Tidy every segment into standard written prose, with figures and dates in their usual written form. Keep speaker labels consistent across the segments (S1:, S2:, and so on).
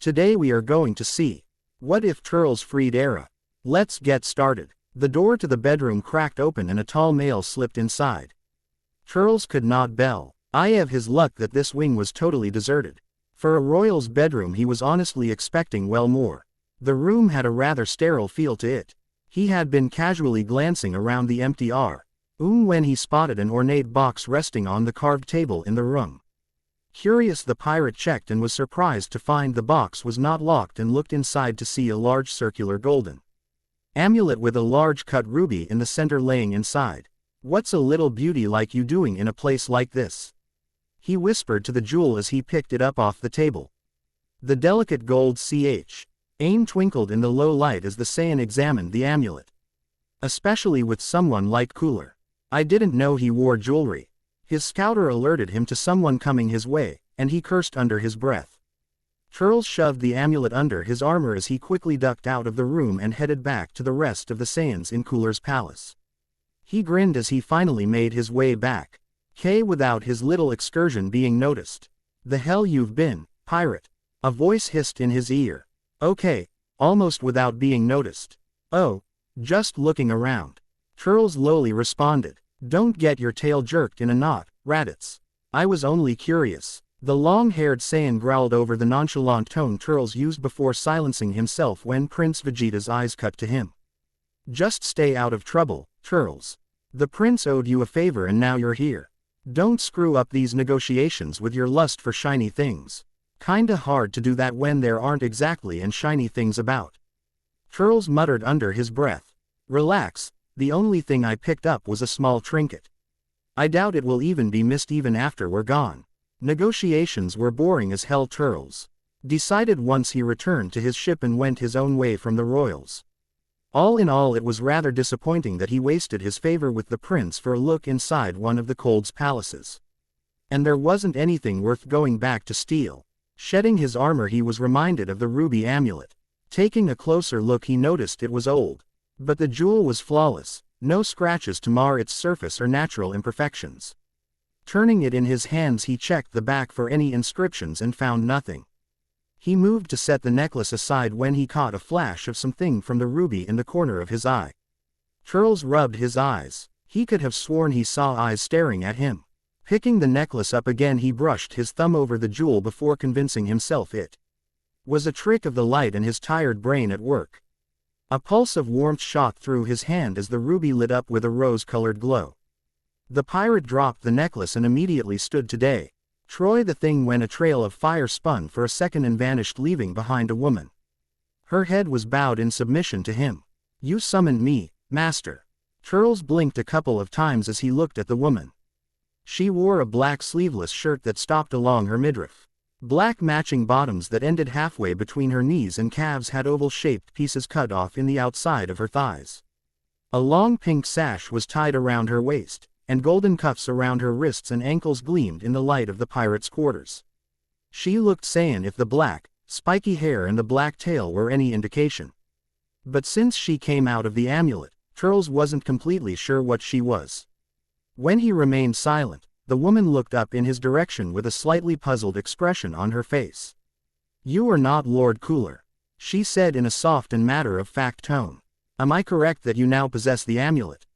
S1: Today we are going to see. What if Turles freed Era? Let's get started. The door to the bedroom cracked open and a tall male slipped inside. Turles could not bell. I have his luck that this wing was totally deserted. For a royal's bedroom he was honestly expecting well more. The room had a rather sterile feel to it. He had been casually glancing around the empty room when he spotted an ornate box resting on the carved table in the room. Curious, the pirate checked and was surprised to find the box was not locked and looked inside to see a large circular golden amulet with a large cut ruby in the center laying inside. "What's a little beauty like you doing in a place like this?" he whispered to the jewel as he picked it up off the table. The delicate gold aim twinkled in the low light as the Saiyan examined the amulet. "Especially with someone like Cooler. I didn't know he wore jewelry." His scouter alerted him to someone coming his way, and he cursed under his breath. Turles shoved the amulet under his armor as he quickly ducked out of the room and headed back to the rest of the Saiyans in Cooler's palace. He grinned as he finally made his way back, without his little excursion being noticed. "The hell you've been, pirate?" a voice hissed in his ear. "Okay," almost without being noticed. "Oh, just looking around," Turles lowly responded. "Don't get your tail jerked in a knot, Raditz. I was only curious." The long-haired Saiyan growled over the nonchalant tone Turles used before silencing himself when Prince Vegeta's eyes cut to him. "Just stay out of trouble, Turles. The prince owed you a favor and now you're here. Don't screw up these negotiations with your lust for shiny things. Kinda hard to do that when there aren't exactly any shiny things about." Turles muttered under his breath. "Relax, the only thing I picked up was a small trinket. I doubt it will even be missed even after we're gone." Negotiations were boring as hell, Turles decided once he returned to his ship and went his own way from the royals. All in all, it was rather disappointing that he wasted his favor with the prince for a look inside one of the Cold's palaces. And there wasn't anything worth going back to steal. Shedding his armor, he was reminded of the ruby amulet. Taking a closer look, he noticed it was old. But the jewel was flawless, no scratches to mar its surface or natural imperfections. Turning it in his hands, he checked the back for any inscriptions and found nothing. He moved to set the necklace aside when he caught a flash of something from the ruby in the corner of his eye. Turles rubbed his eyes. He could have sworn he saw eyes staring at him. Picking the necklace up again, he brushed his thumb over the jewel before convincing himself it was a trick of the light and his tired brain at work. A pulse of warmth shot through his hand as the ruby lit up with a rose-colored glow. The pirate dropped the necklace and immediately stood today. The thing when a trail of fire spun for a second and vanished, leaving behind a woman. Her head was bowed in submission to him. "You summoned me, master." Turles blinked a couple of times as he looked at the woman. She wore a black sleeveless shirt that stopped along her midriff. Black matching bottoms that ended halfway between her knees and calves had oval-shaped pieces cut off in the outside of her thighs. A long pink sash was tied around her waist, and golden cuffs around her wrists and ankles gleamed in the light of the pirate's quarters. She looked Saiyan if the black, spiky hair and the black tail were any indication. But since she came out of the amulet, Turles wasn't completely sure what she was. When he remained silent, the woman looked up in his direction with a slightly puzzled expression on her face. "You are not Lord Cooler," she said in a soft and matter-of-fact tone. "Am I correct that you now possess the amulet?"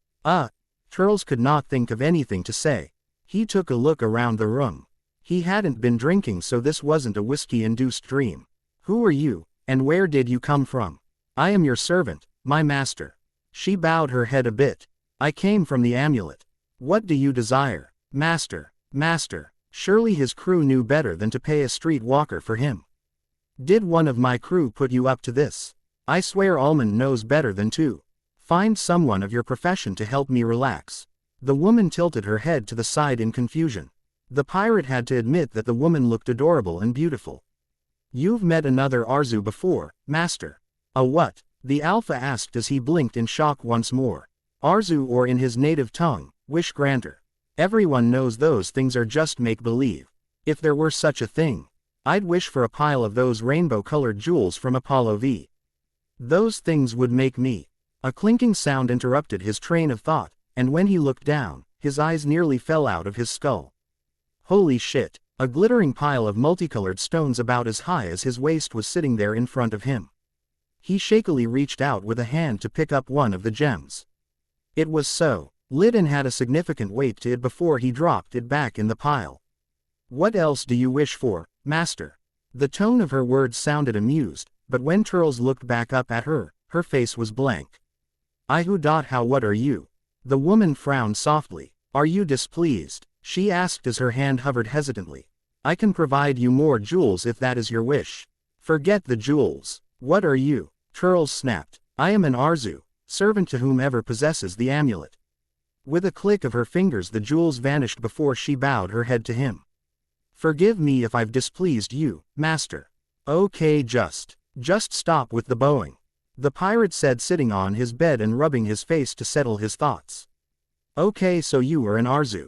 S1: Turles could not think of anything to say. He took a look around the room. He hadn't been drinking, so this wasn't a whiskey-induced dream. "Who are you, and where did you come from?" "I am your servant, my master." She bowed her head a bit. "I came from the amulet." "What do you desire?" "Master, master." Surely his crew knew better than to pay a street walker for him. "Did one of my crew put you up to this?" "I swear Almond knows better than to. Find someone of your profession to help me relax." The woman tilted her head to the side in confusion. The pirate had to admit that the woman looked adorable and beautiful. "You've met another Arzu before, master." "A what?" the Alpha asked as he blinked in shock once more. "Arzu, or in his native tongue, wish granter. Everyone knows those things are just make-believe. If there were such a thing, I'd wish for a pile of those rainbow-colored jewels from Apollo V. Those things would make me." A clinking sound interrupted his train of thought, and when he looked down, his eyes nearly fell out of his skull. "Holy shit, A glittering pile of multicolored stones about as high as his waist was sitting there in front of him. He shakily reached out with a hand to pick up one of the gems. It was so lit and had a significant weight to it before he dropped it back in the pile. "What else do you wish for, Master?" The tone of her words sounded amused, but when Turles looked back up at her, her face was blank. How what are you?" The woman frowned softly. "Are you displeased?" she asked as her hand hovered hesitantly. "I can provide you more jewels if that is your wish." "Forget the jewels. What are you?" Turles snapped. "I am an Arzu, servant to whomever possesses the amulet." With a click of her fingers the jewels vanished before she bowed her head to him. "Forgive me if I've displeased you, Master." "Okay, just stop with the bowing," the pirate said, sitting on his bed and rubbing his face to settle his thoughts. "Okay, so you are an Arzu.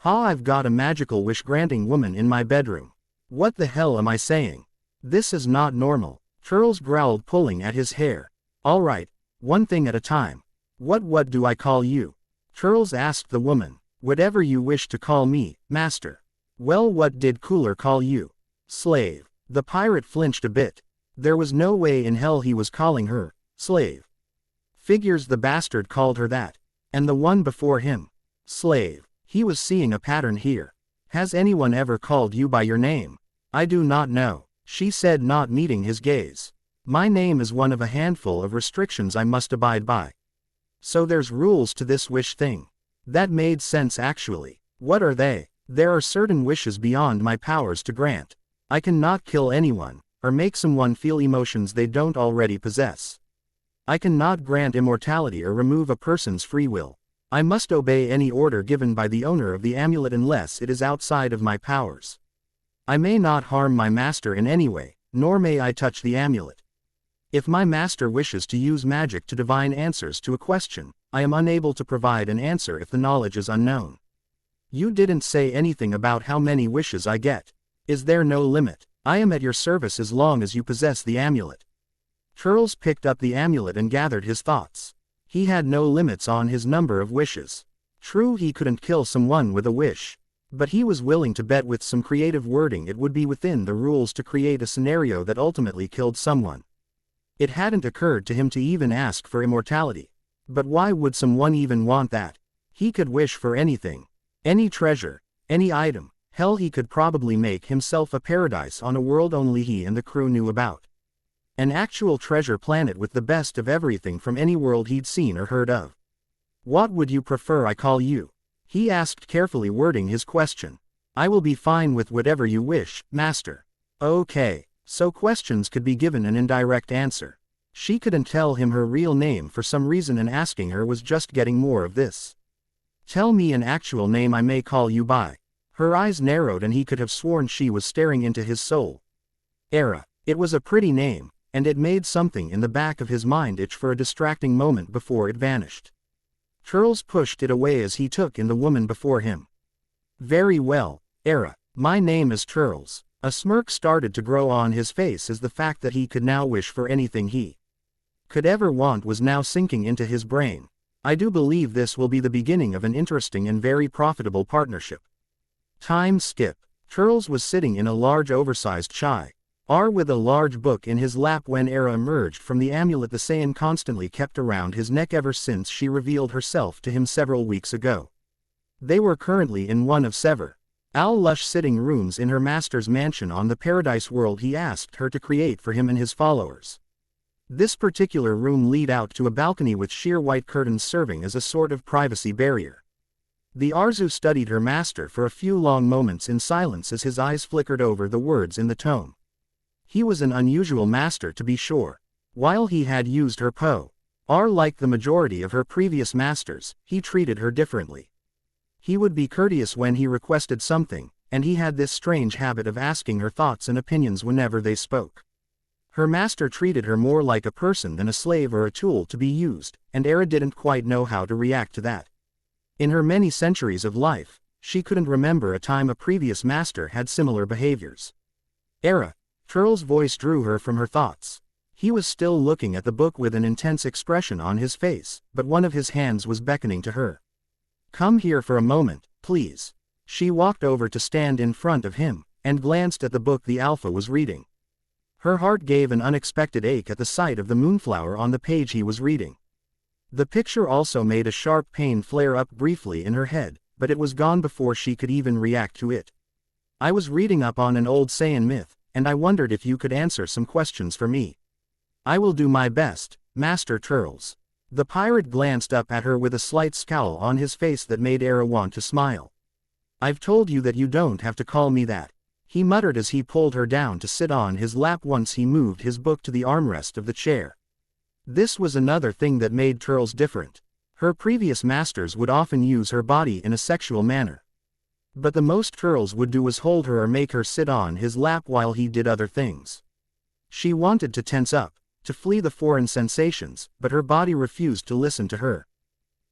S1: I've got a magical wish-granting woman in my bedroom. What the hell am I saying? This is not normal." Turles growled, pulling at his hair. "All right, one thing at a time. What do I call you?" Turles asked the woman. "Whatever you wish to call me, Master." "Well, what did Cooler call you?" "Slave." The pirate flinched a bit. There was no way in hell he was calling her slave. Figures, the bastard called her that. And the one before him, slave. He was seeing a pattern here. "Has anyone ever called you by your name?" "I do not know," she said, not meeting his gaze. "My name is one of a handful of restrictions I must abide by." "So there's rules to this wish thing." That made sense actually. "What are they?" "There are certain wishes beyond my powers to grant. I cannot kill anyone, or make someone feel emotions they don't already possess. I cannot grant immortality or remove a person's free will. I must obey any order given by the owner of the amulet unless it is outside of my powers. I may not harm my master in any way, nor may I touch the amulet. If my master wishes to use magic to divine answers to a question, I am unable to provide an answer if the knowledge is unknown." "You didn't say anything about how many wishes I get. Is there no limit?" "I am at your service as long as you possess the amulet." Turles picked up the amulet and gathered his thoughts. He had no limits on his number of wishes. True, he couldn't kill someone with a wish. But he was willing to bet with some creative wording it would be within the rules to create a scenario that ultimately killed someone. It hadn't occurred to him to even ask for immortality. But why would someone even want that? He could wish for anything. Any treasure, any item. Hell, he could probably make himself a paradise on a world only he and the crew knew about. An actual treasure planet with the best of everything from any world he'd seen or heard of. "What would you prefer I call you?" he asked, carefully wording his question. "I will be fine with whatever you wish, Master." "Okay." So questions could be given an indirect answer. She couldn't tell him her real name for some reason, and asking her was just getting more of this. "Tell me an actual name I may call you by." Her eyes narrowed and he could have sworn she was staring into his soul. Era. It was a pretty name, and it made something in the back of his mind itch for a distracting moment before it vanished. Turles pushed it away as he took in the woman before him. "Very well, Era. My name is Turles." A smirk started to grow on his face as the fact that he could now wish for anything he could ever want was now sinking into his brain. "I do believe this will be the beginning of an interesting and very profitable partnership." Time skip. Turles was sitting in a large oversized chai with a large book in his lap when Era emerged from the amulet the Saiyan constantly kept around his neck ever since she revealed herself to him several weeks ago. They were currently in one of several lush sitting rooms in her master's mansion on the paradise world he asked her to create for him and his followers. This particular room led out to a balcony with sheer white curtains serving as a sort of privacy barrier. The Arzu studied her master for a few long moments in silence as his eyes flickered over the words in the tome. He was an unusual master, to be sure. While he had used her like the majority of her previous masters, he treated her differently. He would be courteous when he requested something, and he had this strange habit of asking her thoughts and opinions whenever they spoke. Her master treated her more like a person than a slave or a tool to be used, and Era didn't quite know how to react to that. In her many centuries of life, she couldn't remember a time a previous master had similar behaviors. "Era." Turles' voice drew her from her thoughts. He was still looking at the book with an intense expression on his face, but one of his hands was beckoning to her. "Come here for a moment, please." She walked over to stand in front of him, and glanced at the book the Alpha was reading. Her heart gave an unexpected ache at the sight of the moonflower on the page he was reading. The picture also made a sharp pain flare up briefly in her head, but it was gone before she could even react to it. I was reading up on an old Saiyan myth, and I wondered if you could answer some questions for me. I will do my best, Master Turles. The pirate glanced up at her with a slight scowl on his face that made Era want to smile. I've told you that you don't have to call me that, he muttered as he pulled her down to sit on his lap once he moved his book to the armrest of the chair. This was another thing that made Turles different. Her previous masters would often use her body in a sexual manner. But the most Turles would do was hold her or make her sit on his lap while he did other things. She wanted to tense up, to flee the foreign sensations, but her body refused to listen to her.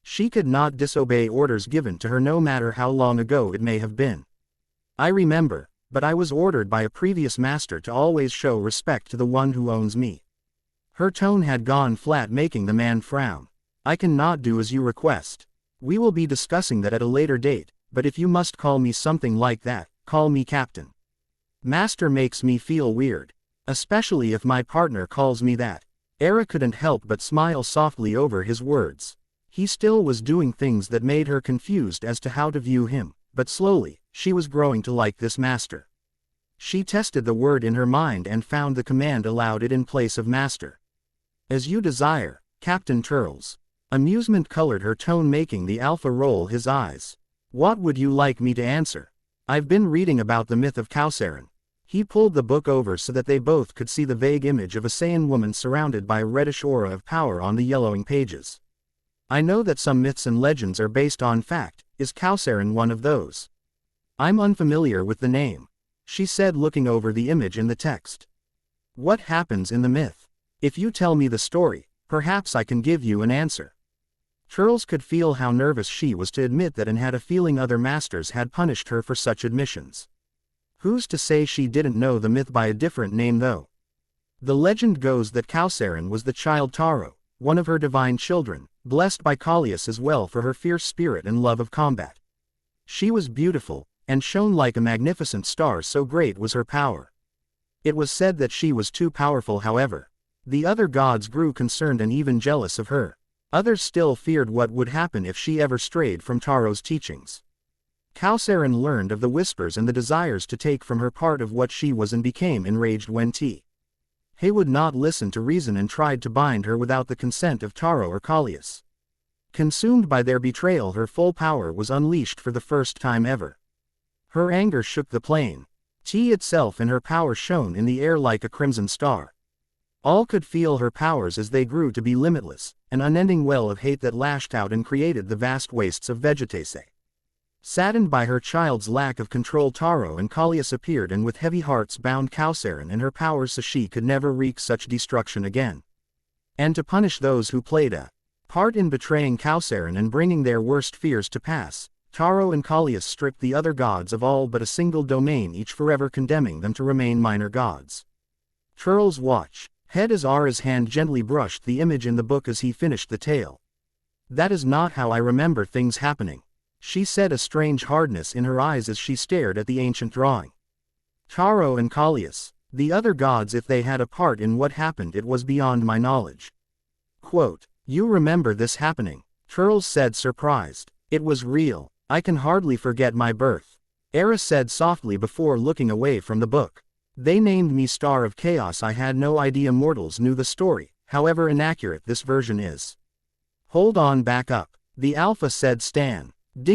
S1: She could not disobey orders given to her no matter how long ago it may have been. I remember, but I was ordered by a previous master to always show respect to the one who owns me. Her tone had gone flat, making the man frown. I cannot do as you request. We will be discussing that at a later date, but if you must call me something like that, call me Captain. Master makes me feel weird. Especially if my partner calls me that. Era couldn't help but smile softly over his words. He still was doing things that made her confused as to how to view him, but slowly, she was growing to like this master. She tested the word in her mind and found the command allowed it in place of master. As you desire, Captain Turles. Amusement colored her tone, making the Alpha roll his eyes. What would you like me to answer? I've been reading about the myth of Kausaran. He pulled the book over so that they both could see the vague image of a Saiyan woman surrounded by a reddish aura of power on the yellowing pages. I know that some myths and legends are based on fact. Is Kausaran one of those? I'm unfamiliar with the name, she said, looking over the image in the text. What happens in the myth? If you tell me the story, perhaps I can give you an answer. Turles could feel how nervous she was to admit that and had a feeling other masters had punished her for such admissions. Who's to say she didn't know the myth by a different name though? The legend goes that Kausaran was the child Taro, one of her divine children, blessed by Kalias as well for her fierce spirit and love of combat. She was beautiful, and shone like a magnificent star, so great was her power. It was said that she was too powerful, however. The other gods grew concerned and even jealous of her. Others still feared what would happen if she ever strayed from Taro's teachings. Kausaran learned of the whispers and the desires to take from her part of what she was and became enraged when He would not listen to reason and tried to bind her without the consent of Taro or Kalias. Consumed by their betrayal, her full power was unleashed for the first time ever. Her anger shook the plane. Itself and her power shone in the air like a crimson star. All could feel her powers as they grew to be limitless, an unending well of hate that lashed out and created the vast wastes of Vegetase. Saddened by her child's lack of control, Taro and Kalias appeared and with heavy hearts bound Kausaran and her powers so she could never wreak such destruction again. And to punish those who played a part in betraying Kausaran and bringing their worst fears to pass, Taro and Kalias stripped the other gods of all but a single domain each, forever condemning them to remain minor gods. Turles watched head as Ara's hand gently brushed the image in the book as he finished the tale. That is not how I remember things happening, she said, a strange hardness in her eyes as she stared at the ancient drawing. Taro and Kalias, the other gods, if they had a part in what happened, it was beyond my knowledge. Quote, you remember this happening? Turles said, surprised. It was real. I can hardly forget my birth, Era said softly before looking away from the book. They named me Star of Chaos. I had no idea mortals knew the story, however inaccurate this version is. Hold on, back up, the Alpha said, standing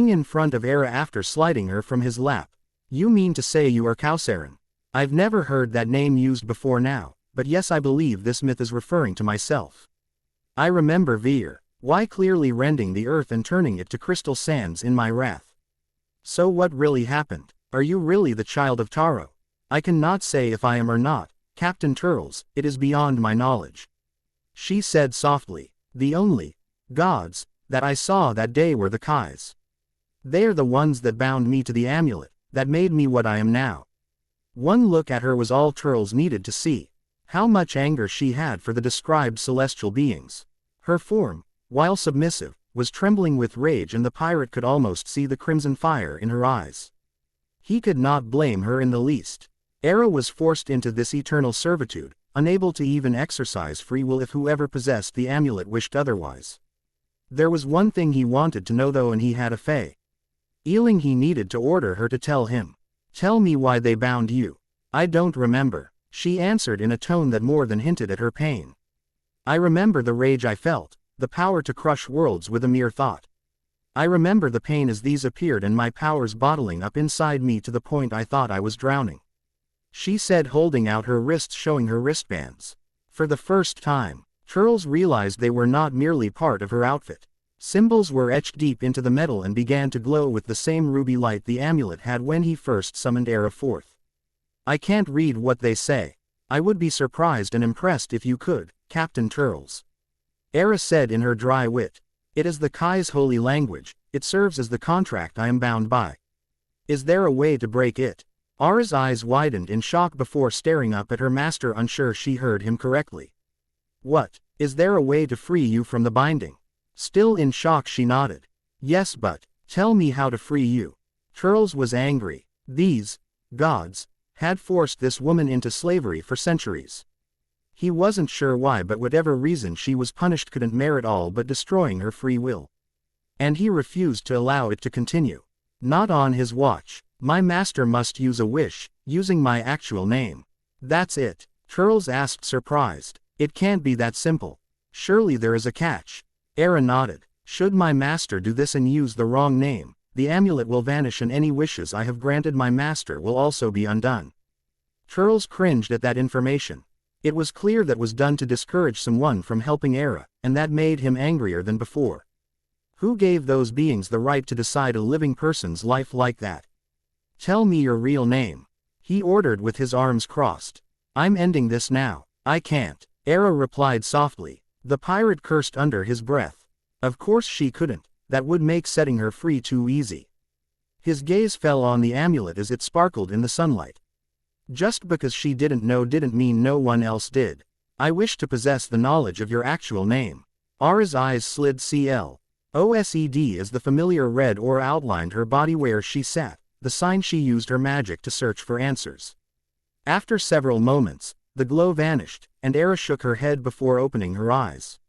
S1: in front of Era after sliding her from his lap. You mean to say you are Kausaran? I've never heard that name used before now, but yes, I believe this myth is referring to myself. I remember Veer, why clearly rending the earth and turning it to crystal sands in my wrath. So what really happened? Are you really the child of Taro? I cannot say if I am or not, Captain Turles, it is beyond my knowledge. She said softly, the only gods that I saw that day were the Kais. They are the ones that bound me to the amulet, that made me what I am now. One look at her was all Turles needed to see how much anger she had for the described celestial beings. Her form, while submissive, was trembling with rage, and the pirate could almost see the crimson fire in her eyes. He could not blame her in the least. Era was forced into this eternal servitude, unable to even exercise free will if whoever possessed the amulet wished otherwise. There was one thing he wanted to know though, and he had a feeling he needed to order her to tell him. "Tell me why they bound you." "I don't remember," she answered in a tone that more than hinted at her pain. "I remember the rage I felt, the power to crush worlds with a mere thought. I remember the pain as these appeared and my powers bottling up inside me to the point I thought I was drowning," she said, holding out her wrists, showing her wristbands. For the first time, Turles realized they were not merely part of her outfit. Symbols were etched deep into the metal and began to glow with the same ruby light the amulet had when he first summoned Era forth. "I can't read what they say. I would be surprised and impressed if you could, Captain Turles," Era said in her dry wit. "It is the Kai's holy language, it serves as the contract I am bound by. Is there a way to break it?" Ara's eyes widened in shock before staring up at her master, unsure she heard him correctly. "What? Is there a way to free you from the binding?" Still in shock she nodded. "Yes, but tell me how to free you." Turles was angry. These gods had forced this woman into slavery for centuries. He wasn't sure why, but whatever reason she was punished couldn't merit all but destroying her free will. And he refused to allow it to continue. "Not on his watch. My master must use a wish, using my actual name." "That's it?" Turles asked, surprised. "It can't be that simple. Surely there is a catch." Era nodded. "Should my master do this and use the wrong name, the amulet will vanish and any wishes I have granted my master will also be undone." Turles cringed at that information. It was clear that was done to discourage someone from helping Era, and that made him angrier than before. Who gave those beings the right to decide a living person's life like that? "Tell me your real name," he ordered with his arms crossed. "I'm ending this now." "I can't," Era replied softly. The pirate cursed under his breath. Of course she couldn't, that would make setting her free too easy. His gaze fell on the amulet as it sparkled in the sunlight. "Just because she didn't know didn't mean no one else did. I wish to possess the knowledge of your actual name." Ara's eyes slid CLOSED as the familiar red ore outlined her body where she sat, the sign she used her magic to search for answers. After several moments, the glow vanished, and Era shook her head before opening her eyes.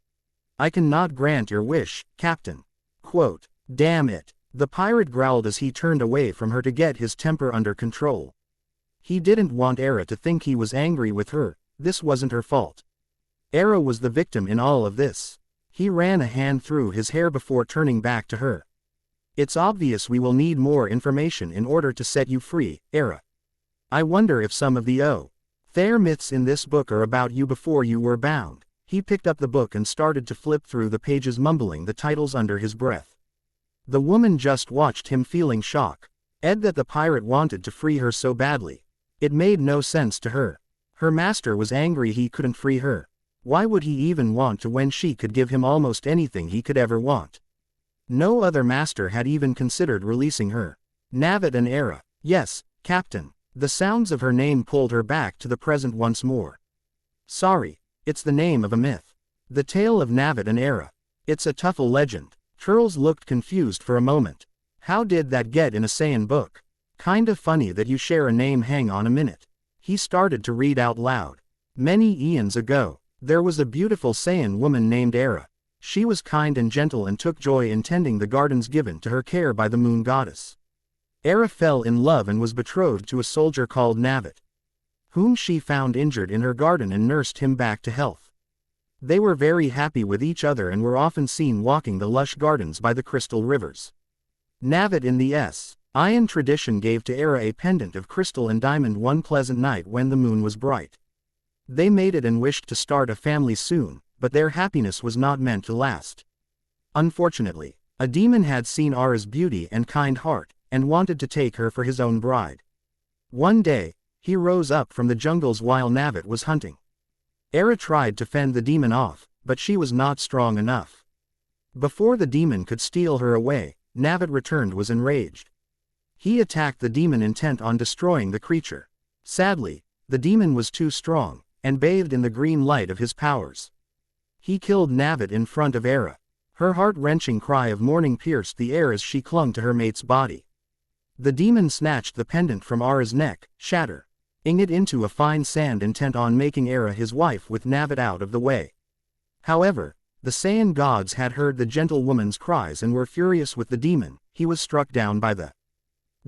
S1: "I cannot grant your wish, Captain." Quote, "Damn it," the pirate growled as he turned away from her to get his temper under control. He didn't want Era to think he was angry with her. This wasn't her fault. Era was the victim in all of this. He ran a hand through his hair before turning back to her. "It's obvious we will need more information in order to set you free, Era. I wonder if some of the Thayer myths in this book are about you before you were bound." He picked up the book and started to flip through the pages, mumbling the titles under his breath. The woman just watched him, feeling shock. That the pirate wanted to free her so badly. It made no sense to her. Her master was angry he couldn't free her. Why would he even want to when she could give him almost anything he could ever want? No other master had even considered releasing her. Navet and Era. "Yes, Captain." The sounds of her name pulled her back to the present once more. "Sorry, it's the name of a myth. The tale of Navet and Era. It's a Tuffle legend." Turles looked confused for a moment. "How did that get in a Saiyan book? Kinda funny that you share a name. Hang on a minute." He started to read out loud. "Many eons ago, there was a beautiful Saiyan woman named Era. She was kind and gentle and took joy in tending the gardens given to her care by the moon goddess. Era fell in love and was betrothed to a soldier called Navet, whom she found injured in her garden and nursed him back to health. They were very happy with each other and were often seen walking the lush gardens by the crystal rivers. Navet in the Ion tradition gave to Era a pendant of crystal and diamond one pleasant night when the moon was bright. They mated and wished to start a family soon, but their happiness was not meant to last. Unfortunately, a demon had seen Ara's beauty and kind heart, and wanted to take her for his own bride. One day, he rose up from the jungles while Navet was hunting. Era tried to fend the demon off, but she was not strong enough. Before the demon could steal her away, Navet returned was enraged. He attacked the demon intent on destroying the creature. Sadly, the demon was too strong, and bathed in the green light of his powers. He killed Navet in front of Era. Her heart-wrenching cry of mourning pierced the air as she clung to her mate's body. The demon snatched the pendant from Ara's neck, shattering it into a fine sand, intent on making Ara his wife with Navat out of the way. However, the Saiyan gods had heard the gentle woman's cries and were furious with the demon. He was struck down by the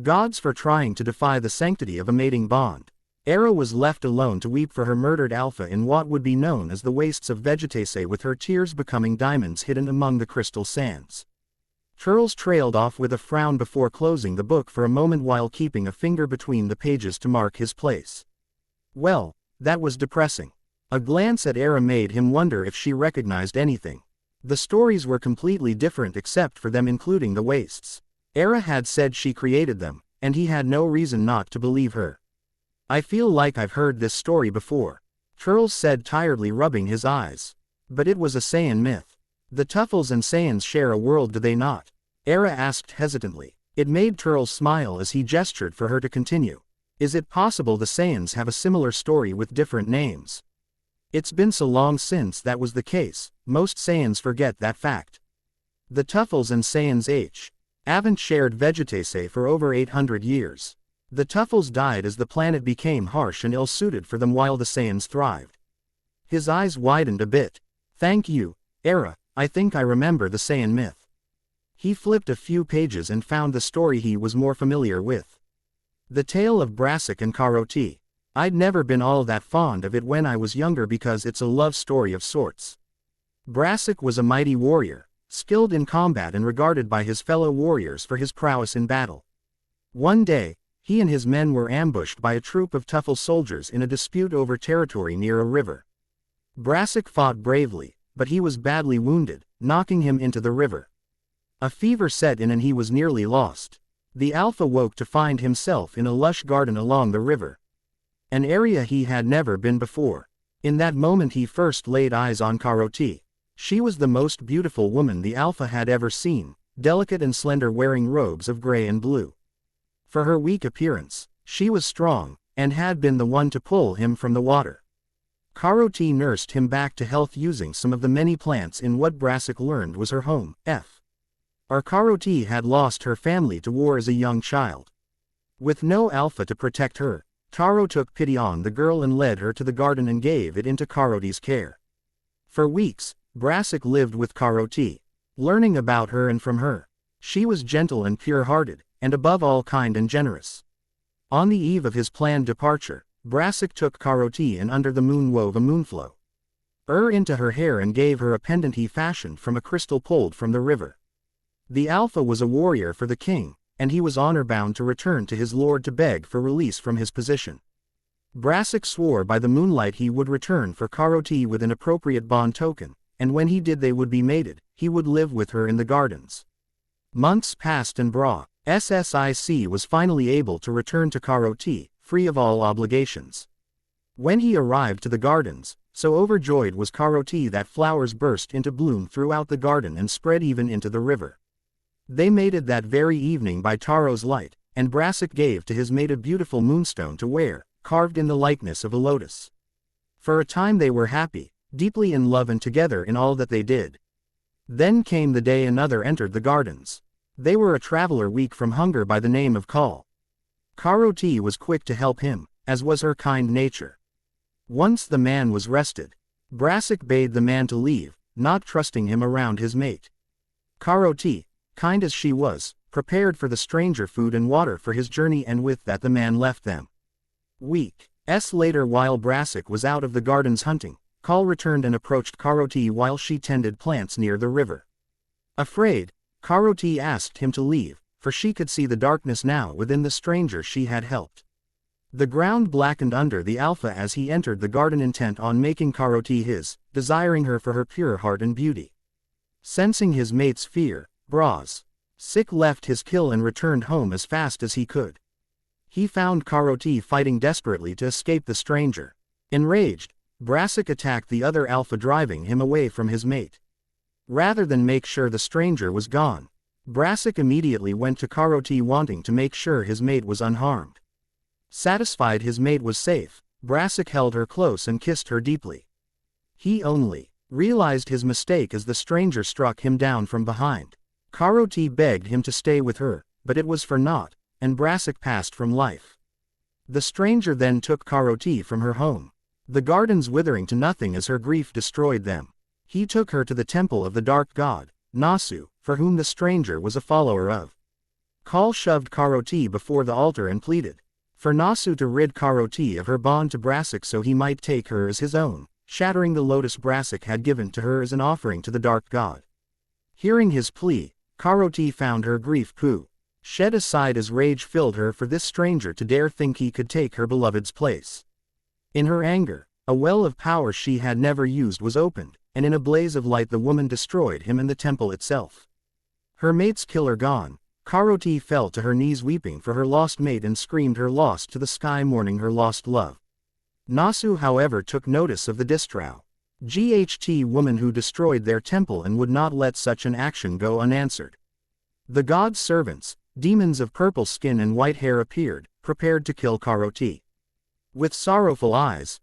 S1: gods for trying to defy the sanctity of a mating bond. Ara was left alone to weep for her murdered alpha in what would be known as the wastes of Vegetace, with her tears becoming diamonds hidden among the crystal sands. Turles trailed off with a frown before closing the book for a moment while keeping a finger between the pages to mark his place. Well, that was depressing. A glance at Ara made him wonder if she recognized anything. The stories were completely different except for them including the wastes. Ara had said she created them, and he had no reason not to believe her. I feel like I've heard this story before, Turles said tiredly, rubbing his eyes. But it was a Saiyan myth. The Tuffles and Saiyans share a world, do they not? Ara asked hesitantly. It made Turles smile as he gestured for her to continue. Is it possible the Saiyans have a similar story with different names? It's been so long since that was the case, most Saiyans forget that fact. The Tuffles and Saiyans haven't shared Vegetace for over 800 years. The Tuffles died as the planet became harsh and ill-suited for them while the Saiyans thrived. His eyes widened a bit. Thank you, Ara, I think I remember the Saiyan myth. He flipped a few pages and found the story he was more familiar with. The tale of Brassic and Karoti. I'd never been all that fond of it when I was younger because it's a love story of sorts. Brassic was a mighty warrior, skilled in combat and regarded by his fellow warriors for his prowess in battle. One day, he and his men were ambushed by a troop of Tuffle soldiers in a dispute over territory near a river. Brassic fought bravely, but he was badly wounded, knocking him into the river. A fever set in and he was nearly lost. The Alpha woke to find himself in a lush garden along the river. An area he had never been before. In that moment he first laid eyes on Karoti. She was the most beautiful woman the Alpha had ever seen, delicate and slender, wearing robes of gray and blue. For her weak appearance, she was strong, and had been the one to pull him from the water. Karoti nursed him back to health using some of the many plants in what Brassic learned was her home. Karoti had lost her family to war as a young child. With no Alpha to protect her, Taro took pity on the girl and led her to the garden and gave it into Karoti's care. For weeks, Brassic lived with Karoti, learning about her and from her. She was gentle and pure-hearted, and above all kind and generous. On the eve of his planned departure, Brassic took Karoti and under the moon wove a moonflow into her hair and gave her a pendant he fashioned from a crystal pulled from the river. The Alpha was a warrior for the king, and he was honor-bound to return to his lord to beg for release from his position. Brassic swore by the moonlight he would return for Karoti with an appropriate bond token, and when he did they would be mated. He would live with her in the gardens. Months passed and SSIC was finally able to return to Karoti, free of all obligations. When he arrived to the gardens, so overjoyed was Karoti that flowers burst into bloom throughout the garden and spread even into the river. They mated that very evening by Taro's light, and Brassic gave to his mate a beautiful moonstone to wear, carved in the likeness of a lotus. For a time they were happy, deeply in love and together in all that they did. Then came the day another entered the gardens. They were a traveler weak from hunger by the name of Kal. Karoti was quick to help him, as was her kind nature. Once the man was rested, Brassic bade the man to leave, not trusting him around his mate. Karoti, kind as she was, prepared for the stranger food and water for his journey, and with that the man left them. Weeks later, while Brassic was out of the gardens hunting, Kal returned and approached Karoti while she tended plants near the river. Afraid, Karoti asked him to leave, for she could see the darkness now within the stranger she had helped. The ground blackened under the Alpha as he entered the garden, intent on making Karoti his, desiring her for her pure heart and beauty. Sensing his mate's fear, Brassic left his kill and returned home as fast as he could. He found Karoti fighting desperately to escape the stranger. Enraged, Brassic attacked the other Alpha, driving him away from his mate. Rather than make sure the stranger was gone, Brassic immediately went to Karoti wanting to make sure his mate was unharmed. Satisfied his mate was safe, Brassic held her close and kissed her deeply. He only realized his mistake as the stranger struck him down from behind. Karoti begged him to stay with her, but it was for naught, and Brassic passed from life. The stranger then took Karoti from her home, the gardens withering to nothing as her grief destroyed them. He took her to the temple of the dark god, Nasu, for whom the stranger was a follower of. Kal shoved Karoti before the altar and pleaded for Nasu to rid Karoti of her bond to Brassic so he might take her as his own, shattering the lotus Brassic had given to her as an offering to the dark god. Hearing his plea, Karoti found her grief shed aside as rage filled her for this stranger to dare think he could take her beloved's place. In her anger, a well of power she had never used was opened, and in a blaze of light the woman destroyed him and the temple itself. Her mate's killer gone, Karoti fell to her knees weeping for her lost mate and screamed her loss to the sky mourning her lost love. Nasu however took notice of the Distrau GHT woman who destroyed their temple and would not let such an action go unanswered. The god's servants, demons of purple skin and white hair appeared, prepared to kill Karoti. With sorrowful eyes,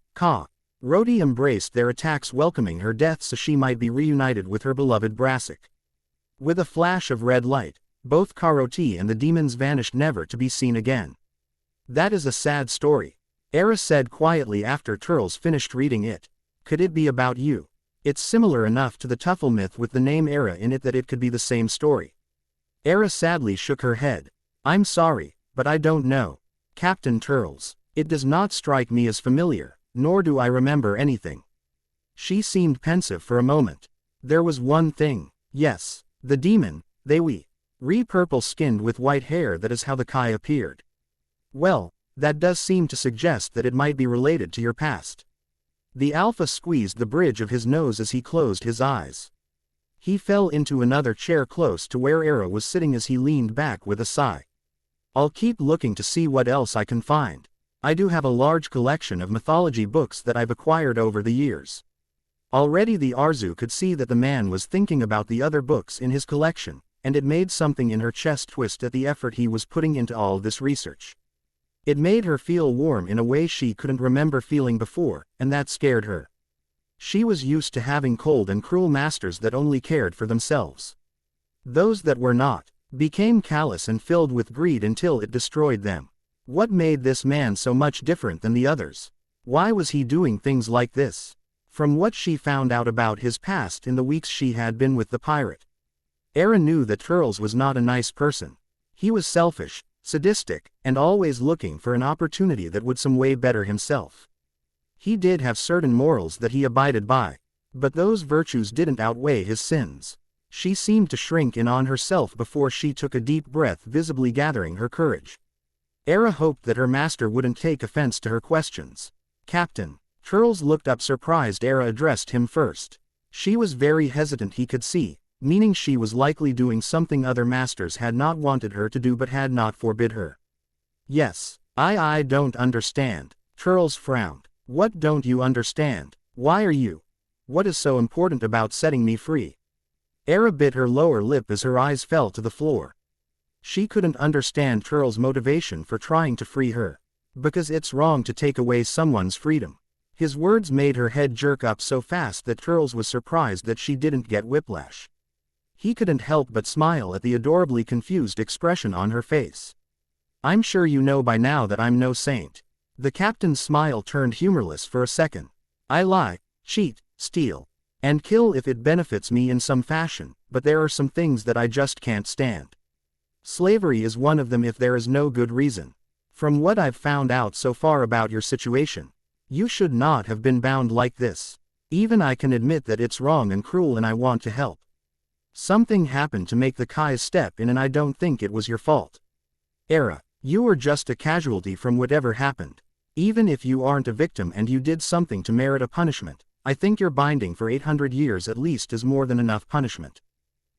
S1: Roti embraced their attacks welcoming her death so she might be reunited with her beloved Brassic. With a flash of red light, both Karoti and the demons vanished never to be seen again. That is a sad story, Era said quietly after Turles finished reading it. Could it be about you? It's similar enough to the Tuffle myth with the name Era in it that it could be the same story. Era sadly shook her head. I'm sorry, but I don't know, Captain Turles. It does not strike me as familiar, nor do I remember anything. She seemed pensive for a moment. There was one thing. Yes, the demon, they purple skinned with white hair, that is how the Kai appeared. Well, that does seem to suggest that it might be related to your past. The Alpha squeezed the bridge of his nose as he closed his eyes. He fell into another chair close to where Era was sitting as he leaned back with a sigh. I'll keep looking to see what else I can find. I do have a large collection of mythology books that I've acquired over the years. Already the Arzu could see that the man was thinking about the other books in his collection, and it made something in her chest twist at the effort he was putting into all this research. It made her feel warm in a way she couldn't remember feeling before, and that scared her. She was used to having cold and cruel masters that only cared for themselves. Those that were not, became callous and filled with greed until it destroyed them. What made this man so much different than the others? Why was he doing things like this? From what she found out about his past in the weeks she had been with the pirate, Era knew that Turles was not a nice person. He was selfish, sadistic, and always looking for an opportunity that would some way better himself. He did have certain morals that he abided by, but those virtues didn't outweigh his sins. She seemed to shrink in on herself before she took a deep breath, visibly gathering her courage. Era hoped that her master wouldn't take offense to her questions. Captain. Turles looked up surprised. Era addressed him first. She was very hesitant, he could see, meaning she was likely doing something other masters had not wanted her to do but had not forbid her. Yes, I don't understand. Turles frowned. What don't you understand? Why are you? What is so important about setting me free? Era bit her lower lip as her eyes fell to the floor. She couldn't understand Turles' motivation for trying to free her. Because it's wrong to take away someone's freedom. His words made her head jerk up so fast that Turles was surprised that she didn't get whiplash. He couldn't help but smile at the adorably confused expression on her face. I'm sure you know by now that I'm no saint. The captain's smile turned humorless for a second. I lie, cheat, steal, and kill if it benefits me in some fashion, but there are some things that I just can't stand. Slavery is one of them if there is no good reason. From what I've found out so far about your situation, you should not have been bound like this. Even I can admit that it's wrong and cruel and I want to help. Something happened to make the Kai step in and I don't think it was your fault. Era, you were just a casualty from whatever happened. Even if you aren't a victim and you did something to merit a punishment, I think your binding for 800 years at least is more than enough punishment.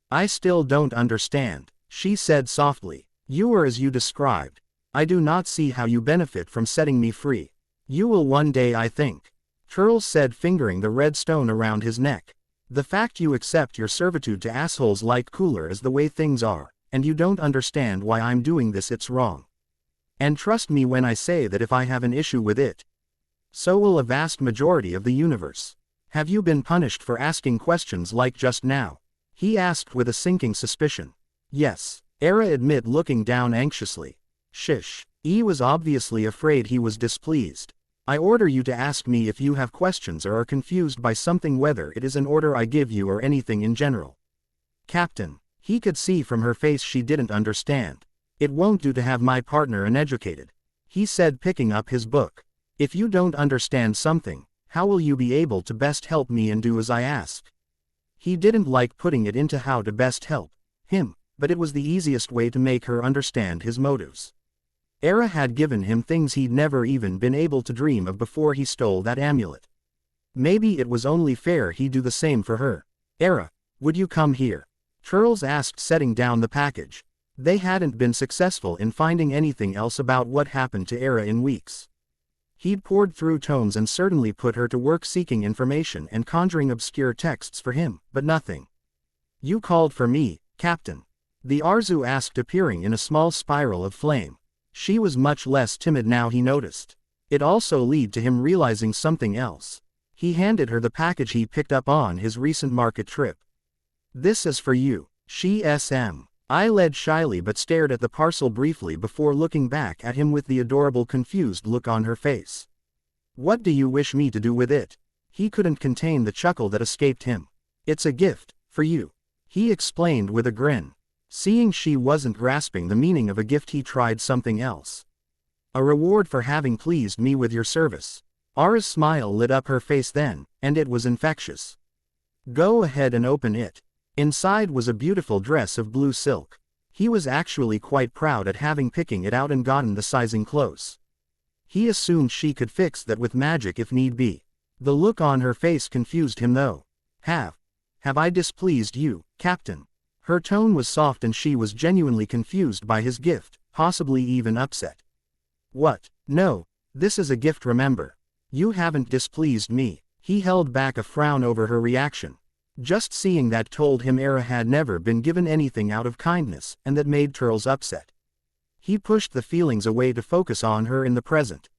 S1: I still don't understand, she said softly. You were as you described. I do not see how you benefit from setting me free. You will one day, I think. Turles said, fingering the red stone around his neck. The fact you accept your servitude to assholes like Cooler is the way things are, and you don't understand why I'm doing this, it's wrong. And trust me when I say that if I have an issue with it, so will a vast majority of the universe. Have you been punished for asking questions like just now? He asked with a sinking suspicion. Yes, Era admitted, looking down anxiously. Shish. E was obviously afraid he was displeased. I order you to ask me if you have questions or are confused by something, whether it is an order I give you or anything in general. Captain. He could see from her face she didn't understand. It won't do to have my partner uneducated, he said, picking up his book. If you don't understand something, how will you be able to best help me and do as I ask? He didn't like putting it into how to best help him, but it was the easiest way to make her understand his motives. Era had given him things he'd never even been able to dream of before he stole that amulet. Maybe it was only fair he do the same for her. Era, would you come here? Turles asked, setting down the package. They hadn't been successful in finding anything else about what happened to Era in weeks. He'd poured through tomes and certainly put her to work seeking information and conjuring obscure texts for him, but nothing. You called for me, Captain? The Arzu asked, appearing in a small spiral of flame. She was much less timid now, he noticed. It also led to him realizing something else. He handed her the package he picked up on his recent market trip. This is for you. She smiled shyly but stared at the parcel briefly before looking back at him with the adorable confused look on her face. What do you wish me to do with it? He couldn't contain the chuckle that escaped him. It's a gift, for you, he explained with a grin. Seeing she wasn't grasping the meaning of a gift, he tried something else. A reward for having pleased me with your service. Ara's smile lit up her face then, and it was infectious. Go ahead and open it. Inside was a beautiful dress of blue silk. He was actually quite proud at having picking it out and gotten the sizing close. He assumed she could fix that with magic if need be. The look on her face confused him though. Have I displeased you, Captain? Her tone was soft and she was genuinely confused by his gift, possibly even upset. What? No, this is a gift, remember. You haven't displeased me. He held back a frown over her reaction. Just seeing that told him Era had never been given anything out of kindness, and that made Turles upset. He pushed the feelings away to focus on her in the present.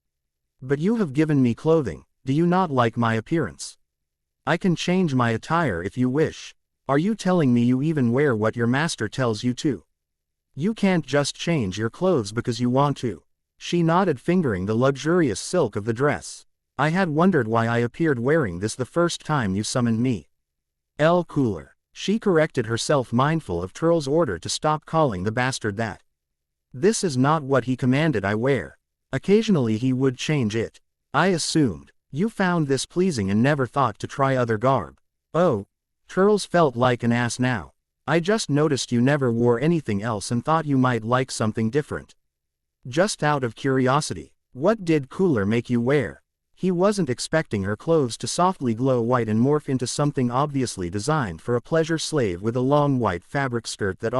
S1: But you have given me clothing. Do you not like my appearance? I can change my attire if you wish. Are you telling me you even wear what your master tells you to? You can't just change your clothes because you want to. She nodded, fingering the luxurious silk of the dress. I had wondered why I appeared wearing this the first time you summoned me. Cooler. She corrected herself, mindful of Turles' order to stop calling the bastard that. This is not what he commanded I wear. Occasionally he would change it. I assumed you found this pleasing and never thought to try other garb. Oh. Turles felt like an ass now. I just noticed you never wore anything else and thought you might like something different. Just out of curiosity, what did Cooler make you wear? He wasn't expecting her clothes to softly glow white and morph into something obviously designed for a pleasure slave with a long white fabric skirt that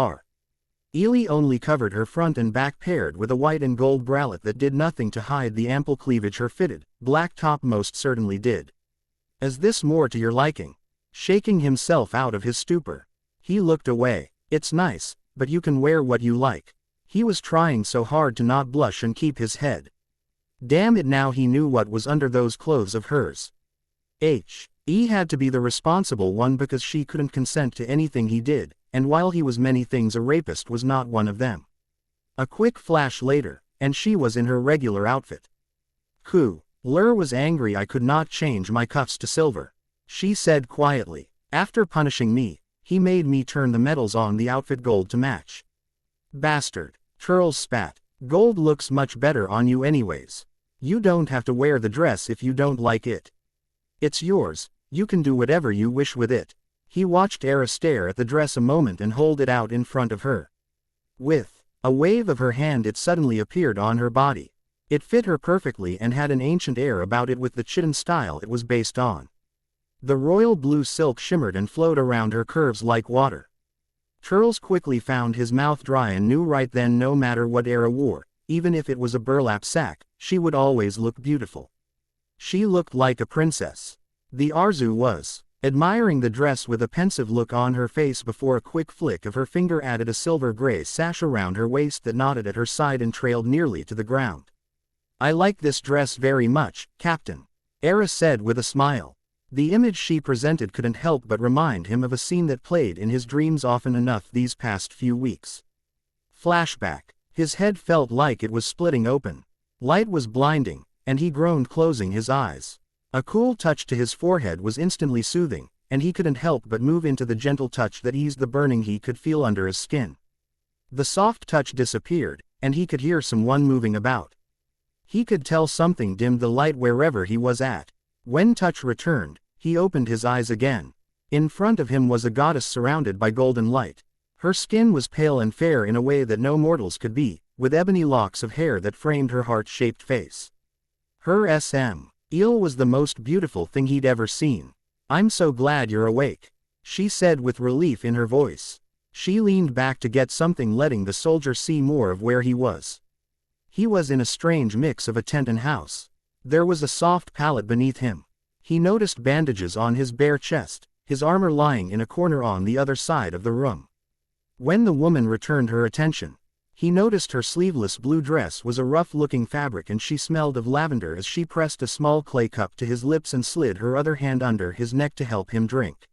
S1: only covered her front and back, paired with a white and gold bralette that did nothing to hide the ample cleavage her fitted black top most certainly did. Is this more to your liking? Shaking himself out of his stupor, he looked away. It's nice, but you can wear what you like. He was trying so hard to not blush and keep his head. Damn it, now he knew what was under those clothes of hers. He had to be the responsible one because she couldn't consent to anything he did, and while he was many things, a rapist was not one of them. A quick flash later, and she was in her regular outfit. Cooler was angry. I could not change my cuffs to silver, she said quietly. After punishing me, he made me turn the metals on the outfit gold to match. Bastard. Turles spat. Gold looks much better on you anyways. You don't have to wear the dress if you don't like it. It's yours, you can do whatever you wish with it. He watched Era stare at the dress a moment and hold it out in front of her. With a wave of her hand it suddenly appeared on her body. It fit her perfectly and had an ancient air about it with the Chitin style it was based on. The royal blue silk shimmered and flowed around her curves like water. Turles quickly found his mouth dry and knew right then no matter what Era wore, even if it was a burlap sack, she would always look beautiful. She looked like a princess. The Arzu was admiring the dress with a pensive look on her face before a quick flick of her finger added a silver-gray sash around her waist that knotted at her side and trailed nearly to the ground. I like this dress very much, Captain, Era said with a smile. The image she presented couldn't help but remind him of a scene that played in his dreams often enough these past few weeks. Flashback. His head felt like it was splitting open. Light was blinding, and he groaned, closing his eyes. A cool touch to his forehead was instantly soothing, and he couldn't help but move into the gentle touch that eased the burning he could feel under his skin. The soft touch disappeared, and he could hear someone moving about. He could tell something dimmed the light wherever he was at. When touch returned, he opened his eyes again. In front of him was a goddess surrounded by golden light. Her skin was pale and fair in a way that no mortals could be, with ebony locks of hair that framed her heart-shaped face. Her smile was the most beautiful thing he'd ever seen. "I'm so glad you're awake," she said with relief in her voice. She leaned back to get something, letting the soldier see more of where he was. He was in a strange mix of a tent and house. There was a soft pallet beneath him. He noticed bandages on his bare chest, his armor lying in a corner on the other side of the room. When the woman returned her attention, he noticed her sleeveless blue dress was a rough-looking fabric, and she smelled of lavender as she pressed a small clay cup to his lips and slid her other hand under his neck to help him drink.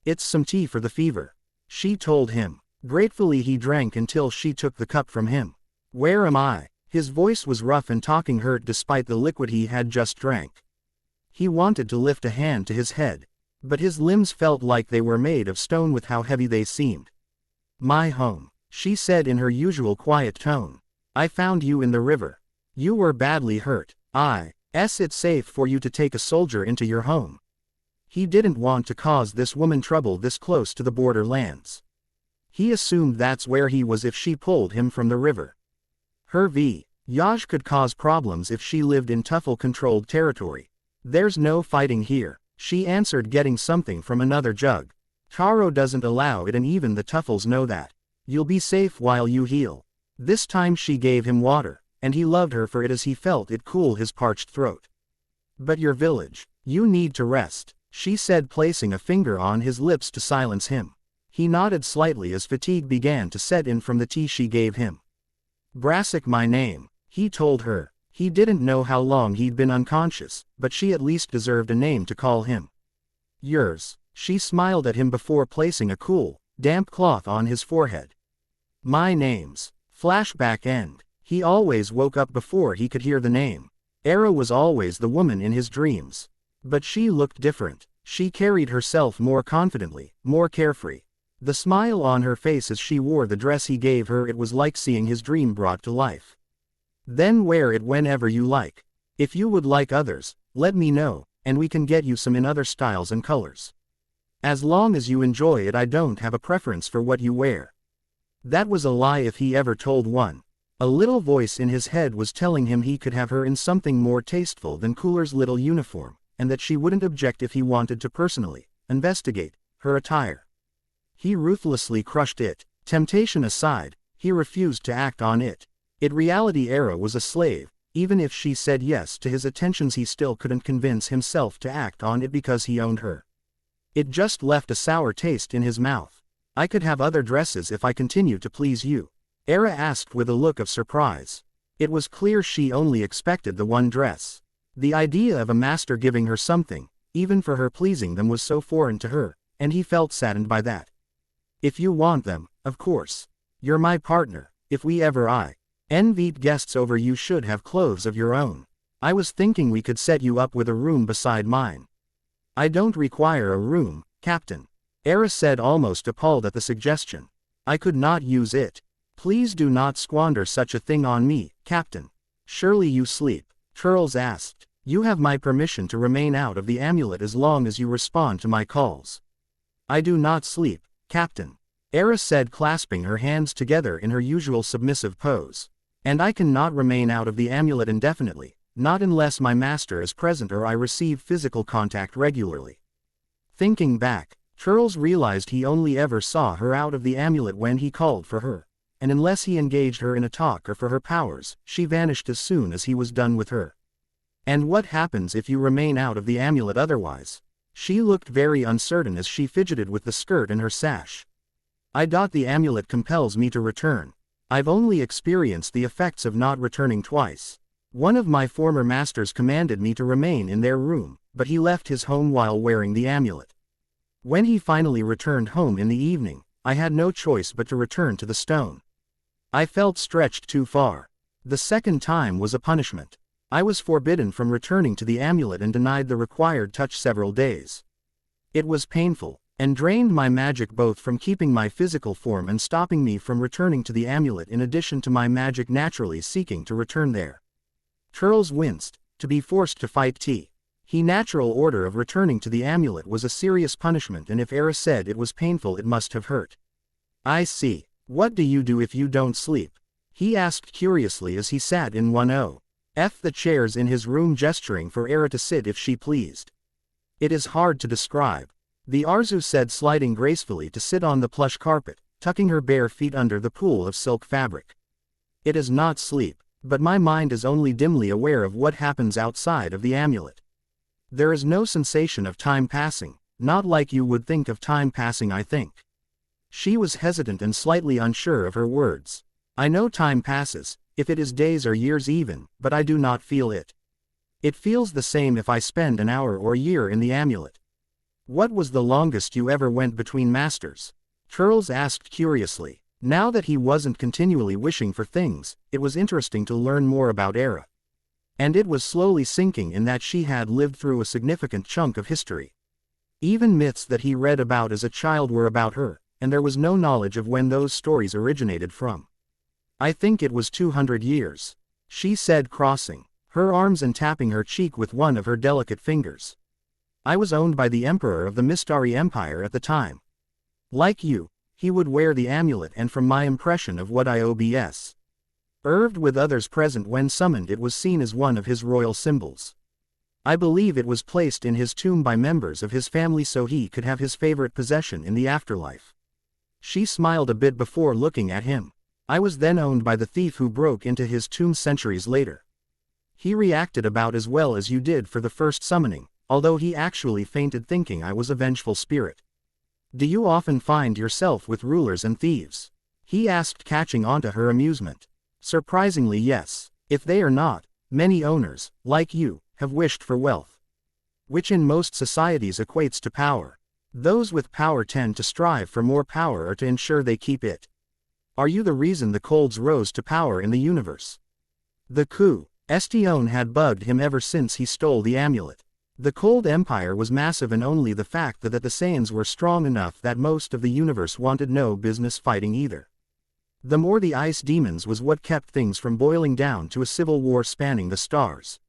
S1: "It's some tea for the fever," she told him. Gratefully he drank until she took the cup from him. "Where am I?" His voice was rough and talking hurt despite the liquid he had just drank. He wanted to lift a hand to his head, but his limbs felt like they were made of stone with how heavy they seemed. "My home," she said in her usual quiet tone. "I found you in the river. You were badly hurt. It's safe for you to take a soldier into your home." He didn't want to cause this woman trouble this close to the borderlands. He assumed that's where he was if she pulled him from the river. Her Yaj could cause problems if she lived in Tuffle-controlled territory. "There's no fighting here," she answered, getting something from another jug. "Taro doesn't allow it, and even the Tuffles know that. You'll be safe while you heal." This time she gave him water, and he loved her for it as he felt it cool his parched throat. "But your village. You need to rest," she said, placing a finger on his lips to silence him. He nodded slightly as fatigue began to set in from the tea she gave him. "Brassic my name," he told her. He didn't know how long he'd been unconscious, but she at least deserved a name to call him. "Yours." She smiled at him before placing a cool, damp cloth on his forehead. "My name's." Flashback end. He always woke up before he could hear the name. Era was always the woman in his dreams. But she looked different. She carried herself more confidently, more carefree. The smile on her face as she wore the dress he gave her, it was like seeing his dream brought to life. "Then wear it whenever you like. If you would like others, let me know, and we can get you some in other styles and colors. As long as you enjoy it, I don't have a preference for what you wear." That was a lie if he ever told one. A little voice in his head was telling him he could have her in something more tasteful than Cooler's little uniform, and that she wouldn't object if he wanted to personally investigate her attire. He ruthlessly crushed it. Temptation aside, he refused to act on it. Reality Era was a slave. Even if she said yes to his attentions, he still couldn't convince himself to act on it because he owned her. It just left a sour taste in his mouth. "I could have other dresses if I continue to please you?" Era asked with a look of surprise. It was clear she only expected the one dress. The idea of a master giving her something, even for her pleasing them, was so foreign to her, and he felt saddened by that. "If you want them, of course. You're my partner. If we ever invite guests over, you should have clothes of your own. I was thinking we could set you up with a room beside mine." "I don't require a room, Captain," Era said, almost appalled at the suggestion. "I could not use it. Please do not squander such a thing on me, Captain." "Surely you sleep?" Turles asked. "You have my permission to remain out of the amulet as long as you respond to my calls." "I do not sleep, Captain," Era said, clasping her hands together in her usual submissive pose. "And I cannot remain out of the amulet indefinitely, not unless my master is present or I receive physical contact regularly." Thinking back, Turles realized he only ever saw her out of the amulet when he called for her, and unless he engaged her in a talk or for her powers, she vanished as soon as he was done with her. "And what happens if you remain out of the amulet otherwise?" She looked very uncertain as she fidgeted with the skirt and her sash. The amulet compels me to return. I've only experienced the effects of not returning twice. One of my former masters commanded me to remain in their room, but he left his home while wearing the amulet. When he finally returned home in the evening, I had no choice but to return to the stone. I felt stretched too far. The second time was a punishment. I was forbidden from returning to the amulet and denied the required touch several days. It was painful, and drained my magic both from keeping my physical form and stopping me from returning to the amulet in addition to my magic naturally seeking to return there. Turles winced, to be forced to fight His natural order of returning to the amulet was a serious punishment, and if Era said it was painful it must have hurt. I see. What do you do if you don't sleep? He asked curiously as he sat in one of the chairs in his room, gesturing for Era to sit if she pleased. It is hard to describe, the Arzu said, sliding gracefully to sit on the plush carpet, tucking her bare feet under the pool of silk fabric. It is not sleep, but my mind is only dimly aware of what happens outside of the amulet. There is no sensation of time passing, not like you would think of time passing, I think. She was hesitant and slightly unsure of her words. I know time passes, if it is days or years even, but I do not feel it. It feels the same if I spend an hour or a year in the amulet. What was the longest you ever went between masters? Turles asked curiously. Now that he wasn't continually wishing for things, it was interesting to learn more about Era. And it was slowly sinking in that she had lived through a significant chunk of history. Even myths that he read about as a child were about her, and there was no knowledge of when those stories originated from. I think it was 200 years, she said, crossing her arms and tapping her cheek with one of her delicate fingers. I was owned by the Emperor of the Mistari Empire at the time. Like you, he would wear the amulet, and from my impression of what I observed with others present when summoned, it was seen as one of his royal symbols. I believe it was placed in his tomb by members of his family so he could have his favorite possession in the afterlife. She smiled a bit before looking at him. I was then owned by the thief who broke into his tomb centuries later. He reacted about as well as you did for the first summoning, although he actually fainted thinking I was a vengeful spirit. Do you often find yourself with rulers and thieves? He asked, catching onto her amusement. Surprisingly, yes. If they are not, many owners, like you, have wished for wealth, which in most societies equates to power. Those with power tend to strive for more power or to ensure they keep it. Are you the reason the Colds rose to power in the universe? The Question had bugged him ever since he stole the amulet. The Cold Empire was massive, and only the fact that the Saiyans were strong enough that most of the universe wanted no business fighting either. The more the ice demons was what kept things from boiling down to a civil war spanning the stars.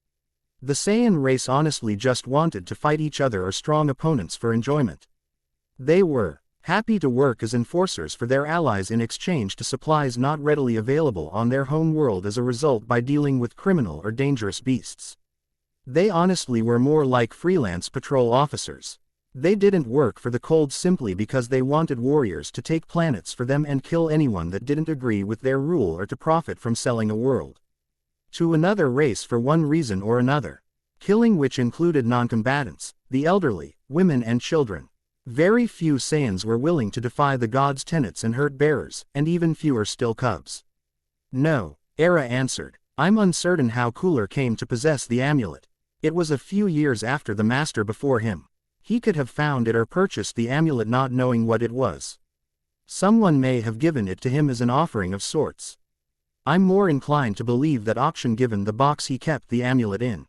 S1: The Saiyan race honestly just wanted to fight each other or strong opponents for enjoyment. They were happy to work as enforcers for their allies in exchange to supplies not readily available on their home world as a result by dealing with criminal or dangerous beasts. They honestly were more like freelance patrol officers. They didn't work for the Cold simply because they wanted warriors to take planets for them and kill anyone that didn't agree with their rule or to profit from selling a world to another race for one reason or another. Killing which included non-combatants, the elderly, women and children. Very few Saiyans were willing to defy the gods' tenets and hurt bearers, and even fewer still cubs. No, Era answered. I'm uncertain how Cooler came to possess the amulet. It was a few years after the master before him. He could have found it or purchased the amulet not knowing what it was. Someone may have given it to him as an offering of sorts. I'm more inclined to believe that auction given the box he kept the amulet in.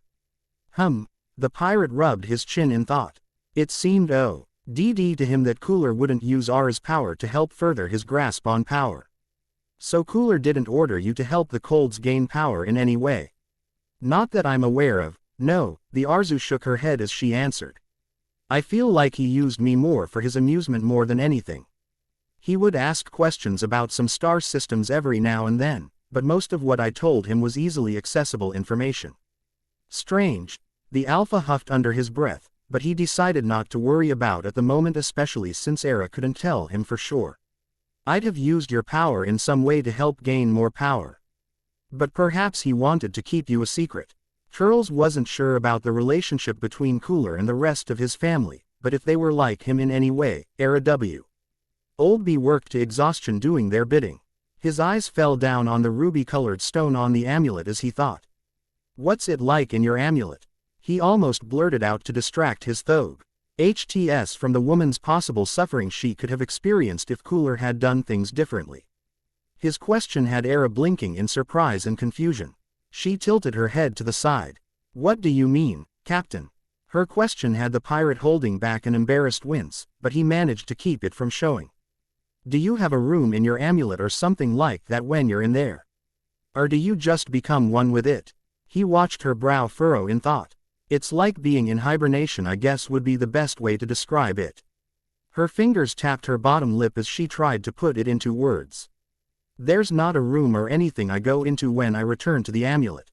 S1: The pirate rubbed his chin in thought. It seemed to him that Cooler wouldn't use Aura's power to help further his grasp on power. So Cooler didn't order you to help the Colds gain power in any way? Not that I'm aware of. No, the Arzu shook her head as she answered. I feel like he used me more for his amusement more than anything. He would ask questions about some star systems every now and then, but most of what I told him was easily accessible information. Strange, the Alpha huffed under his breath, but he decided not to worry about at the moment, especially since Era couldn't tell him for sure. I'd have used your power in some way to help gain more power. But perhaps he wanted to keep you a secret. Turles wasn't sure about the relationship between Cooler and the rest of his family, but if they were like him in any way, Era Old B worked to exhaustion doing their bidding. His eyes fell down on the ruby-colored stone on the amulet as he thought. What's it like in your amulet? He almost blurted out to distract his thug. HTS from the woman's possible suffering she could have experienced if Cooler had done things differently. His question had Era blinking in surprise and confusion. She tilted her head to the side. What do you mean, Captain? Her question had the pirate holding back an embarrassed wince, but he managed to keep it from showing. Do you have a room in your amulet or something like that when you're in there? Or do you just become one with it? He watched her brow furrow in thought. It's like being in hibernation, I guess would be the best way to describe it. Her fingers tapped her bottom lip as she tried to put it into words. There's not a room or anything I go into when I return to the amulet.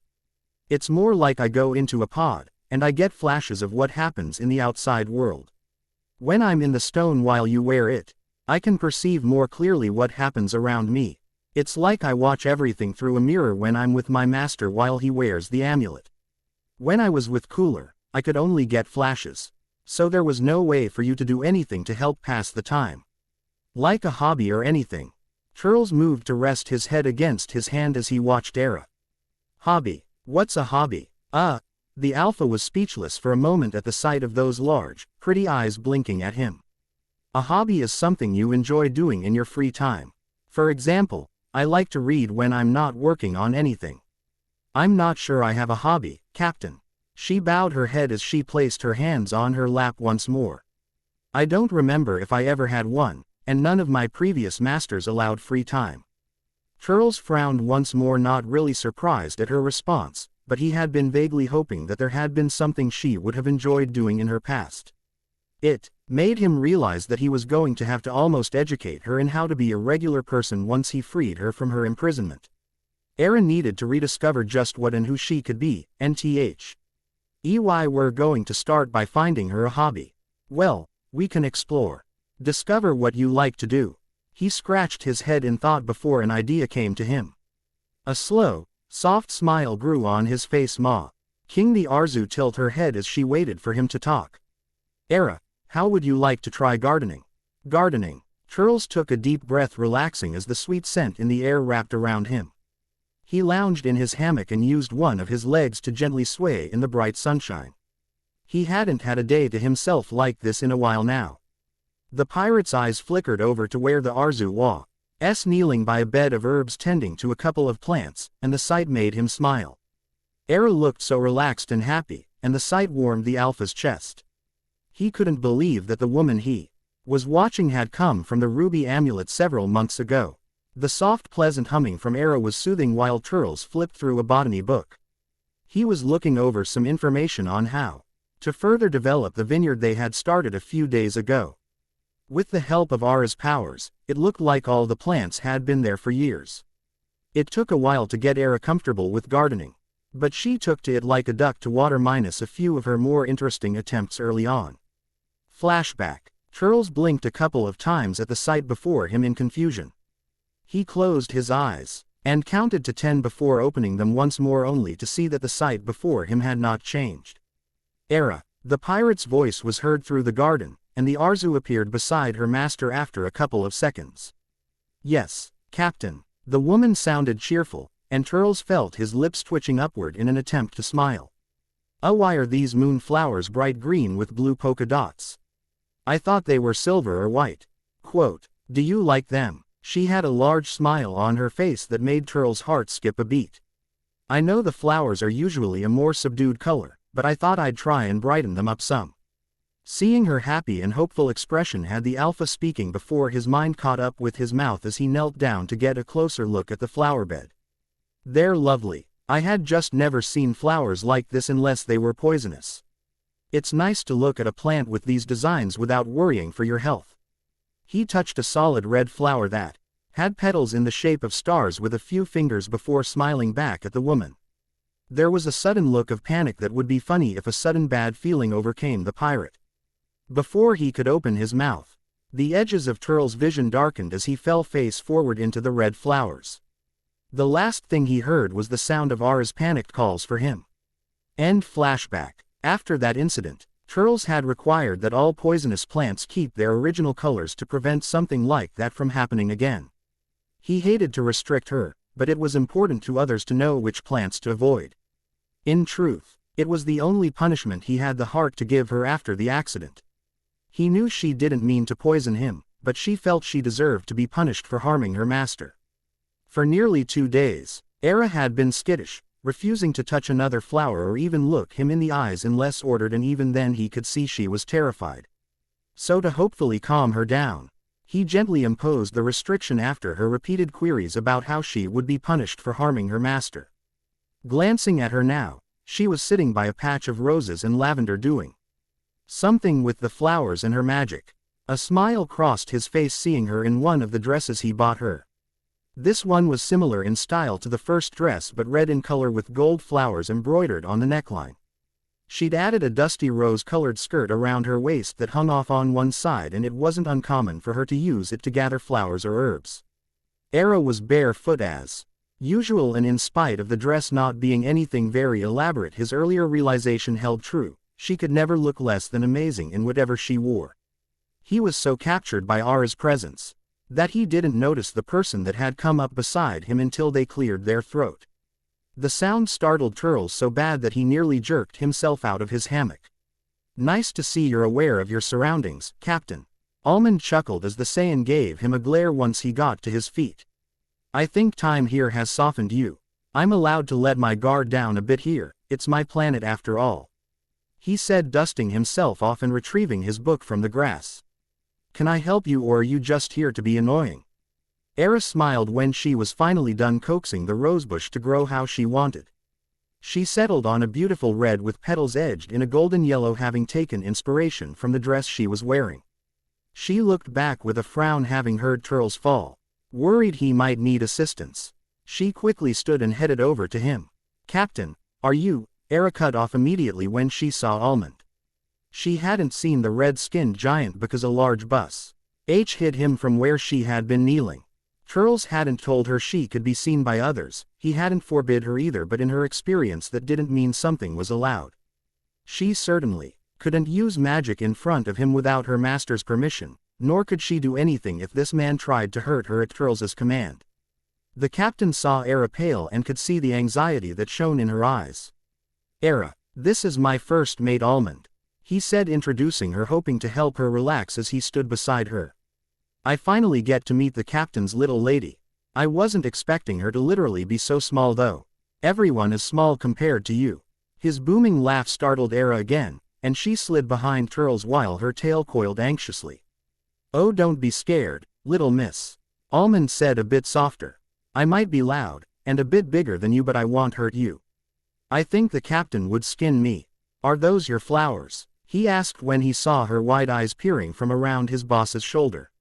S1: It's more like I go into a pod, and I get flashes of what happens in the outside world. When I'm in the stone while you wear it, I can perceive more clearly what happens around me. It's like I watch everything through a mirror when I'm with my master while he wears the amulet. When I was with Cooler, I could only get flashes. So there was no way for you to do anything to help pass the time. Like a hobby or anything. Turles moved to rest his head against his hand as he watched Era. Hobby? What's a hobby? The Alpha was speechless for a moment at the sight of those large, pretty eyes blinking at him. A hobby is something you enjoy doing in your free time. For example, I like to read when I'm not working on anything. I'm not sure I have a hobby, Captain. She bowed her head as she placed her hands on her lap once more. I don't remember if I ever had one, and none of my previous masters allowed free time. Turles frowned once more, not really surprised at her response, but he had been vaguely hoping that there had been something she would have enjoyed doing in her past. It made him realize that he was going to have to almost educate her in how to be a regular person once he freed her from her imprisonment. Era needed to rediscover just what and who she could be, we're going to start by finding her a hobby. Well, we can explore. Discover what you like to do. He scratched his head in thought before an idea came to him. A slow, soft smile grew on his face. King the Arzu tilted her head as she waited for him to talk. Era, how would you like to try gardening? Gardening. Turles took a deep breath, relaxing as the sweet scent in the air wrapped around him. He lounged in his hammock and used one of his legs to gently sway in the bright sunshine. He hadn't had a day to himself like this in a while now. The pirate's eyes flickered over to where the Arzu was kneeling by a bed of herbs tending to a couple of plants, and the sight made him smile. Era looked so relaxed and happy, and the sight warmed the Alpha's chest. He couldn't believe that the woman he was watching had come from the ruby amulet several months ago. The soft pleasant humming from Era was soothing while Turles flipped through a botany book. He was looking over some information on how to further develop the vineyard they had started a few days ago. With the help of Ara's powers, it looked like all the plants had been there for years. It took a while to get Era comfortable with gardening, but she took to it like a duck to water minus a few of her more interesting attempts early on. Flashback. Turles blinked a couple of times at the sight before him in confusion. He closed his eyes and counted to 10 before opening them once more, only to see that the sight before him had not changed. Era. The pirate's voice was heard through the garden, and the Arzu appeared beside her master after a couple of seconds. Yes, Captain. The woman sounded cheerful, and Turles felt his lips twitching upward in an attempt to smile. Why are these moonflowers bright green with blue polka dots? I thought they were silver or white. Quote, do you like them? She had a large smile on her face that made Turles' heart skip a beat. I know the flowers are usually a more subdued color, but I thought I'd try and brighten them up some. Seeing her happy and hopeful expression had the Alpha speaking before his mind caught up with his mouth as he knelt down to get a closer look at the flower bed. They're lovely. I had just never seen flowers like this unless they were poisonous. It's nice to look at a plant with these designs without worrying for your health. He touched a solid red flower that had petals in the shape of stars with a few fingers before smiling back at the woman. There was a sudden look of panic that would be funny if a sudden bad feeling overcame the pirate. Before he could open his mouth, the edges of Turles' vision darkened as he fell face forward into the red flowers. The last thing he heard was the sound of Ara's panicked calls for him. End flashback. After that incident, Turles had required that all poisonous plants keep their original colors to prevent something like that from happening again. He hated to restrict her, but it was important to others to know which plants to avoid. In truth, it was the only punishment he had the heart to give her after the accident. He knew she didn't mean to poison him, but she felt she deserved to be punished for harming her master. For nearly 2 days, Era had been skittish, refusing to touch another flower or even look him in the eyes unless ordered, and even then he could see she was terrified. So to hopefully calm her down, he gently imposed the restriction after her repeated queries about how she would be punished for harming her master. Glancing at her now, she was sitting by a patch of roses and lavender doing something with the flowers and her magic. A smile crossed his face seeing her in one of the dresses he bought her. This one was similar in style to the first dress but red in color with gold flowers embroidered on the neckline. She'd added a dusty rose-colored skirt around her waist that hung off on one side, and it wasn't uncommon for her to use it to gather flowers or herbs. Era was barefoot as usual, and in spite of the dress not being anything very elaborate, his earlier realization held true: she could never look less than amazing in whatever she wore. He was so captured by Ara's presence that he didn't notice the person that had come up beside him until they cleared their throat. The sound startled Turles so bad that he nearly jerked himself out of his hammock. "Nice to see you're aware of your surroundings, Captain." Almond chuckled as the Saiyan gave him a glare once he got to his feet. "I think time here has softened you. I'm allowed to let my guard down a bit here, it's my planet after all," he said, dusting himself off and retrieving his book from the grass. "Can I help you, or are you just here to be annoying?" Era smiled when she was finally done coaxing the rosebush to grow how she wanted. She settled on a beautiful red with petals edged in a golden yellow, having taken inspiration from the dress she was wearing. She looked back with a frown, having heard Turles fall. Worried he might need assistance, she quickly stood and headed over to him. "Captain, are you?" Era cut off immediately when she saw Almond. She hadn't seen the red-skinned giant because a large bus hid him from where she had been kneeling. Turles hadn't told her she could be seen by others, he hadn't forbid her either, but in her experience that didn't mean something was allowed. She certainly couldn't use magic in front of him without her master's permission, nor could she do anything if this man tried to hurt her at Turles's command. The captain saw Era pale and could see the anxiety that shone in her eyes. "Era, this is my first mate Almond," he said, introducing her, hoping to help her relax as he stood beside her. "I finally get to meet the captain's little lady. I wasn't expecting her to literally be so small though. Everyone is small compared to you." His booming laugh startled Era again, and she slid behind Turles while her tail coiled anxiously. "Oh, don't be scared, little miss," Almond said a bit softer. "I might be loud, and a bit bigger than you, but I won't hurt you. I think the captain would skin me." "Are those your flowers?" he asked when he saw her wide eyes peering from around his boss's shoulder.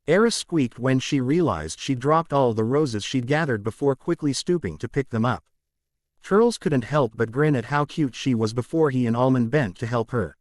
S1: Era squeaked when she realized she'd dropped all the roses she'd gathered before quickly stooping to pick them up. Turles couldn't help but grin at how cute she was before he and Almond bent to help her.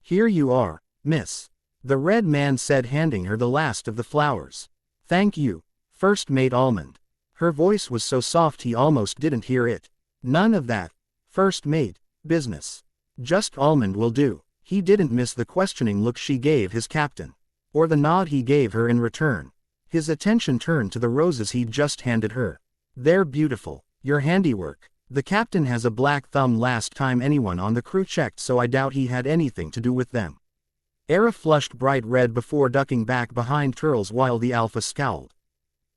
S1: "Here you are, miss," the red man said, handing her the last of the flowers. "Thank you, First Mate Almond." Her voice was so soft he almost didn't hear it. "None of that First Mate business. Just Almond will do." He didn't miss the questioning look she gave his captain, or the nod he gave her in return. His attention turned to the roses he'd just handed her. "They're beautiful. Your handiwork." The captain has a black thumb. Last time anyone on the crew checked, so I doubt he had anything to do with them. Era flushed bright red before ducking back behind Turles while the alpha scowled.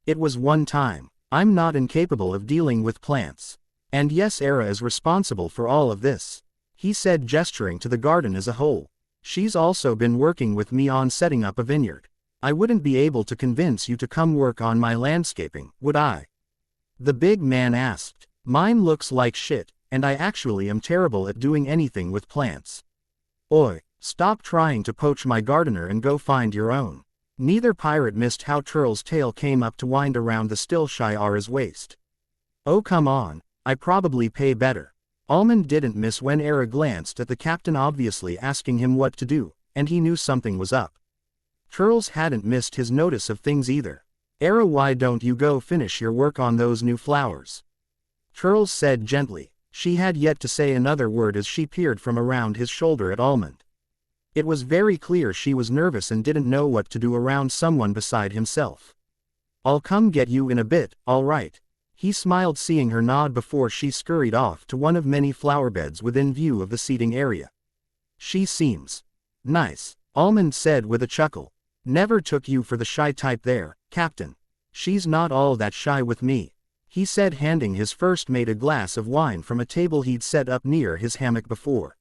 S1: "It was one time. I'm not incapable of dealing with plants. And yes, Era is responsible for all of this," he said, gesturing to the garden as a whole. "She's also been working with me on setting up a vineyard. I wouldn't be able to convince you to come work on my landscaping, would I?" the big man asked. "Mine looks like shit, and I actually am terrible at doing anything with plants." "Oi, stop trying to poach my gardener and go find your own." Neither pirate missed how Turles' tail came up to wind around the still shy Ara's waist. "Oh come on, I probably pay better." Almond didn't miss when Era glanced at the captain, obviously asking him what to do, and he knew something was up. Turles hadn't missed his notice of things either. "Era, why don't you go finish your work on those new flowers?" Turles said gently. She had yet to say another word as she peered from around his shoulder at Almond. It was very clear she was nervous and didn't know what to do around someone beside himself. "I'll come get you in a bit, all right?" He smiled, seeing her nod before she scurried off to one of many flower beds within view of the seating area. "She seems nice," Almond said with a chuckle. "Never took you for the shy type there, Captain." She's not all that shy with me," he said, handing his first mate a glass of wine from a table he'd set up near his hammock before.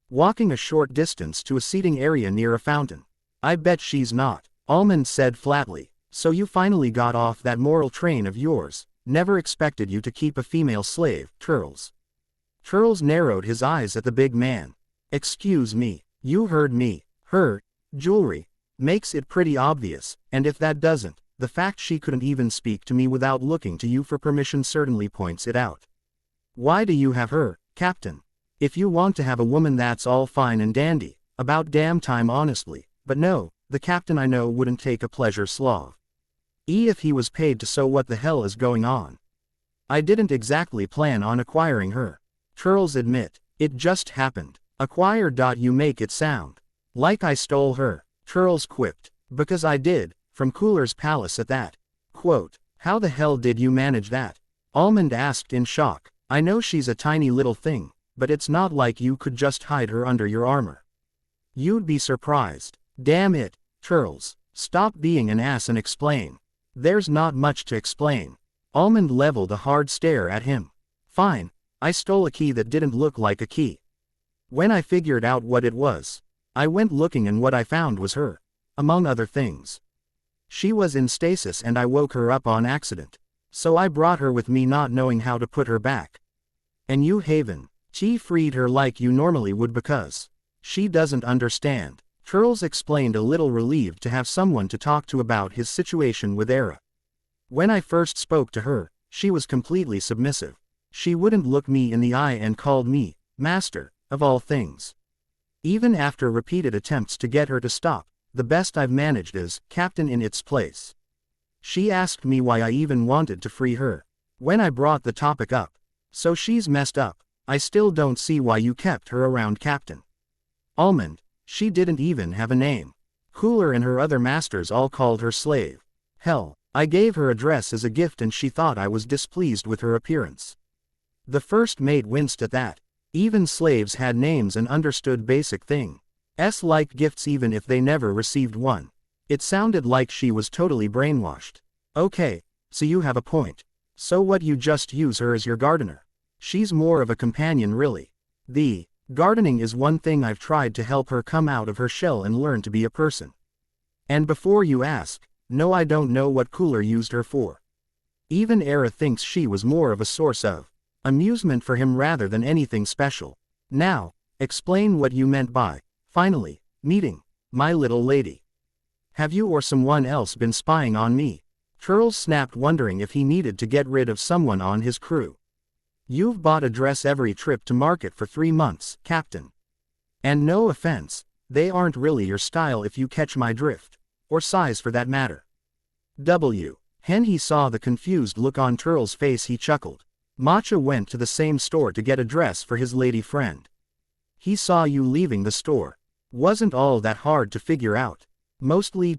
S1: Walking a short distance to a seating area near a fountain. "I bet she's not," Almond said flatly. "So you finally got off that moral train of yours. Never expected you to keep a female slave, Turles." Turles narrowed his eyes at the big man. "Excuse me, you heard me. Her jewelry makes it pretty obvious, and if that doesn't, the fact she couldn't even speak to me without looking to you for permission certainly points it out. Why do you have her, Captain? If you want to have a woman, that's all fine and dandy, about damn time honestly, but no, the Captain I know wouldn't take a pleasure slave. If he was paid to, so what the hell is going on? I didn't exactly plan on acquiring her," Turles admit. "It just happened." "Acquire? You make it sound like I stole her," Turles quipped. "Because I did, from Cooler's palace at that." Quote, "How the hell did you manage that?" Almond asked in shock. "I know she's a tiny little thing, but it's not like you could just hide her under your armor. You'd be surprised." "Damn it, Turles, stop being an ass and explain." "There's not much to explain." Almond leveled a hard stare at him. "Fine, I stole a key that didn't look like a key. When I figured out what it was, I went looking and what I found was her. Among other things. She was in stasis and I woke her up on accident. So I brought her with me not knowing how to put her back. And you Haven, she freed her like you normally would because she doesn't understand." Turles explained, a little relieved to have someone to talk to about his situation with Era. "When I first spoke to her, she was completely submissive. She wouldn't look me in the eye and called me master, of all things. Even after repeated attempts to get her to stop, the best I've managed is Captain in its place. She asked me why I even wanted to free her when I brought the topic up. So she's messed up. I still don't see why you kept her around, Captain." "Almond, she didn't even have a name. Cooler and her other masters all called her slave. Hell, I gave her a dress as a gift and she thought I was displeased with her appearance." The first mate winced at that. Even slaves had names and understood basic things like gifts even if they never received one. It sounded like she was totally brainwashed. "Okay, so you have a point. So what, you just use her as your gardener? She's more of a companion really. The gardening is one thing I've tried to help her come out of her shell and learn to be a person. And before you ask, no, I don't know what Cooler used her for. Even Era thinks she was more of a source of amusement for him rather than anything special. Now, explain what you meant by, finally, meeting my little lady. Have you or someone else been spying on me?" Turles snapped, wondering if he needed to get rid of someone on his crew. "You've bought a dress every trip to market for 3 months, Captain. And no offense, they aren't really your style if you catch my drift. Or size for that matter." When he saw the confused look on Turles' face, he chuckled. "Matcha went to the same store to get a dress for his lady friend. He saw you leaving the store. Wasn't all that hard to figure out. Mostly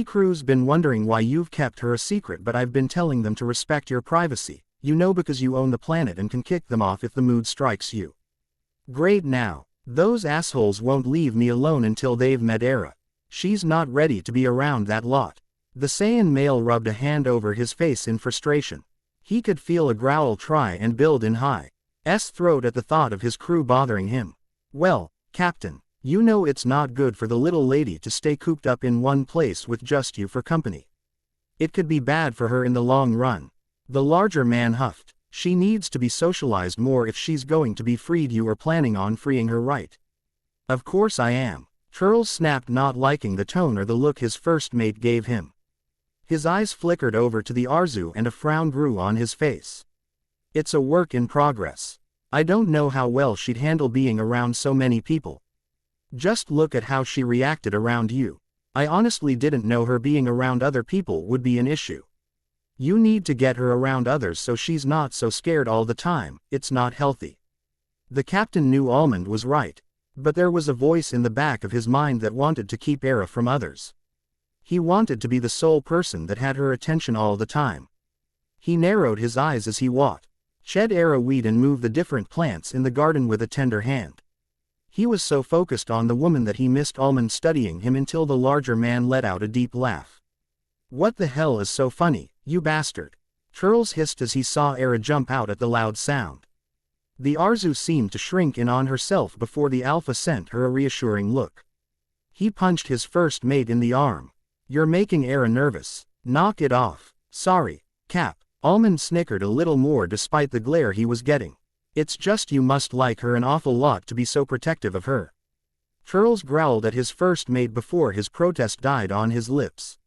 S1: crew's been wondering why you've kept her a secret, but I've been telling them to respect your privacy, you know, because you own the planet and can kick them off if the mood strikes you. Great, now, those assholes won't leave me alone until they've met Era. She's not ready to be around that lot." The Saiyan male rubbed a hand over his face in frustration. He could feel a growl try and build in High's throat at the thought of his crew bothering him. "Well, Captain, you know it's not good for the little lady to stay cooped up in one place with just you for company. It could be bad for her in the long run." The larger man huffed. "She needs to be socialized more if she's going to be freed. You are planning on freeing her, right?" "Of course I am." Turles snapped, not liking the tone or the look his first mate gave him. His eyes flickered over to the Arzu and a frown grew on his face. "It's a work in progress. I don't know how well she'd handle being around so many people. Just look at how she reacted around you. I honestly didn't know her being around other people would be an issue. You need to get her around others so she's not so scared all the time. It's not healthy." The captain knew Almond was right. But there was a voice in the back of his mind that wanted to keep Era from others. He wanted to be the sole person that had her attention all the time. He narrowed his eyes as he watched Era weed and move the different plants in the garden with a tender hand. He was so focused on the woman that he missed Almond studying him until the larger man let out a deep laugh. What the hell is so funny, you bastard? Turles hissed as he saw Era jump out at the loud sound. The Arzu seemed to shrink in on herself before the Alpha sent her a reassuring look. He punched his first mate in the arm. You're making Era nervous. Knock it off. Sorry, Cap. Almond snickered a little more despite the glare he was getting. It's just you must like her an awful lot to be so protective of her. Turles growled at his first mate before his protest died on his lips.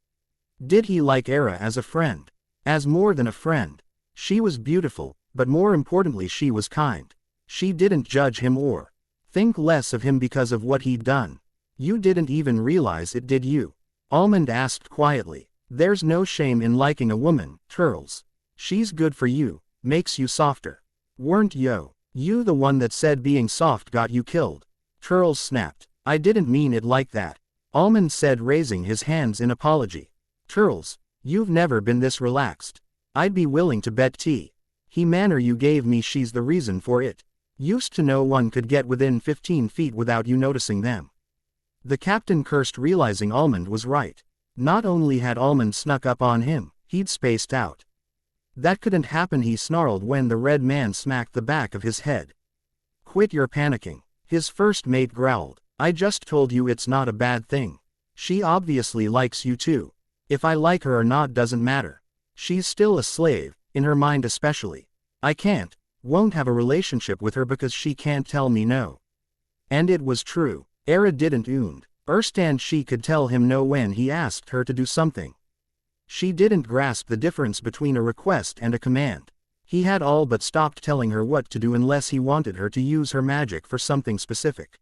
S1: Did he like Era as a friend? As more than a friend. She was beautiful, but more importantly she was kind. She didn't judge him or think less of him because of what he'd done. You didn't even realize it, did you? Almond asked quietly. There's no shame in liking a woman, Turles. She's good for you, makes you softer. Weren't you the one that said being soft got you killed? Turles snapped. I didn't mean it like that. Almond said, raising his hands in apology. Turles, you've never been this relaxed. I'd be willing to bet he manner you gave me she's the reason for it. Used to know one could get within 15 feet without you noticing them. The captain cursed, realizing Almond was right. Not only had Almond snuck up on him, he'd spaced out. That couldn't happen, he snarled when the red man smacked the back of his head. Quit your panicking. His first mate growled. I just told you it's not a bad thing. She obviously likes you too. If I like her or not doesn't matter. She's still a slave, in her mind especially. I won't have a relationship with her because she can't tell me no. And it was true. Era didn't understand she could tell him no when he asked her to do something. She didn't grasp the difference between a request and a command. He had all but stopped telling her what to do unless he wanted her to use her magic for something specific.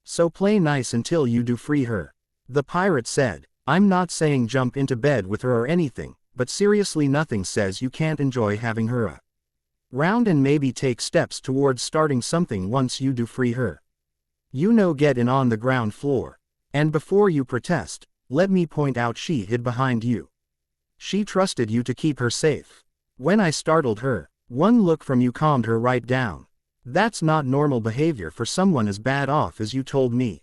S1: So play nice until you do free her. The pirate said. I'm not saying jump into bed with her or anything, but seriously nothing says you can't enjoy having her around and maybe take steps towards starting something once you do free her. Get in on the ground floor. And before you protest, let me point out she hid behind you. She trusted you to keep her safe. When I startled her, one look from you calmed her right down. That's not normal behavior for someone as bad off as you told me.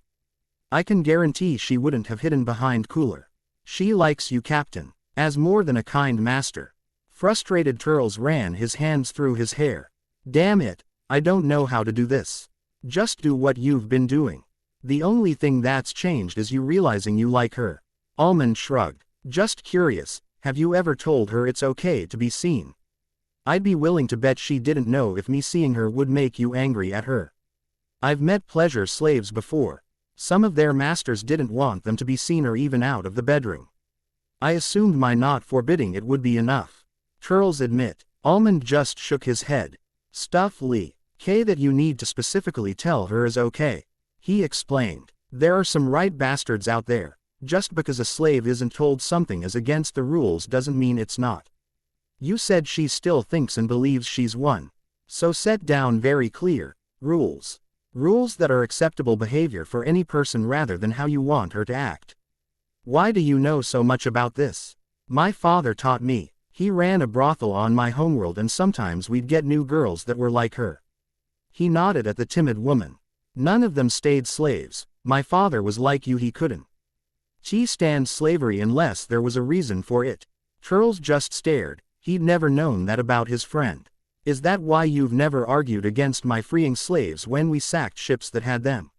S1: I can guarantee she wouldn't have hidden behind cooler. She likes you, Captain, as more than a kind master. Frustrated, Turles ran his hands through his hair. Damn it, I don't know how to do this. Just do what you've been doing. The only thing that's changed is you realizing you like her. Almond shrugged. Just curious, have you ever told her it's okay to be seen? I'd be willing to bet she didn't know if me seeing her would make you angry at her. I've met pleasure slaves before. Some of their masters didn't want them to be seen or even out of the bedroom. I assumed my not forbidding it would be enough. Turles admit. Almond just shook his head. Stuff Lee. That you need to specifically tell her is okay. He explained. There are some right bastards out there. Just because a slave isn't told something is against the rules doesn't mean it's not. You said she still thinks and believes she's one. So set down very clear rules. Rules that are acceptable behavior for any person rather than how you want her to act. Why do you know so much about this? My father taught me. He ran a brothel on my homeworld and sometimes we'd get new girls that were like her. He nodded at the timid woman. None of them stayed slaves. My father was like you, he couldn't stand slavery unless there was a reason for it. Turles just stared. He'd never known that about his friend. Is that why you've never argued against my freeing slaves when we sacked ships that had them?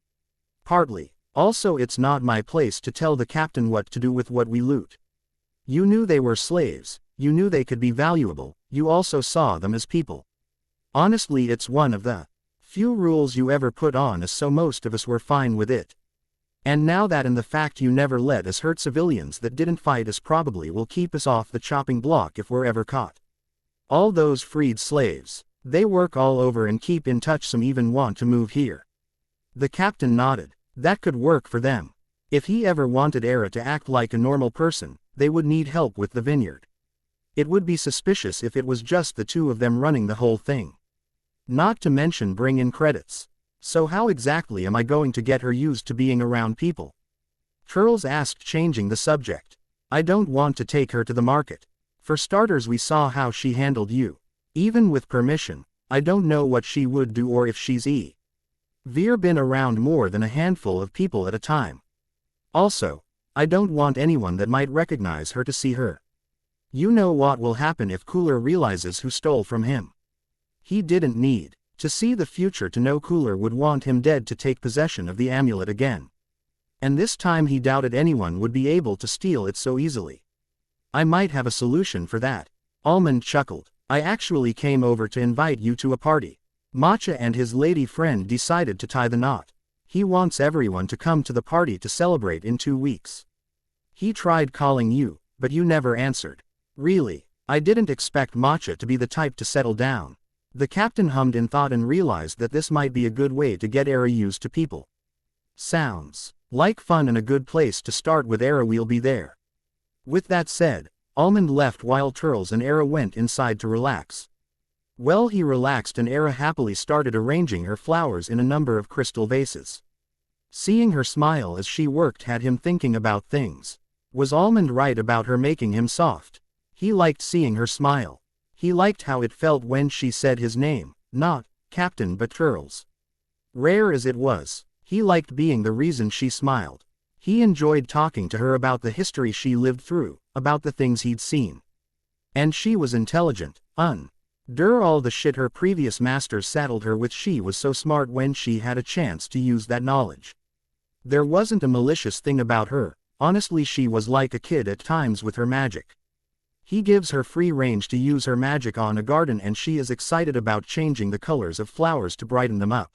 S1: Partly. Also, it's not my place to tell the captain what to do with what we loot. You knew they were slaves. You knew they could be valuable. You also saw them as people. Honestly, it's one of the few rules you ever put on us, so most of us were fine with it. And now that and the fact you never let us hurt civilians that didn't fight us probably will keep us off the chopping block if we're ever caught. All those freed slaves, they work all over and keep in touch, some even want to move here. The captain nodded. That could work for them. If he ever wanted Era to act like a normal person, they would need help with the vineyard. It would be suspicious if it was just the two of them running the whole thing. Not to mention bring in credits. So how exactly am I going to get her used to being around people? Turles asked, changing the subject. I don't want to take her to the market. For starters, we saw how she handled you. Even with permission, I don't know what she would do or if she's been around more than a handful of people at a time. Also, I don't want anyone that might recognize her to see her. You know what will happen if Cooler realizes who stole from him. He didn't need to see the future to know Cooler would want him dead to take possession of the amulet again. And this time he doubted anyone would be able to steal it so easily. I might have a solution for that. Almond chuckled. I actually came over to invite you to a party. Matcha and his lady friend decided to tie the knot. He wants everyone to come to the party to celebrate in 2 weeks. He tried calling you, but you never answered. Really, I didn't expect Matcha to be the type to settle down. The captain hummed in thought and realized that this might be a good way to get Era used to people. Sounds like fun and a good place to start with. Era will be there. With that said, Almond left while Turles and Era went inside to relax. Well, he relaxed and Era happily started arranging her flowers in a number of crystal vases. Seeing her smile as she worked had him thinking about things. Was Almond right about her making him soft? He liked seeing her smile. He liked how it felt when she said his name, not Captain but Turles. Rare as it was, he liked being the reason she smiled. He enjoyed talking to her about the history she lived through, about the things he'd seen. And she was intelligent, all the shit her previous masters saddled her with. She was so smart when she had a chance to use that knowledge. There wasn't a malicious thing about her. Honestly, she was like a kid at times with her magic. He gives her free range to use her magic on a garden and she is excited about changing the colors of flowers to brighten them up.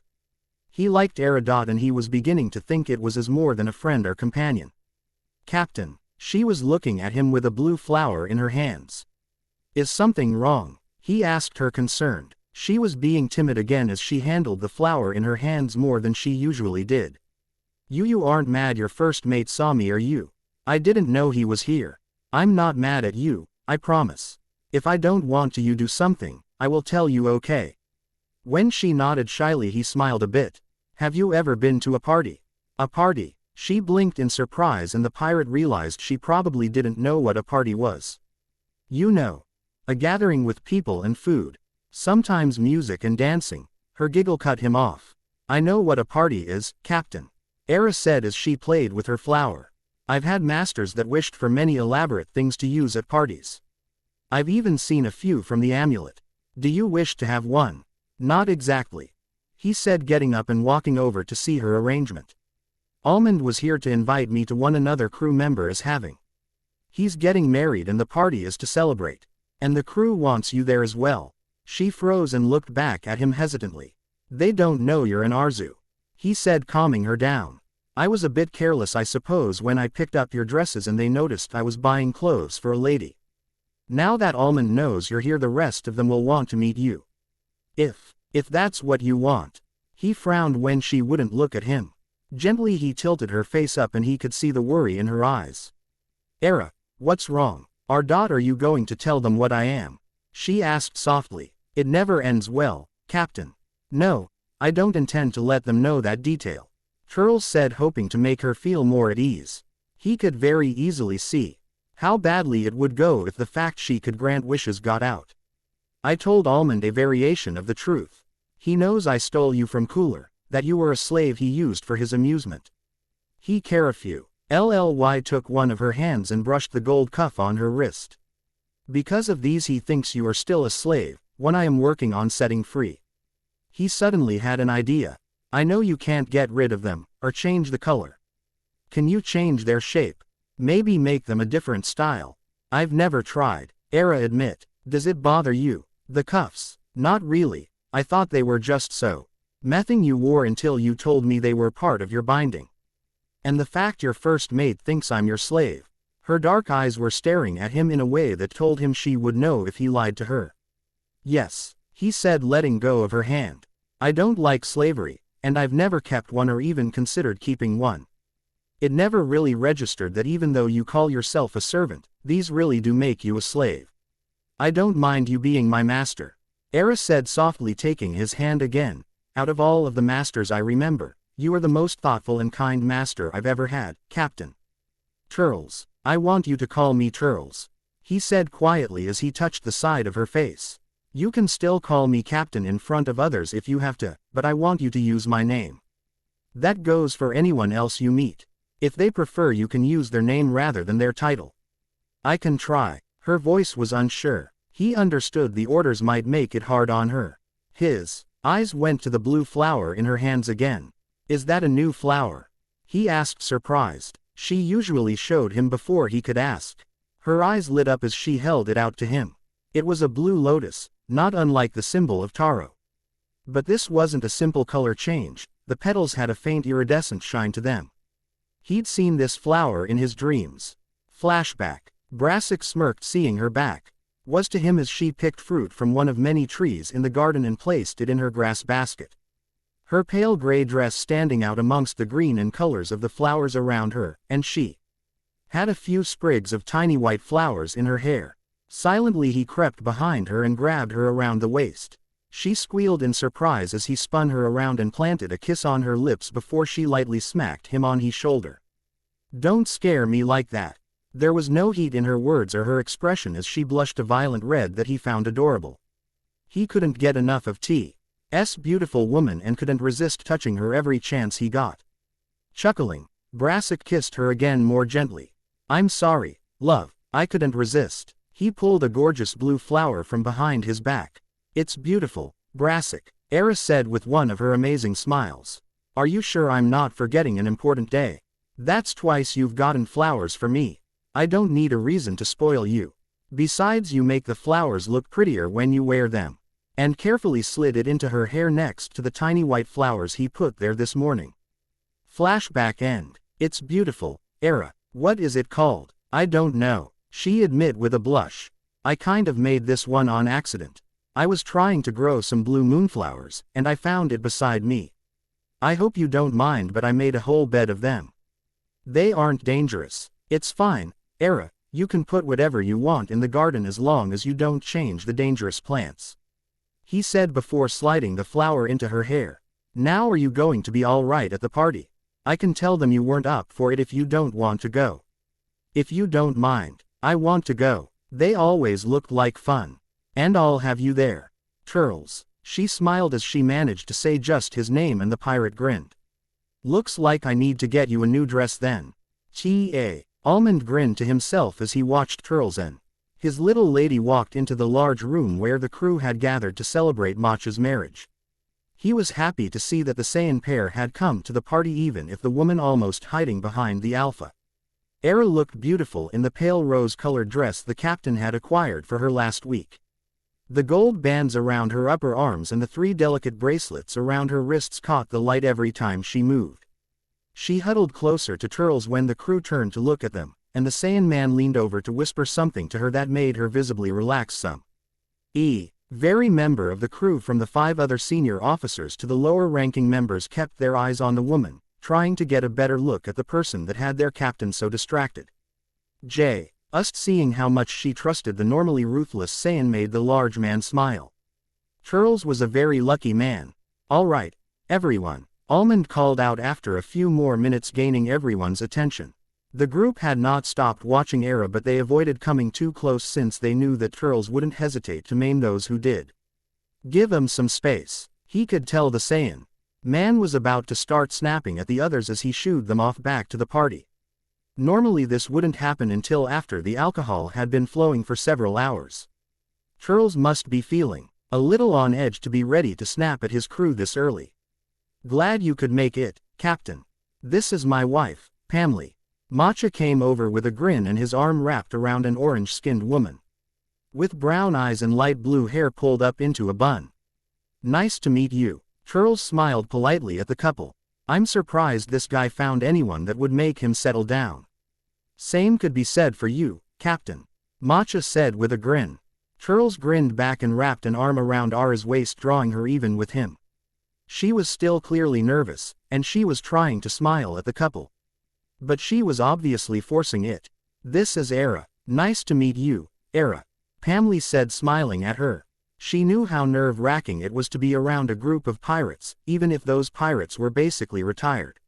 S1: He liked Era. And he was beginning to think it was as more than a friend or companion. Captain. She was looking at him with a blue flower in her hands. Is something wrong? He asked her, concerned. She was being timid again as she handled the flower in her hands more than she usually did. You aren't mad your first mate saw me, are you? I didn't know he was here. I'm not mad at you, I promise. If I don't want to you do something, I will tell you, okay? When she nodded shyly he smiled a bit. Have you ever been to a party? A party? She blinked in surprise and the pirate realized she probably didn't know what a party was. You know. A gathering with people and food. Sometimes music and dancing. Her giggle cut him off. I know what a party is, Captain. Era said as she played with her flower. I've had masters that wished for many elaborate things to use at parties. I've even seen a few from the amulet. Do you wish to have one? Not exactly. He said, getting up and walking over to see her arrangement. Almond was here to invite me to one another crew member is having. He's getting married and the party is to celebrate. And the crew wants you there as well. She froze and looked back at him hesitantly. They don't know you're an Arzu. He said, calming her down. I was a bit careless I suppose when I picked up your dresses and they noticed I was buying clothes for a lady. Now that Almond knows you're here the rest of them will want to meet you. If that's what you want. He frowned when she wouldn't look at him. Gently he tilted her face up and he could see the worry in her eyes. Era, what's wrong? Are you going to tell them what I am? She asked softly. It never ends well, Captain. No, I don't intend to let them know that detail. Turles said, hoping to make her feel more at ease. He could very easily see how badly it would go if the fact she could grant wishes got out. I told Almond a variation of the truth. He knows I stole you from Cooler, that you were a slave he used for his amusement. He Carafu. LLY took one of her hands and brushed the gold cuff on her wrist. Because of these he thinks you are still a slave, one I am working on setting free. He suddenly had an idea. I know you can't get rid of them, or change the color. Can you change their shape? Maybe make them a different style. I've never tried. Era admit. Does it bother you? The cuffs? Not really. I thought they were just so mething you wore until you told me they were part of your binding. And the fact your first mate thinks I'm your slave. Her dark eyes were staring at him in a way that told him she would know if he lied to her. Yes, he said, letting go of her hand. I don't like slavery, and I've never kept one or even considered keeping one. It never really registered that even though you call yourself a servant, these really do make you a slave. I don't mind you being my master. Era said softly, taking his hand again. Out of all of the masters I remember, you are the most thoughtful and kind master I've ever had, Captain. Turles. I want you to call me Turles. He said quietly as he touched the side of her face. You can still call me Captain in front of others if you have to, but I want you to use my name. That goes for anyone else you meet. If they prefer, you can use their name rather than their title. I can try. Her voice was unsure. He understood the orders might make it hard on her. His eyes went to the blue flower in her hands again. Is that a new flower? He asked, surprised. She usually showed him before he could ask. Her eyes lit up as she held it out to him. It was a blue lotus, not unlike the symbol of Taro. But this wasn't a simple color change, the petals had a faint iridescent shine to them. He'd seen this flower in his dreams. Flashback. Brassic smirked, seeing her back. Was to him as she picked fruit from one of many trees in the garden and placed it in her grass basket. Her pale gray dress standing out amongst the green and colors of the flowers around her, and she had a few sprigs of tiny white flowers in her hair. Silently he crept behind her and grabbed her around the waist. She squealed in surprise as he spun her around and planted a kiss on her lips before she lightly smacked him on his shoulder. Don't scare me like that. There was no heat in her words or her expression as she blushed a violent red that he found adorable. He couldn't get enough of T's beautiful woman and couldn't resist touching her every chance he got. Chuckling, Brassic kissed her again more gently. I'm sorry, love, I couldn't resist. He pulled a gorgeous blue flower from behind his back. It's beautiful, Brassic, Era said with one of her amazing smiles. Are you sure I'm not forgetting an important day? That's twice you've gotten flowers for me. I don't need a reason to spoil you. Besides, you make the flowers look prettier when you wear them. And carefully slid it into her hair next to the tiny white flowers he put there this morning. Flashback end. It's beautiful, Era. What is it called? I don't know, she admitted with a blush. I kind of made this one on accident. I was trying to grow some blue moonflowers, and I found it beside me. I hope you don't mind, but I made a whole bed of them. They aren't dangerous. It's fine, Era, you can put whatever you want in the garden as long as you don't change the dangerous plants. He said before sliding the flower into her hair. Now are you going to be all right at the party? I can tell them you weren't up for it if you don't want to go. If you don't mind, I want to go. They always looked like fun. And I'll have you there. Turles. She smiled as she managed to say just his name, and the pirate grinned. Looks like I need to get you a new dress then. T.A. Almond grinned to himself as he watched Turles and his little lady walked into the large room where the crew had gathered to celebrate Matcha's marriage. He was happy to see that the Saiyan pair had come to the party, even if the woman almost hiding behind the Alpha Era looked beautiful in the pale rose-colored dress the captain had acquired for her last week. The gold bands around her upper arms and the 3 delicate bracelets around her wrists caught the light every time she moved. She huddled closer to Turles when the crew turned to look at them, and the Saiyan man leaned over to whisper something to her that made her visibly relax some. Every member of the crew, from the 5 other senior officers to the lower-ranking members, kept their eyes on the woman, trying to get a better look at the person that had their captain so distracted. Seeing how much she trusted the normally ruthless Saiyan made the large man smile. Turles was a very lucky man. All right, everyone, Almond called out after a few more minutes, gaining everyone's attention. The group had not stopped watching Era, but they avoided coming too close since they knew that Turles wouldn't hesitate to maim those who did. Give him some space. He could tell the Saiyan man was about to start snapping at the others as he shooed them off back to the party. Normally this wouldn't happen until after the alcohol had been flowing for several hours. Turles must be feeling a little on edge to be ready to snap at his crew this early. Glad you could make it, Captain. This is my wife, Pamela. Matcha came over with a grin and his arm wrapped around an orange-skinned woman with brown eyes and light blue hair pulled up into a bun. Nice to meet you. Turles smiled politely at the couple. I'm surprised this guy found anyone that would make him settle down. Same could be said for you, Captain. Matcha said with a grin. Turles grinned back and wrapped an arm around Ara's waist, drawing her even with him. She was still clearly nervous, and she was trying to smile at the couple. But she was obviously forcing it. This is Era. Nice to meet you, Era. Pamela said, smiling at her. She knew how nerve-wracking it was to be around a group of pirates, even if those pirates were basically retired.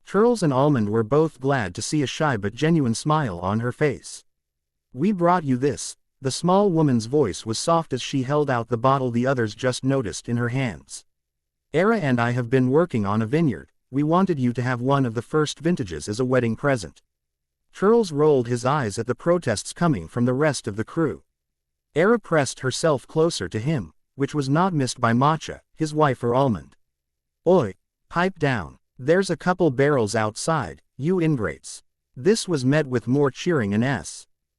S1: Turles and Almond were both glad to see a shy but genuine smile on her face. We brought you this. The small woman's voice was soft as she held out the bottle the others just noticed in her hands. Era and I have been working on a vineyard. we wanted you to have one of the first vintages as a wedding present. Turles rolled his eyes at the protests coming from the rest of the crew. Era pressed herself closer to him, which was not missed by Matcha, his wife or Almond. Oi, pipe down, there's a couple barrels outside, you ingrates. This was met with more cheering and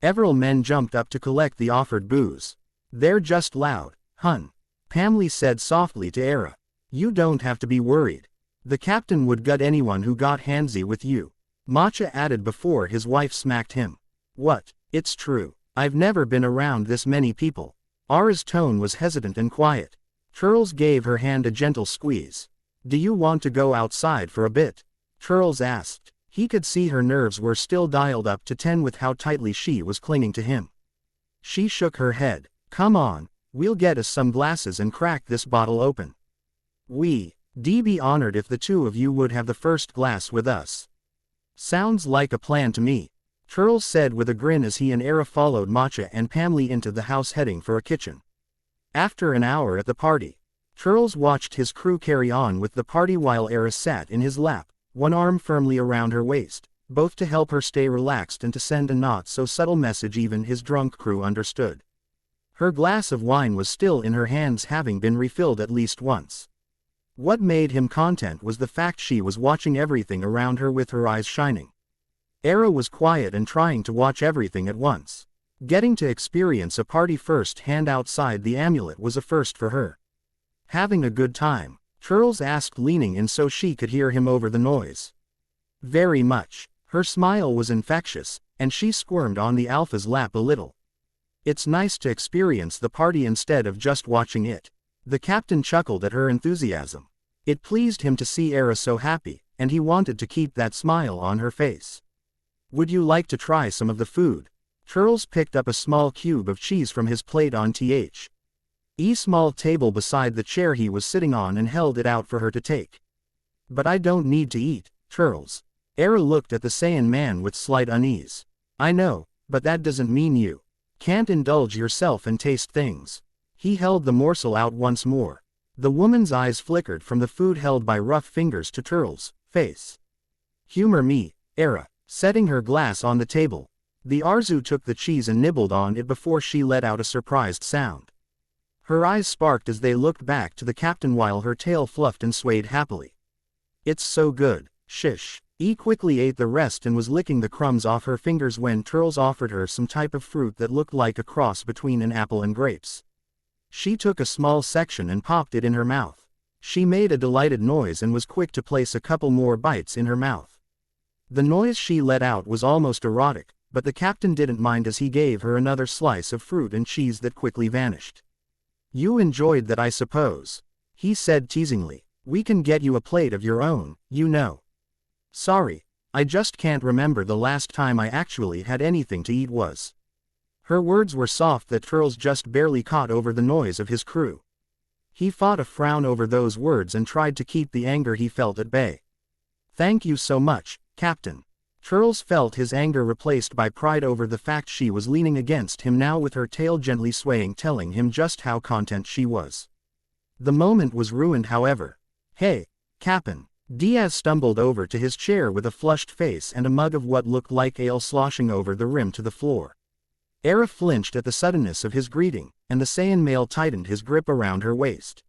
S1: several men jumped up to collect the offered booze. They're just loud, hun. Pamela said softly to Era. You don't have to be worried. The captain would gut anyone who got handsy with you. Matcha added before his wife smacked him. What? It's true. I've never been around this many people. Ara's tone was hesitant and quiet. Turles gave her hand a gentle squeeze. Do you want to go outside for a bit? Turles asked. He could see her nerves were still dialed up to 10 with how tightly she was clinging to him. She shook her head. Come on, we'll get us some glasses and crack this bottle open. We'd be honored if the two of you would have the first glass with us. Sounds like a plan to me, Turles said with a grin as he and Era followed Matcha and Pamela into the house heading for a kitchen. After an hour at the party, Turles watched his crew carry on with the party while Era sat in his lap, one arm firmly around her waist, both to help her stay relaxed and to send a not-so-subtle message even his drunk crew understood. Her glass of wine was still in her hands, having been refilled at least once. What made him content was the fact she was watching everything around her with her eyes shining. Era was quiet and trying to watch everything at once. Getting to experience a party first-hand outside the amulet was a first for her. Having a good time? Turles asked, leaning in so she could hear him over the noise. Very much. Her smile was infectious, and she squirmed on the alpha's lap a little. It's nice to experience the party instead of just watching it. The captain chuckled at her enthusiasm. It pleased him to see Era so happy, and he wanted to keep that smile on her face. Would you like to try some of the food? Turles picked up a small cube of cheese from his plate on the small table beside the chair he was sitting on and held it out for her to take. But I don't need to eat, Turles. Era looked at the Saiyan man with slight unease. I know, but that doesn't mean you can't indulge yourself and taste things. He held the morsel out once more. The woman's eyes flickered from the food held by rough fingers to Turles' face. Humor me, Era. Setting her glass on the table, the Arzu took the cheese and nibbled on it before she let out a surprised sound. Her eyes sparked as they looked back to the captain while her tail fluffed and swayed happily. It's so good, shish. Quickly ate the rest and was licking the crumbs off her fingers when Turles offered her some type of fruit that looked like a cross between an apple and grapes. She took a small section and popped it in her mouth. She made a delighted noise and was quick to place a couple more bites in her mouth. The noise she let out was almost erotic, but the captain didn't mind as he gave her another slice of fruit and cheese that quickly vanished. You enjoyed that, I suppose? He said teasingly. We can get you a plate of your own, you know. Sorry, I just can't remember the last time I actually had anything to eat was. Her words were soft that Turles just barely caught over the noise of his crew. He fought a frown over those words and tried to keep the anger he felt at bay. Thank you so much, Captain. Turles felt his anger replaced by pride over the fact she was leaning against him now with her tail gently swaying, telling him just how content she was. The moment was ruined, however. Hey, Cap'n. Diaz stumbled over to his chair with a flushed face and a mug of what looked like ale sloshing over the rim to the floor. Era flinched at the suddenness of his greeting, and the Saiyan male tightened his grip around her waist.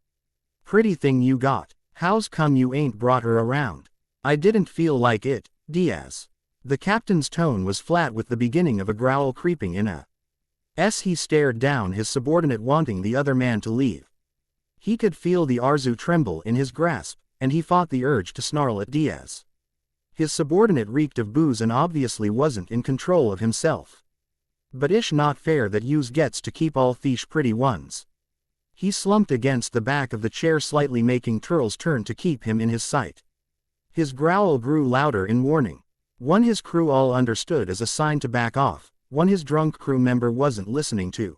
S1: Pretty thing you got. How's come you ain't brought her around? I didn't feel like it, Diaz. The captain's tone was flat with the beginning of a growl creeping in he stared down his subordinate, wanting the other man to leave. He could feel the Arzu tremble in his grasp, and he fought the urge to snarl at Diaz. His subordinate reeked of booze and obviously wasn't in control of himself. But ish not fair that yous gets to keep all these pretty ones. He slumped against the back of the chair, slightly making Turles turn to keep him in his sight. His growl grew louder in warning. One his crew all understood as a sign to back off, one his drunk crew member wasn't listening to.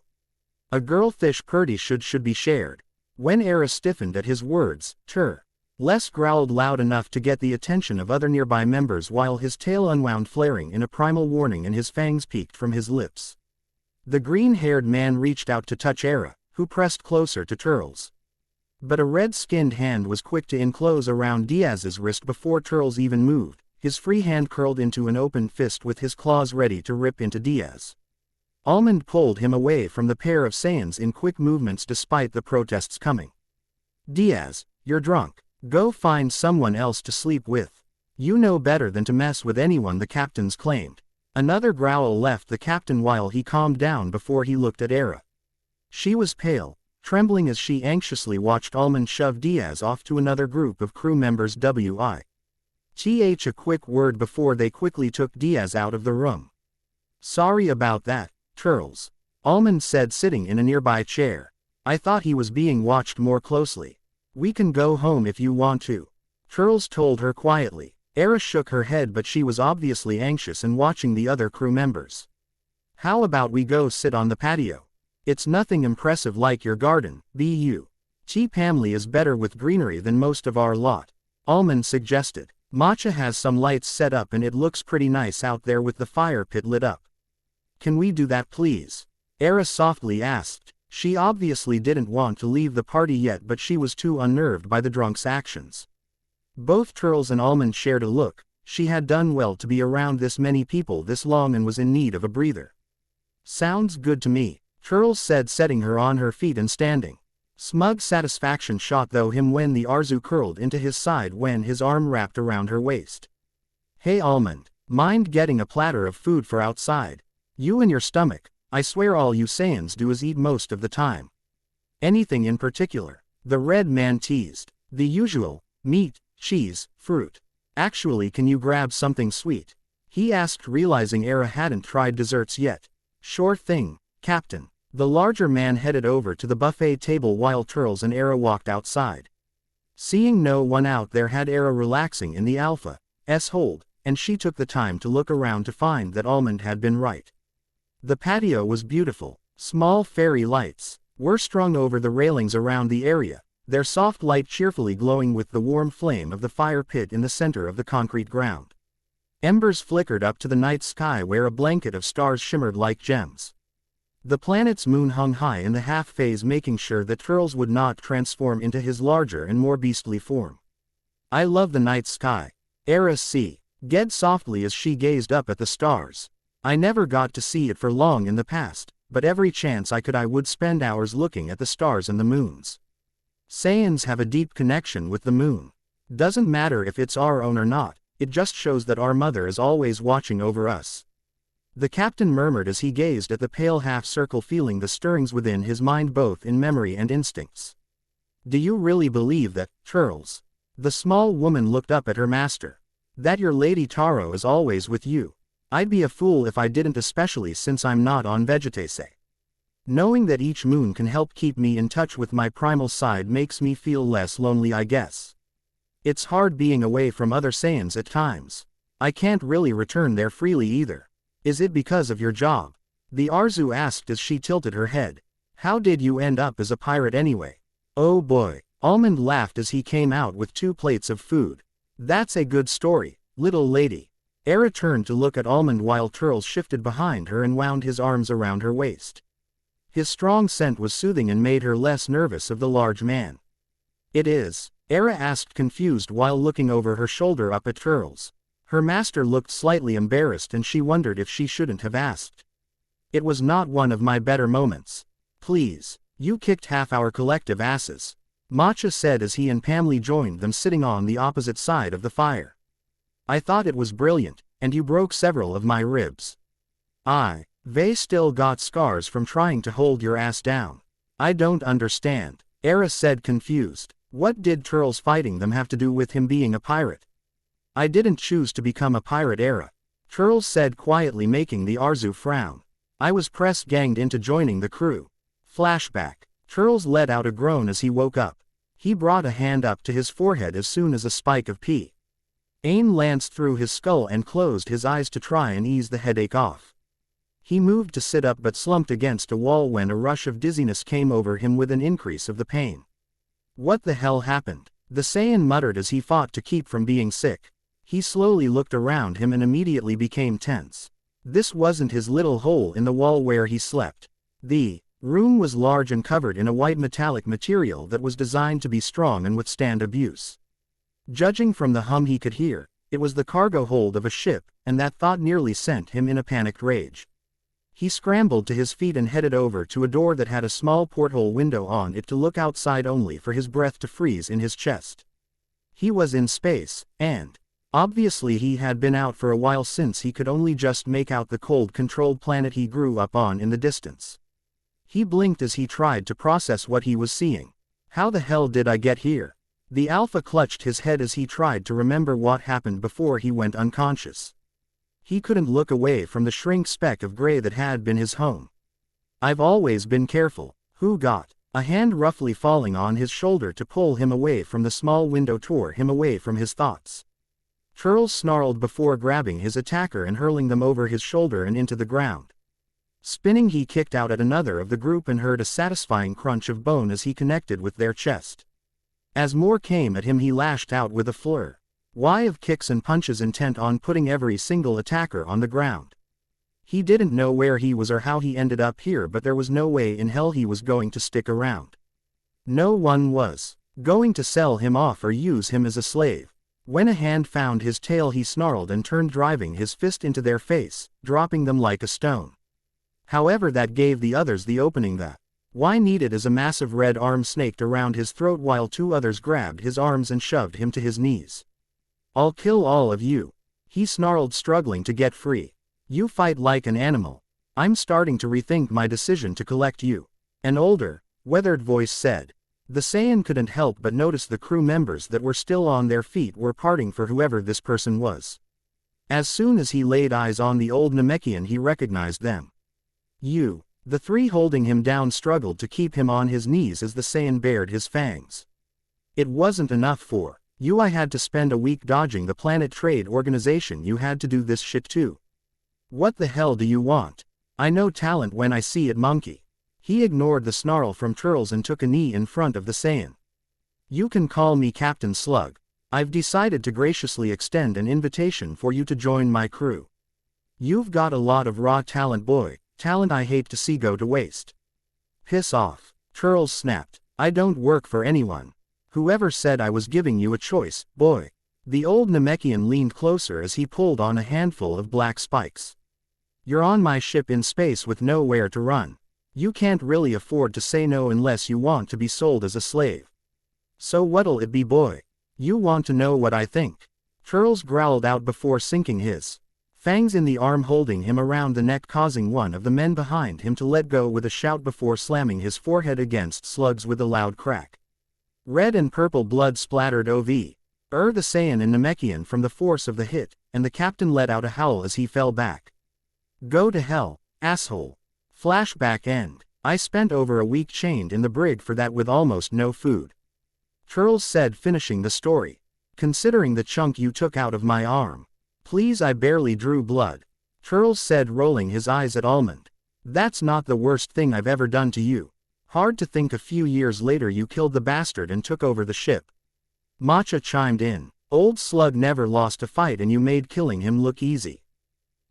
S1: A girl fish purdy should be shared. When Era stiffened at his words, Les growled loud enough to get the attention of other nearby members while his tail unwound, flaring in a primal warning, and his fangs peeked from his lips. The green-haired man reached out to touch Era, who pressed closer to Turles. But a red-skinned hand was quick to enclose around Diaz's wrist before Turles even moved, his free hand curled into an open fist with his claws ready to rip into Diaz. Almond pulled him away from the pair of Saiyans in quick movements despite the protests coming. Diaz, you're drunk. Go find someone else to sleep with. You know better than to mess with anyone, the captains claimed. Another growl left the captain while he calmed down before he looked at Era. She was pale, trembling as she anxiously watched Almond shove Diaz off to another group of crew members. A quick word before they quickly took Diaz out of the room. Sorry about that, Turles, Almond said, sitting in a nearby chair. I thought he was being watched more closely. We can go home if you want to, Turles told her quietly. Era shook her head, but she was obviously anxious and watching the other crew members. How about we go sit on the patio? It's nothing impressive like your garden, Bu. Pamley is better with greenery than most of our lot, Almond suggested. Matcha has some lights set up and it looks pretty nice out there with the fire pit lit up. Can we do that, please? Era softly asked. She obviously didn't want to leave the party yet, but she was too unnerved by the drunk's actions. Both Turles and Almond shared a look. She had done well to be around this many people this long and was in need of a breather. Sounds good to me, Turles said, setting her on her feet and standing. Smug satisfaction shot through him when the Arzu curled into his side when his arm wrapped around her waist. Hey Almond, mind getting a platter of food for outside? You and your stomach, I swear all you Saiyans do is eat most of the time. Anything in particular? The red man teased. The usual, meat, cheese, fruit. Actually, can you grab something sweet? He asked, realizing Era hadn't tried desserts yet. Sure thing, Captain. The larger man headed over to the buffet table while Turles and Era walked outside. Seeing no one out there had Era relaxing in the Alpha's hold, and she took the time to look around to find that Almond had been right. The patio was beautiful. Small fairy lights were strung over the railings around the area, their soft light cheerfully glowing with the warm flame of the fire pit in the center of the concrete ground. Embers flickered up to the night sky where a blanket of stars shimmered like gems. The planet's moon hung high in the half-phase, making sure that Turles would not transform into his larger and more beastly form. I love the night sky, Era said softly as she gazed up at the stars. I never got to see it for long in the past, but every chance I could I would spend hours looking at the stars and the moons. Saiyans have a deep connection with the moon. Doesn't matter if it's our own or not, it just shows that our mother is always watching over us. The captain murmured as he gazed at the pale half-circle, feeling the stirrings within his mind both in memory and instincts. Do you really believe that, Turles? The small woman looked up at her master. That your Lady Taro is always with you? I'd be a fool if I didn't, especially since I'm not on Vegetase. Knowing that each moon can help keep me in touch with my primal side makes me feel less lonely, I guess. It's hard being away from other Saiyans at times. I can't really return there freely either. Is it because of your job? The Arzu asked as she tilted her head. How did you end up as a pirate anyway? Oh boy, Almond laughed as he came out with 2 plates of food. That's a good story, little lady. Era turned to look at Almond while Turles shifted behind her and wound his arms around her waist. His strong scent was soothing and made her less nervous of the large man. It is? Era asked, confused while looking over her shoulder up at Turles. Her master looked slightly embarrassed and she wondered if she shouldn't have asked. It was not one of my better moments. Please, you kicked half our collective asses, Matcha said as he and Pamley joined them sitting on the opposite side of the fire. I thought it was brilliant, and you broke several of my ribs. They still got scars from trying to hold your ass down. I don't understand, Era said, confused. What did Turles fighting them have to do with him being a pirate? I didn't choose to become a pirate, Era, Turles said quietly, making the Arzu frown. I was press-ganged into joining the crew. Flashback. Turles let out a groan as he woke up. He brought a hand up to his forehead as soon as a spike of pee Ain lanced through his skull and closed his eyes to try and ease the headache off. He moved to sit up but slumped against a wall when a rush of dizziness came over him with an increase of the pain. What the hell happened? The Saiyan muttered as he fought to keep from being sick. He slowly looked around him and immediately became tense. This wasn't his little hole in the wall where he slept. The Room was large and covered in a white metallic material that was designed to be strong and withstand abuse. Judging from the hum he could hear, it was the cargo hold of a ship, and that thought nearly sent him in a panicked rage. He scrambled to his feet and headed over to a door that had a small porthole window on it to look outside only for his breath to freeze in his chest. He was in space, and obviously he had been out for a while since he could only just make out the cold-controlled planet he grew up on in the distance. He blinked as he tried to process what he was seeing. How the hell did I get here? The Alpha clutched his head as he tried to remember what happened before he went unconscious. He couldn't look away from the shrink speck of gray that had been his home. I've always been careful. Who got? A hand roughly falling on his shoulder to pull him away from the small window tore him away from his thoughts. Turles snarled before grabbing his attacker and hurling them over his shoulder and into the ground. Spinning, he kicked out at another of the group and heard a satisfying crunch of bone as he connected with their chest. As more came at him, he lashed out with a flurry of kicks and punches intent on putting every single attacker on the ground. He didn't know where he was or how he ended up here, but there was no way in hell he was going to stick around. No one was going to sell him off or use him as a slave. When a hand found his tail, he snarled and turned, driving his fist into their face, dropping them like a stone. However, that gave the others the opening that why needed, as a massive red arm snaked around his throat while two others grabbed his arms and shoved him to his knees. I'll kill all of you, he snarled, struggling to get free. You fight like an animal. I'm starting to rethink my decision to collect you, an older, weathered voice said. The Saiyan couldn't help but notice the crew members that were still on their feet were parting for whoever this person was. As soon as he laid eyes on the old Namekian, he recognized them. You. The three holding him down struggled to keep him on his knees as the Saiyan bared his fangs. It wasn't enough for you. I had to spend a week dodging the Planet Trade Organization. You had to do this shit too. What the hell do you want? I know talent when I see it, monkey. He ignored the snarl from Turles and took a knee in front of the Saiyan. You can call me Captain Slug. I've decided to graciously extend an invitation for you to join my crew. You've got a lot of raw talent, boy. Talent I hate to see go to waste. Piss off, Turles snapped. I don't work for anyone. Whoever said I was giving you a choice, boy? The old Namekian leaned closer as he pulled on a handful of black spikes. You're on my ship in space with nowhere to run. You can't really afford to say no unless you want to be sold as a slave. So what'll it be, boy? You want to know what I think? Turles growled out before sinking his fangs in the arm holding him around the neck, causing one of the men behind him to let go with a shout before slamming his forehead against Slug's with a loud crack. Red and purple blood splattered over the Saiyan and Namekian from the force of the hit, and the captain let out a howl as he fell back. Go to hell, asshole. Flashback end. I spent over a week chained in the brig for that with almost no food. Turles said, finishing the story. Considering the chunk you took out of my arm. Please, I barely drew blood. Turles said, rolling his eyes at Almond. That's not the worst thing I've ever done to you. Hard to think a few years later you killed the bastard and took over the ship. Matcha chimed in. Old Slug never lost a fight and you made killing him look easy.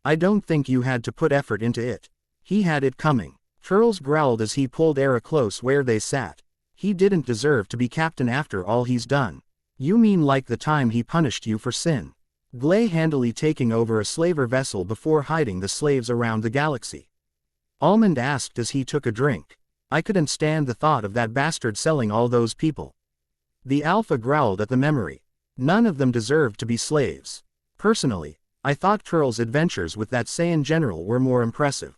S1: I don't think you had to put effort into it. He had it coming. Turles growled as he pulled Era close where they sat. He didn't deserve to be captain after all he's done. You mean like the time he punished you for sin? Glay handily taking over a slaver vessel before hiding the slaves around the galaxy. Almond asked as he took a drink. I couldn't stand the thought of that bastard selling all those people. The Alpha growled at the memory. None of them deserved to be slaves. Personally, I thought Turles' adventures with that Saiyan general were more impressive.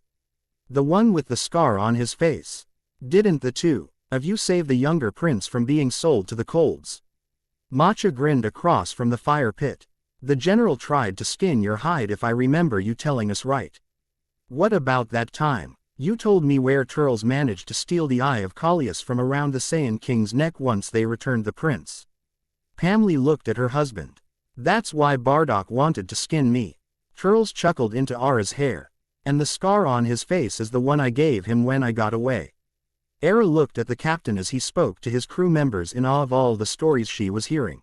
S1: The one with the scar on his face. Didn't the two of you save the younger prince from being sold to the colds? Matcha grinned across from the fire pit. The general tried to skin your hide if I remember you telling us right. What about that time? You told me where Turles managed to steal the eye of Kallias from around the Saiyan king's neck once they returned the prince. Pamela looked at her husband. That's why Bardock wanted to skin me. Turles chuckled into Ara's hair. And the scar on his face is the one I gave him when I got away. Ara looked at the captain as he spoke to his crew members in awe of all the stories she was hearing.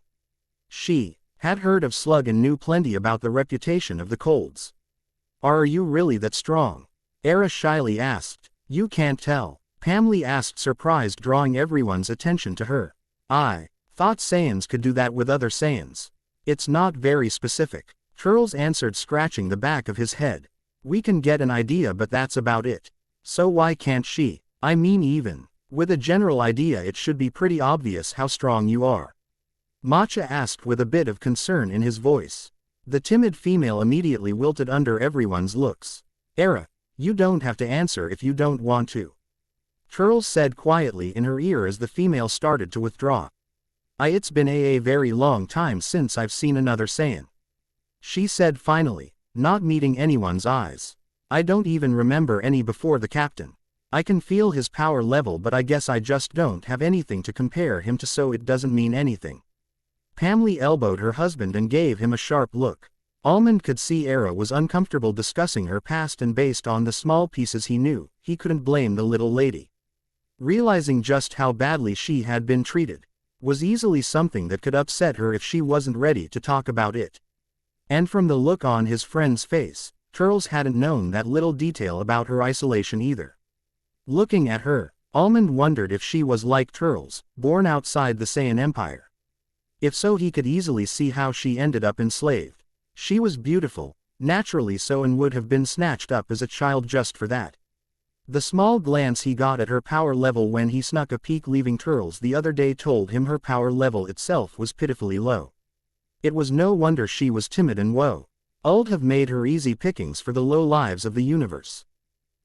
S1: She had heard of Slug and knew plenty about the reputation of the colds. Are you really that strong? Era shyly asked. You can't tell. Pamela asked, surprised, drawing everyone's attention to her. I thought Saiyans could do that with other Saiyans. It's not very specific. Turles answered, scratching the back of his head. We can get an idea, but that's about it. So why can't she? I mean, even with a general idea it should be pretty obvious how strong you are. Matcha asked with a bit of concern in his voice. The timid female immediately wilted under everyone's looks. Era, you don't have to answer if you don't want to. Turles said quietly in her ear as the female started to withdraw. It's been a very long time since I've seen another Saiyan. She said finally, not meeting anyone's eyes. I don't even remember any before the captain. I can feel his power level, but I guess I just don't have anything to compare him to, so it doesn't mean anything. Pamela elbowed her husband and gave him a sharp look. Almond could see Era was uncomfortable discussing her past, and based on the small pieces he knew, he couldn't blame the little lady. Realizing just how badly she had been treated was easily something that could upset her if she wasn't ready to talk about it. And from the look on his friend's face, Turles hadn't known that little detail about her isolation either. Looking at her, Almond wondered if she was like Turles, born outside the Saiyan Empire. If so, he could easily see how she ended up enslaved. She was beautiful, naturally so, and would have been snatched up as a child just for that. The small glance he got at her power level when he snuck a peek leaving Turles the other day told him her power level itself was pitifully low. It was no wonder she was timid and would have made her easy pickings for the low lives of the universe.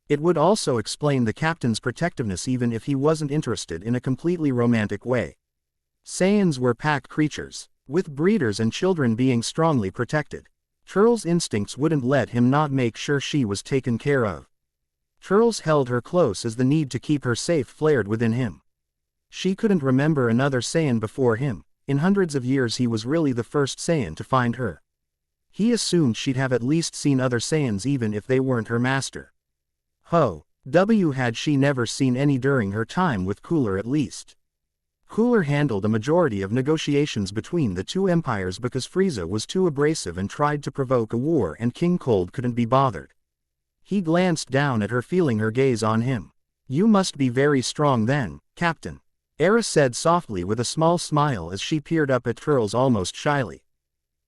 S1: It would also explain the captain's protectiveness even if he wasn't interested in a completely romantic way. Saiyans were pack creatures, with breeders and children being strongly protected. Turles' instincts wouldn't let him not make sure she was taken care of. Turles held her close as the need to keep her safe flared within him. She couldn't remember another Saiyan before him. In hundreds of years he was really the first Saiyan to find her. He assumed she'd have at least seen other Saiyans even if they weren't her master. Had she never seen any during her time with Cooler at least. Cooler handled a majority of negotiations between the two empires because Frieza was too abrasive and tried to provoke a war, and King Cold couldn't be bothered. He glanced down at her, feeling her gaze on him. You must be very strong then, Captain. Era said softly with a small smile as she peered up at Turles almost shyly.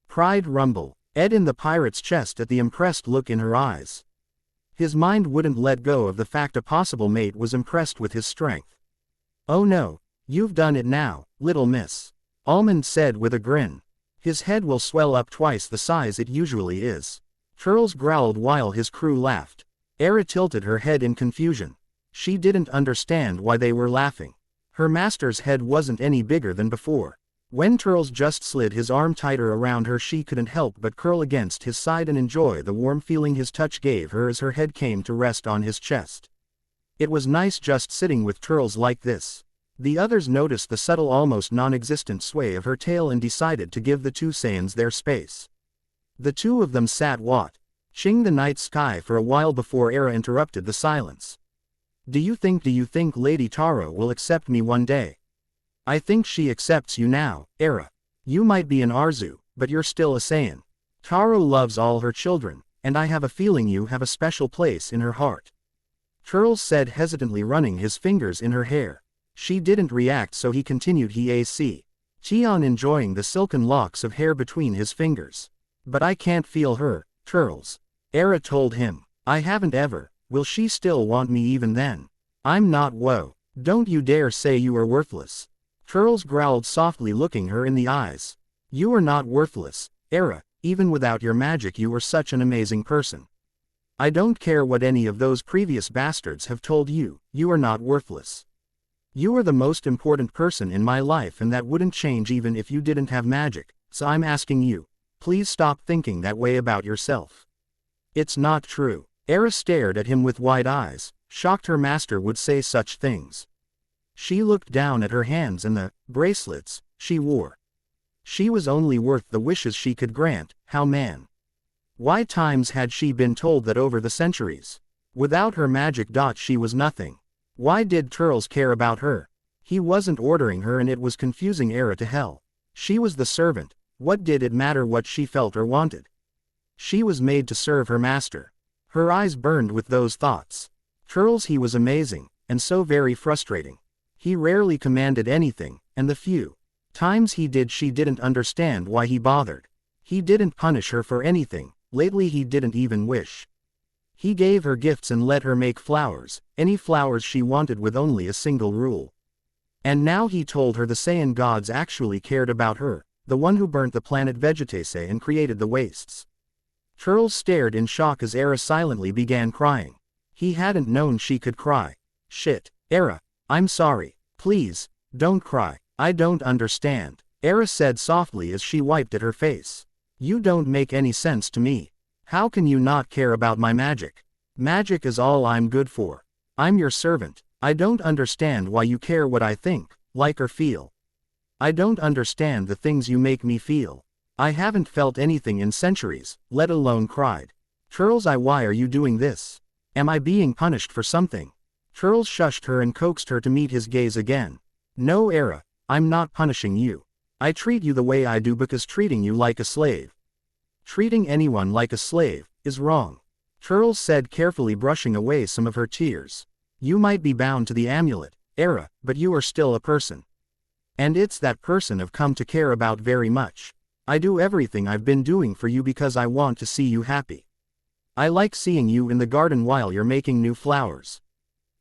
S1: Pride rumble ed in the pirate's chest at the impressed look in her eyes. His mind wouldn't let go of the fact a possible mate was impressed with his strength. Oh no, you've done it now, little miss. Almond said with a grin. His head will swell up twice the size it usually is. Turles growled while his crew laughed. Era tilted her head in confusion. She didn't understand why they were laughing. Her master's head wasn't any bigger than before. When Turles just slid his arm tighter around her, she couldn't help but curl against his side and enjoy the warm feeling his touch gave her as her head came to rest on his chest. It was nice just sitting with Turles like this. The others noticed the subtle, almost non-existent sway of her tail and decided to give the two Saiyans their space. The two of them sat watching the night sky for a while before Era interrupted the silence. Do you think Lady Taro will accept me one day? I think she accepts you now, Era. You might be an Arzu, but you're still a Saiyan. Taro loves all her children, and I have a feeling you have a special place in her heart. Turles said hesitantly, running his fingers in her hair. She didn't react, so he continued, Tian enjoying the silken locks of hair between his fingers. But I can't feel her, Turles. Era told him. I haven't ever. Will she still want me even then? I'm not. Whoa. Don't you dare say you are worthless. Turles growled softly, looking her in the eyes. You are not worthless, Era. Even without your magic you were such an amazing person. I don't care what any of those previous bastards have told you, you are not worthless. You are the most important person in my life, and that wouldn't change even if you didn't have magic, so I'm asking you, please stop thinking that way about yourself. It's not true. Era stared at him with wide eyes, shocked her master would say such things. She looked down at her hands and the bracelets she wore. She was only worth the wishes she could grant. How man? Why times had she been told that over the centuries? Without her magic she was nothing. Why did Turles care about her? He wasn't ordering her, and it was confusing Era to hell. She was the servant. What did it matter what she felt or wanted? She was made to serve her master. Her eyes burned with those thoughts. Turles, he was amazing. and so very frustrating. He rarely commanded anything, and the few times he did she didn't understand why he bothered. He didn't punish her for anything, lately he didn't even wish. He gave her gifts and let her make flowers, any flowers she wanted with only a single rule. And now he told her the Saiyan gods actually cared about her, the one who burnt the planet Vegetase and created the wastes. Turles stared in shock as Era silently began crying. He hadn't known she could cry. Shit, Era, I'm sorry. Please, don't cry. I don't understand, Era said softly as she wiped at her face. You don't make any sense to me. How can you not care about my magic? Magic is all I'm good for. I'm your servant. I don't understand why you care what I think, like or feel. I don't understand the things you make me feel. I haven't felt anything in centuries, let alone cried. Turles, why are you doing this? Am I being punished for something? Turles shushed her and coaxed her to meet his gaze again. No, Era, I'm not punishing you. I treat you the way I do because treating you like a slave. Treating anyone like a slave is wrong. Turles said, carefully brushing away some of her tears. You might be bound to the amulet, Era, but you are still a person. And it's that person I've come to care about very much. I do everything I've been doing for you because I want to see you happy. I like seeing you in the garden while you're making new flowers.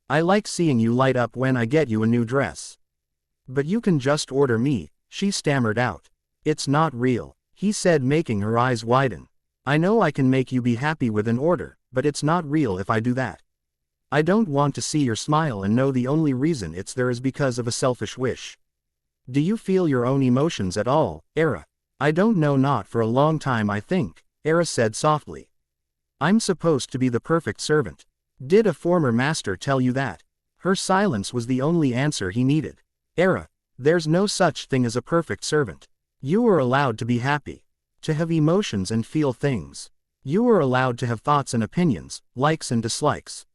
S1: I like seeing you light up when I get you a new dress. But you can just order me, she stammered out. It's not real, he said, making her eyes widen. I know I can make you be happy with an order, but it's not real if I do that. I don't want to see your smile and know the only reason it's there is because of a selfish wish. Do you feel your own emotions at all, Era? I don't know, not for a long time I think, Era said softly. I'm supposed to be the perfect servant. Did a former master tell you that? Her silence was the only answer he needed. Era, there's no such thing as a perfect servant. You are allowed to be happy. To have emotions and feel things. You are allowed to have thoughts and opinions, likes and dislikes.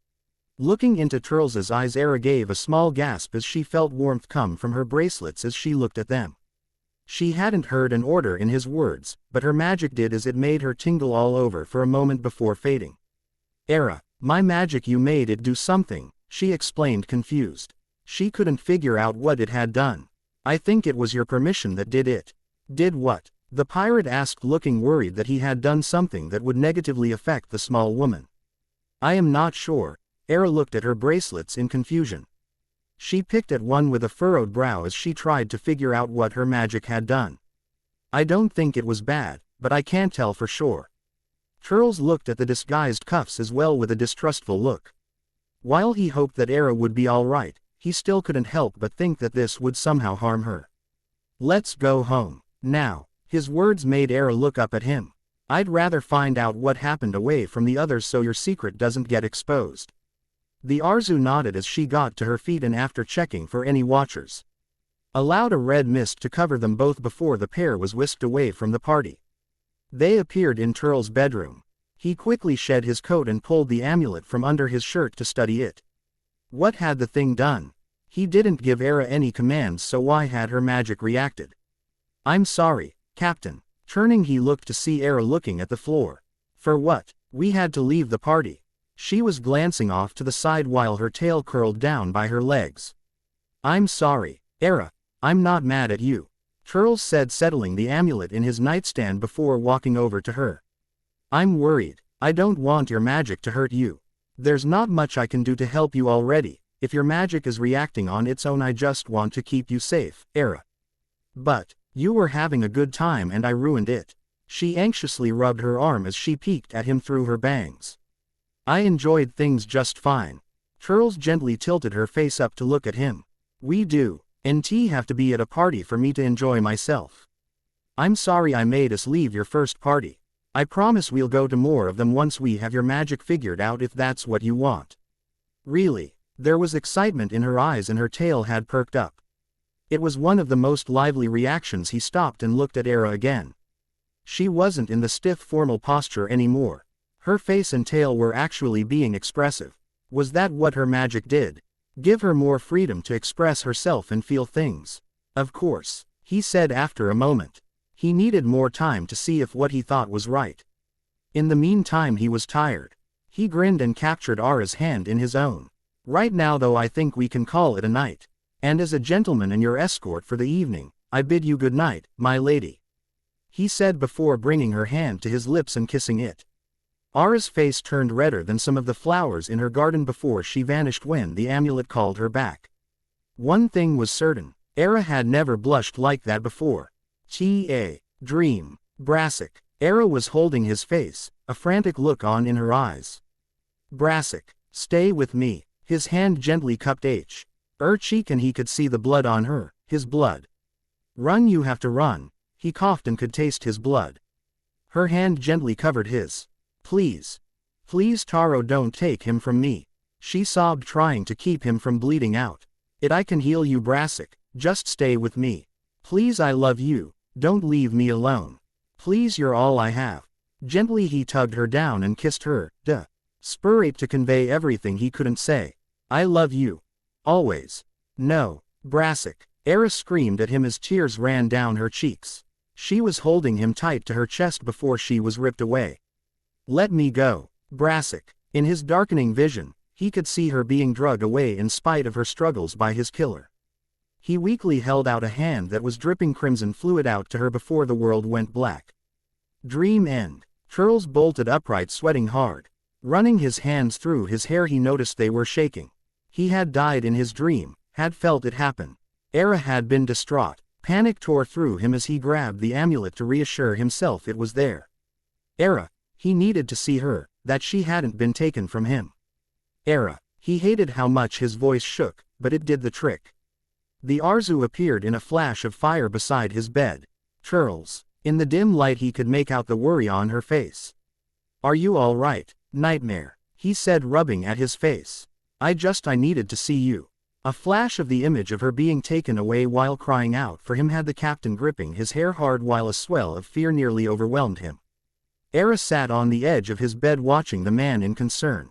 S1: Looking into Turles's eyes, Era gave a small gasp as she felt warmth come from her bracelets as she looked at them. She hadn't heard an order in his words, but her magic did, as it made her tingle all over for a moment before fading. Era, my magic, you made it do something, she explained, confused. She couldn't figure out what it had done. I think it was your permission that did it. Did what? The pirate asked, looking worried that he had done something that would negatively affect the small woman. I am not sure. Era looked at her bracelets in confusion. She picked at one with a furrowed brow as she tried to figure out what her magic had done. I don't think it was bad, but I can't tell for sure. Turles looked at the disguised cuffs as well with a distrustful look. While he hoped that Era would be all right, he still couldn't help but think that this would somehow harm her. Let's go home. Now. His words made Era look up at him. I'd rather find out what happened away from the others so your secret doesn't get exposed. The Arzu nodded as she got to her feet, and after checking for any watchers, allowed a red mist to cover them both before the pair was whisked away from the party. They appeared in Turles' bedroom. He quickly shed his coat and pulled the amulet from under his shirt to study it. What had the thing done? He didn't give Era any commands, so why had her magic reacted? I'm sorry, Captain. Turning, he looked to see Era looking at the floor. For what? We had to leave the party. She was glancing off to the side while her tail curled down by her legs. I'm sorry, Era. I'm not mad at you, Turles said, settling the amulet in his nightstand before walking over to her. I'm worried. I don't want your magic to hurt you. There's not much I can do to help you already. If your magic is reacting on its own, I just want to keep you safe, Era. But you were having a good time and I ruined it. She anxiously rubbed her arm as she peeked at him through her bangs. I enjoyed things just fine. Turles gently tilted her face up to look at him. We do. And have to be at a party for me to enjoy myself. I'm sorry I made us leave your first party. I promise we'll go to more of them once we have your magic figured out, if that's what you want. Really? There was excitement in her eyes and her tail had perked up. It was one of the most lively reactions. He stopped and looked at Era again. She wasn't in the stiff formal posture anymore. Her face and tail were actually being expressive. Was that what her magic did? Give her more freedom to express herself and feel things. Of course, he said after a moment. He needed more time to see if what he thought was right. In the meantime he was tired. He grinned and captured Ara's hand in his own. Right now though I think we can call it a night. And as a gentleman and your escort for the evening, I bid you good night, my lady," he said before bringing her hand to his lips and kissing it. Ara's face turned redder than some of the flowers in her garden before she vanished when the amulet called her back. One thing was certain, Ara had never blushed like that before. Dream. Brassic. Ara was holding his face, a frantic look on in her eyes. "Brassic, stay with me." His hand gently cupped her cheek and he could see the blood on her, his blood. "Run, you have to run." He coughed and could taste his blood. Her hand gently covered his. "Please. Please Taro, don't take him from me," she sobbed, trying to keep him from bleeding out. I can heal you, Brassic, just stay with me. Please, I love you, don't leave me alone. Please, you're all I have." Gently he tugged her down and kissed her, spurate to convey everything he couldn't say. "I love you. Always." "No, Brassic." Ara screamed at him as tears ran down her cheeks. She was holding him tight to her chest before she was ripped away. "Let me go, Brassic." In his darkening vision, he could see her being dragged away in spite of her struggles by his killer. He weakly held out a hand that was dripping crimson fluid out to her before the world went black. Dream end. Turles bolted upright, sweating hard. Running his hands through his hair, he noticed they were shaking. He had died in his dream, had felt it happen. Ara had been distraught. Panic tore through him as he grabbed the amulet to reassure himself it was there. Ara. He needed to see her, that she hadn't been taken from him. Ara. He hated how much his voice shook, but it did the trick. The Arzu appeared in a flash of fire beside his bed. Turles. In the dim light he could make out the worry on her face. "Are you all right, Nightmare?" he said, rubbing at his face. I needed to see you." A flash of the image of her being taken away while crying out for him had the captain gripping his hair hard while a swell of fear nearly overwhelmed him. Ara sat on the edge of his bed watching the man in concern.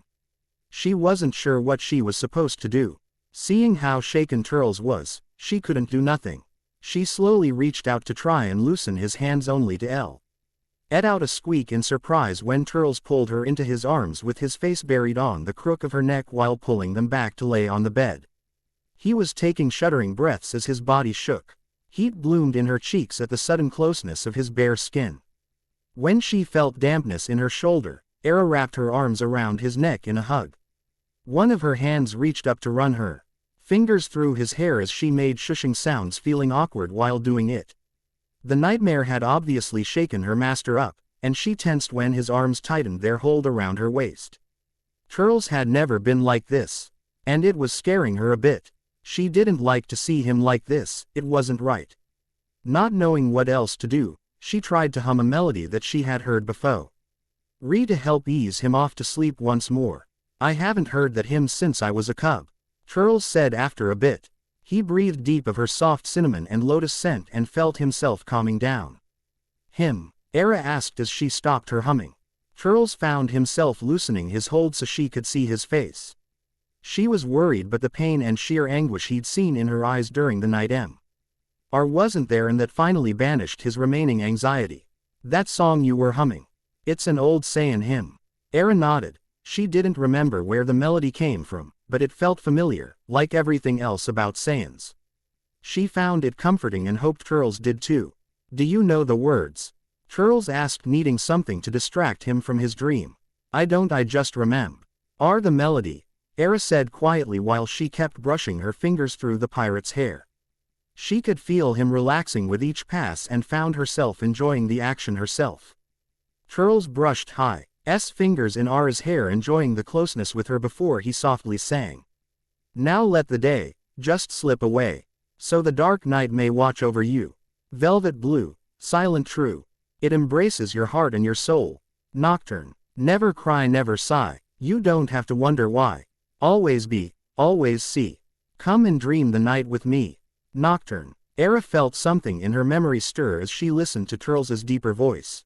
S1: She wasn't sure what she was supposed to do. Seeing how shaken Turles was, she couldn't do nothing. She slowly reached out to try and loosen his hands only to let out a squeak in surprise when Turles pulled her into his arms with his face buried on the crook of her neck while pulling them back to lay on the bed. He was taking shuddering breaths as his body shook. Heat bloomed in her cheeks at the sudden closeness of his bare skin. When she felt dampness in her shoulder, Ara wrapped her arms around his neck in a hug. One of her hands reached up to run her fingers through his hair as she made shushing sounds, feeling awkward while doing it. The Nightmare had obviously shaken her master up, and she tensed when his arms tightened their hold around her waist. Turles had never been like this, and it was scaring her a bit. She didn't like to see him like this, it wasn't right. Not knowing what else to do, she tried to hum a melody that she had heard before. To help ease him off to sleep once more. "I haven't heard that hymn since I was a cub," Turles said after a bit. He breathed deep of her soft cinnamon and lotus scent and felt himself calming down. "Him?" Ara asked as she stopped her humming. Turles found himself loosening his hold so she could see his face. She was worried, but the pain and sheer anguish he'd seen in her eyes during the night wasn't there, and that finally banished his remaining anxiety. "That song you were humming. It's an old Saiyan hymn." Ara nodded. She didn't remember where the melody came from, but it felt familiar, like everything else about Saiyans. She found it comforting and hoped Turles did too. "Do you know the words?" Turles asked, needing something to distract him from his dream. "I don't, I just remember the melody," Ara said quietly while she kept brushing her fingers through the pirate's hair. She could feel him relaxing with each pass and found herself enjoying the action herself. Turles brushed his fingers in Ara's hair, enjoying the closeness with her before he softly sang. "Now let the day just slip away, so the dark night may watch over you. Velvet blue, silent true, it embraces your heart and your soul. Nocturne, never cry, never sigh, you don't have to wonder why. Always be, always see. Come and dream the night with me. Nocturne." Ara felt something in her memory stir as she listened to Turles's deeper voice.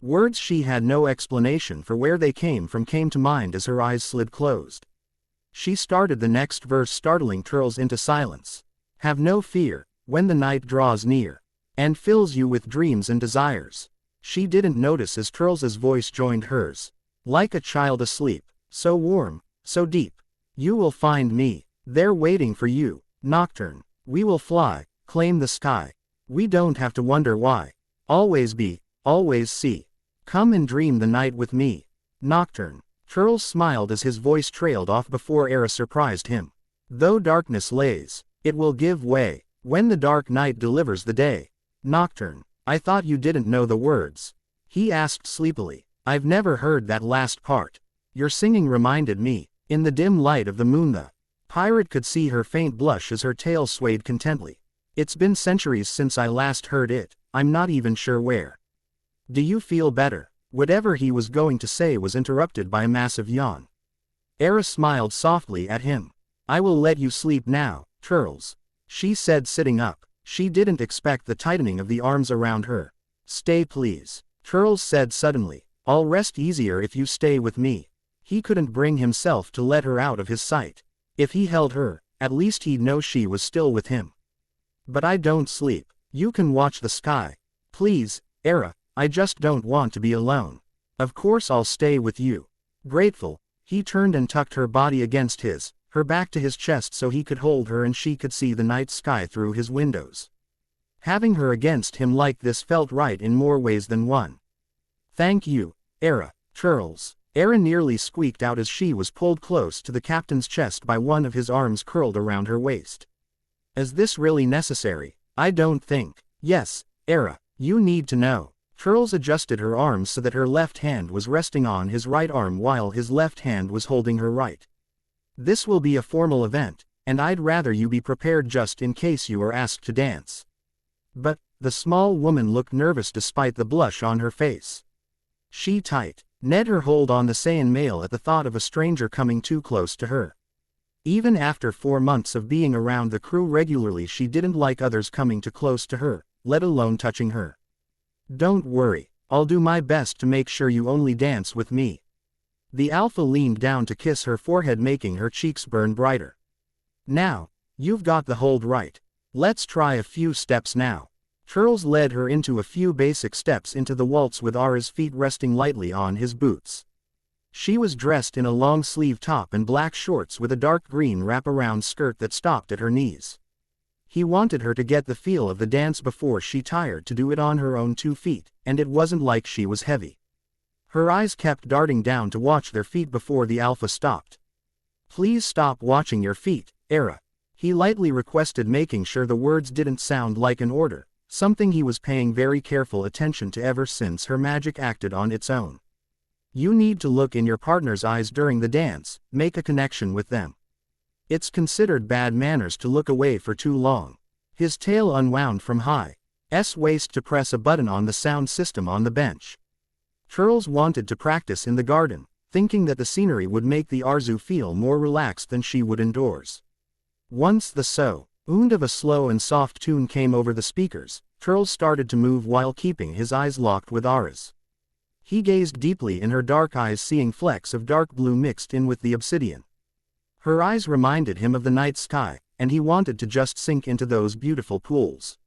S1: Words she had no explanation for where they came from came to mind as her eyes slid closed. She started the next verse, startling Turles into silence. "Have no fear, when the night draws near, and fills you with dreams and desires." She didn't notice as Turles's voice joined hers. Like a child asleep, so warm, so deep. You will find me. They're waiting for you. Nocturne. We will fly, claim the sky. We don't have to wonder why. Always be, always see. Come and dream the night with me. Nocturne. Turles smiled as his voice trailed off before Era surprised him. Though darkness lays, it will give way, when the dark night delivers the day. Nocturne. I thought you didn't know the words. He asked sleepily. I've never heard that last part. Your singing reminded me, in the dim light of the moon. The pirate could see her faint blush as her tail swayed contently. It's been centuries since I last heard it, I'm not even sure where. Do you feel better? Whatever he was going to say was interrupted by a massive yawn. Era smiled softly at him. I will let you sleep now, Turles, she said, sitting up. She didn't expect the tightening of the arms around her. Stay please, Turles said suddenly. I'll rest easier if you stay with me. He couldn't bring himself to let her out of his sight. If he held her, at least he'd know she was still with him. But I don't sleep. You can watch the sky. Please, Era, I just don't want to be alone. Of course I'll stay with you. Grateful, he turned and tucked her body against his, her back to his chest so he could hold her and she could see the night sky through his windows. Having her against him like this felt right in more ways than one. Thank you, Era, Turles. Era nearly squeaked out as she was pulled close to the captain's chest by one of his arms curled around her waist. Is this really necessary? I don't think. Yes, Era, you need to know. Turles adjusted her arms so that her left hand was resting on his right arm while his left hand was holding her right. This will be a formal event, and I'd rather you be prepared just in case you are asked to dance. But, the small woman looked nervous despite the blush on her face. She tightened her hold on the Saiyan male at the thought of a stranger coming too close to her. Even after 4 months of being around the crew regularly, she didn't like others coming too close to her, let alone touching her. Don't worry, I'll do my best to make sure you only dance with me. The Alpha leaned down to kiss her forehead, making her cheeks burn brighter. Now, you've got the hold right. Let's try a few steps now. Turles led her into a few basic steps into the waltz with Ara's feet resting lightly on his boots. She was dressed in a long-sleeve top and black shorts with a dark green wrap-around skirt that stopped at her knees. He wanted her to get the feel of the dance before she tired to do it on her own 2 feet, and it wasn't like she was heavy. Her eyes kept darting down to watch their feet before the Alpha stopped. Please stop watching your feet, Era. He lightly requested, making sure the words didn't sound like an order, something he was paying very careful attention to ever since her magic acted on its own. You need to look in your partner's eyes during the dance, make a connection with them. It's considered bad manners to look away for too long. His tail unwound from High's waist to press a button on the sound system on the bench. Turles wanted to practice in the garden, thinking that the scenery would make the Arzu feel more relaxed than she would indoors. Once the sound of a slow and soft tune came over the speakers, Turles started to move while keeping his eyes locked with Ara's. He gazed deeply in her dark eyes, seeing flecks of dark blue mixed in with the obsidian. Her eyes reminded him of the night sky, and he wanted to just sink into those beautiful pools.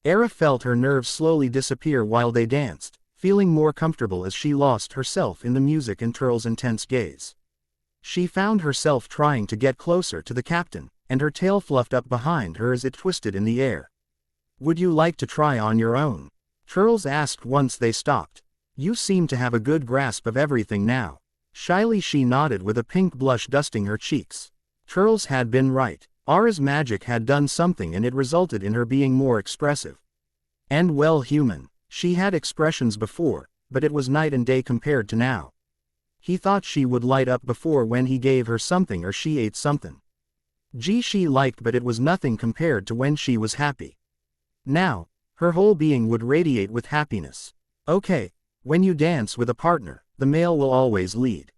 S1: Era felt her nerves slowly disappear while they danced, feeling more comfortable as she lost herself in the music and Turles' intense gaze. She found herself trying to get closer to the captain, and her tail fluffed up behind her as it twisted in the air. Would you like to try on your own? Turles asked once they stopped. You seem to have a good grasp of everything now. Shyly she nodded with a pink blush dusting her cheeks. Turles had been right. Ara's magic had done something, and it resulted in her being more expressive. And well, human. She had expressions before, but it was night and day compared to now. He thought she would light up before when he gave her something or she ate something. She liked, but it was nothing compared to when she was happy. Now, her whole being would radiate with happiness. Okay, when you dance with a partner, the male will always lead.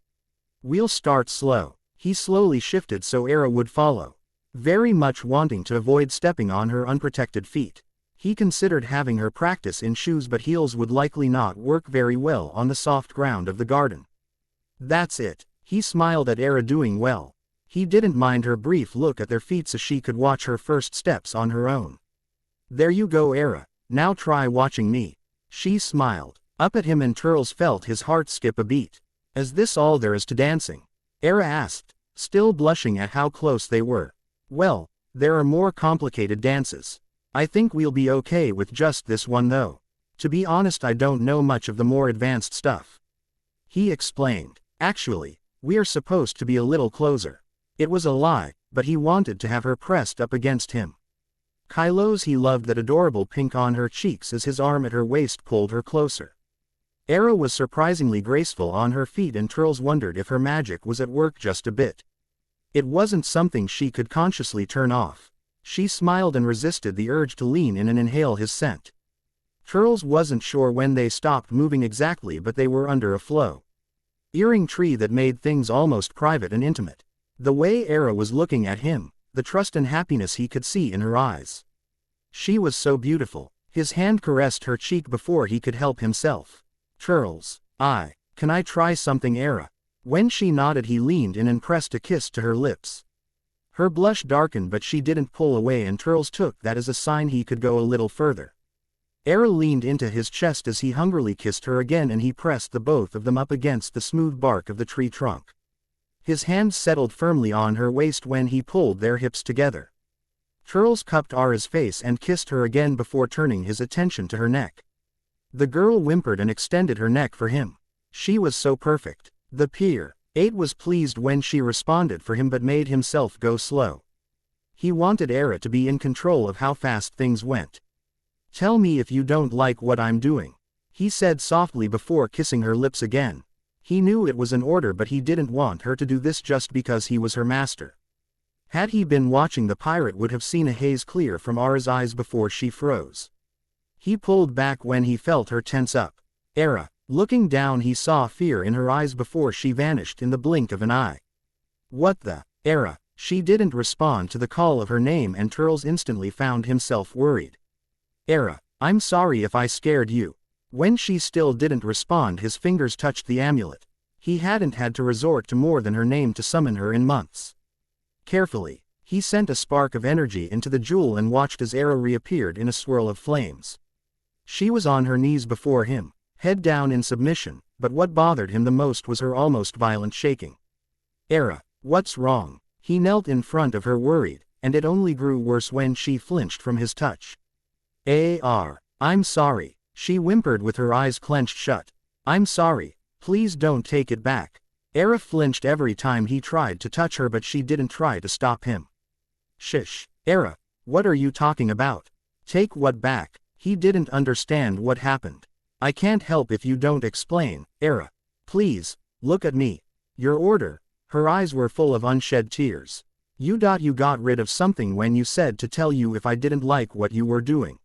S1: We'll start slow. He slowly shifted so Era would follow, very much wanting to avoid stepping on her unprotected feet. He considered having her practice in shoes, but heels would likely not work very well on the soft ground of the garden. That's it. He smiled at Era, doing well. He didn't mind her brief look at their feet so she could watch her first steps on her own. There you go, Era. Now try watching me. She smiled up at him, and Turles felt his heart skip a beat. Is this all there is to dancing? Era asked, still blushing at how close they were. Well, there are more complicated dances. I think we'll be okay with just this one though. To be honest, I don't know much of the more advanced stuff. He explained. Actually, we are supposed to be a little closer. It was a lie, but he wanted to have her pressed up against him. Kylo's he loved that adorable pink on her cheeks as his arm at her waist pulled her closer. Era was surprisingly graceful on her feet and Turles wondered if her magic was at work just a bit. It wasn't something she could consciously turn off. She smiled and resisted the urge to lean in and inhale his scent. Turles wasn't sure when they stopped moving exactly, but they were under a flow. Earring tree that made things almost private and intimate. The way Era was looking at him, the trust and happiness he could see in her eyes. She was so beautiful. His hand caressed her cheek before he could help himself. Turles, can I try something, Era? When she nodded, he leaned in and pressed a kiss to her lips. Her blush darkened, but she didn't pull away, and Turles took that as a sign he could go a little further. Era leaned into his chest as he hungrily kissed her again, and he pressed the both of them up against the smooth bark of the tree trunk. His hand settled firmly on her waist when he pulled their hips together. Turles cupped Ara's face and kissed her again before turning his attention to her neck. The girl whimpered and extended her neck for him. She was so perfect. The Pier 8 was pleased when she responded for him but made himself go slow. He wanted Era to be in control of how fast things went. Tell me if you don't like what I'm doing, he said softly before kissing her lips again. He knew it was an order, but he didn't want her to do this just because he was her master. Had he been watching, the pirate would have seen a haze clear from Ara's eyes before she froze. He pulled back when he felt her tense up. Era. Looking down, he saw fear in her eyes before she vanished in the blink of an eye. What the? Era. She didn't respond to the call of her name, and Turles instantly found himself worried. Era. I'm sorry if I scared you. When she still didn't respond, his fingers touched the amulet. He hadn't had to resort to more than her name to summon her in months. Carefully, he sent a spark of energy into the jewel and watched as Era reappeared in a swirl of flames. She was on her knees before him, head down in submission, but what bothered him the most was her almost violent shaking. Era, what's wrong? He knelt in front of her worried, and it only grew worse when she flinched from his touch. I'm sorry, she whimpered with her eyes clenched shut. I'm sorry, please don't take it back. Era flinched every time he tried to touch her, but she didn't try to stop him. Shish, Era, what are you talking about? Take what back? He didn't understand what happened. I can't help if you don't explain, Era. Please, look at me. Your order. Her eyes were full of unshed tears. You got rid of something when you said to tell you if I didn't like what you were doing.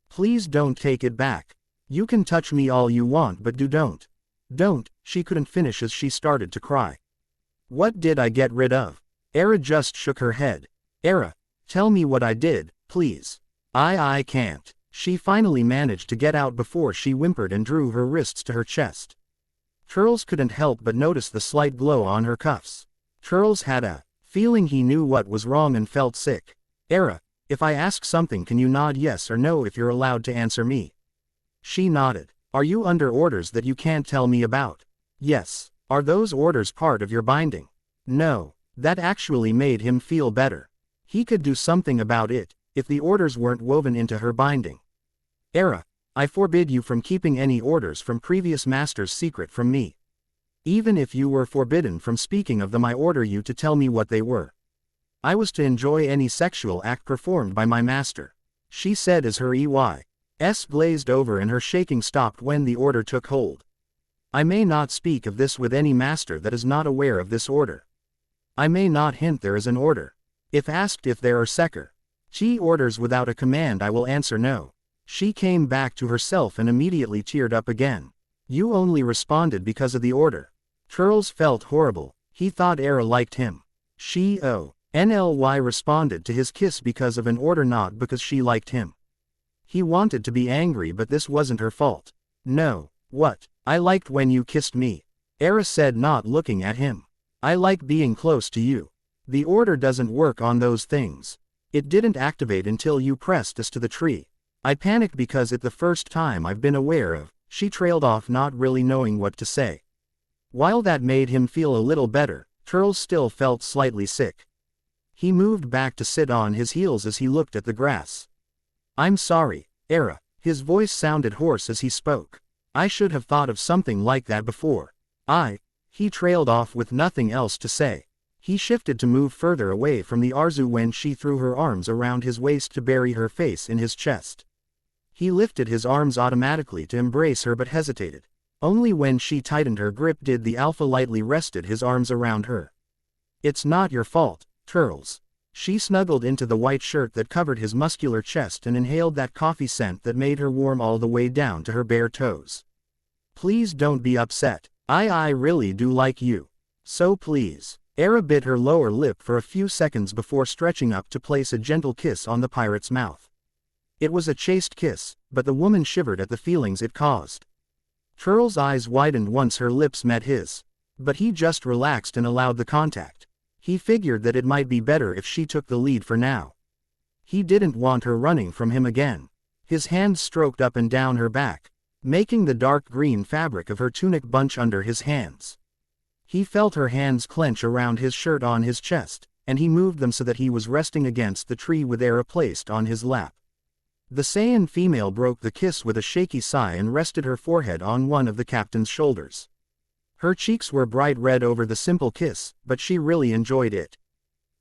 S1: Please don't take it back. You can touch me all you want, but don't. Don't, she couldn't finish as she started to cry. What did I get rid of? Era just shook her head. Era, tell me what I did, please. I can't. She finally managed to get out before she whimpered and drew her wrists to her chest. Turles couldn't help but notice the slight glow on her cuffs. Turles had a feeling he knew what was wrong and felt sick. Era, if I ask something, can you nod yes or no if you're allowed to answer me? She nodded. Are you under orders that you can't tell me about? Yes. Are those orders part of your binding? No. That actually made him feel better. He could do something about it, if the orders weren't woven into her binding. Era, I forbid you from keeping any orders from previous masters secret from me. Even if you were forbidden from speaking of them, I order you to tell me what they were. I was to enjoy any sexual act performed by my master, she said as her eyes glazed over and her shaking stopped when the order took hold. I may not speak of this with any master that is not aware of this order. I may not hint there is an order. If asked if there are orders without a command, I will answer no. She came back to herself and immediately teared up again. You only responded because of the order. Turles felt horrible. He thought Era liked him. She responded to his kiss because of an order, not because she liked him. He wanted to be angry, but this wasn't her fault. No. What? I liked when you kissed me, Era said, not looking at him. I like being close to you. The order doesn't work on those things. It didn't activate until you pressed us to the tree. I panicked because it's the first time I've been aware of. She trailed off, not really knowing what to say. While that made him feel a little better, Turles still felt slightly sick. He moved back to sit on his heels as he looked at the grass. I'm sorry, Era. His voice sounded hoarse as he spoke. I should have thought of something like that before. He trailed off with nothing else to say. He shifted to move further away from the Arzu when she threw her arms around his waist to bury her face in his chest. He lifted his arms automatically to embrace her but hesitated. Only when she tightened her grip did the Alpha lightly rested his arms around her. It's not your fault, Turles. She snuggled into the white shirt that covered his muscular chest and inhaled that coffee scent that made her warm all the way down to her bare toes. Please don't be upset. I really do like you. So please. Era bit her lower lip for a few seconds before stretching up to place a gentle kiss on the pirate's mouth. It was a chaste kiss, but the woman shivered at the feelings it caused. Turles' eyes widened once her lips met his. But he just relaxed and allowed the contact. He figured that it might be better if she took the lead for now. He didn't want her running from him again. His hands stroked up and down her back, making the dark green fabric of her tunic bunch under his hands. He felt her hands clench around his shirt on his chest, and he moved them so that he was resting against the tree with Era placed on his lap. The Saiyan female broke the kiss with a shaky sigh and rested her forehead on one of the captain's shoulders. Her cheeks were bright red over the simple kiss, but she really enjoyed it.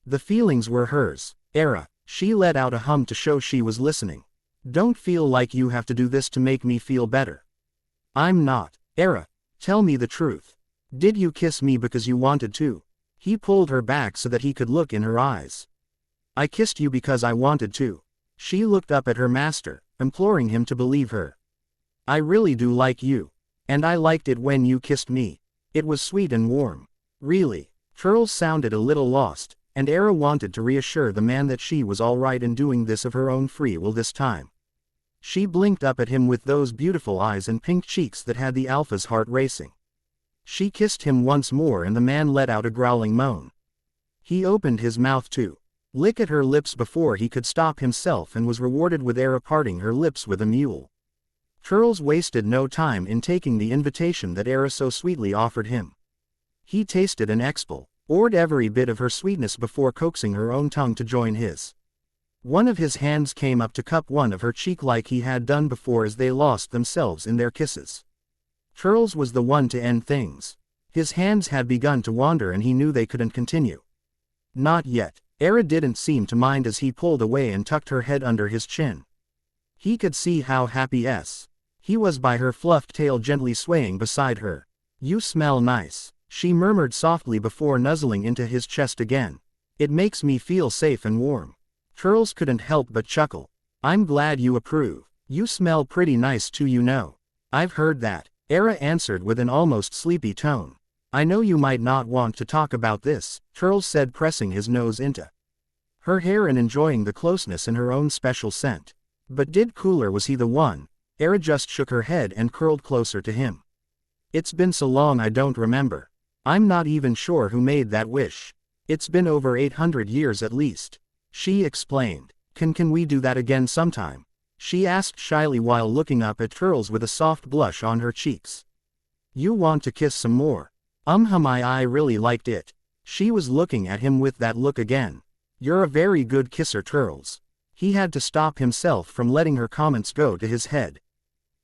S1: The feelings were hers. Era. She let out a hum to show she was listening. Don't feel like you have to do this to make me feel better. I'm not. Era. Tell me the truth. Did you kiss me because you wanted to? He pulled her back so that he could look in her eyes. I kissed you because I wanted to. She looked up at her master, imploring him to believe her. I really do like you. And I liked it when you kissed me. It was sweet and warm. Really? Turles sounded a little lost, and Era wanted to reassure the man that she was all right in doing this of her own free will this time. She blinked up at him with those beautiful eyes and pink cheeks that had the Alpha's heart racing. She kissed him once more and the man let out a growling moan. He opened his mouth to lick at her lips before he could stop himself and was rewarded with Era parting her lips with a mewl. Turles wasted no time in taking the invitation that Era so sweetly offered him. He tasted and explored every bit of her sweetness before coaxing her own tongue to join his. One of his hands came up to cup one of her cheek like he had done before as they lost themselves in their kisses. Turles was the one to end things. His hands had begun to wander and he knew they couldn't continue. Not yet. Era didn't seem to mind as he pulled away and tucked her head under his chin. He could see how happy he was by her fluffed tail gently swaying beside her. You smell nice, she murmured softly before nuzzling into his chest again. It makes me feel safe and warm. Turles couldn't help but chuckle. I'm glad you approve. You smell pretty nice too, you know. I've heard that. Era answered with an almost sleepy tone. I know you might not want to talk about this, Turles said, pressing his nose into her hair and enjoying the closeness in her own special scent. But did Cooler was he the one? Era just shook her head and curled closer to him. It's been so long I don't remember. I'm not even sure who made that wish. It's been over 800 years at least. She explained. Can we do that again sometime? She asked shyly while looking up at Turles with a soft blush on her cheeks. You want to kiss some more? I really liked it. She was looking at him with that look again. You're a very good kisser, Turles. He had to stop himself from letting her comments go to his head.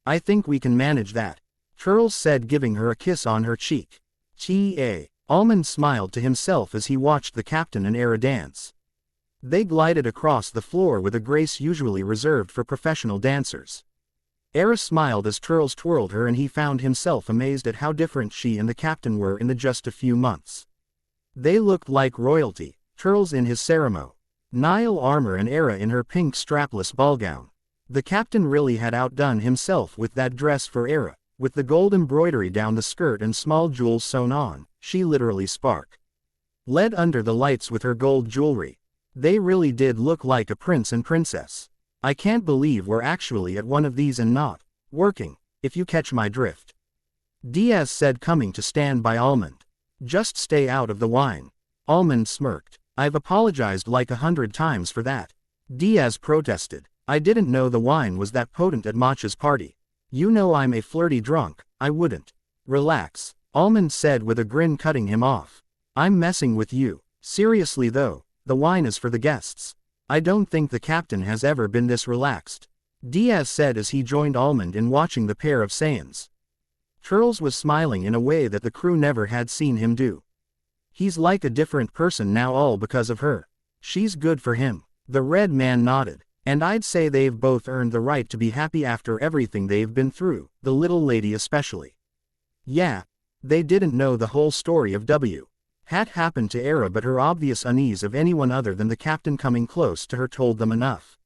S1: I think we can manage that, Turles said, giving her a kiss on her cheek. T.A. Almond smiled to himself as he watched the captain and Era dance. They glided across the floor with a grace usually reserved for professional dancers. Era smiled as Turles twirled her and he found himself amazed at how different she and the captain were in the just a few months. They looked like royalty, Turles in his ceremonial armor and Era in her pink strapless ball gown. The captain really had outdone himself with that dress for Era, with the gold embroidery down the skirt and small jewels sewn on. She literally led under the lights with her gold jewelry. They really did look like a prince and princess. I can't believe we're actually at one of these and not working, if you catch my drift. Diaz said, coming to stand by Almond. Just stay out of the wine. Almond smirked. I've apologized like 100 times for that. Diaz protested. I didn't know the wine was that potent at Matcha's party. You know I'm a flirty drunk, I wouldn't. Relax, Almond said with a grin, cutting him off. I'm messing with you. Seriously though, the wine is for the guests. I don't think the captain has ever been this relaxed, Diaz said as he joined Almond in watching the pair of Saiyans. Turles was smiling in a way that the crew never had seen him do. He's like a different person now, all because of her. She's good for him. The red man nodded. And I'd say they've both earned the right to be happy after everything they've been through, the little lady especially. Yeah. They didn't know the whole story of W. Had happened to Era, but her obvious unease of anyone other than the captain coming close to her told them enough.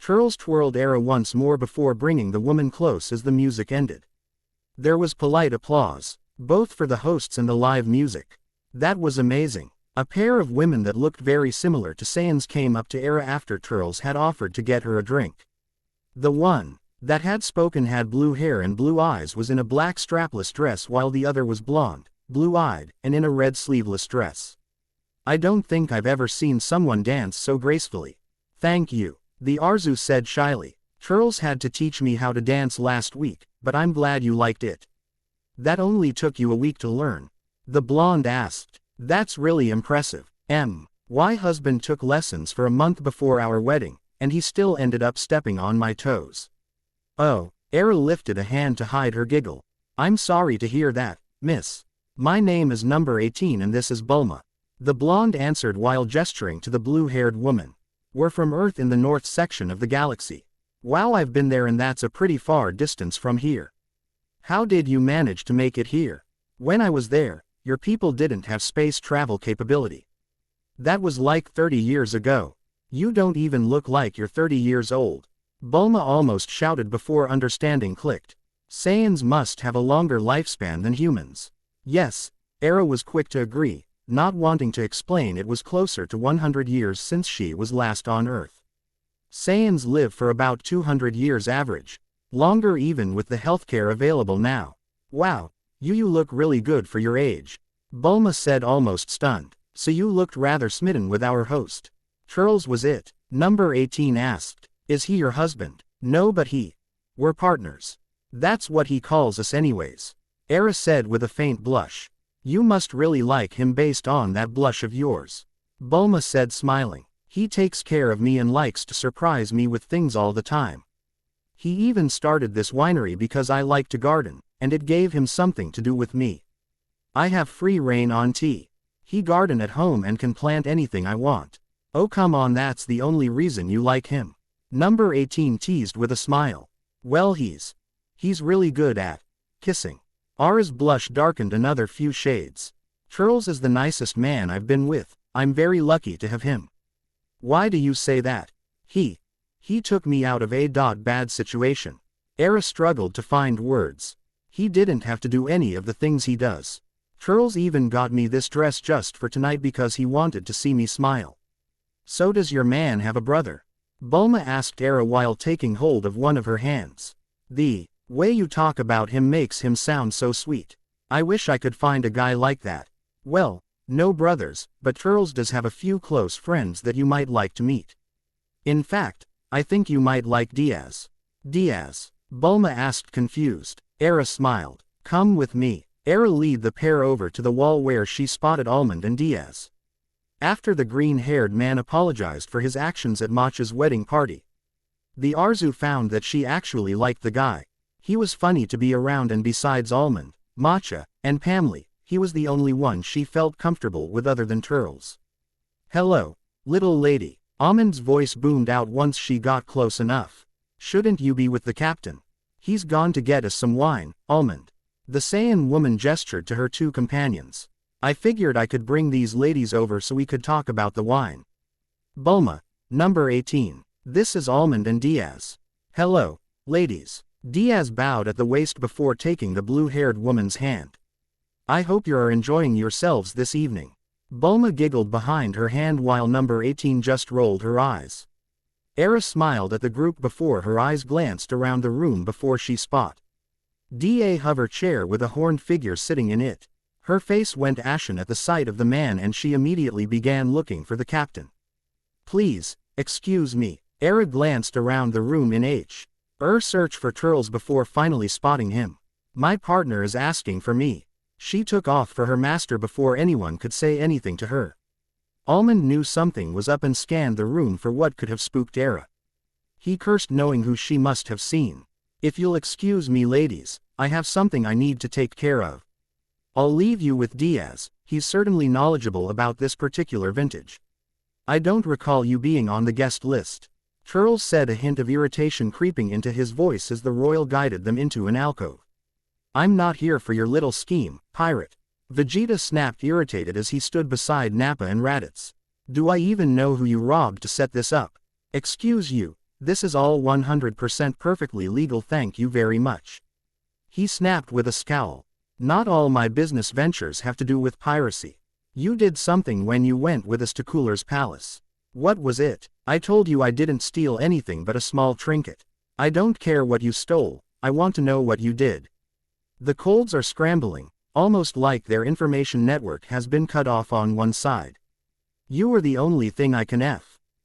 S1: Turles twirled Era once more before bringing the woman close as the music ended. There was polite applause, both for the hosts and the live music. That was amazing. A pair of women that looked very similar to Saiyans came up to Era after Turles had offered to get her a drink. The one that had spoken had blue hair and blue eyes, was in a black strapless dress, while the other was blonde, blue-eyed, and in a red sleeveless dress. I don't think I've ever seen someone dance so gracefully. Thank you, the Arzu said shyly. Turles had to teach me how to dance last week, but I'm glad you liked it. That only took you a week to learn? The blonde asked. That's really impressive. My husband took lessons for a month before our wedding, and he still ended up stepping on my toes. Oh, Era lifted a hand to hide her giggle. I'm sorry to hear that, miss. My name is number 18 and this is Bulma. The blonde answered while gesturing to the blue-haired woman. We're from Earth in the north section of the galaxy. Wow, I've been there and that's a pretty far distance from here. How did you manage to make it here? When I was there, your people didn't have space travel capability. That was like 30 years ago. You don't even look like you're 30 years old. Bulma almost shouted before understanding clicked. Saiyans must have a longer lifespan than humans. Yes, Era was quick to agree, not wanting to explain it was closer to 100 years since she was last on Earth. Saiyans live for about 200 years average. Longer even with the healthcare available now. Wow. You look really good for your age. Bulma said, almost stunned. So you looked rather smitten with our host. Turles was it? Number 18 asked. Is he your husband? No, but we're partners. That's what he calls us anyways. Era said with a faint blush. You must really like him based on that blush of yours. Bulma said smiling. He takes care of me and likes to surprise me with things all the time. He even started this winery because I like to garden, and it gave him something to do with me. I have free reign on tea. He garden at home and can plant anything I want. Oh come on, that's the only reason you like him. Number 18 teased with a smile. Well, he's really good at kissing. Ara's blush darkened another few shades. Turles is the nicest man I've been with. I'm very lucky to have him. Why do you say that? He took me out of a bad situation. Era struggled to find words. He didn't have to do any of the things he does. Turles even got me this dress just for tonight because he wanted to see me smile. So does your man have a brother? Bulma asked Era while taking hold of one of her hands. The way you talk about him makes him sound so sweet. I wish I could find a guy like that. Well, no brothers, but Turles does have a few close friends that you might like to meet. In fact, I think you might like Diaz. Diaz? Bulma asked confused. Era smiled. Come with me. Era led the pair over to the wall where she spotted Almond and Diaz. After the green-haired man apologized for his actions at Macha's wedding party, the Arzu found that she actually liked the guy. He was funny to be around, and besides Almond, Macha, and Pamli, he was the only one she felt comfortable with other than Turles. Hello, little lady. Almond's voice boomed out once she got close enough. Shouldn't you be with the captain? He's gone to get us some wine, Almond. The Saiyan woman gestured to her two companions. I figured I could bring these ladies over so we could talk about the wine. Bulma, number 18. This is Almond and Diaz. Hello, ladies. Diaz bowed at the waist before taking the blue-haired woman's hand. I hope you are enjoying yourselves this evening. Bulma giggled behind her hand while number 18 just rolled her eyes. Era smiled at the group before her eyes glanced around the room before she spot a hover chair with a horned figure sitting in it. Her face went ashen at the sight of the man and she immediately began looking for the captain. Please, excuse me. Era glanced around the room in search for Turles before finally spotting him. My partner is asking for me. She took off for her master before anyone could say anything to her. Almond knew something was up and scanned the room for what could have spooked Era. He cursed knowing who she must have seen. If you'll excuse me ladies, I have something I need to take care of. I'll leave you with Diaz, he's certainly knowledgeable about this particular vintage. I don't recall you being on the guest list. Turles said, a hint of irritation creeping into his voice as the royal guided them into an alcove. I'm not here for your little scheme, pirate. Vegeta snapped, irritated as he stood beside Nappa and Raditz. Do I even know who you robbed to set this up? Excuse you, this is all 100% perfectly legal, thank you very much. He snapped with a scowl. Not all my business ventures have to do with piracy. You did something when you went with us to Cooler's palace. What was it? I told you I didn't steal anything but a small trinket. I don't care what you stole, I want to know what you did. The Colds are scrambling, almost like their information network has been cut off on one side. You were the only thing I can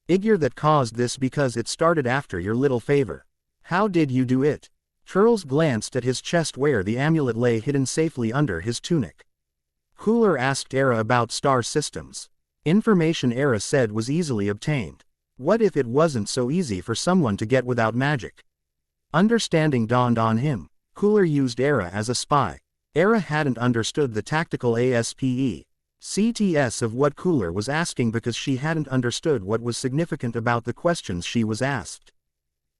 S1: figure that caused this because it started after your little favor. How did you do it? Turles glanced at his chest where the amulet lay hidden safely under his tunic. Cooler asked Era about star systems. Information Era said was easily obtained. What if it wasn't so easy for someone to get without magic? Understanding dawned on him. Cooler used Era as a spy. Era hadn't understood the tactical CTS of what Cooler was asking because she hadn't understood what was significant about the questions she was asked.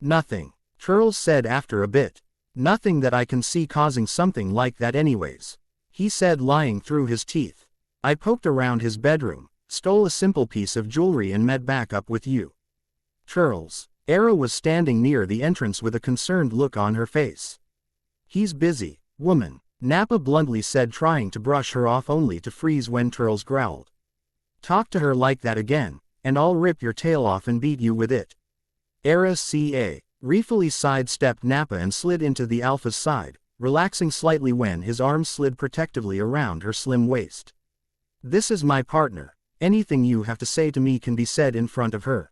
S1: Nothing, Turles said after a bit. Nothing that I can see causing something like that anyways. He said, lying through his teeth. I poked around his bedroom, stole a simple piece of jewelry and met back up with you. Turles. Era was standing near the entrance with a concerned look on her face. He's busy, woman, Nappa bluntly said, trying to brush her off only to freeze when Turles growled. Talk to her like that again, and I'll rip your tail off and beat you with it. Era Refully sidestepped Nappa and slid into the Alpha's side, relaxing slightly when his arms slid protectively around her slim waist. This is my partner, anything you have to say to me can be said in front of her.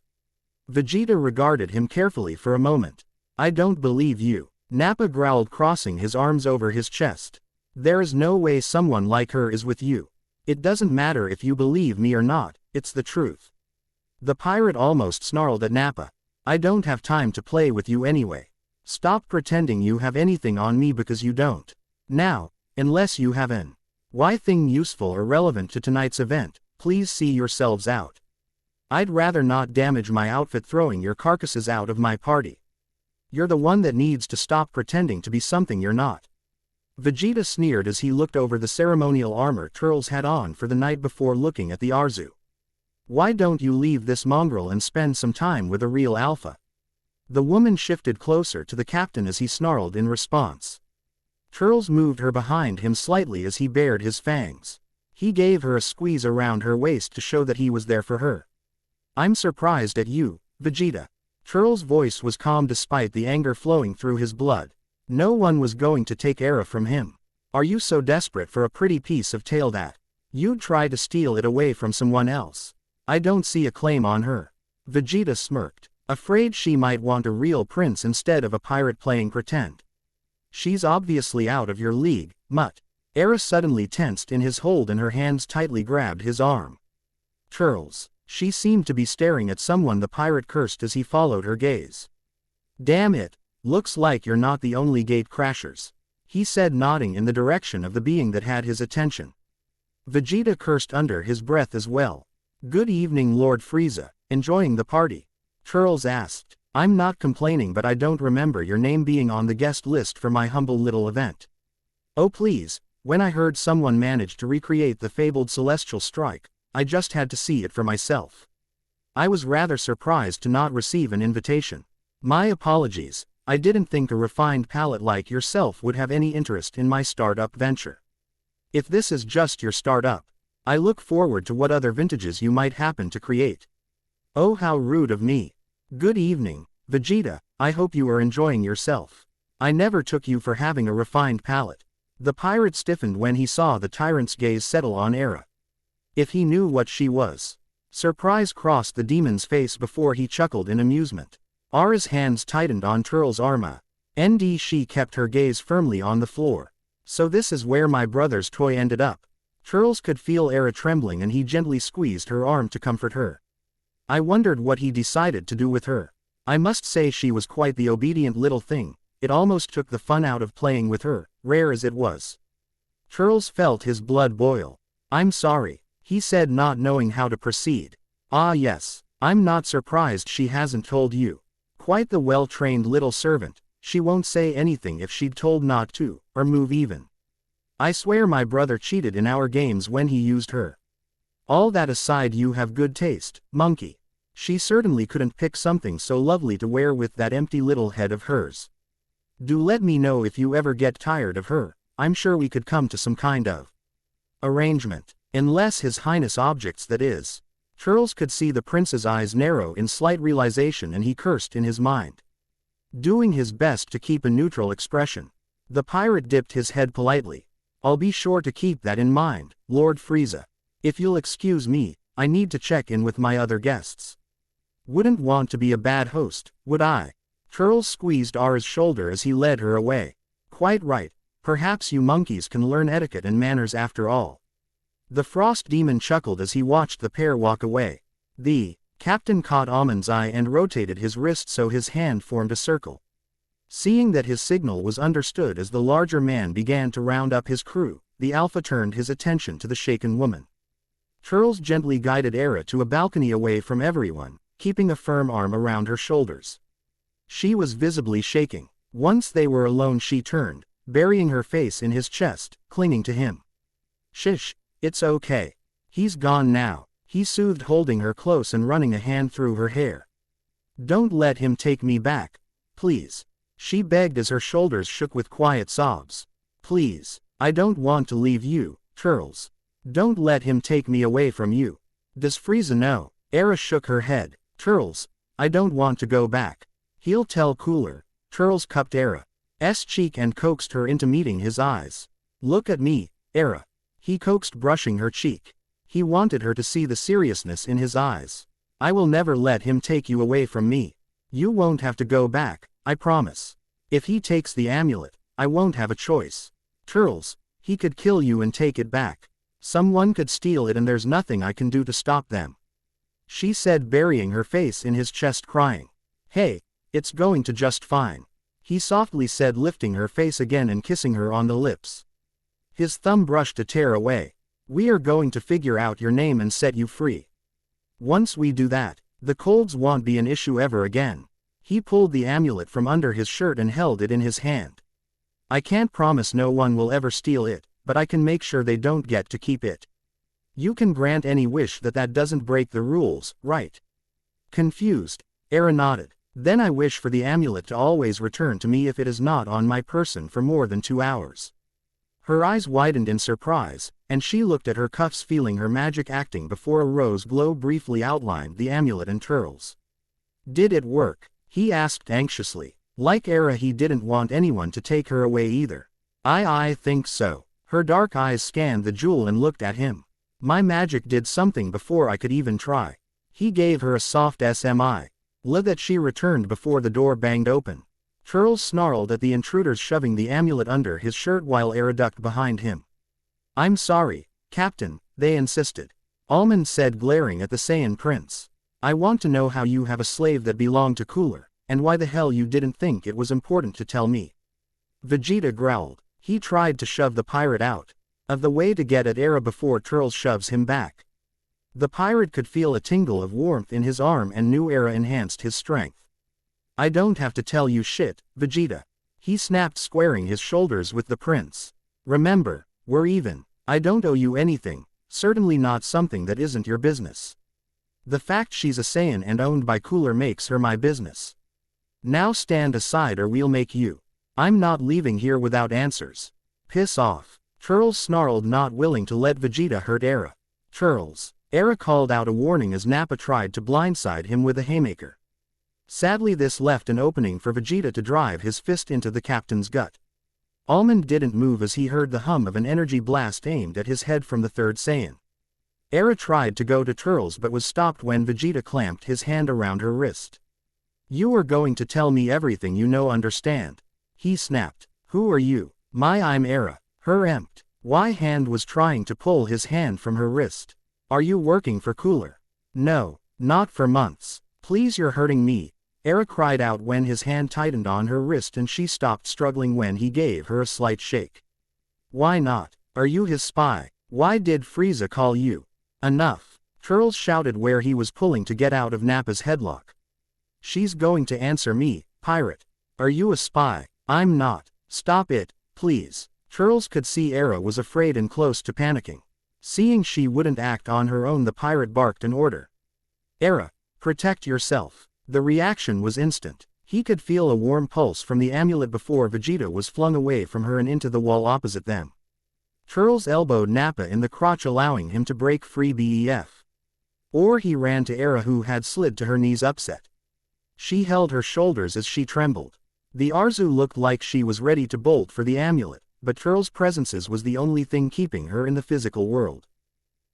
S1: Vegeta regarded him carefully for a moment. I don't believe you. Nappa growled, crossing his arms over his chest. There is no way someone like her is with you. It doesn't matter if you believe me or not, it's the truth. The pirate almost snarled at Nappa. I don't have time to play with you anyway. Stop pretending you have anything on me because you don't. Now, unless you have an thing useful or relevant to tonight's event, please see yourselves out. I'd rather not damage my outfit throwing your carcasses out of my party. You're the one that needs to stop pretending to be something you're not. Vegeta sneered as he looked over the ceremonial armor Turles had on for the night before looking at the Arzu. Why don't you leave this mongrel and spend some time with a real alpha? The woman shifted closer to the captain as he snarled in response. Turles moved her behind him slightly as he bared his fangs. He gave her a squeeze around her waist to show that he was there for her. I'm surprised at you, Vegeta. Turles' voice was calm despite the anger flowing through his blood. No one was going to take Era from him. Are you so desperate for a pretty piece of tail that you'd try to steal it away from someone else? I don't see a claim on her. Vegeta smirked, afraid she might want a real prince instead of a pirate playing pretend. She's obviously out of your league, mutt. Era suddenly tensed in his hold and her hands tightly grabbed his arm. Turles. She seemed to be staring at someone, the pirate cursed as he followed her gaze. Damn it, looks like you're not the only gate crashers, he said, nodding in the direction of the being that had his attention. Vegeta cursed under his breath as well. Good evening, Lord Frieza, enjoying the party? Turles asked. I'm not complaining, but I don't remember your name being on the guest list for my humble little event. Oh please, when I heard someone managed to recreate the fabled celestial strike, I just had to see it for myself. I was rather surprised to not receive an invitation. My apologies, I didn't think a refined palate like yourself would have any interest in my startup venture. If this is just your startup, I look forward to what other vintages you might happen to create. Oh, how rude of me. Good evening, Vegeta, I hope you are enjoying yourself. I never took you for having a refined palate. The pirate stiffened when he saw the tyrant's gaze settle on Era. If he knew what she was. Surprise crossed the demon's face before he chuckled in amusement. Ara's hands tightened on Turles' arm. She kept her gaze firmly on the floor. So this is where my brother's toy ended up. Turles could feel Era trembling and he gently squeezed her arm to comfort her. I wondered what he decided to do with her. I must say she was quite the obedient little thing. It almost took the fun out of playing with her, rare as it was. Turles felt his blood boil. I'm sorry, he said, not knowing how to proceed. Ah yes, I'm not surprised she hasn't told you. Quite the well-trained little servant. She won't say anything if she'd told not to, or move even. I swear my brother cheated in our games when he used her. All that aside, you have good taste, monkey. She certainly couldn't pick something so lovely to wear with that empty little head of hers. Do let me know if you ever get tired of her. I'm sure we could come to some kind of arrangement. Unless His Highness objects, that is. Turles could see the prince's eyes narrow in slight realization and he cursed in his mind. Doing his best to keep a neutral expression. The pirate dipped his head politely. I'll be sure to keep that in mind, Lord Frieza. If you'll excuse me, I need to check in with my other guests. Wouldn't want to be a bad host, would I? Turles squeezed Ara's shoulder as he led her away. Quite right, perhaps you monkeys can learn etiquette and manners after all. The frost demon chuckled as he watched the pair walk away. The captain caught Almond's eye and rotated his wrist so his hand formed a circle. Seeing that his signal was understood as the larger man began to round up his crew, the alpha turned his attention to the shaken woman. Turles gently guided Era to a balcony away from everyone, keeping a firm arm around her shoulders. She was visibly shaking. Once they were alone she turned, burying her face in his chest, clinging to him. Shish, it's okay. He's gone now, he soothed, holding her close and running a hand through her hair. Don't let him take me back, please. She begged as her shoulders shook with quiet sobs. Please, I don't want to leave you, Turles. Don't let him take me away from you. Does Frieza know? Era shook her head. Turles, I don't want to go back. He'll tell Cooler. Turles cupped Era's cheek and coaxed her into meeting his eyes. Look at me, Era. He coaxed, brushing her cheek. He wanted her to see the seriousness in his eyes. I will never let him take you away from me. You won't have to go back, I promise. If he takes the amulet, I won't have a choice. Turles, he could kill you and take it back. Someone could steal it and there's nothing I can do to stop them. She said, burying her face in his chest, crying. Hey, it's going to just fine. He softly said, lifting her face again and kissing her on the lips. His thumb brushed a tear away. We are going to figure out your name and set you free. Once we do that, the colds won't be an issue ever again. He pulled the amulet from under his shirt and held it in his hand. I can't promise no one will ever steal it, but I can make sure they don't get to keep it. You can grant any wish that doesn't break the rules, right? Confused, Era nodded. Then I wish for the amulet to always return to me if it is not on my person for more than 2 hours. Her eyes widened in surprise, and she looked at her cuffs, feeling her magic acting before a rose glow briefly outlined the amulet and Turles. Did it work? He asked anxiously. Like Era, he didn't want anyone to take her away either. I think so. Her dark eyes scanned the jewel and looked at him. My magic did something before I could even try. He gave her a soft SMI. That she returned before the door banged open. Turles snarled at the intruders, shoving the amulet under his shirt while Era ducked behind him. I'm sorry, Captain, they insisted. Almond said, glaring at the Saiyan prince. I want to know how you have a slave that belonged to Cooler, and why the hell you didn't think it was important to tell me. Vegeta growled. He tried to shove the pirate out of the way to get at Era before Turles shoves him back. The pirate could feel a tingle of warmth in his arm and knew Era enhanced his strength. I don't have to tell you shit, Vegeta. He snapped, squaring his shoulders with the prince. Remember, we're even. I don't owe you anything, certainly not something that isn't your business. The fact she's a Saiyan and owned by Cooler makes her my business. Now stand aside or we'll make you. I'm not leaving here without answers. Piss off. Turles snarled, not willing to let Vegeta hurt Era. Turles. Era called out a warning as Nappa tried to blindside him with a haymaker. Sadly, this left an opening for Vegeta to drive his fist into the captain's gut. Almond didn't move as he heard the hum of an energy blast aimed at his head from the third Saiyan. Era tried to go to Turles but was stopped when Vegeta clamped his hand around her wrist. You are going to tell me everything you know, understand? He snapped. Who are you? I'm Era. Her empty, Y hand was trying to pull his hand from her wrist. Are you working for Cooler? No, not for months. Please, you're hurting me, Era cried out when his hand tightened on her wrist and she stopped struggling when he gave her a slight shake. Why not? Are you his spy? Why did Frieza call you? Enough, Turles shouted where he was pulling to get out of Nappa's headlock. She's going to answer me, pirate. Are you a spy? I'm not. Stop it, please. Turles could see Era was afraid and close to panicking. Seeing she wouldn't act on her own, the pirate barked an order. Era, protect yourself. The reaction was instant. He could feel a warm pulse from the amulet before Vegeta was flung away from her and into the wall opposite them. Turles elbowed Nappa in the crotch, allowing him to break free BEF. Or he ran to Era, who had slid to her knees upset. She held her shoulders as she trembled. The Arzu looked like she was ready to bolt for the amulet, but Turles' presence was the only thing keeping her in the physical world.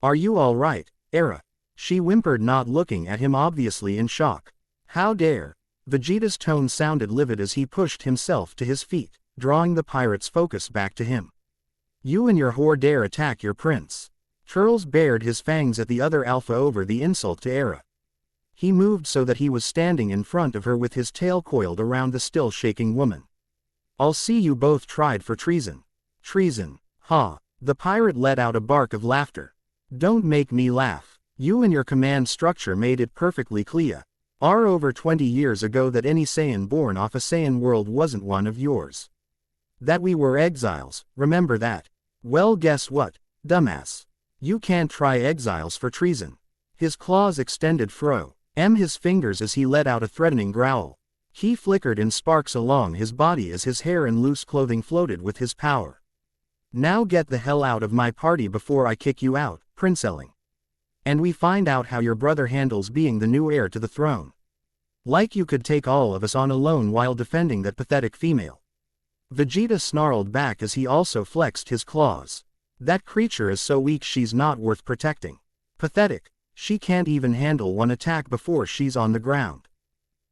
S1: Are you all right, Era? She whimpered, not looking at him, obviously in shock. How dare? Vegeta's tone sounded livid as he pushed himself to his feet, drawing the pirate's focus back to him. You and your whore dare attack your prince. Turles bared his fangs at the other alpha over the insult to Era. He moved so that he was standing in front of her with his tail coiled around the still shaking woman. I'll see you both tried for treason. Treason, ha! The pirate let out a bark of laughter. Don't make me laugh. You and your command structure made it perfectly clear. Over 20 years ago that any Saiyan born off a Saiyan world wasn't one of yours. That we were exiles, remember that? Well, guess what, dumbass? You can't try exiles for treason. His claws extended his fingers as he let out a threatening growl. He flickered in sparks along his body as his hair and loose clothing floated with his power. Now get the hell out of my party before I kick you out, Princelling. And we find out how your brother handles being the new heir to the throne. Like you could take all of us on alone while defending that pathetic female. Vegeta snarled back as he also flexed his claws. That creature is so weak she's not worth protecting. Pathetic. She can't even handle one attack before she's on the ground.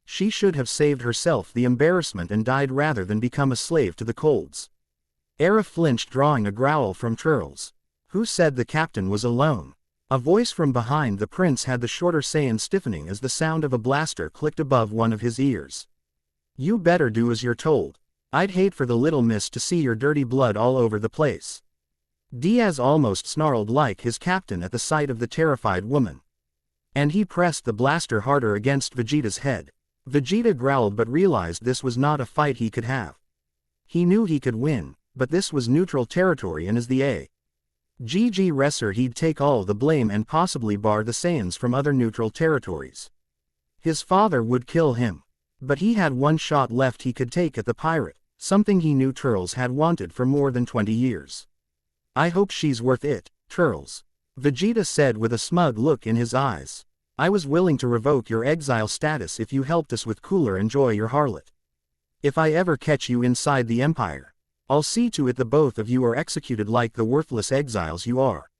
S1: She should have saved herself the embarrassment and died rather than become a slave to the colds. Era flinched, drawing a growl from Turles. Who said the captain was alone? A voice from behind the prince had the shorter Saiyan stiffening as the sound of a blaster clicked above one of his ears. You better do as you're told. I'd hate for the little miss to see your dirty blood all over the place. Diaz almost snarled like his captain at the sight of the terrified woman. And he pressed the blaster harder against Vegeta's head. Vegeta growled but realized this was not a fight he could have. He knew he could win, but this was neutral territory and as the GG wrestler he'd take all the blame and possibly bar the Saiyans from other neutral territories. His father would kill him. But he had one shot left he could take at the pirate, something he knew Turles had wanted for more than 20 years. I hope she's worth it, Turles. Vegeta said with a smug look in his eyes. I was willing to revoke your exile status if you helped us with Cooler enjoy your harlot. If I ever catch you inside the Empire, I'll see to it the both of you are executed like the worthless exiles you are.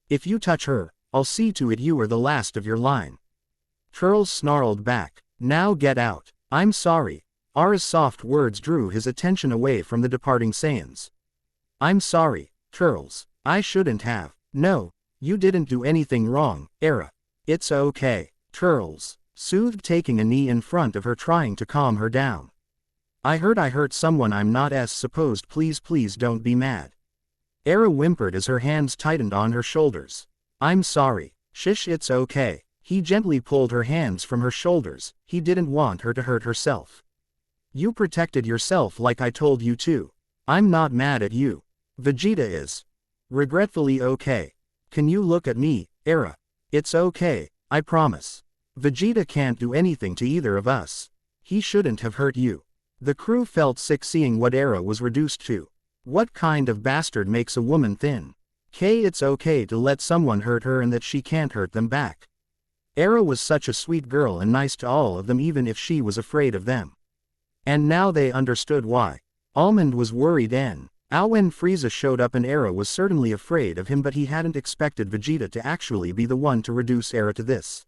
S1: If you touch her, I'll see to it you are the last of your line. Turles snarled back. Now get out. I'm sorry. Ara's soft words drew his attention away from the departing Saiyans. I'm sorry, Turles. I shouldn't have. No, you didn't do anything wrong, Era. It's okay, Turles soothed, taking a knee in front of her, trying to calm her down. I hurt someone I'm not as supposed. Please don't be mad. Era whimpered as her hands tightened on her shoulders. I'm sorry. Shish, it's okay. He gently pulled her hands from her shoulders. He didn't want her to hurt herself. You protected yourself like I told you to. I'm not mad at you. Vegeta is regretfully okay. Can you look at me, Era? It's okay, I promise. Vegeta can't do anything to either of us. He shouldn't have hurt you. The crew felt sick seeing what Era was reduced to. What kind of bastard makes a woman thin? It's okay to let someone hurt her and that she can't hurt them back. Era was such a sweet girl and nice to all of them even if she was afraid of them. And now they understood why. Almond was worried when Frieza showed up, and Era was certainly afraid of him, but he hadn't expected Vegeta to actually be the one to reduce Era to this.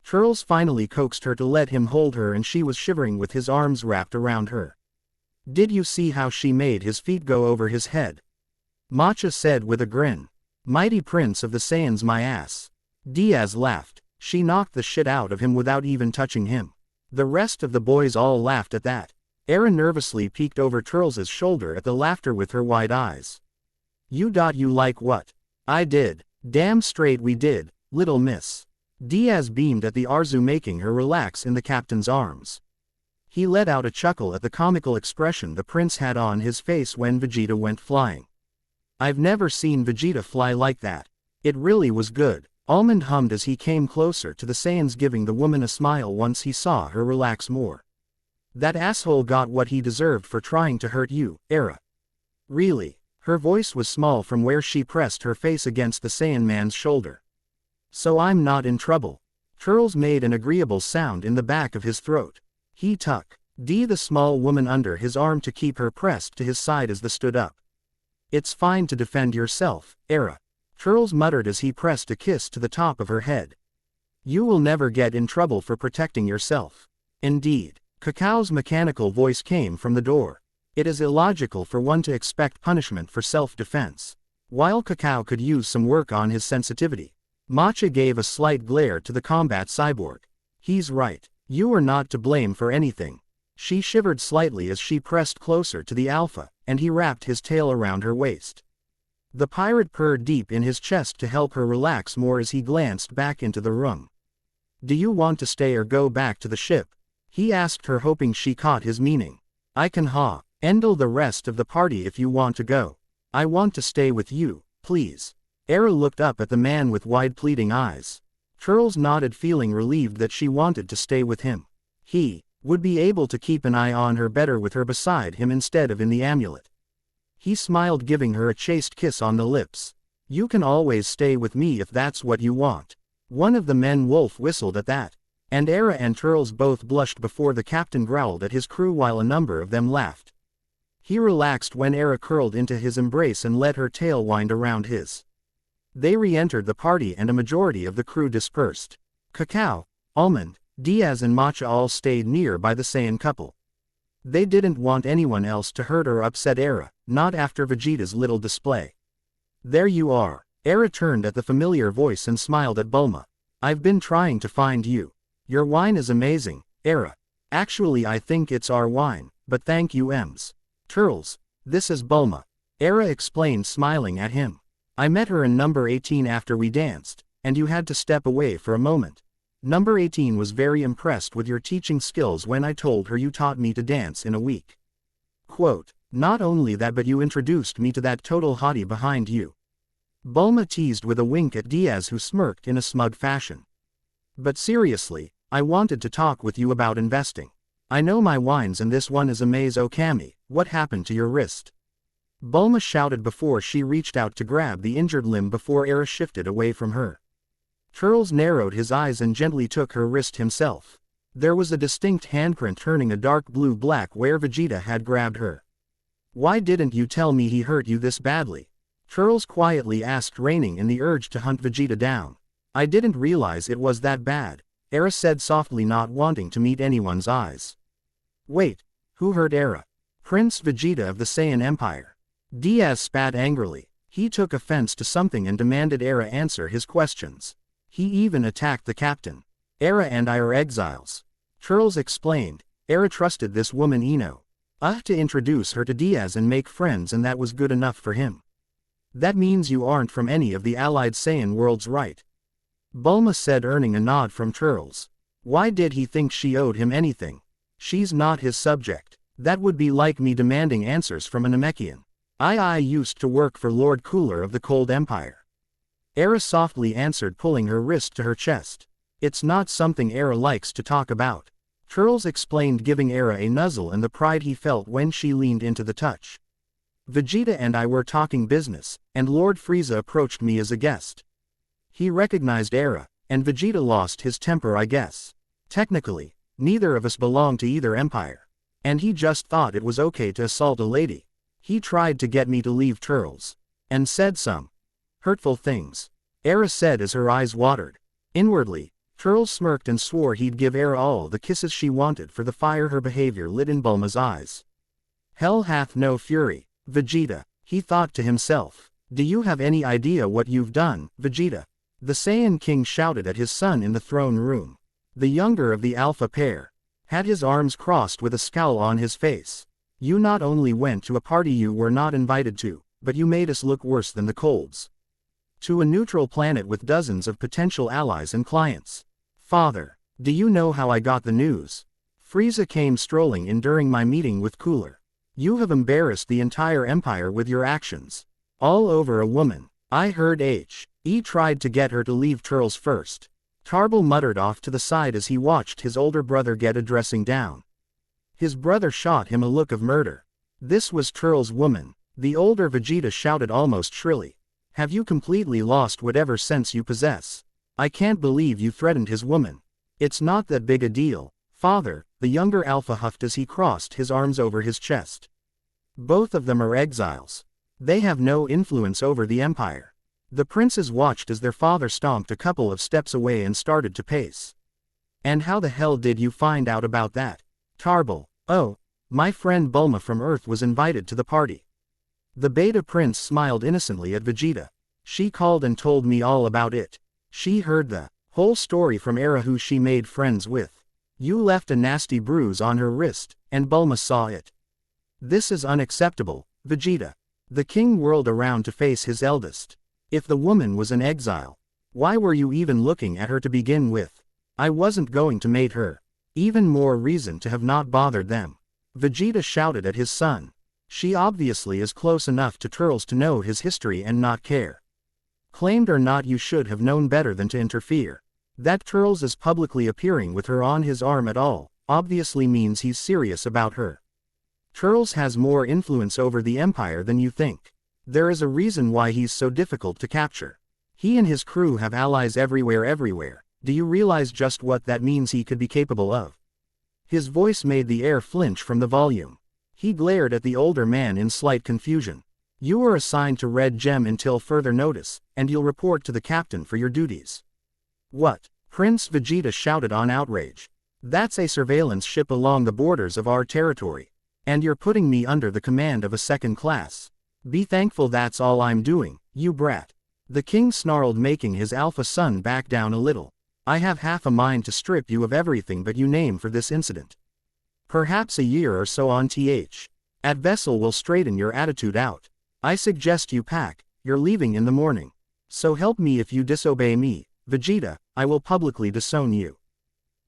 S1: Turles finally coaxed her to let him hold her and she was shivering with his arms wrapped around her. Did you see how she made his feet go over his head? Matcha said with a grin. Mighty Prince of the Saiyans my ass. Diaz laughed. She knocked the shit out of him without even touching him. The rest of the boys all laughed at that. Era nervously peeked over Turles' shoulder at the laughter with her wide eyes. You like what? I did. Damn straight we did, little miss. Diaz beamed at the Arzu, making her relax in the captain's arms. He let out a chuckle at the comical expression the prince had on his face when Vegeta went flying. I've never seen Vegeta fly like that. It really was good. Almond hummed as he came closer to the Saiyans, giving the woman a smile once he saw her relax more. That asshole got what he deserved for trying to hurt you, Era. Really? Her voice was small from where she pressed her face against the Saiyan man's shoulder. So I'm not in trouble. Turles made an agreeable sound in the back of his throat. He tucked the small woman under his arm to keep her pressed to his side as they stood up. It's fine to defend yourself, Era. Turles muttered as he pressed a kiss to the top of her head. You will never get in trouble for protecting yourself. Indeed. Kakao's mechanical voice came from the door. It is illogical for one to expect punishment for self-defense. While Kakao could use some work on his sensitivity, Matcha gave a slight glare to the combat cyborg. He's right. You are not to blame for anything. She shivered slightly as she pressed closer to the Alpha, and he wrapped his tail around her waist. The pirate purred deep in his chest to help her relax more as he glanced back into the room. Do you want to stay or go back to the ship? He asked her, hoping she caught his meaning. I can handle the rest of the party if you want to go. I want to stay with you, please. Era looked up at the man with wide pleading eyes. Turles nodded, feeling relieved that she wanted to stay with him. He would be able to keep an eye on her better with her beside him instead of in the amulet. He smiled, giving her a chaste kiss on the lips. You can always stay with me if that's what you want. One of the men wolf whistled at that. And Era and Turles both blushed before the captain growled at his crew while a number of them laughed. He relaxed when Era curled into his embrace and let her tail wind around his. They re-entered the party and a majority of the crew dispersed. Kakao, Almond, Diaz and Matcha all stayed near by the Saiyan couple. They didn't want anyone else to hurt or upset Era, not after Vegeta's little display. There you are. Era turned at the familiar voice and smiled at Bulma. I've been trying to find you. Your wine is amazing, Era. Actually I think it's our wine, but thank you Ems. Turles, this is Bulma. Era explained, smiling at him. I met her in number 18 after we danced, and you had to step away for a moment. Number 18 was very impressed with your teaching skills when I told her you taught me to dance in a week. Quote, not only that, but you introduced me to that total hottie behind you. Bulma teased with a wink at Diaz, who smirked in a smug fashion. But seriously, I wanted to talk with you about investing. I know my wines and this one is a maze. Okami, what happened to your wrist? Bulma shouted before she reached out to grab the injured limb before Era shifted away from her. Turles narrowed his eyes and gently took her wrist himself. There was a distinct handprint turning a dark blue-black where Vegeta had grabbed her. Why didn't you tell me he hurt you this badly? Turles quietly asked, reining in the urge to hunt Vegeta down. I didn't realize it was that bad, Era said softly, not wanting to meet anyone's eyes. Wait, who hurt Era? Prince Vegeta of the Saiyan Empire. Diaz spat angrily. He took offense to something and demanded Era answer his questions. He even attacked the captain. Era and I are exiles. Turles explained. Era trusted this woman Ino. To introduce her to Diaz and make friends, and that was good enough for him. That means you aren't from any of the allied Saiyan worlds, right? Bulma said, earning a nod from Turles. Why did he think she owed him anything? She's not his subject. That would be like me demanding answers from a Namekian. I used to work for Lord Cooler of the Cold Empire. Era softly answered, pulling her wrist to her chest. It's not something Era likes to talk about. Turles explained, giving Era a nuzzle and the pride he felt when she leaned into the touch. Vegeta and I were talking business, and Lord Frieza approached me as a guest. He recognized Era, and Vegeta lost his temper, I guess. Technically, neither of us belong to either empire. And he just thought it was okay to assault a lady. He tried to get me to leave Turles. And said some hurtful things. Era said as her eyes watered. Inwardly, Turles smirked and swore he'd give Era all the kisses she wanted for the fire her behavior lit in Bulma's eyes. Hell hath no fury, Vegeta. He thought to himself. Do you have any idea what you've done, Vegeta? The Saiyan King shouted at his son in the throne room. The younger of the alpha pair had his arms crossed with a scowl on his face. You not only went to a party you were not invited to, but you made us look worse than the colds. To a neutral planet with dozens of potential allies and clients. Father, do you know how I got the news? Frieza came strolling in during my meeting with Cooler. You have embarrassed the entire empire with your actions. All over a woman. I heard He tried to get her to leave Turles first. Turles muttered off to the side as he watched his older brother get a dressing down. His brother shot him a look of murder. This was Turles' woman. The older Vegeta shouted almost shrilly. Have you completely lost whatever sense you possess? I can't believe you threatened his woman. It's not that big a deal, father, the younger Alpha huffed as he crossed his arms over his chest. Both of them are exiles. They have no influence over the empire. The princes watched as their father stomped a couple of steps away and started to pace. And how the hell did you find out about that? Turles. Oh, my friend Bulma from Earth was invited to the party. The Beta Prince smiled innocently at Vegeta. She called and told me all about it. She heard the whole story from Era who she made friends with. You left a nasty bruise on her wrist, and Bulma saw it. This is unacceptable, Vegeta. The king whirled around to face his eldest. If the woman was an exile, why were you even looking at her to begin with? I wasn't going to mate her. Even more reason to have not bothered them. Vegeta shouted at his son. She obviously is close enough to Turles to know his history and not care. Claimed or not, you should have known better than to interfere. That Turles is publicly appearing with her on his arm at all, obviously means he's serious about her. Turles has more influence over the empire than you think. There is a reason why he's so difficult to capture. He and his crew have allies everywhere. Do you realize just what that means he could be capable of? His voice made the air flinch from the volume. He glared at the older man in slight confusion. You are assigned to Red Gem until further notice, and you'll report to the captain for your duties. What? Prince Vegeta shouted on outrage. That's a surveillance ship along the borders of our territory. And you're putting me under the command of a second class. Be thankful that's all I'm doing, you brat. The king snarled, making his alpha son back down a little. I have half a mind to strip you of everything but you name for this incident. Perhaps a year or so on at Vessel will straighten your attitude out. I suggest you pack, you're leaving in the morning. So help me if you disobey me, Vegeta, I will publicly disown you.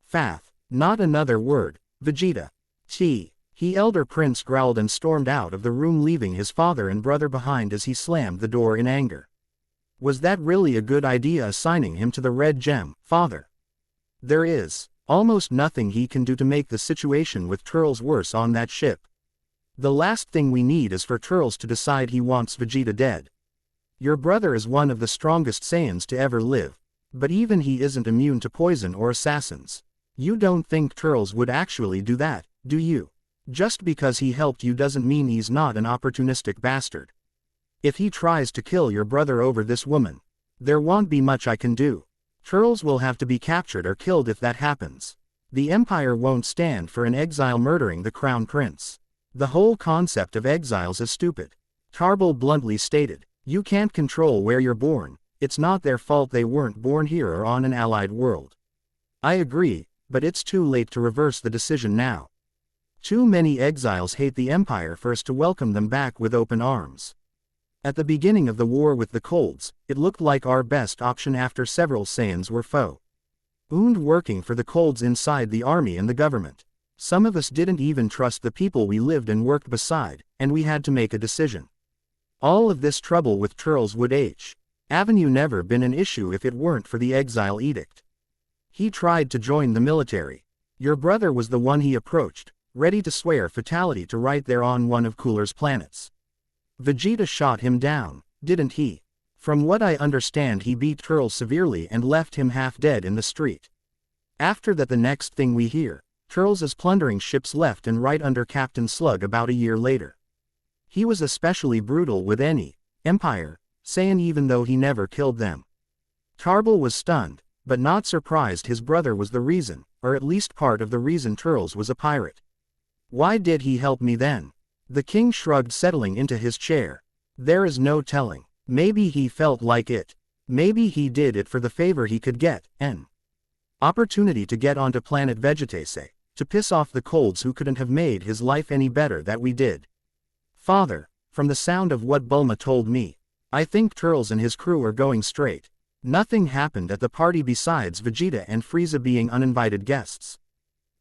S1: Fath. Not another word, Vegeta. He elder prince growled and stormed out of the room, leaving his father and brother behind as he slammed the door in anger. Was that really a good idea, assigning him to the Red Gem, father? There is almost nothing he can do to make the situation with Turles worse on that ship. The last thing we need is for Turles to decide he wants Vegeta dead. Your brother is one of the strongest Saiyans to ever live, but even he isn't immune to poison or assassins. You don't think Turles would actually do that, do you? Just because he helped you doesn't mean he's not an opportunistic bastard. If he tries to kill your brother over this woman, there won't be much I can do. Turles will have to be captured or killed if that happens. The Empire won't stand for an exile murdering the Crown Prince. The whole concept of exiles is stupid. Turles bluntly stated. You can't control where you're born, it's not their fault they weren't born here or on an allied world. I agree, but it's too late to reverse the decision now. Too many exiles hate the Empire for us to welcome them back with open arms. At the beginning of the war with the Colds, it looked like our best option after several Saiyans were found working for the Colds inside the army and the government. Some of us didn't even trust the people we lived and worked beside, and we had to make a decision. All of this trouble with Turles would Avenue never been an issue if it weren't for the exile edict. He tried to join the military. Your brother was the one he approached, ready to swear fatality to right there on one of Cooler's planets. Vegeta shot him down, didn't he? From what I understand, he beat Turles severely and left him half dead in the street. After that, the next thing we hear, Turles is plundering ships left and right under Captain Slug about a year later. He was especially brutal with any Empire Saiyan, even though he never killed them. Turles was stunned, but not surprised. His brother was the reason, or at least part of the reason Turles was a pirate. Why did he help me then? The king shrugged, settling into his chair. There is no telling. Maybe he felt like it. Maybe he did it for the favor he could get, an opportunity to get onto planet Vegetase, to piss off the colds who couldn't have made his life any better that we did. Father, from the sound of what Bulma told me, I think Turles and his crew are going straight. Nothing happened at the party besides Vegeta and Frieza being uninvited guests.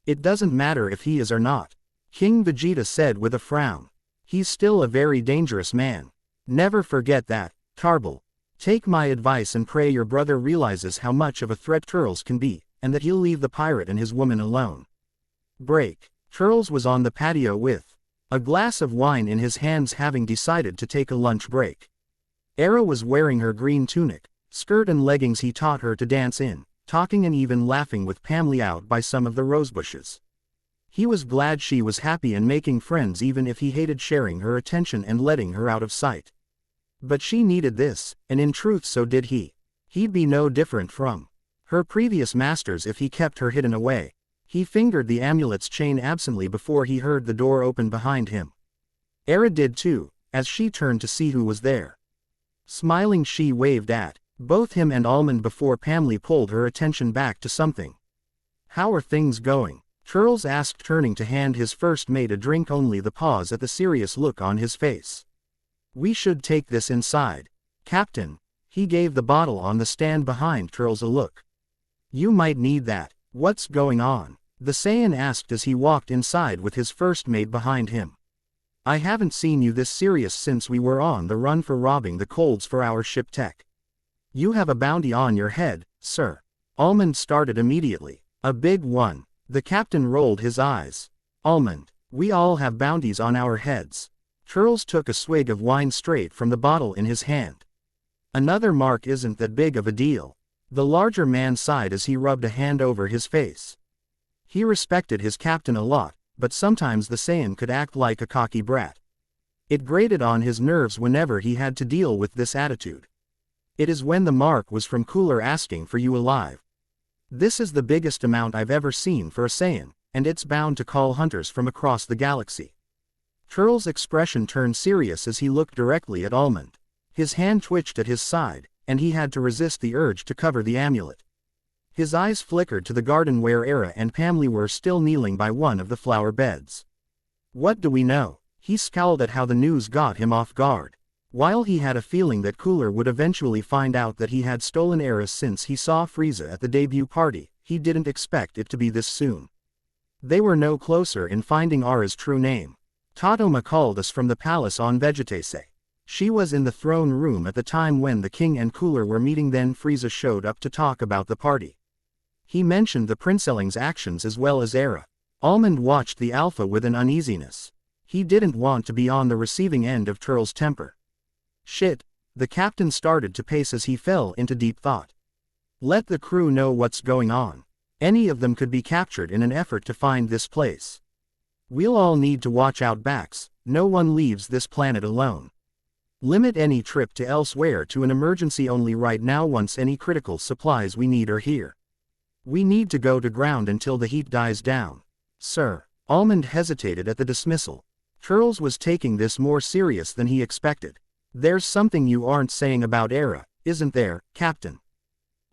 S1: It doesn't matter if he is or not, King Vegeta said with a frown. He's still a very dangerous man. Never forget that, Tarbell. Take my advice and pray your brother realizes how much of a threat Turles can be, and that he'll leave the pirate and his woman alone. Break. Turles was on the patio with a glass of wine in his hands, having decided to take a lunch break. Era was wearing her green tunic, skirt and leggings he taught her to dance in, talking and even laughing with Pamela out by some of the rosebushes. He was glad she was happy and making friends, even if he hated sharing her attention and letting her out of sight. But she needed this, and in truth so did he. He'd be no different from her previous masters if he kept her hidden away. He fingered the amulet's chain absently before he heard the door open behind him. Era did too, as she turned to see who was there. Smiling, she waved at both him and Almond before Pamela pulled her attention back to something. "How are things going?" Turles asked, turning to hand his first mate a drink, only the pause at the serious look on his face. "We should take this inside, Captain." He gave the bottle on the stand behind Turles a look. "You might need that." "What's going on?" the Saiyan asked as he walked inside with his first mate behind him. "I haven't seen you this serious since we were on the run for robbing the colds for our ship tech." "You have a bounty on your head, sir." Almond started immediately. "A big one." The captain rolled his eyes. "Almond, we all have bounties on our heads." Turles took a swig of wine straight from the bottle in his hand. "Another mark isn't that big of a deal." The larger man sighed as he rubbed a hand over his face. He respected his captain a lot, but sometimes the Saiyan could act like a cocky brat. It grated on his nerves whenever he had to deal with this attitude. "It is when the mark was from Cooler asking for you alive. This is the biggest amount I've ever seen for a Saiyan, and it's bound to call hunters from across the galaxy." Turles' expression turned serious as he looked directly at Almond. His hand twitched at his side, and he had to resist the urge to cover the amulet. His eyes flickered to the garden where Era and Pamela were still kneeling by one of the flower beds. "What do we know?" He scowled at how the news got him off guard. While he had a feeling that Cooler would eventually find out that he had stolen Era since he saw Frieza at the debut party, he didn't expect it to be this soon. They were no closer in finding Ara's true name. "Totoma called us from the palace on Vegetase. She was in the throne room at the time when the king and Cooler were meeting, then Frieza showed up to talk about the party. He mentioned the Princeling's actions as well as Era." Almond watched the Alpha with an uneasiness. He didn't want to be on the receiving end of Turles' temper. "Shit." The captain started to pace as he fell into deep thought. "Let the crew know what's going on. Any of them could be captured in an effort to find this place. We'll all need to watch out backs. No one leaves this planet alone. Limit any trip to elsewhere to an emergency only right now once any critical supplies we need are here. We need to go to ground until the heat dies down." "Sir." Almond hesitated at the dismissal. Turles was taking this more serious than he expected. "There's something you aren't saying about Era, isn't there, Captain?"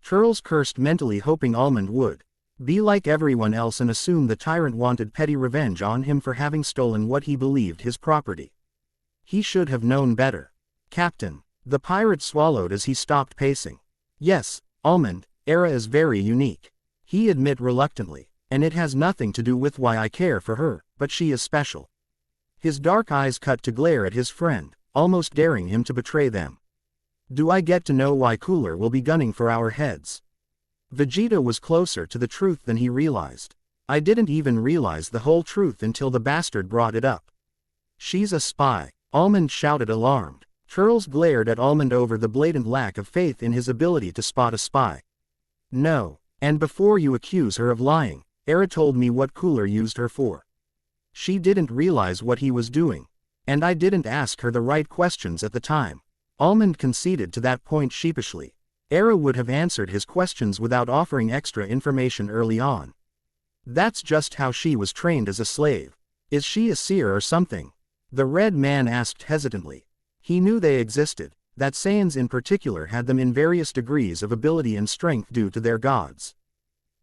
S1: Turles cursed mentally, hoping Almond would be like everyone else and assume the tyrant wanted petty revenge on him for having stolen what he believed his property. He should have known better. "Captain." The pirate swallowed as he stopped pacing. "Yes, Almond, Era is very unique," he admitted reluctantly, "and it has nothing to do with why I care for her, but she is special." His dark eyes cut to glare at his friend, almost daring him to betray them. "Do I get to know why Cooler will be gunning for our heads?" Vegeta was closer to the truth than he realized. "I didn't even realize the whole truth until the bastard brought it up." "She's a spy," Almond shouted, alarmed. Turles glared at Almond over the blatant lack of faith in his ability to spot a spy. "No, and before you accuse her of lying, Era told me what Cooler used her for. She didn't realize what he was doing. And I didn't ask her the right questions at the time." Almond conceded to that point sheepishly. Era would have answered his questions without offering extra information early on. "That's just how she was trained as a slave. Is she a seer or something?" the red man asked hesitantly. He knew they existed, that Saiyans in particular had them in various degrees of ability and strength due to their gods.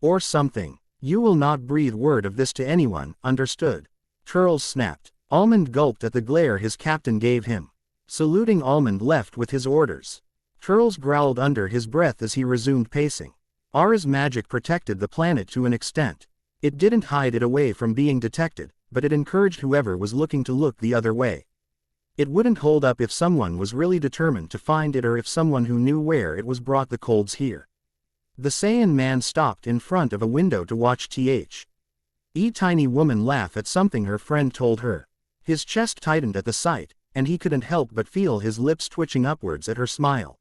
S1: Or something. You will not breathe word of this to anyone, understood? Turles snapped. Almond gulped at the glare his captain gave him. Saluting, Almond left with his orders. Turles growled under his breath as he resumed pacing. Aura's magic protected the planet to an extent. It didn't hide it away from being detected, but it encouraged whoever was looking to look the other way. It wouldn't hold up if someone was really determined to find it or if someone who knew where it was brought the colds here. The Saiyan man stopped in front of a window to watch tiny woman laugh at something her friend told her. His chest tightened at the sight, and he couldn't help but feel his lips twitching upwards at her smile.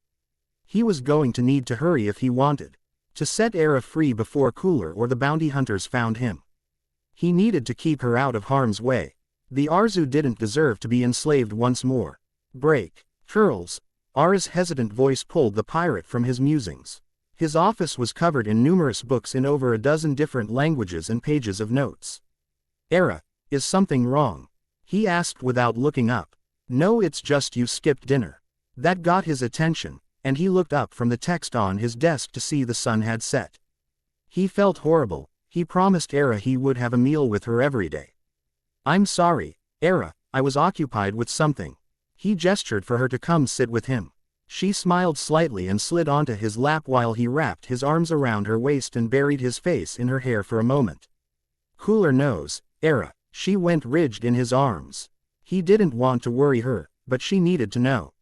S1: He was going to need to hurry if he wanted to set Era free before Cooler or the bounty hunters found him. He needed to keep her out of harm's way. The Arzu didn't deserve to be enslaved once more. Break. Turles. Aura's hesitant voice pulled the pirate from his musings. His office was covered in numerous books in over a dozen different languages and pages of notes. Era, is something wrong? He asked without looking up. No, it's just you skipped dinner. That got his attention, and he looked up from the text on his desk to see the sun had set. He felt horrible. He promised Era he would have a meal with her every day. I'm sorry, Era, I was occupied with something. He gestured for her to come sit with him. She smiled slightly and slid onto his lap while he wrapped his arms around her waist and buried his face in her hair for a moment. Cooler knows, Era. She went rigid in his arms. He didn't want to worry her, but she needed to know.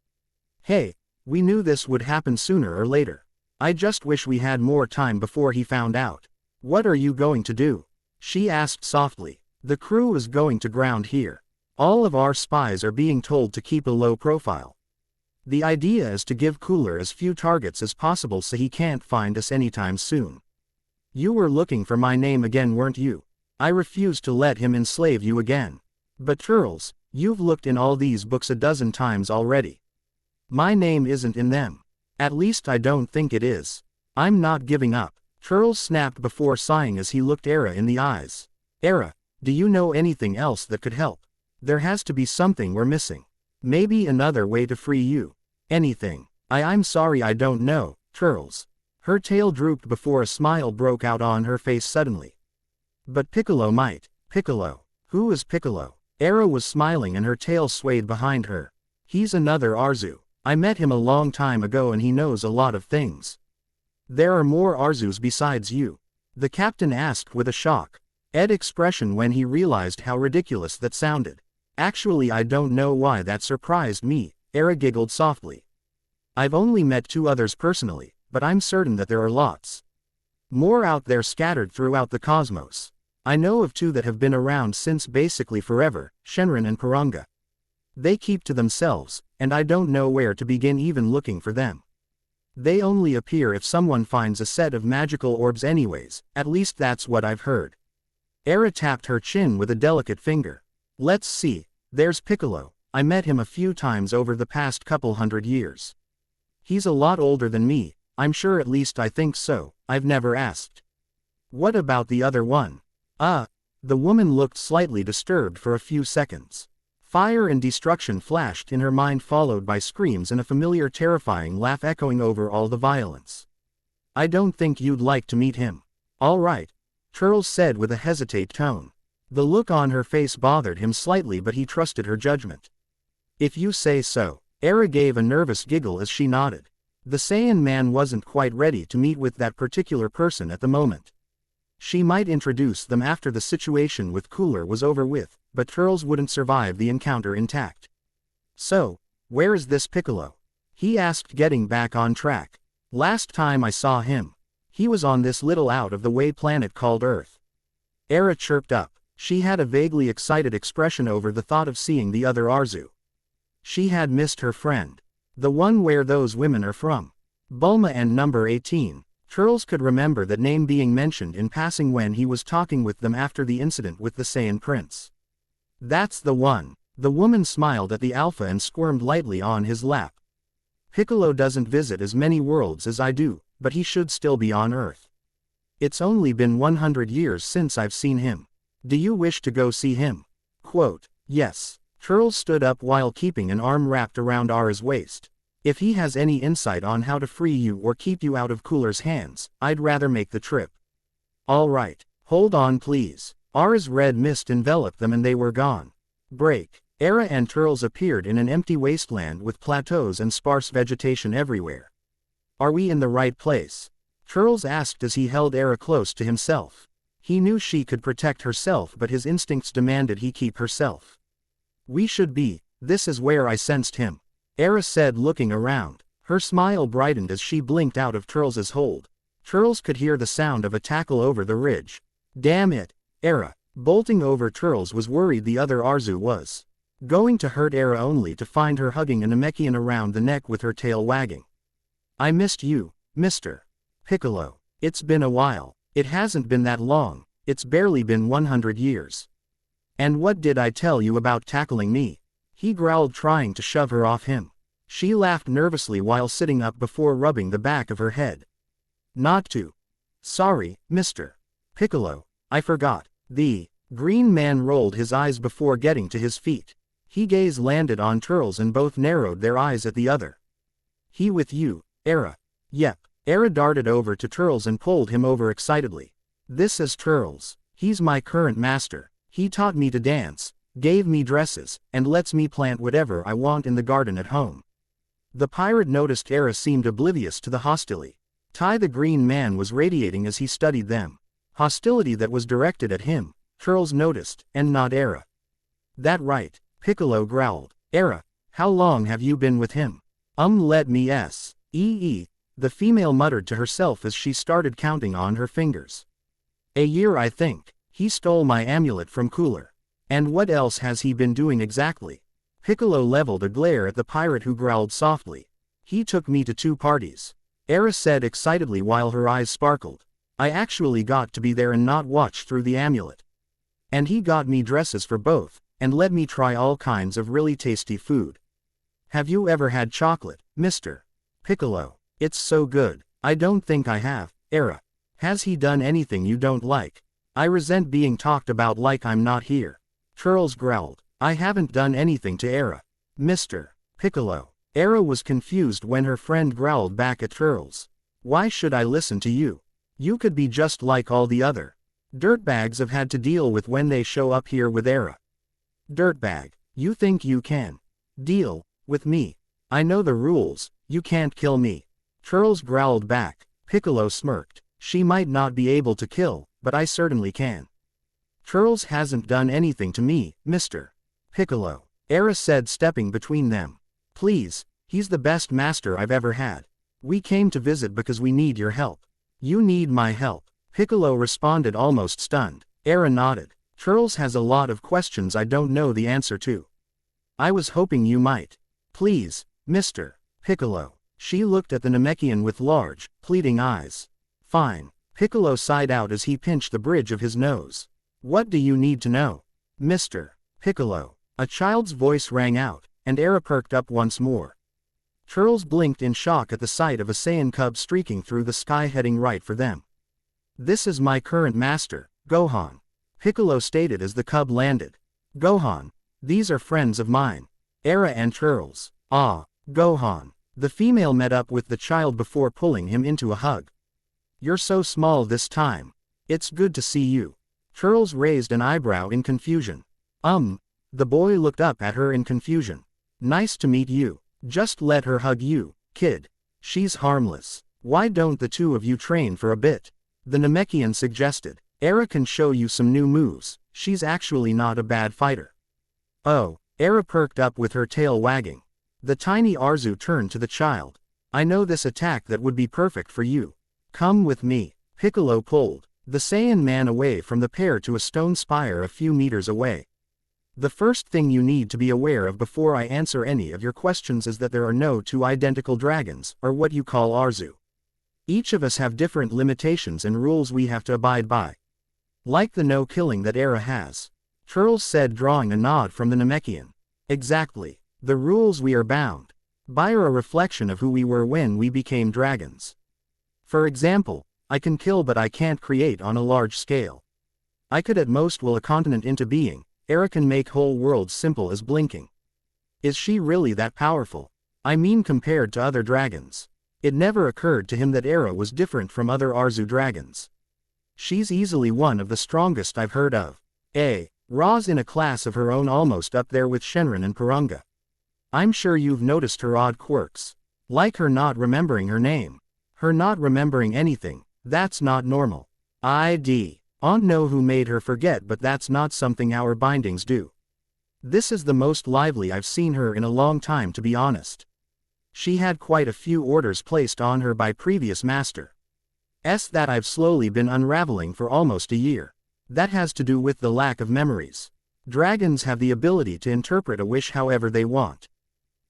S1: Hey, we knew this would happen sooner or later. I just wish we had more time before he found out. What are you going to do? She asked softly. The crew is going to ground here. All of our spies are being told to keep a low profile. The idea is to give Cooler as few targets as possible so he can't find us anytime soon. You were looking for my name again, weren't you? I refuse to let him enslave you again. But Turles, you've looked in all these books a dozen times already. My name isn't in them. At least I don't think it is. I'm not giving up. Turles snapped before sighing as he looked Era in the eyes. Era, do you know anything else that could help? There has to be something we're missing. Maybe another way to free you. Anything. I'm sorry, I don't know, Turles. Her tail drooped before a smile broke out on her face suddenly. But Piccolo might. Piccolo. Who is Piccolo? Era was smiling and her tail swayed behind her. He's another Arzu. I met him a long time ago and he knows a lot of things. There are more Arzus besides you? The captain asked with a shocked expression when he realized how ridiculous that sounded. Actually, I don't know why that surprised me, Era giggled softly. I've only met 2 others personally, but I'm certain that there are lots more out there scattered throughout the cosmos. I know of 2 that have been around since basically forever, Shenron and Paranga. They keep to themselves, and I don't know where to begin even looking for them. They only appear if someone finds a set of magical orbs anyways, at least that's what I've heard. Era tapped her chin with a delicate finger. Let's see, there's Piccolo. I met him a few times over the past couple hundred years. He's a lot older than me, I'm sure, at least I think so, I've never asked. What about the other one? The woman looked slightly disturbed for a few seconds. Fire and destruction flashed in her mind, followed by screams and a familiar terrifying laugh echoing over all the violence. I don't think you'd like to meet him. All right, Turles said with a hesitate tone. The look on her face bothered him slightly, but he trusted her judgment. If you say so. Era gave a nervous giggle as she nodded. The Saiyan man wasn't quite ready to meet with that particular person at the moment. She might introduce them after the situation with Cooler was over with, but Turles wouldn't survive the encounter intact. So, where is this Piccolo? He asked, getting back on track. Last time I saw him, he was on this little out-of-the-way planet called Earth. Era chirped up. She had a vaguely excited expression over the thought of seeing the other Arzu. She had missed her friend. The one where those women are from. Bulma and number 18. Turles could remember that name being mentioned in passing when he was talking with them after the incident with the Saiyan prince. That's the one. The woman smiled at the Alpha and squirmed lightly on his lap. Piccolo doesn't visit as many worlds as I do, but he should still be on Earth. It's only been 100 years since I've seen him. Do you wish to go see him? Quote, yes. Turles stood up while keeping an arm wrapped around Ara's waist. If he has any insight on how to free you or keep you out of Cooler's hands, I'd rather make the trip. All right, hold on please. Ara's red mist enveloped them and they were gone. Break. Ara and Turles appeared in an empty wasteland with plateaus and sparse vegetation everywhere. Are we in the right place? Turles asked as he held Ara close to himself. He knew she could protect herself, but his instincts demanded he keep herself. We should be. This is where I sensed him, Ara said, looking around. Her smile brightened as she blinked out of Turles's hold. Turles could hear the sound of a tackle over the ridge. Damn it, Ara. Bolting over Turles was worried the other Arzu was going to hurt Ara, only to find her hugging a Namekian around the neck with her tail wagging. I missed you, Mr. Piccolo. It's been a while. It hasn't been that long, it's barely been 100 years. And what did I tell you about tackling me? He growled, trying to shove her off him. She laughed nervously while sitting up before rubbing the back of her head. Not to. Sorry, Mr. Piccolo, I forgot. The green man rolled his eyes before getting to his feet. His gaze landed on Turles and both narrowed their eyes at the other. He with you, Ara? Yep. Ara darted over to Turles and pulled him over excitedly. This is Turles. He's my current master. He taught me to dance, gave me dresses, and lets me plant whatever I want in the garden at home. The pirate noticed Ara seemed oblivious to the hostility. The green man was radiating as he studied them. Hostility that was directed at him, Turles noticed, and not Ara. That right, Piccolo growled. Ara, how long have you been with him? Let me the female muttered to herself as she started counting on her fingers. A year, I think. He stole my amulet from Cooler. And what else has he been doing exactly? Piccolo leveled a glare at the pirate, who growled softly. He took me to 2 parties. Ara said excitedly while her eyes sparkled. I actually got to be there and not watch through the amulet. And he got me dresses for both, and let me try all kinds of really tasty food. Have you ever had chocolate, Mr. Piccolo? It's so good. I don't think I have, Ara. Has he done anything you don't like? I resent being talked about like I'm not here. Turles growled. I haven't done anything to Ara, Mr. Piccolo. Ara was confused when her friend growled back at Turles. Why should I listen to you? You could be just like all the other dirtbags I've had to deal with when they show up here with Ara. Dirtbag, you think you can deal with me? I know the rules, you can't kill me. Turles growled back. Piccolo smirked. She might not be able to kill, but I certainly can. Turles hasn't done anything to me, Mr. Piccolo, Ara said, stepping between them. Please, he's the best master I've ever had. We came to visit because we need your help. You need my help, Piccolo responded, almost stunned. Ara nodded. Turles has a lot of questions I don't know the answer to. I was hoping you might. Please, Mr. Piccolo. She looked at the Namekian with large, pleading eyes. Fine. Piccolo sighed out as he pinched the bridge of his nose. What do you need to know, Mr. Piccolo? A child's voice rang out, and Ara perked up once more. Turles blinked in shock at the sight of a Saiyan cub streaking through the sky heading right for them. This is my current master, Gohan, Piccolo stated as the cub landed. Gohan, these are friends of mine. Ara and Turles. Ah, Gohan. The female met up with the child before pulling him into a hug. You're so small this time. It's good to see you. Turles raised an eyebrow in confusion. The boy looked up at her in confusion. Nice to meet you. Just let her hug you, kid. She's harmless. Why don't the 2 of you train for a bit? The Namekian suggested. Ara can show you some new moves. She's actually not a bad fighter. Oh, Ara perked up with her tail wagging. The tiny Arzu turned to the child. I know this attack that would be perfect for you. Come with me. Piccolo pulled the Saiyan man away from the pair to a stone spire a few meters away. The first thing you need to be aware of before I answer any of your questions is that there are no 2 identical dragons, or what you call Arzu. Each of us have different limitations and rules we have to abide by. Like the no killing that Ara has. Turles said, drawing a nod from the Namekian. Exactly. The rules we are bound by are a reflection of who we were when we became dragons. For example, I can kill but I can't create on a large scale. I could at most will a continent into being, Era can make whole worlds simple as blinking. Is she really that powerful? I mean compared to other dragons. It never occurred to him that Era was different from other Arzu dragons. She's easily one of the strongest I've heard of. Ra's in a class of her own, almost up there with Shenron and Purunga. I'm sure you've noticed her odd quirks. Like her not remembering her name. Her not remembering anything. That's not normal. Don't know who made her forget, but that's not something our bindings do. This is the most lively I've seen her in a long time, to be honest. She had quite a few orders placed on her by previous masters that I've slowly been unraveling for almost a year. That has to do with the lack of memories. Dragons have the ability to interpret a wish however they want.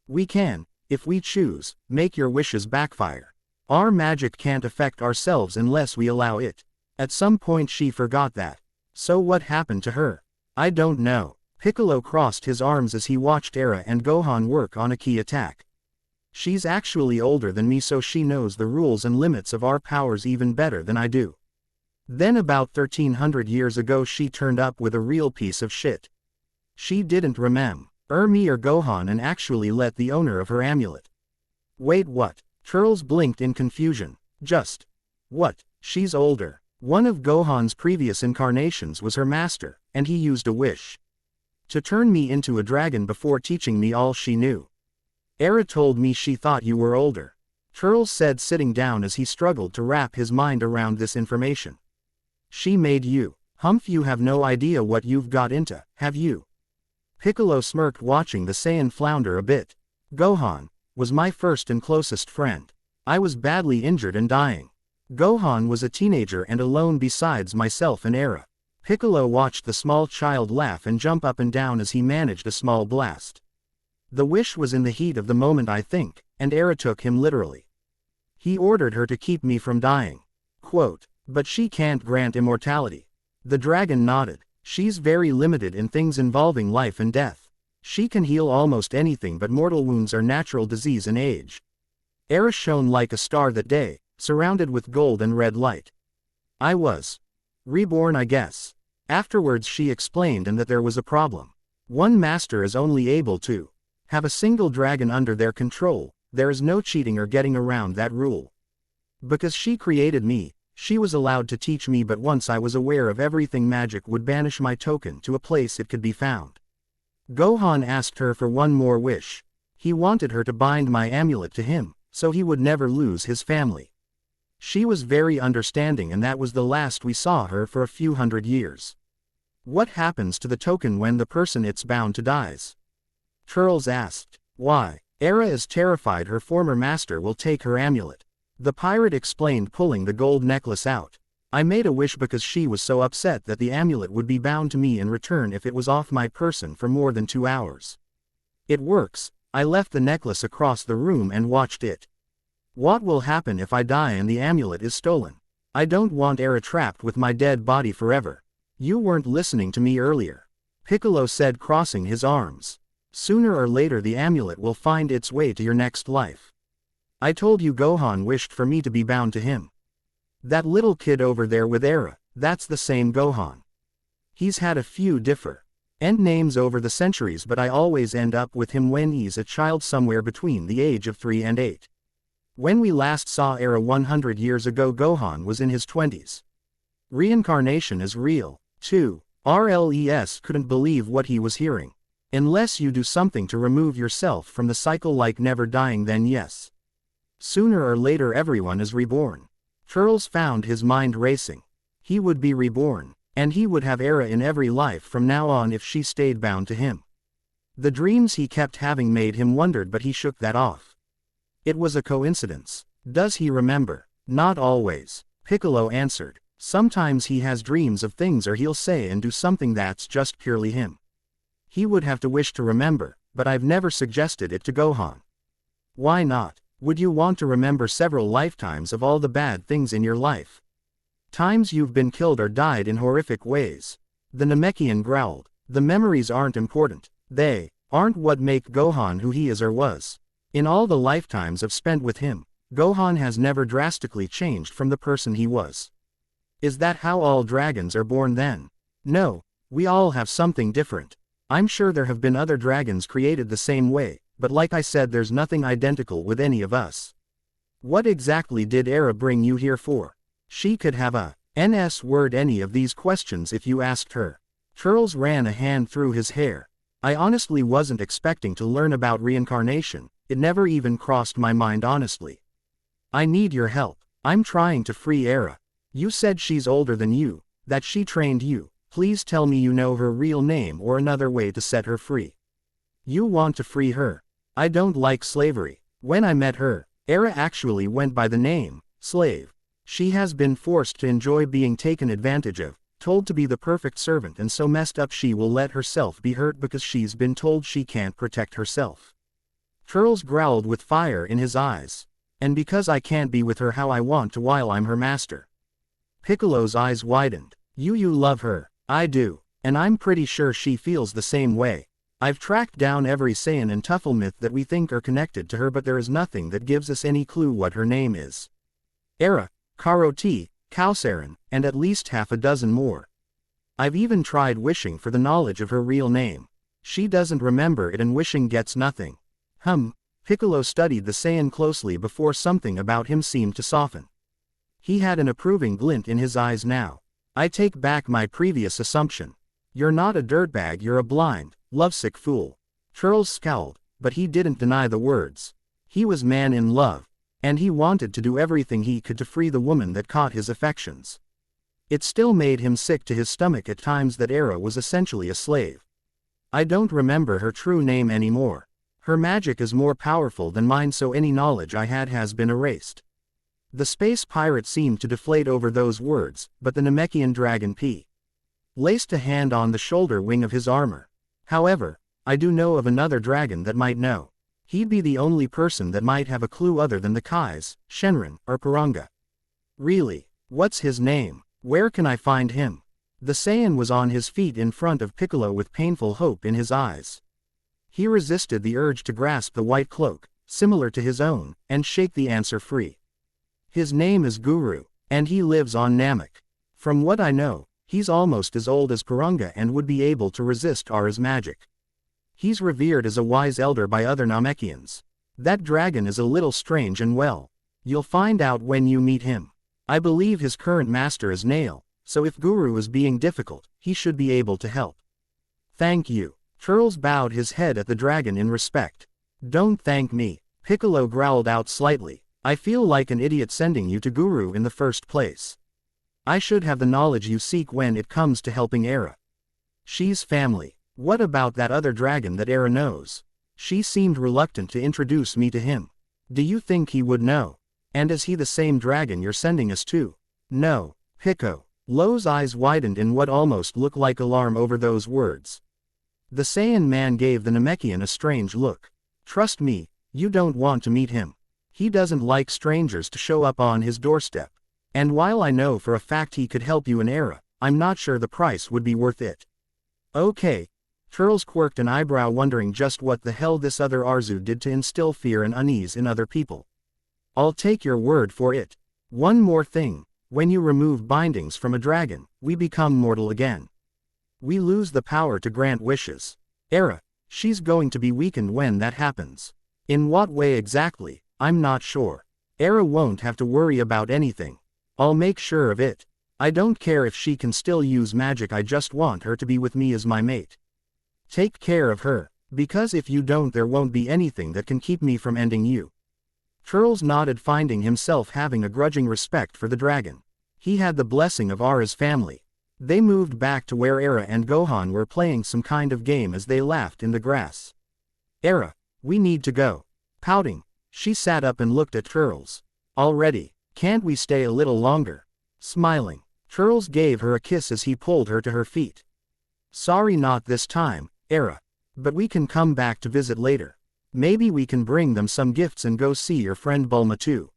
S1: We can, if we choose, make your wishes backfire. Our magic can't affect ourselves unless we allow it. At some point she forgot that. So what happened to her? I don't know. Piccolo crossed his arms as he watched Era and Gohan work on a key attack. She's actually older than me, so she knows the rules and limits of our powers even better than I do. Then about 1300 years ago she turned up with a real piece of shit. She didn't remember me or Gohan and actually let the owner of her amulet. Wait, what? Turles blinked in confusion. Just what? She's older. One of Gohan's previous incarnations was her master, and he used a wish to turn me into a dragon before teaching me all she knew. Era told me she thought you were older. Turles said, sitting down as he struggled to wrap his mind around this information. She made you. Humph, you have no idea what you've got into, have you? Piccolo smirked, watching the Saiyan flounder a bit. Gohan was my first and closest friend. I was badly injured and dying. Gohan was a teenager and alone besides myself and Era. Piccolo watched the small child laugh and jump up and down as he managed a small blast. The wish was in the heat of the moment, I think, and Era took him literally. He ordered her to keep me from dying. Quote, but she can't grant immortality. The dragon nodded. She's very limited in things involving life and death. She can heal almost anything, but mortal wounds are natural disease and age. Era shone like a star that day, surrounded with gold and red light. I was reborn, I guess. Afterwards she explained, and that there was a problem. One master is only able to have a single dragon under their control. There is no cheating or getting around that rule. Because she created me, she was allowed to teach me, but once I was aware of everything, magic would banish my token to a place it could be found. Gohan asked her for one more wish. He wanted her to bind my amulet to him, so he would never lose his family. She was very understanding, and that was the last we saw her for a few hundred years. What happens to the token when the person it's bound to dies? Turles asked. Why? Era is terrified her former master will take her amulet. The pirate explained, pulling the gold necklace out. I made a wish because she was so upset that the amulet would be bound to me in return if it was off my person for more than 2 hours. It works. I left the necklace across the room and watched it. What will happen if I die and the amulet is stolen? I don't want Era trapped with my dead body forever. You weren't listening to me earlier. Piccolo said, crossing his arms. Sooner or later the amulet will find its way to your next life. I told you Gohan wished for me to be bound to him. That little kid over there with Era, that's the same Gohan. He's had a few different names over the centuries, but I always end up with him when he's a child, somewhere between the age of 3 and 8. When we last saw Era 100 years ago, Gohan was in his 20s. Reincarnation is real, too. Turles couldn't believe what he was hearing. Unless you do something to remove yourself from the cycle, like never dying, then yes. Sooner or later everyone is reborn. Turles found his mind racing. He would be reborn, and he would have Era in every life from now on if she stayed bound to him. The dreams he kept having made him wondered, but he shook that off. It was a coincidence. Does he remember? Not always, Piccolo answered. Sometimes he has dreams of things, or he'll say and do something that's just purely him. He would have to wish to remember, but I've never suggested it to Gohan. Why not? Would you want to remember several lifetimes of all the bad things in your life? Times you've been killed or died in horrific ways. The Namekian growled. The memories aren't important. They aren't what make Gohan who he is or was. In all the lifetimes I've spent with him, Gohan has never drastically changed from the person he was. Is that how all dragons are born then? No. We all have something different. I'm sure there have been other dragons created the same way, but like I said, there's nothing identical with any of us. What exactly did Era bring you here for? She could have a NS word any of these questions if you asked her. Turles ran a hand through his hair. I honestly wasn't expecting to learn about reincarnation, it never even crossed my mind honestly. I need your help. I'm trying to free Era. You said she's older than you, that she trained you. Please tell me you know her real name or another way to set her free. You want to free her. I don't like slavery. When I met her, Era actually went by the name, slave. She has been forced to enjoy being taken advantage of, told to be the perfect servant, and so messed up she will let herself be hurt because she's been told she can't protect herself. Turles growled with fire in his eyes. And because I can't be with her how I want to while I'm her master. Piccolo's eyes widened. You love her. I do. And I'm pretty sure she feels the same way. I've tracked down every Saiyan and Tuffle myth that we think are connected to her, but there is nothing that gives us any clue what her name is. Era, Karoti, Kausaran, and at least half a dozen more. I've even tried wishing for the knowledge of her real name. She doesn't remember it, and wishing gets nothing. Piccolo studied the Saiyan closely before something about him seemed to soften. He had an approving glint in his eyes now. I take back my previous assumption. You're not a dirtbag, you're a blind, lovesick fool. Turles scowled, but he didn't deny the words. He was man in love, and he wanted to do everything he could to free the woman that caught his affections. It still made him sick to his stomach at times that Era was essentially a slave. I don't remember her true name anymore. Her magic is more powerful than mine, so any knowledge I had has been erased. The space pirate seemed to deflate over those words, but the Namekian dragon P. laced a hand on the shoulder wing of his armor. However, I do know of another dragon that might know. He'd be the only person that might have a clue other than the Kais, Shenron, or Kuranga. Really? What's his name? Where can I find him? The Saiyan was on his feet in front of Piccolo with painful hope in his eyes. He resisted the urge to grasp the white cloak, similar to his own, and shake the answer free. His name is Guru, and he lives on Namek. From what I know, he's almost as old as Kuranga and would be able to resist Ara's magic. He's revered as a wise elder by other Namekians. That dragon is a little strange, and well, you'll find out when you meet him. I believe his current master is Nail, so if Guru is being difficult, he should be able to help. Thank you. Turles bowed his head at the dragon in respect. Don't thank me. Piccolo growled out slightly. I feel like an idiot sending you to Guru in the first place. I should have the knowledge you seek when it comes to helping Era. She's family. What about that other dragon that Era knows? She seemed reluctant to introduce me to him. Do you think he would know? And is he the same dragon you're sending us to? No, Pico. Lo's eyes widened in what almost looked like alarm over those words. The Saiyan man gave the Namekian a strange look. Trust me, you don't want to meet him. He doesn't like strangers to show up on his doorstep. And while I know for a fact he could help you in Era, I'm not sure the price would be worth it. Okay. Turles quirked an eyebrow, wondering just what the hell this other Arzu did to instill fear and unease in other people. I'll take your word for it. One more thing, when you remove bindings from a dragon, we become mortal again. We lose the power to grant wishes. Era, she's going to be weakened when that happens. In what way exactly, I'm not sure. Era won't have to worry about anything. I'll make sure of it. I don't care if she can still use magic, I just want her to be with me as my mate. Take care of her, because if you don't, there won't be anything that can keep me from ending you. Turles nodded, finding himself having a grudging respect for the dragon. He had the blessing of Ara's family. They moved back to where Era and Gohan were playing some kind of game as they laughed in the grass. Era, we need to go. Pouting, she sat up and looked at Turles. Already, can't we stay a little longer? Smiling, Turles gave her a kiss as he pulled her to her feet. Sorry, not this time, Era. But we can come back to visit later. Maybe we can bring them some gifts and go see your friend Bulma too.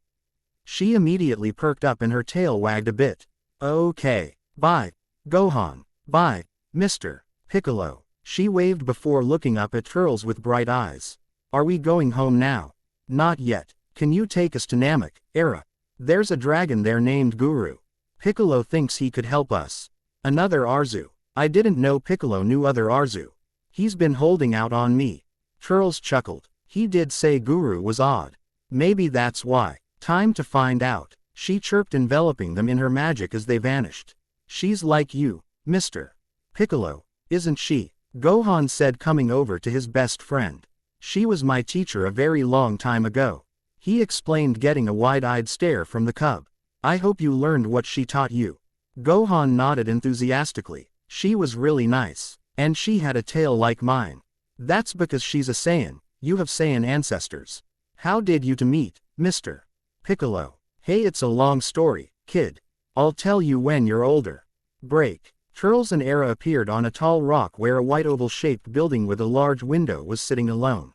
S1: She immediately perked up and her tail wagged a bit. Okay. Bye, Gohan. Bye, Mr. Piccolo. She waved before looking up at Turles with bright eyes. Are we going home now? Not yet. Can you take us to Namek, Era? There's a dragon there named Guru. Piccolo thinks he could help us. Another Arzu. I didn't know Piccolo knew other Arzu. He's been holding out on me. Turles chuckled. He did say Guru was odd. Maybe that's why. Time to find out. She chirped, enveloping them in her magic as they vanished. She's like you, Mr. Piccolo, isn't she? Gohan said, coming over to his best friend. She was my teacher a very long time ago. He explained, getting a wide-eyed stare from the cub. I hope you learned what she taught you. Gohan nodded enthusiastically. She was really nice. And she had a tail like mine. That's because she's a Saiyan. You have Saiyan ancestors. How did you two meet, Mr. Piccolo? Hey, it's a long story, kid. I'll tell you when you're older. Break. Turles and Era appeared on a tall rock where a white oval-shaped building with a large window was sitting alone.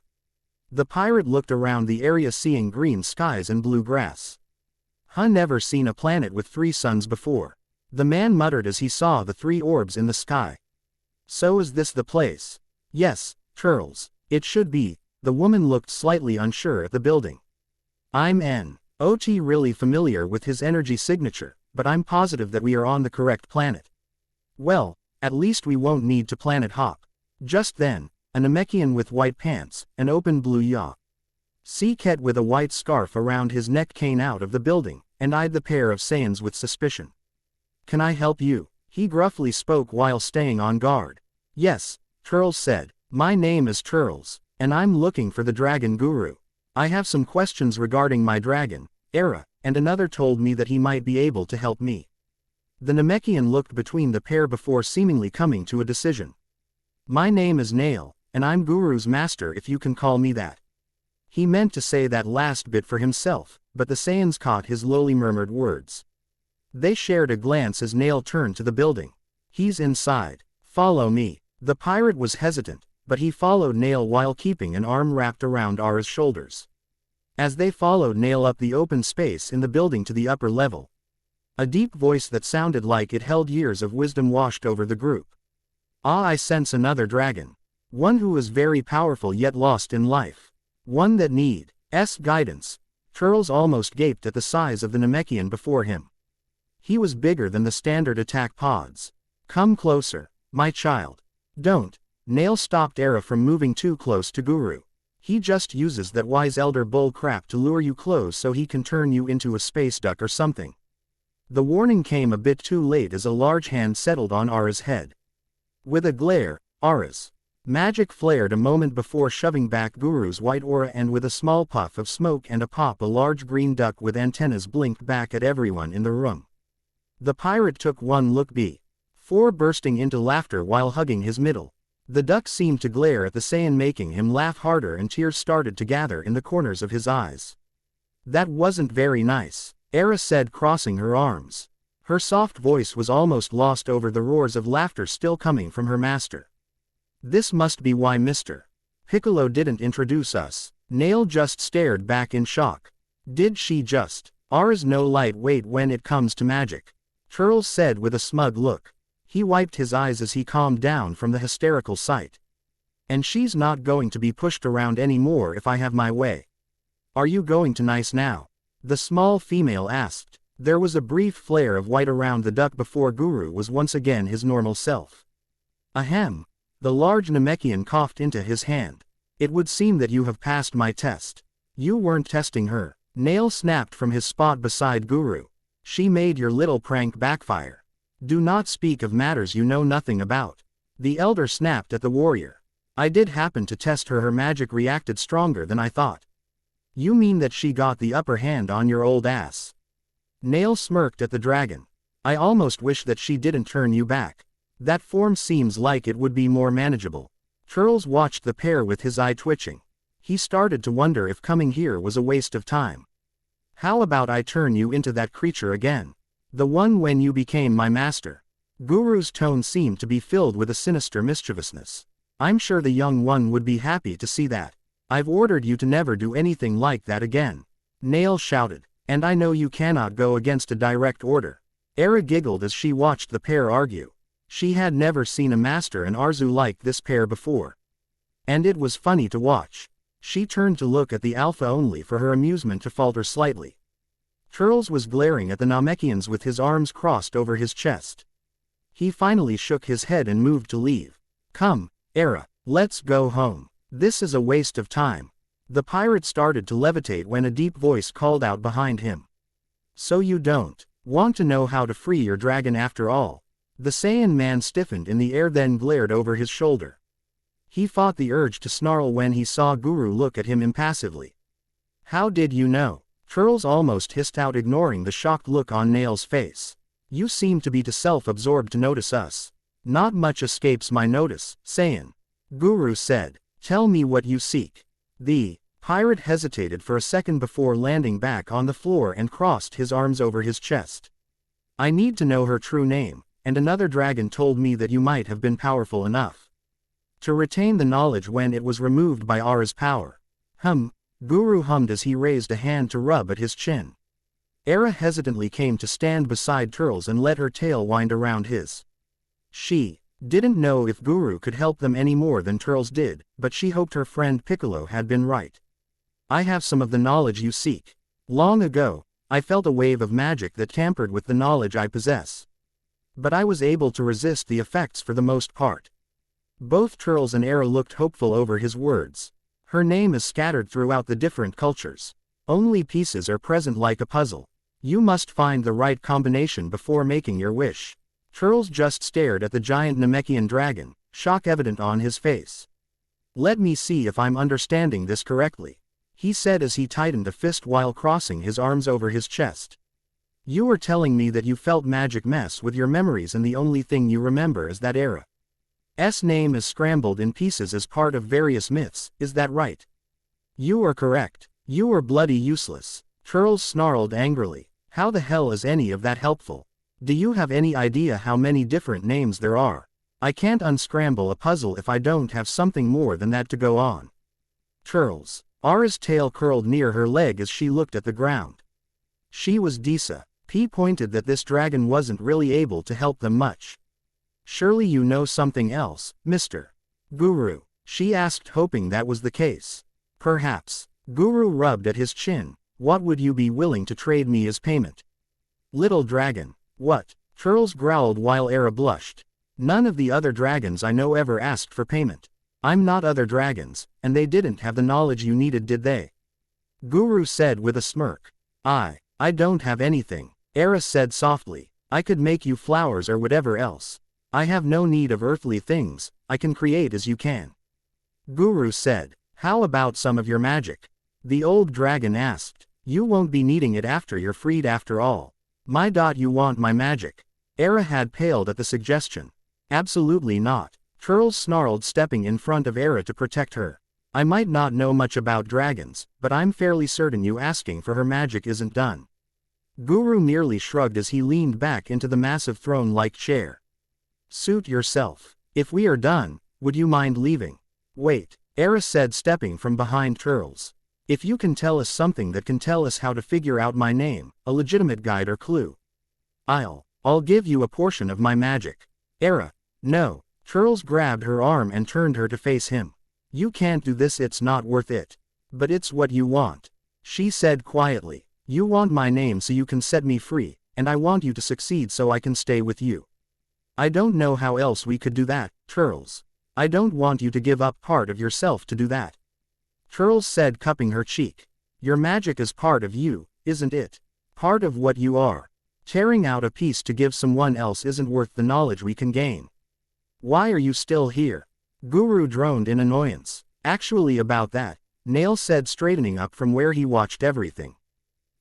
S1: The pirate looked around the area, seeing green skies and blue grass. Never seen a planet with 3 suns before. The man muttered as he saw the 3 orbs in the sky. So is this the place? Yes, Turles. It should be. The woman looked slightly unsure at the building. I'm not really familiar with his energy signature, but I'm positive that we are on the correct planet. Well, at least we won't need to planet hop. Just then, a Namekian with white pants, an open blue Seaket with a white scarf around his neck came out of the building, and eyed the pair of Saiyans with suspicion. Can I help you? He gruffly spoke while staying on guard. Yes, Turles said. My name is Turles, and I'm looking for the Dragon Guru. I have some questions regarding my dragon, Era, and another told me that he might be able to help me. The Namekian looked between the pair before seemingly coming to a decision. My name is Nail, and I'm Guru's master, if you can call me that. He meant to say that last bit for himself, but the Saiyans caught his lowly murmured words. They shared a glance as Nail turned to the building. He's inside. Follow me. The pirate was hesitant, but he followed Nail while keeping an arm wrapped around Ara's shoulders. As they followed Nail up the open space in the building to the upper level, a deep voice that sounded like it held years of wisdom washed over the group. I sense another dragon. One who is very powerful yet lost in life. One that needs guidance. Turles almost gaped at the size of the Namekian before him. He was bigger than the standard attack pods. Come closer, my child. Don't. Nail stopped Era from moving too close to Guru. He just uses that wise elder bull crap to lure you close so he can turn you into a space duck or something. The warning came a bit too late as a large hand settled on Ara's head. With a glare, Ara's magic flared a moment before shoving back Guru's white aura, and with a small puff of smoke and a pop, a large green duck with antennas blinked back at everyone in the room. The pirate took one look before bursting into laughter while hugging his middle. The duck seemed to glare at the Saiyan, making him laugh harder, and tears started to gather in the corners of his eyes. That wasn't very nice, Era said, crossing her arms. Her soft voice was almost lost over the roars of laughter still coming from her master. This must be why Mr. Piccolo didn't introduce us. Nail just stared back in shock. Did she just? Ara's no lightweight when it comes to magic, Turles said with a smug look. He wiped his eyes as he calmed down from the hysterical sight. And she's not going to be pushed around anymore if I have my way. Are you going to nice now? The small female asked. There was a brief flare of white around the duck before Guru was once again his normal self. Ahem. The large Namekian coughed into his hand. It would seem that you have passed my test. You weren't testing her. Nail snapped from his spot beside Guru. She made your little prank backfire. Do not speak of matters you know nothing about. The elder snapped at the warrior. I did happen to test her. Her magic reacted stronger than I thought. You mean that she got the upper hand on your old ass? Nail smirked at the dragon. I almost wish that she didn't turn you back. That form seems like it would be more manageable. Turles watched the pair with his eye twitching. He started to wonder if coming here was a waste of time. How about I turn you into that creature again? The one when you became my master. Guru's tone seemed to be filled with a sinister mischievousness. I'm sure the young one would be happy to see that. I've ordered you to never do anything like that again. Nail shouted. And I know you cannot go against a direct order. Era giggled as she watched the pair argue. She had never seen a master and Arzu like this pair before. And it was funny to watch. She turned to look at the alpha only for her amusement to falter slightly. Turles was glaring at the Namekians with his arms crossed over his chest. He finally shook his head and moved to leave. Come, Era, let's go home. This is a waste of time. The pirate started to levitate when a deep voice called out behind him. So you don't want to know how to free your dragon after all? The Saiyan man stiffened in the air then glared over his shoulder. He fought the urge to snarl when he saw Guru look at him impassively. How did you know? Turles almost hissed out, ignoring the shocked look on Nail's face. You seem to be too self-absorbed to notice us. Not much escapes my notice, Saiyan. Guru said. Tell me what you seek. The pirate hesitated for a second before landing back on the floor and crossed his arms over his chest. I need to know her true name, and another dragon told me that you might have been powerful enough to retain the knowledge when it was removed by Aura's power. Guru hummed as he raised a hand to rub at his chin. Era hesitantly came to stand beside Turles and let her tail wind around his. She didn't know if Guru could help them any more than Turles did, but she hoped her friend Piccolo had been right. I have some of the knowledge you seek. Long ago, I felt a wave of magic that tampered with the knowledge I possess. But I was able to resist the effects for the most part. Both Turles and Era looked hopeful over his words. Her name is scattered throughout the different cultures. Only pieces are present like a puzzle. You must find the right combination before making your wish. Turles just stared at the giant Namekian dragon, shock evident on his face. Let me see if I'm understanding this correctly, he said as he tightened a fist while crossing his arms over his chest. You were telling me that you felt magic mess with your memories and the only thing you remember is that Era's name is scrambled in pieces as part of various myths, is that right? You are correct. You are bloody useless. Turles snarled angrily. How the hell is any of that helpful? Do you have any idea how many different names there are? I can't unscramble a puzzle if I don't have something more than that to go on. Turles. Aura's tail curled near her leg as she looked at the ground. She was Disa. P pointed that this dragon wasn't really able to help them much. Surely you know something else, Mr. Guru, she asked, hoping that was the case. Perhaps. Guru rubbed at his chin. What would you be willing to trade me as payment? Little dragon. What? Turles growled while Era blushed. None of the other dragons I know ever asked for payment. I'm not other dragons, and they didn't have the knowledge you needed, did they? Guru said with a smirk. I don't have anything, Era said softly. I could make you flowers or whatever else. I have no need of earthly things, I can create as you can. Guru said. How about some of your magic? The old dragon asked. You won't be needing it after you're freed after all. You want my magic? Era had paled at the suggestion. Absolutely not. Turles snarled, stepping in front of Era to protect her. I might not know much about dragons, but I'm fairly certain you asking for her magic isn't done. Guru merely shrugged as he leaned back into the massive throne-like chair. Suit yourself. If we are done, would you mind leaving? Wait, Era said, stepping from behind Turles. If you can tell us something that can tell us how to figure out my name, a legitimate guide or clue, I'll give you a portion of my magic. Era. No. Turles grabbed her arm and turned her to face him. You can't do this, it's not worth it. But it's what you want. She said quietly. You want my name so you can set me free, and I want you to succeed so I can stay with you. I don't know how else we could do that, Turles. I don't want you to give up part of yourself to do that. Turles said, cupping her cheek. Your magic is part of you, isn't it? Part of what you are. Tearing out a piece to give someone else isn't worth the knowledge we can gain. Why are you still here? Guru droned in annoyance. Actually, about that, Nail said, straightening up from where he watched everything.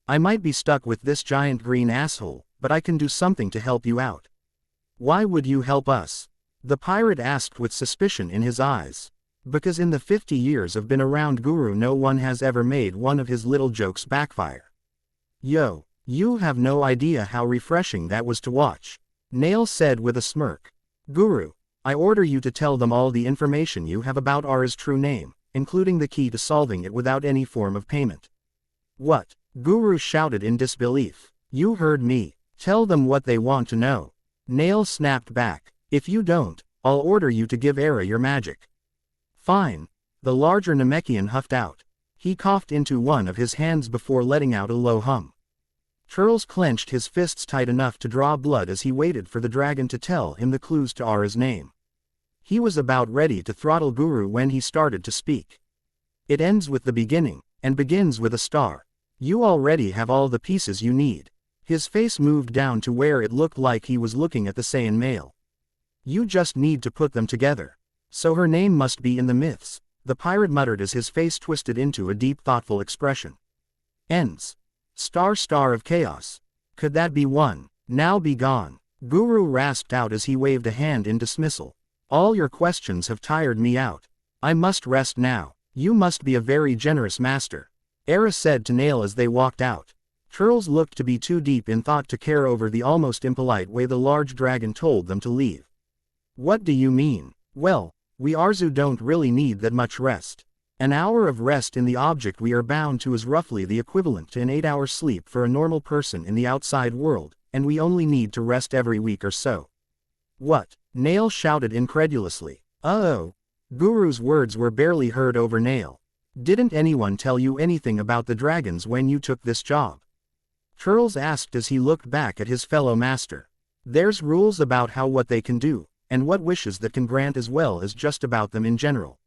S1: I might be stuck with this giant green asshole, but I can do something to help you out. Why would you help us? The pirate asked with suspicion in his eyes. Because in the 50 years I've been around Guru, no one has ever made one of his little jokes backfire. Yo, you have no idea how refreshing that was to watch, Nail said with a smirk. Guru, I order you to tell them all the information you have about Aura's true name, including the key to solving it without any form of payment. What? Guru shouted in disbelief. You heard me. Tell them what they want to know. Nail snapped back. If you don't, I'll order you to give Era your magic. Fine. The larger Namekian huffed out. He coughed into one of his hands before letting out a low hum. Turles clenched his fists tight enough to draw blood as he waited for the dragon to tell him the clues to Ara's name. He was about ready to throttle Guru when he started to speak. It ends with the beginning, and begins with a star. You already have all the pieces you need. His face moved down to where it looked like he was looking at the Saiyan male. You just need to put them together. So her name must be in the myths, the pirate muttered as his face twisted into a deep thoughtful expression. Ends. Star of chaos. Could that be one? Now be gone. Guru rasped out as he waved a hand in dismissal. All your questions have tired me out. I must rest now. You must be a very generous master, Era said to Nail as they walked out. Turles looked to be too deep in thought to care over the almost impolite way the large dragon told them to leave. What do you mean? Well, we Arzu don't really need that much rest. An hour of rest in the object we are bound to is roughly the equivalent to an 8-hour sleep for a normal person in the outside world, and we only need to rest every week or so. What? Nail shouted incredulously. Uh-oh. Guru's words were barely heard over Nail. Didn't anyone tell you anything about the dragons when you took this job? Turles asked as he looked back at his fellow master. There's rules about what they can do, and what wishes that can grant as well as just about them in general.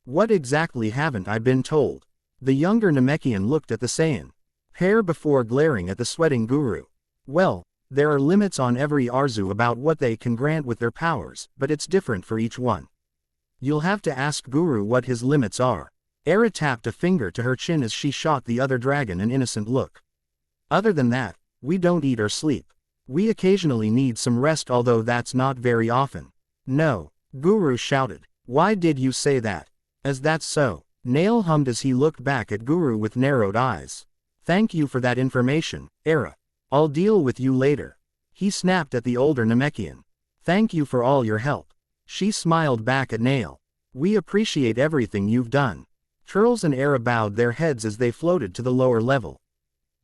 S1: What exactly haven't I been told? The younger Namekian looked at the Saiyan pair before glaring at the sweating Guru. Well, there are limits on every Arzu about what they can grant with their powers, but it's different for each one. You'll have to ask Guru what his limits are. Era tapped a finger to her chin as she shot the other dragon an innocent look. Other than that, we don't eat or sleep. We occasionally need some rest, although that's not very often. No, Guru shouted. Why did you say that? As that's so, Nail hummed as he looked back at Guru with narrowed eyes. Thank you for that information, Era. I'll deal with you later. He snapped at the older Namekian. Thank you for all your help. She smiled back at Nail. We appreciate everything you've done. Turles and Era bowed their heads as they floated to the lower level.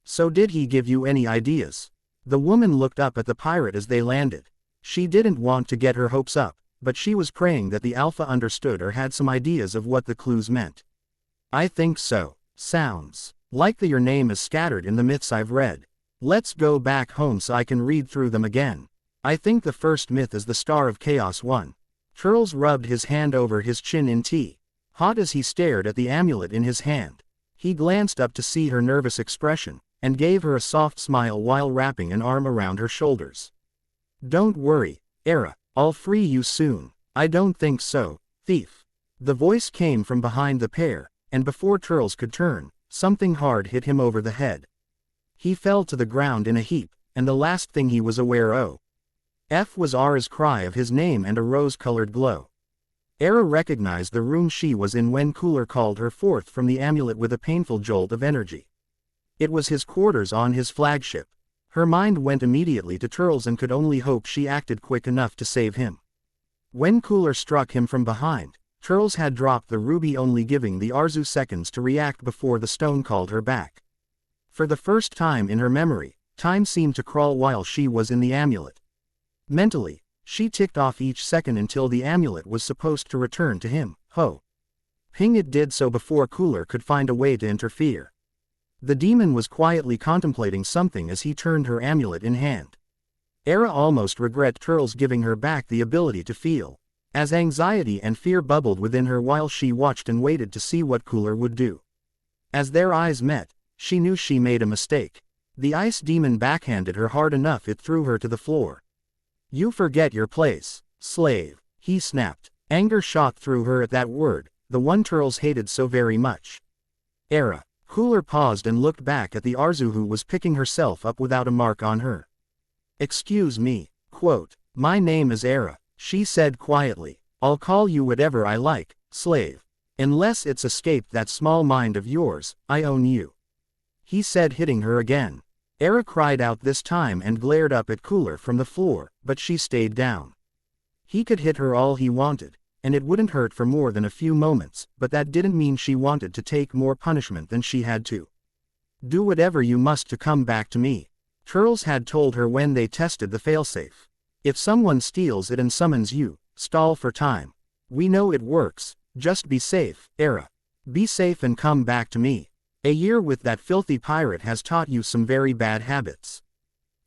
S1: So did he give you any ideas? The woman looked up at the pirate as they landed. She didn't want to get her hopes up, but she was praying that the Alpha understood or had some ideas of what the clues meant. I think so. Sounds like your name is scattered in the myths I've read. Let's go back home so I can read through them again. I think the first myth is the Star of Chaos one. Turles rubbed his hand over his chin in tea, hot as he stared at the amulet in his hand. He glanced up to see her nervous expression, and gave her a soft smile while wrapping an arm around her shoulders. Don't worry, Era, I'll free you soon. I don't think so, thief. The voice came from behind the pair, and before Turles could turn, something hard hit him over the head. He fell to the ground in a heap, and the last thing he was aware of was Ara's cry of his name and a rose-colored glow. Era recognized the room she was in when Cooler called her forth from the amulet with a painful jolt of energy. It was his quarters on his flagship. Her mind went immediately to Turles and could only hope she acted quick enough to save him. When Cooler struck him from behind, Turles had dropped the ruby, only giving the Arzu seconds to react before the stone called her back. For the first time in her memory, time seemed to crawl while she was in the amulet. Mentally, she ticked off each second until the amulet was supposed to return to him. Ping, it did so before Cooler could find a way to interfere. The demon was quietly contemplating something as he turned her amulet in hand. Era almost regret Turles giving her back the ability to feel, as anxiety and fear bubbled within her while she watched and waited to see what Cooler would do. As their eyes met, she knew she made a mistake. The ice demon backhanded her hard enough it threw her to the floor. You forget your place, slave, he snapped. Anger shot through her at that word, the one Turles hated so very much. Era. Cooler paused and looked back at the Arzu who was picking herself up without a mark on her. Excuse me, my name is Era, she said quietly. I'll call you whatever I like, slave. Unless it's escaped that small mind of yours, I own you. He said, hitting her again. Era cried out this time and glared up at Cooler from the floor, but she stayed down. He could hit her all he wanted, and it wouldn't hurt for more than a few moments, but that didn't mean she wanted to take more punishment than she had to. Do whatever you must to come back to me, Turles had told her when they tested the failsafe. If someone steals it and summons you, stall for time. We know it works, just be safe, Era. Be safe and come back to me. A year with that filthy pirate has taught you some very bad habits.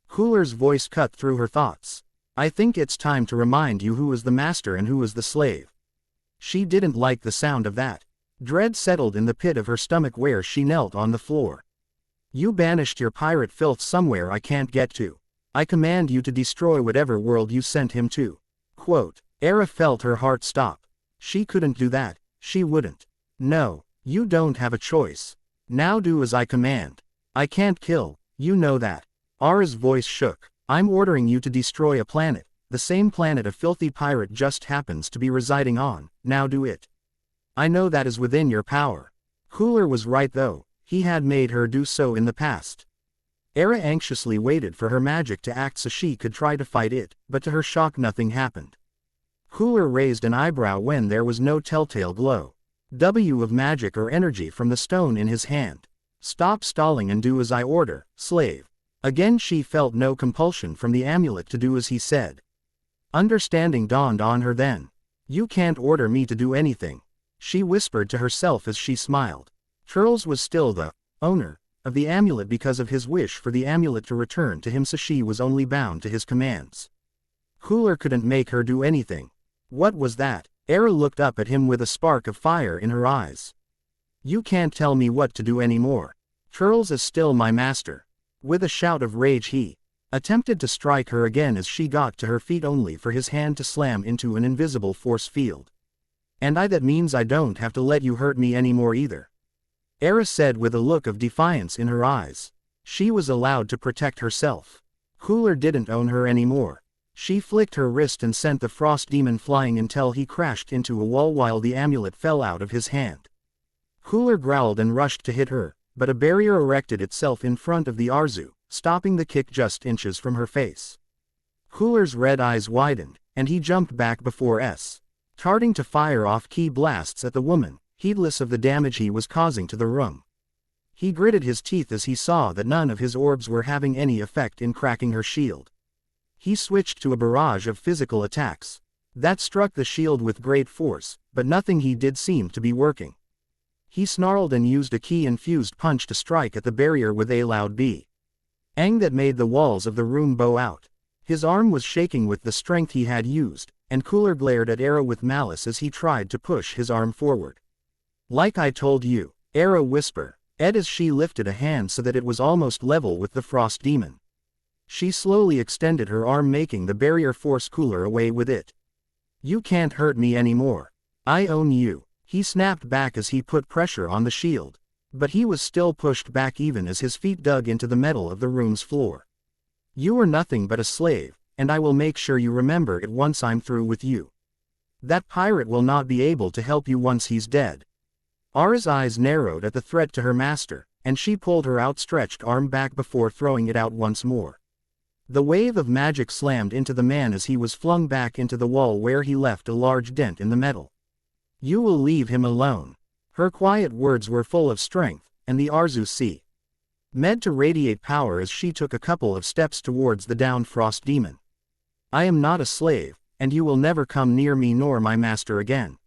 S1: Cooler's voice cut through her thoughts. I think it's time to remind you who was the master and who was the slave. She didn't like the sound of that. Dread settled in the pit of her stomach where she knelt on the floor. You banished your pirate filth somewhere I can't get to. I command you to destroy whatever world you sent him to. Quote. Era felt her heart stop. She couldn't do that, she wouldn't. No, you don't have a choice. Now do as I command. I can't kill, you know that. Ara's voice shook. I'm ordering you to destroy a planet, the same planet a filthy pirate just happens to be residing on, now do it. I know that is within your power. Cooler was right though, he had made her do so in the past. Era anxiously waited for her magic to act so she could try to fight it, but to her shock nothing happened. Cooler raised an eyebrow when there was no telltale glow. W of magic or energy from the stone in his hand. Stop stalling and do as I order, slave. Again she felt no compulsion from the amulet to do as he said. Understanding dawned on her then. You can't order me to do anything, she whispered to herself as she smiled. Turles was still the owner of the amulet because of his wish for the amulet to return to him, so she was only bound to his commands. Cooler couldn't make her do anything. What was that? Era looked up at him with a spark of fire in her eyes. You can't tell me what to do anymore. Turles is still my master. With a shout of rage he attempted to strike her again as she got to her feet, only for his hand to slam into an invisible force field. And that means I don't have to let you hurt me anymore either. Era said with a look of defiance in her eyes. She was allowed to protect herself. Cooler didn't own her anymore. She flicked her wrist and sent the frost demon flying until he crashed into a wall while the amulet fell out of his hand. Cooler growled and rushed to hit her, but a barrier erected itself in front of the Arzu, stopping the kick just inches from her face. Cooler's red eyes widened, and he jumped back before starting to fire off key blasts at the woman, heedless of the damage he was causing to the room. He gritted his teeth as he saw that none of his orbs were having any effect in cracking her shield. He switched to a barrage of physical attacks. That struck the shield with great force, but nothing he did seemed to be working. He snarled and used a key-infused punch to strike at the barrier with a loud bang that made the walls of the room bow out. His arm was shaking with the strength he had used, and Cooler glared at Era with malice as he tried to push his arm forward. Like I told you, Era whispered, as she lifted a hand so that it was almost level with the frost demon. She slowly extended her arm, making the barrier force Cooler away with it. You can't hurt me anymore. I own you. He snapped back as he put pressure on the shield. But he was still pushed back even as his feet dug into the metal of the room's floor. You are nothing but a slave, and I will make sure you remember it once I'm through with you. That pirate will not be able to help you once he's dead. Ara's eyes narrowed at the threat to her master, and she pulled her outstretched arm back before throwing it out once more. The wave of magic slammed into the man as he was flung back into the wall, where he left a large dent in the metal. You will leave him alone. Her quiet words were full of strength, and the Arzu meant to radiate power as she took a couple of steps towards the downed frost demon. I am not a slave, and you will never come near me nor my master again.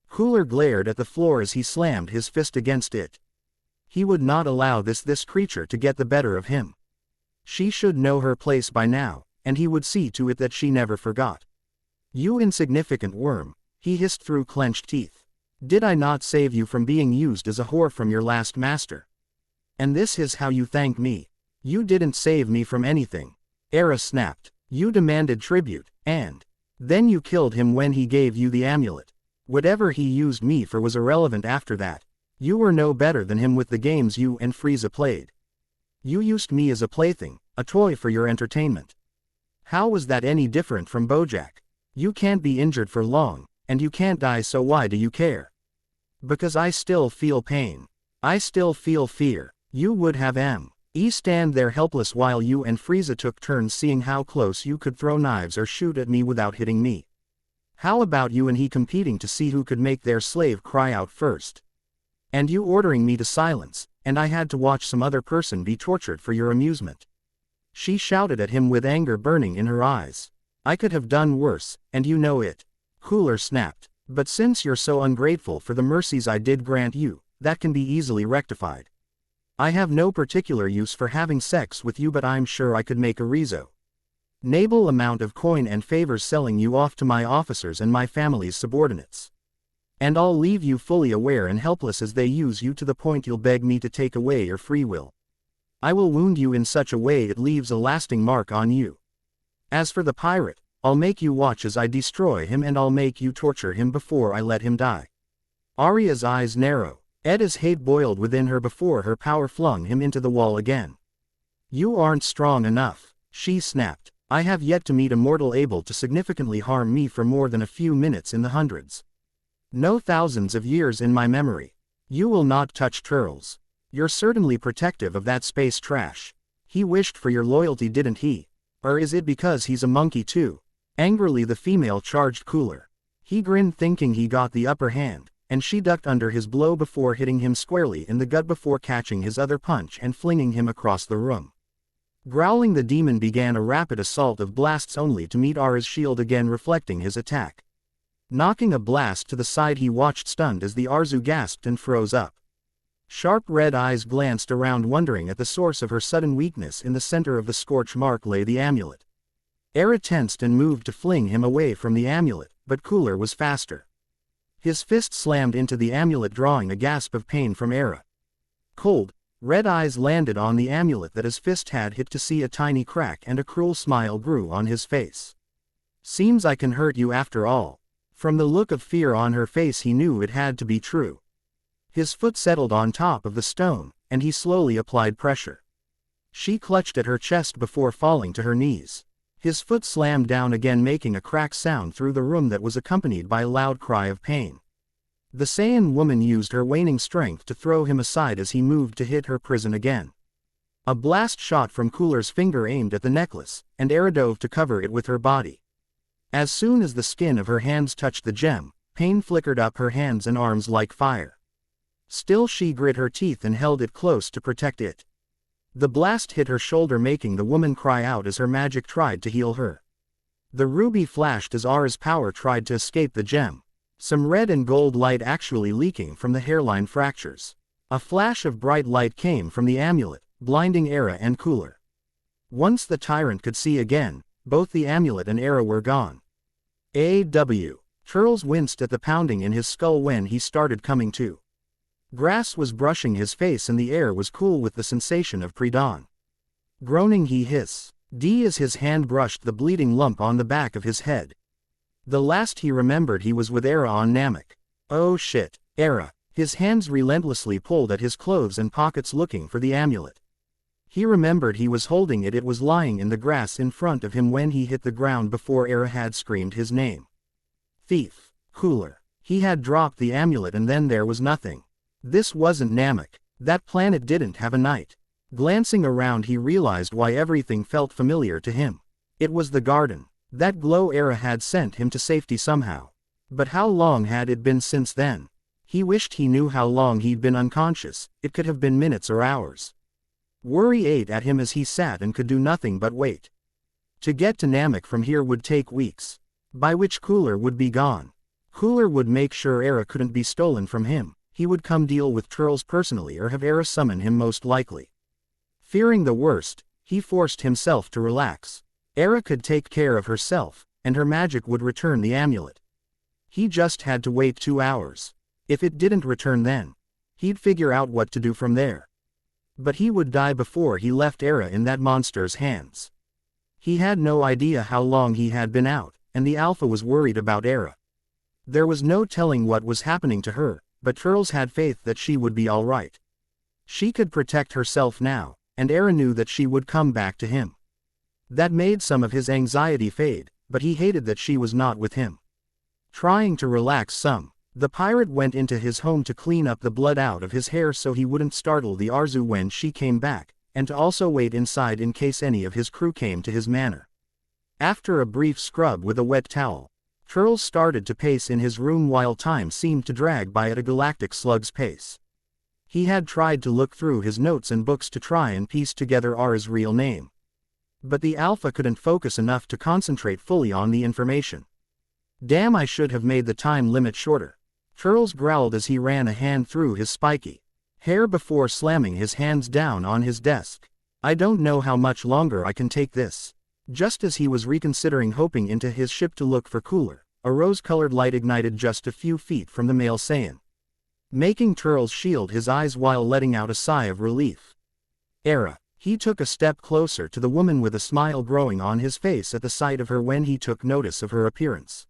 S1: Cooler glared at the floor as he slammed his fist against it. He would not allow this creature to get the better of him. She should know her place by now, and he would see to it that she never forgot. You insignificant worm, he hissed through clenched teeth. Did I not save you from being used as a whore from your last master? And this is how you thank me? You didn't save me from anything. Era snapped. You demanded tribute, and then you killed him when he gave you the amulet. Whatever he used me for was irrelevant after that. You were no better than him with the games you and Frieza played. You used me as a plaything, a toy for your entertainment. How was that any different from Bojack? You can't be injured for long, and you can't die, so why do you care? Because I still feel pain. I still feel fear. You would have stand there helpless while you and Frieza took turns seeing how close you could throw knives or shoot at me without hitting me. How about you and he competing to see who could make their slave cry out first? And you ordering me to silence, and I had to watch some other person be tortured for your amusement. She shouted at him with anger burning in her eyes. I could have done worse, and you know it. Cooler snapped. But since you're so ungrateful for the mercies I did grant you, that can be easily rectified. I have no particular use for having sex with you, but I'm sure I could make a reasonable amount of coin and favors selling you off to my officers and my family's subordinates. And I'll leave you fully aware and helpless as they use you to the point you'll beg me to take away your free will. I will wound you in such a way it leaves a lasting mark on you. As for the pirate, I'll make you watch as I destroy him, and I'll make you torture him before I let him die." Arya's eyes narrow. Edda's hate boiled within her before her power flung him into the wall again. "You aren't strong enough," she snapped. "I have yet to meet a mortal able to significantly harm me for more than a few minutes in the hundreds. No thousands of years in my memory. You will not touch Turles. You're certainly protective of that space trash. He wished for your loyalty, didn't he? Or is it because he's a monkey too?" Angrily the female charged cooler. He grinned, thinking he got the upper hand, and she ducked under his blow before hitting him squarely in the gut before catching his other punch and flinging him across the room. Growling, the demon began a rapid assault of blasts only to meet Ara's shield again reflecting his attack. Knocking a blast to the side, he watched stunned as the Arzu gasped and froze up. Sharp red eyes glanced around, wondering at the source of her sudden weakness. In the center of the scorch mark lay the amulet. Era tensed and moved to fling him away from the amulet, but Cooler was faster. His fist slammed into the amulet, drawing a gasp of pain from Era. Cold, red eyes landed on the amulet that his fist had hit to see a tiny crack, and a cruel smile grew on his face. "Seems I can hurt you after all." From the look of fear on her face, he knew it had to be true. His foot settled on top of the stone, and he slowly applied pressure. She clutched at her chest before falling to her knees. His foot slammed down again, making a crack sound through the room that was accompanied by a loud cry of pain. The Saiyan woman used her waning strength to throw him aside as he moved to hit her prison again. A blast shot from Cooler's finger aimed at the necklace, and Era dove to cover it with her body. As soon as the skin of her hands touched the gem, pain flickered up her hands and arms like fire. Still she grit her teeth and held it close to protect it. The blast hit her shoulder, making the woman cry out as her magic tried to heal her. The ruby flashed as Ara's power tried to escape the gem, some red and gold light actually leaking from the hairline fractures. A flash of bright light came from the amulet, blinding Era and Cooler. Once the tyrant could see again, both the amulet and Era were gone. A.W. Turles winced at the pounding in his skull when he started coming to. Grass was brushing his face and the air was cool with the sensation of pre-dawn. Groaning, he hissed D as his hand brushed the bleeding lump on the back of his head. The last he remembered, he was with Era on Namek. Oh shit, Era. His hands relentlessly pulled at his clothes and pockets looking for the amulet. He remembered he was holding it. It was lying in the grass in front of him when he hit the ground before Era had screamed his name. Thief. Cooler. He had dropped the amulet and then there was nothing. This wasn't Namek. That planet didn't have a night. Glancing around, he realized why everything felt familiar to him. It was the garden. That glow Era had sent him to safety somehow. But how long had it been since then? He wished he knew how long he'd been unconscious. It could have been minutes or hours. Worry ate at him as he sat and could do nothing but wait. To get to Namek from here would take weeks, by which Cooler would be gone. Cooler would make sure Era couldn't be stolen from him. He would come deal with Turles personally or have Era summon him, most likely. Fearing the worst, he forced himself to relax. Era could take care of herself, and her magic would return the amulet. He just had to wait 2 hours. If it didn't return then, he'd figure out what to do from there. But he would die before he left Era in that monster's hands. He had no idea how long he had been out, and the Alpha was worried about Era. There was no telling what was happening to her, but Turles had faith that she would be alright. She could protect herself now, and Era knew that she would come back to him. That made some of his anxiety fade, but he hated that she was not with him. Trying to relax some, the pirate went into his home to clean up the blood out of his hair so he wouldn't startle the Arzu when she came back, and to also wait inside in case any of his crew came to his manor. After a brief scrub with a wet towel, Turles started to pace in his room while time seemed to drag by at a galactic slug's pace. He had tried to look through his notes and books to try and piece together Ara's real name. But the Alpha couldn't focus enough to concentrate fully on the information. Damn, I should have made the time limit shorter. Turles growled as he ran a hand through his spiky hair before slamming his hands down on his desk. I don't know how much longer I can take this. Just as he was reconsidering hopping into his ship to look for cooler, a rose-colored light ignited just a few feet from the male Saiyan, making Turles shield his eyes while letting out a sigh of relief. Era. He took a step closer to the woman with a smile growing on his face at the sight of her when he took notice of her appearance.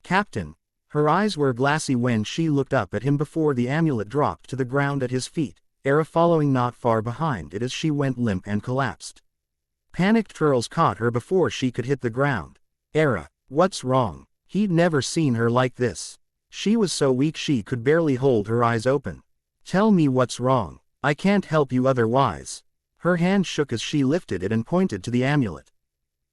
S1: Captain. Her eyes were glassy when she looked up at him before the amulet dropped to the ground at his feet, Era following not far behind it as she went limp and collapsed. Panicked Turles caught her before she could hit the ground. Era. What's wrong? He'd never seen her like this. She was so weak she could barely hold her eyes open. Tell me what's wrong. I can't help you otherwise. Her hand shook as she lifted it and pointed to the amulet.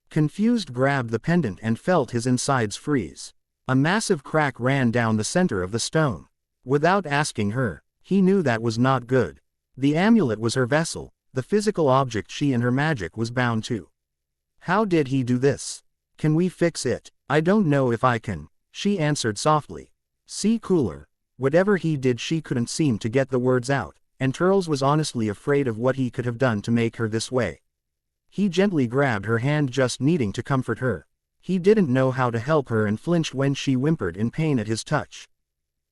S1: Confused grabbed the pendant and felt his insides freeze. A massive crack ran down the center of the stone. Without asking her, he knew that was not good. The amulet was her vessel, the physical object she and her magic was bound to. How did he do this? Can we fix it? I don't know if I can, she answered softly. See cooler. Whatever he did she couldn't seem to get the words out, and Turles was honestly afraid of what he could have done to make her this way. He gently grabbed her hand just needing to comfort her. He didn't know how to help her and flinched when she whimpered in pain at his touch.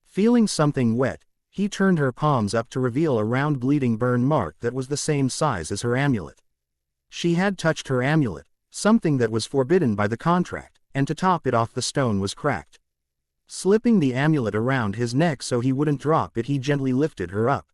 S1: Feeling something wet, he turned her palms up to reveal a round bleeding burn mark that was the same size as her amulet. She had touched her amulet, something that was forbidden by the contract, and to top it off the stone was cracked. Slipping the amulet around his neck so he wouldn't drop it, he gently lifted her up,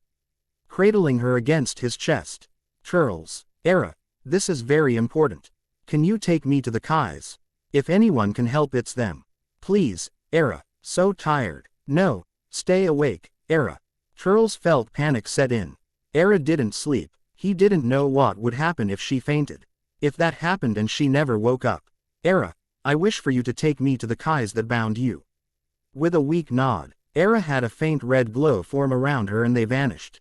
S1: cradling her against his chest. Turles. Era. This is very important. Can you take me to the Kais? If anyone can help, it's them. Please, Era. So tired. No. Stay awake, Era. Turles felt panic set in. Era didn't sleep. He didn't know what would happen if she fainted. If that happened and she never woke up. Era. I wish for you to take me to the Kais that bound you. With a weak nod, Era had a faint red glow form around her and they vanished.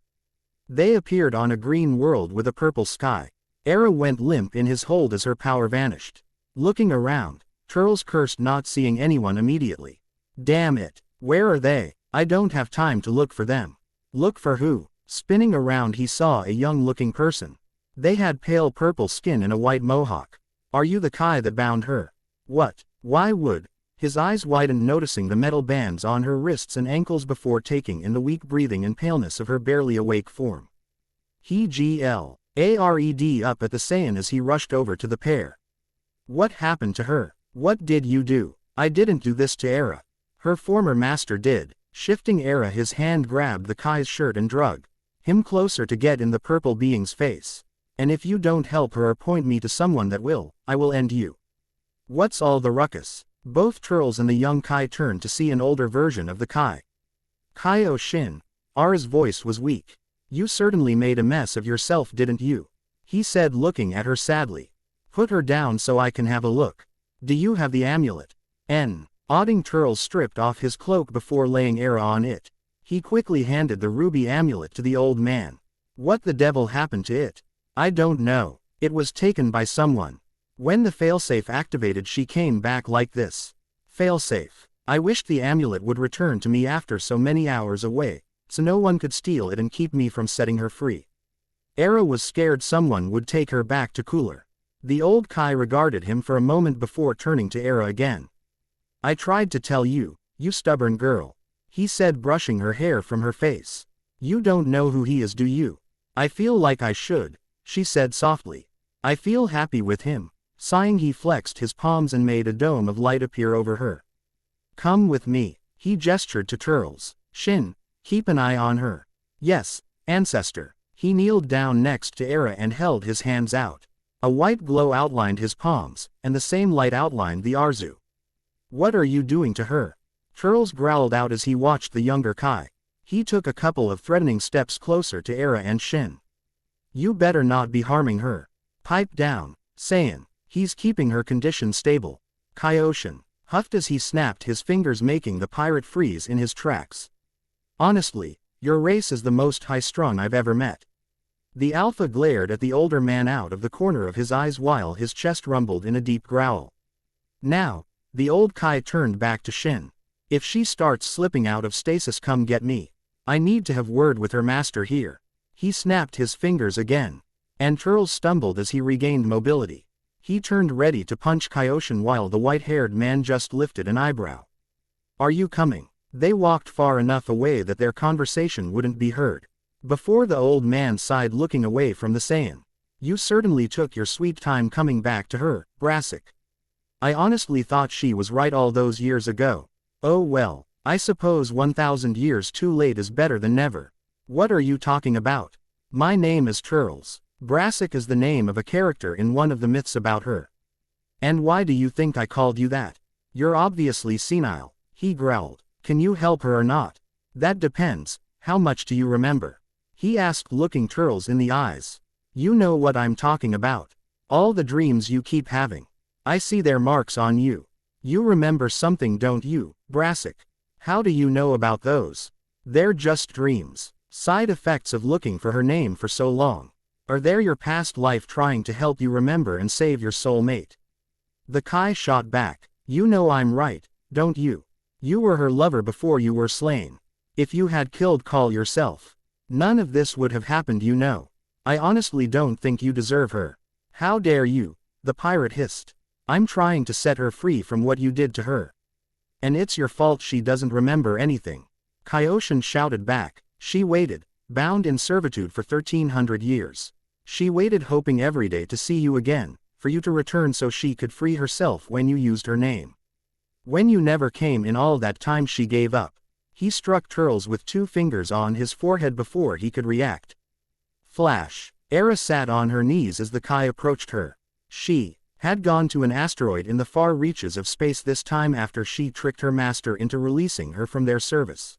S1: They appeared on a green world with a purple sky. Era went limp in his hold as her power vanished. Looking around, Turles cursed not seeing anyone immediately. Damn it, where are they? I don't have time to look for them. Look for who? Spinning around he saw a young-looking person. They had pale purple skin and a white mohawk. Are you the Kai that bound her? What? Why would? His eyes widened noticing the metal bands on her wrists and ankles before taking in the weak breathing and paleness of her barely awake form. He glared up at the Saiyan as he rushed over to the pair. What happened to her? What did you do? I didn't do this to Era. Her former master did. Shifting Era, his hand grabbed the Kai's shirt and drug him closer to get in the purple being's face. And if you don't help her or point me to someone that will, I will end you. What's all the ruckus? Both Turles and the young Kai turned to see an older version of the Kai. Kaio Shin. Ara's voice was weak. You certainly made a mess of yourself, didn't you? He said, looking at her sadly. Put her down so I can have a look. Do you have the amulet? Odding Turles stripped off his cloak before laying Era on it. He quickly handed the ruby amulet to the old man. What the devil happened to it? I don't know. It was taken by someone. When the failsafe activated, she came back like this. Failsafe. I wished the amulet would return to me after so many hours away, so no one could steal it and keep me from setting her free. Era was scared someone would take her back to cooler. The old Kai regarded him for a moment before turning to Era again. I tried to tell you, you stubborn girl. He said, brushing her hair from her face. You don't know who he is, do you? I feel like I should, she said softly. I feel happy with him. Sighing, he flexed his palms and made a dome of light appear over her. Come with me, he gestured to Turles. Shin, keep an eye on her. Yes, ancestor. He kneeled down next to Era and held his hands out. A white glow outlined his palms, and the same light outlined the Arzu. What are you doing to her? Turles growled out as he watched the younger Kai. He took a couple of threatening steps closer to Era and Shin. You better not be harming her. Pipe down, Saiyan. He's keeping her condition stable. Kaioshin huffed as he snapped his fingers, making the pirate freeze in his tracks. Honestly, your race is the most high-strung I've ever met. The Alpha glared at the older man out of the corner of his eyes while his chest rumbled in a deep growl. Now, the old Kai turned back to Shin. If she starts slipping out of stasis, come get me. I need to have word with her master here. He snapped his fingers again. And Turles stumbled as he regained mobility. He turned ready to punch Kaioshin while the white-haired man just lifted an eyebrow. Are you coming? They walked far enough away that their conversation wouldn't be heard. Before the old man sighed, looking away from the Saiyan. You certainly took your sweet time coming back to her, Brassic. I honestly thought she was right all those years ago. Oh well, I suppose 1,000 years too late is better than never. What are you talking about? My name is Turles. Brassic is the name of a character in one of the myths about her. And why do you think I called you that? You're obviously senile, he growled. Can you help her or not? That depends. How much do you remember? He asked, looking Turles in the eyes. You know what I'm talking about. All the dreams you keep having. I see their marks on you. You remember something, don't you, Brassic? How do you know about those? They're just dreams. Side effects of looking for her name for so long. Or they're your past life trying to help you remember and save your soulmate. The Kai shot back. You know I'm right, don't you? You were her lover before you were slain. If you had killed Call yourself, none of this would have happened, you know. I honestly don't think you deserve her. How dare you? The pirate hissed. I'm trying to set her free from what you did to her. And it's your fault she doesn't remember anything. Kaioshin shouted back. She waited, bound in servitude for 1,300 years. She waited, hoping every day to see you again, for you to return so she could free herself when you used her name. When you never came in all that time, she gave up. He struck Turles with 2 fingers on his forehead before he could react. Flash. Era sat on her knees as the Kai approached her. She had gone to an asteroid in the far reaches of space, this time after she tricked her master into releasing her from their service.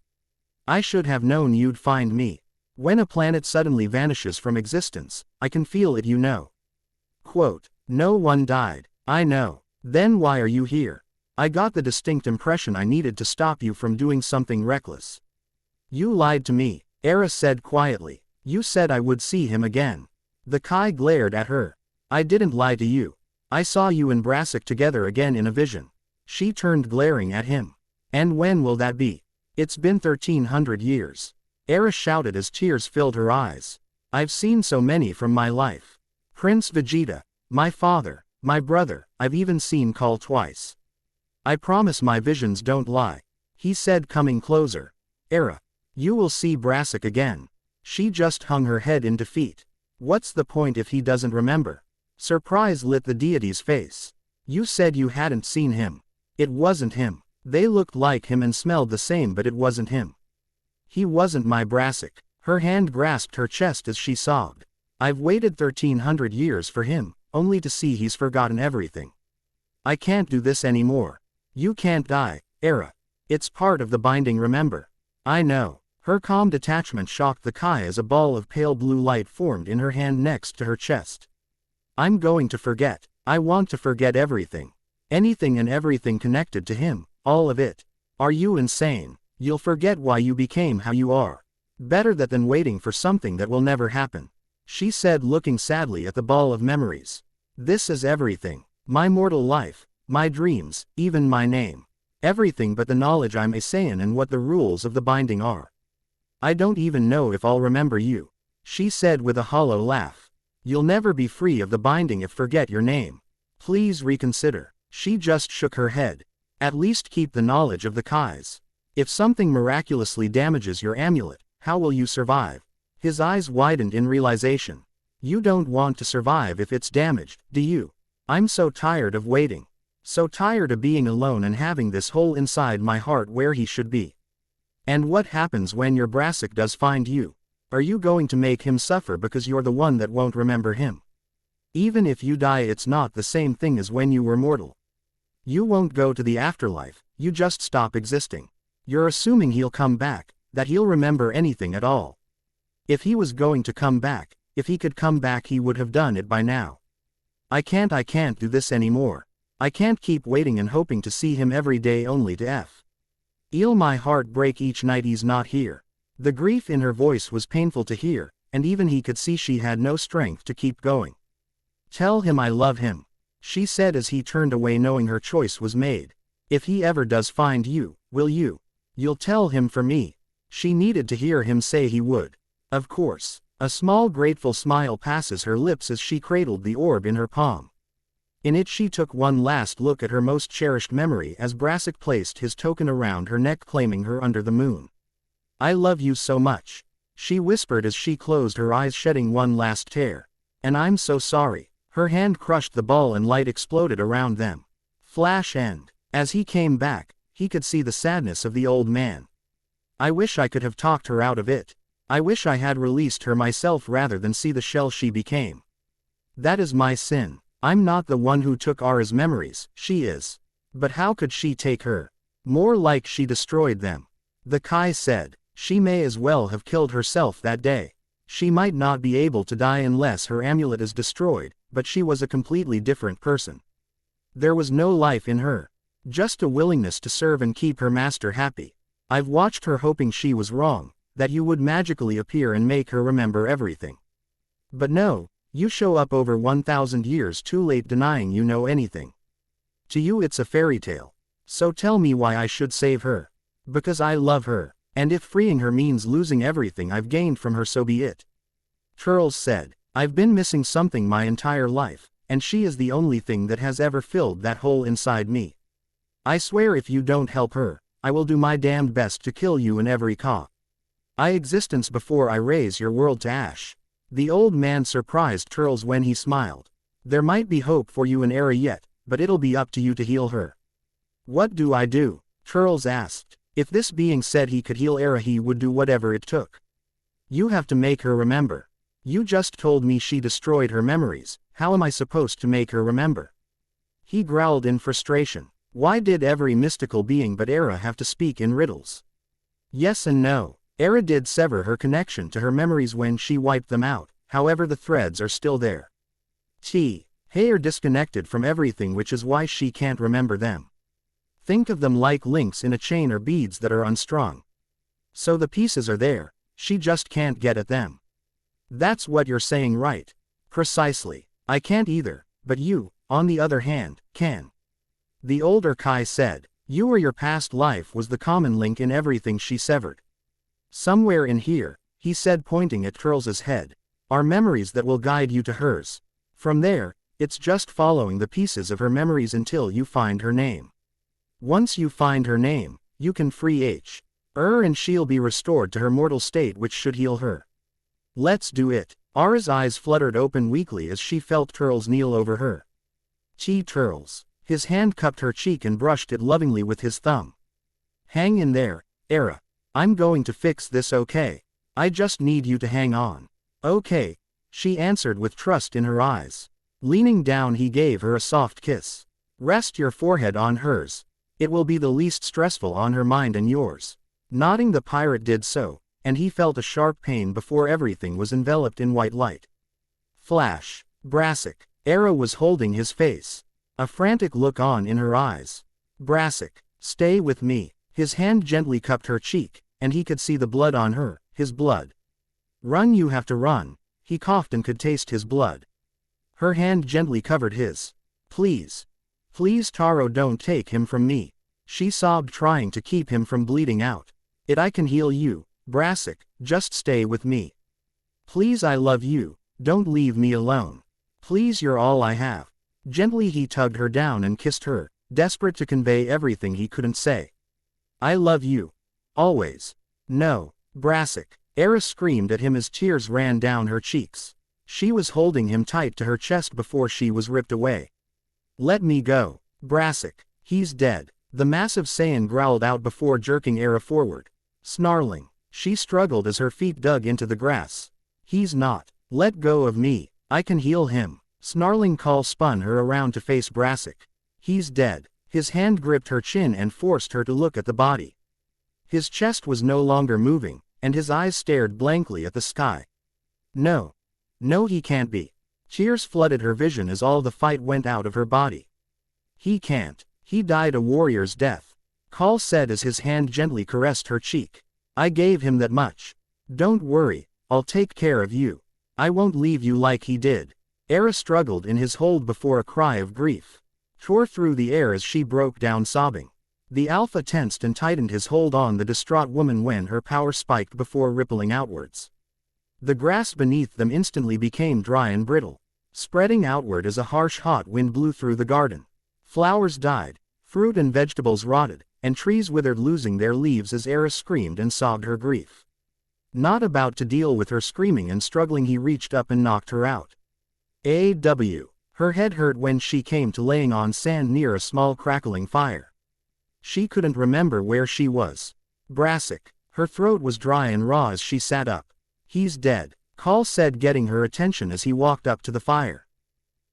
S1: I should have known you'd find me. When a planet suddenly vanishes from existence, I can feel it, you know. Quote, no one died. I know. Then why are you here? I got the distinct impression I needed to stop you from doing something reckless. You lied to me, Era said quietly. You said I would see him again. The Kai glared at her. I didn't lie to you. I saw you and Brassic together again in a vision. She turned, glaring at him. And when will that be? It's been 1,300 years. Era shouted as tears filled her eyes. I've seen so many from my life. Prince Vegeta, my father, my brother, I've even seen Call twice. I promise my visions don't lie, he said, coming closer. Era, you will see Brassic again. She just hung her head in defeat. What's the point if he doesn't remember? Surprise lit the deity's face. You said you hadn't seen him. It wasn't him. They looked like him and smelled the same, but it wasn't him. He wasn't my Brassic. Her hand grasped her chest as she sobbed. I've waited 1,300 years for him, only to see he's forgotten everything. I can't do this anymore. You can't die, Era. It's part of the binding, remember? I know. Her calm detachment shocked the Kai as a ball of pale blue light formed in her hand next to her chest. I'm going to forget. I want to forget everything. Anything and everything connected to him, all of it. Are you insane? You'll forget why you became how you are. Better that than waiting for something that will never happen, she said, looking sadly at the ball of memories. This is everything. My mortal life, my dreams, even my name. Everything but the knowledge I'm a Saiyan and what the rules of the binding are. I don't even know if I'll remember you, she said with a hollow laugh. You'll never be free of the binding if forget your name. Please reconsider. She just shook her head. At least keep the knowledge of the Kais. If something miraculously damages your amulet, how will you survive? His eyes widened in realization. You don't want to survive if it's damaged, do you? I'm so tired of waiting. So tired of being alone and having this hole inside my heart where he should be. And what happens when your Brassic does find you? Are you going to make him suffer because you're the one that won't remember him? Even if you die, it's not the same thing as when you were mortal. You won't go to the afterlife, you just stop existing. You're assuming he'll come back, that he'll remember anything at all. If he was going to come back, if he could come back, he would have done it by now. I can't do this anymore. I can't keep waiting and hoping to see him every day only to feel my heart break each night he's not here. The grief in her voice was painful to hear, and even he could see she had no strength to keep going. Tell him I love him, she said as he turned away, knowing her choice was made. If he ever does find you, will you? You'll tell him for me. She needed to hear him say he would. Of course. A small grateful smile passes her lips as she cradled the orb in her palm. In it she took one last look at her most cherished memory as Brassic placed his token around her neck, claiming her under the moon. "I love you so much," she whispered as she closed her eyes, shedding one last tear. "And I'm so sorry." Her hand crushed the ball and light exploded around them. Flash end. As he came back, he could see the sadness of the old man. "I wish I could have talked her out of it. I wish I had released her myself rather than see the shell she became. That is my sin. I'm not the one who took Ara's memories, she is. But how could she take her? More like she destroyed them." The Kai said. "She may as well have killed herself that day. She might not be able to die unless her amulet is destroyed, but she was a completely different person. There was no life in her. Just a willingness to serve and keep her master happy. I've watched her hoping she was wrong, that you would magically appear and make her remember everything. But no, you show up over 1,000 years too late, denying you know anything. To you it's a fairy tale. So tell me why I should save her. Because I love her, and if freeing her means losing everything I've gained from her, so be it." Turles said. "I've been missing something my entire life, and she is the only thing that has ever filled that hole inside me. I swear if you don't help her, I will do my damned best to kill you in every existence before I raise your world to ash." The old man surprised Turles when he smiled. "There might be hope for you in Era yet, but it'll be up to you to heal her." "What do I do?" Turles asked. If this being said he could heal Era, he would do whatever it took. "You have to make her remember. You just told me she destroyed her memories, how am I supposed to make her remember?" He growled in frustration. Why did every mystical being but Era have to speak in riddles? Yes and no. Era did sever her connection to her memories when she wiped them out, however the threads are still there. Hey are disconnected from everything, which is why she can't remember them. Think of them like links in a chain or beads that are unstrung. So the pieces are there, she just can't get at them. That's what you're saying, right? Precisely. I can't either, but you, on the other hand, can. The older Kai said. You or your past life was the common link in everything she severed. Somewhere in here, he said, pointing at Turles' head, are memories that will guide you to hers. From there, it's just following the pieces of her memories until you find her name. Once you find her name, you can free her and she'll be restored to her mortal state, which should heal her. Let's do it. Ara's eyes fluttered open weakly as she felt Turles kneel over her. Turles. His hand cupped her cheek and brushed it lovingly with his thumb. Hang in there, Era. I'm going to fix this, okay? I just need you to hang on. Okay, she answered with trust in her eyes. Leaning down, he gave her a soft kiss. Rest your forehead on hers. It will be the least stressful on her mind and yours. Nodding, the pirate did so, and he felt a sharp pain before everything was enveloped in white light. Flash. Brassic. Era was holding his face. A frantic look on in her eyes. Brassic, stay with me. His hand gently cupped her cheek, and he could see the blood on her, his blood. Run, you have to run. He coughed and could taste his blood. Her hand gently covered his. Please. Please, Taro, don't take him from me. She sobbed, trying to keep him from bleeding out. I can heal you, Brassic, just stay with me. Please, I love you, don't leave me alone. Please, you're all I have. Gently he tugged her down and kissed her, desperate to convey everything he couldn't say. I love you. Always. No, Brassic. Era screamed at him as tears ran down her cheeks. She was holding him tight to her chest before she was ripped away. Let me go, Brassic. He's dead. The massive Saiyan growled out before jerking Era forward. Snarling, she struggled as her feet dug into the grass. He's not. Let go of me. I can heal him. Snarling, Call spun her around to face Brassic. He's dead. His hand gripped her chin and forced her to look at the body. His chest was no longer moving, and his eyes stared blankly at the sky. No. No, he can't be. Tears flooded her vision as all the fight went out of her body. He can't. He died a warrior's death. Call said as his hand gently caressed her cheek. I gave him that much. Don't worry, I'll take care of you. I won't leave you like he did. Era struggled in his hold before a cry of grief tore through the air as she broke down sobbing. The Alpha tensed and tightened his hold on the distraught woman when her power spiked before rippling outwards. The grass beneath them instantly became dry and brittle, spreading outward as a harsh hot wind blew through the garden. Flowers died, fruit and vegetables rotted, and trees withered, losing their leaves as Era screamed and sobbed her grief. Not about to deal with her screaming and struggling, he reached up and knocked her out. Her head hurt when she came to laying on sand near a small crackling fire. She couldn't remember where she was. Brassic. Her throat was dry and raw as she sat up. He's dead, Call said, getting her attention as he walked up to the fire.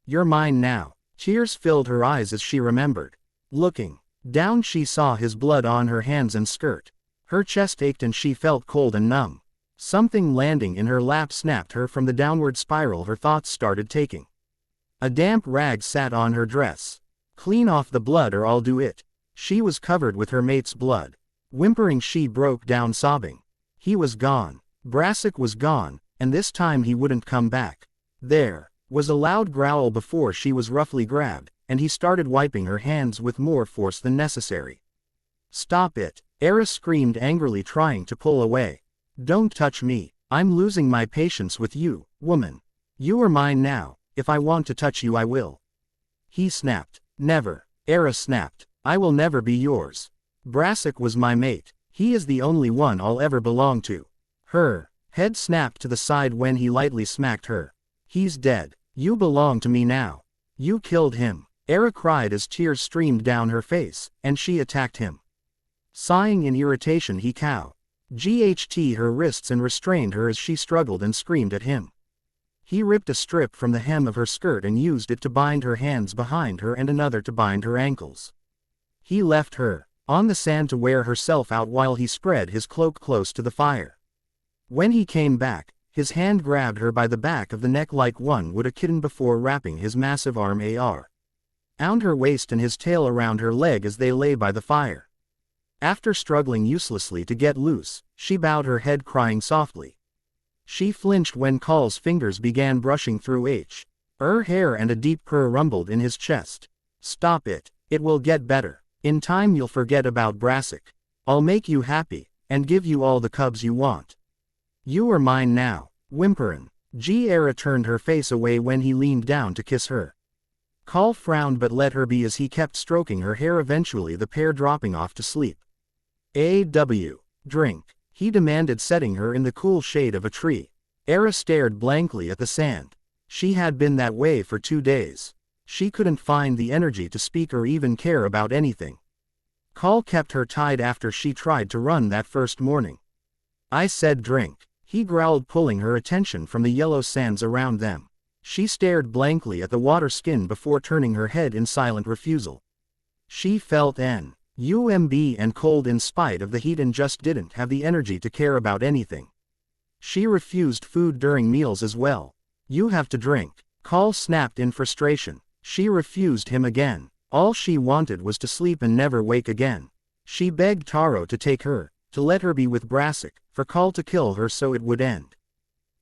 S1: You're mine now. Tears filled her eyes as she remembered. Looking down, she saw his blood on her hands and skirt. Her chest ached and she felt cold and numb. Something landing in her lap snapped her from the downward spiral her thoughts started taking. A damp rag sat on her dress. Clean off the blood or I'll do it. She was covered with her mate's blood. Whimpering, she broke down sobbing. He was gone. Brassic was gone, and this time he wouldn't come back. There was a loud growl before she was roughly grabbed, and he started wiping her hands with more force than necessary. Stop it, Era screamed angrily, trying to pull away. Don't touch me. I'm losing my patience with you, woman. You are mine now. If I want to touch you, I will. He snapped. Never. Era snapped. I will never be yours. Brassic was my mate. He is the only one I'll ever belong to. Her head snapped to the side when he lightly smacked her. He's dead. You belong to me now. You killed him. Era cried as tears streamed down her face, and she attacked him. Sighing in irritation, he GHT her wrists and restrained her as she struggled and screamed at him. He ripped a strip from the hem of her skirt and used it to bind her hands behind her and another to bind her ankles. He left her on the sand to wear herself out while he spread his cloak close to the fire. When he came back, his hand grabbed her by the back of the neck like one would a kitten before wrapping his massive arm around her waist and his tail around her leg as they lay by the fire. After struggling uselessly to get loose, she bowed her head, crying softly. She flinched when Call's fingers began brushing through her hair and a deep purr rumbled in his chest. Stop it. It will get better. In time you'll forget about Brassic. I'll make you happy, and give you all the cubs you want. You are mine now. Whimperin'. Era turned her face away when he leaned down to kiss her. Call frowned but let her be as he kept stroking her hair, eventually the pair dropping off to sleep. Drink, he demanded, setting her in the cool shade of a tree. Era stared blankly at the sand. She had been that way for 2 days. She couldn't find the energy to speak or even care about anything. Call kept her tied after she tried to run that first morning. I said drink, he growled, pulling her attention from the yellow sands around them. She stared blankly at the water skin before turning her head in silent refusal. She felt UMB and cold in spite of the heat and just didn't have the energy to care about anything. She refused food during meals as well. You have to drink, Call snapped in frustration. She refused him again. All she wanted was to sleep and never wake again. She begged Taro to take her, to let her be with Brassic, for Call to kill her so it would end.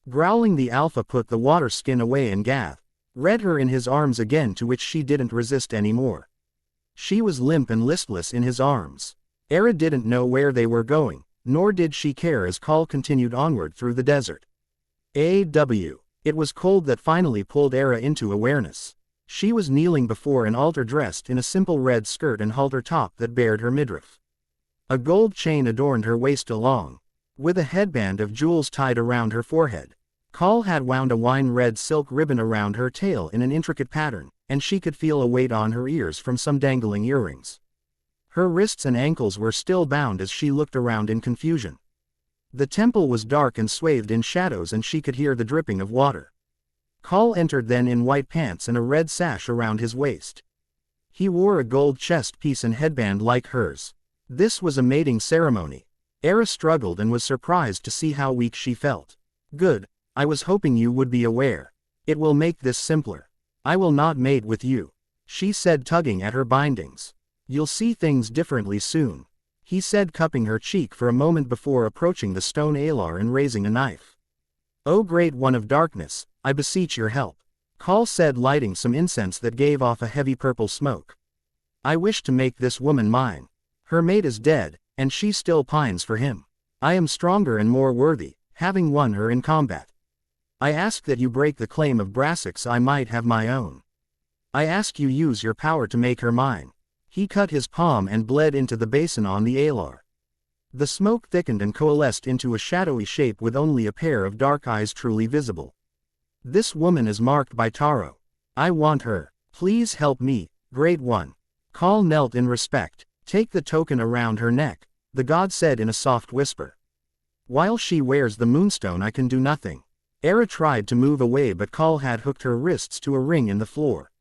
S1: Growling, the Alpha put the water skin away and read her in his arms again, to which she didn't resist anymore. She was limp and listless in his arms. Era didn't know where they were going, nor did she care as Call continued onward through the desert. It was cold that finally pulled Era into awareness. She was kneeling before an altar dressed in a simple red skirt and halter top that bared her midriff. A gold chain adorned her waist along with a headband of jewels tied around her forehead. Call had wound a wine-red silk ribbon around her tail in an intricate pattern, and she could feel a weight on her ears from some dangling earrings. Her wrists and ankles were still bound as she looked around in confusion. The temple was dark and swathed in shadows, and she could hear the dripping of water. Call entered then in white pants and a red sash around his waist. He wore a gold chest piece and headband like hers. This was a mating ceremony. Era struggled and was surprised to see how weak she felt. Good, I was hoping you would be aware. It will make this simpler. I will not mate with you, she said, tugging at her bindings. You'll see things differently soon, he said, cupping her cheek for a moment before approaching the stone alar and raising a knife. O great one of darkness, I beseech your help, Call said, lighting some incense that gave off a heavy purple smoke. I wish to make this woman mine. Her mate is dead, and she still pines for him. I am stronger and more worthy, having won her in combat. I ask that you break the claim of Brassic I might have my own. I ask you use your power to make her mine. He cut his palm and bled into the basin on the alar. The smoke thickened and coalesced into a shadowy shape with only a pair of dark eyes truly visible. This woman is marked by Taro. I want her. Please help me, Great One. Kal knelt in respect. Take the token around her neck, the god said in a soft whisper. While she wears the moonstone I can do nothing. Era tried to move away but Kal had hooked her wrists to a ring in the floor.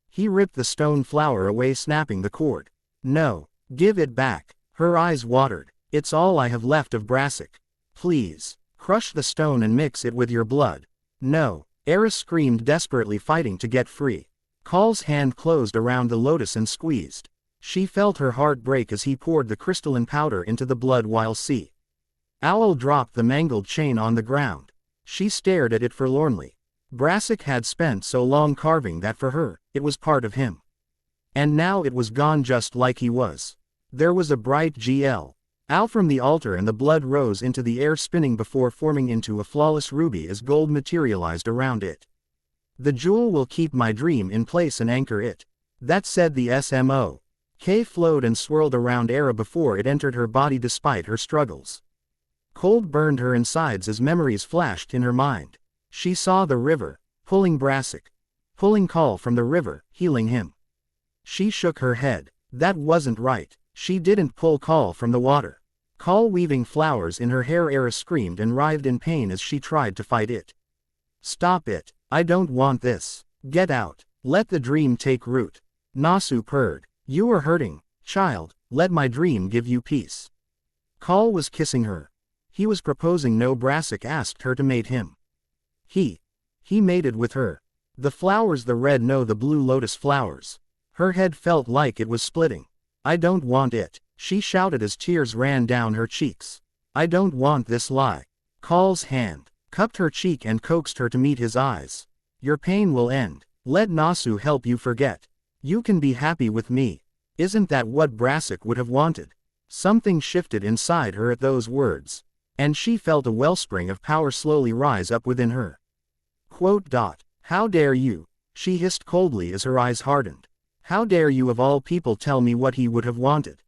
S1: He ripped the stone flower away snapping the cord. No, give it back. Her eyes watered. It's all I have left of Brassic. Please, crush the stone and mix it with your blood. No, Era screamed desperately fighting to get free. Kal's hand closed around the lotus and squeezed. She felt her heart break as he poured the crystalline powder into the blood while Owl dropped the mangled chain on the ground. She stared at it forlornly. Brassic had spent so long carving that for her, it was part of him. And now it was gone just like he was. There was a bright GL. Out from the altar and the blood rose into the air spinning before forming into a flawless ruby as gold materialized around it. The jewel will keep my dream in place and anchor it. That said the SMO. K flowed and swirled around Era before it entered her body despite her struggles. Cold burned her insides as memories flashed in her mind. She saw the river, pulling Brassic. Pulling Kal from the river, healing him. She shook her head. That wasn't right. She didn't pull Kal from the water. Kal weaving flowers in her hair. Era screamed and writhed in pain as she tried to fight it. Stop it. I don't want this. Get out. Let the dream take root. Nasu purred. You are hurting, child, let my dream give you peace. Kal was kissing her. He was proposing. No, Brassic asked her to mate him. He mated with her. The flowers, the red, no, the blue lotus flowers. Her head felt like it was splitting. I don't want it, she shouted as tears ran down her cheeks. I don't want this lie. Kal's hand cupped her cheek and coaxed her to meet his eyes. Your pain will end. Let Nasu help you forget. You can be happy with me. Isn't that what Brassic would have wanted? Something shifted inside her at those words. And she felt a wellspring of power slowly rise up within her. How dare you? She hissed coldly as her eyes hardened. How dare you of all people tell me what he would have wanted?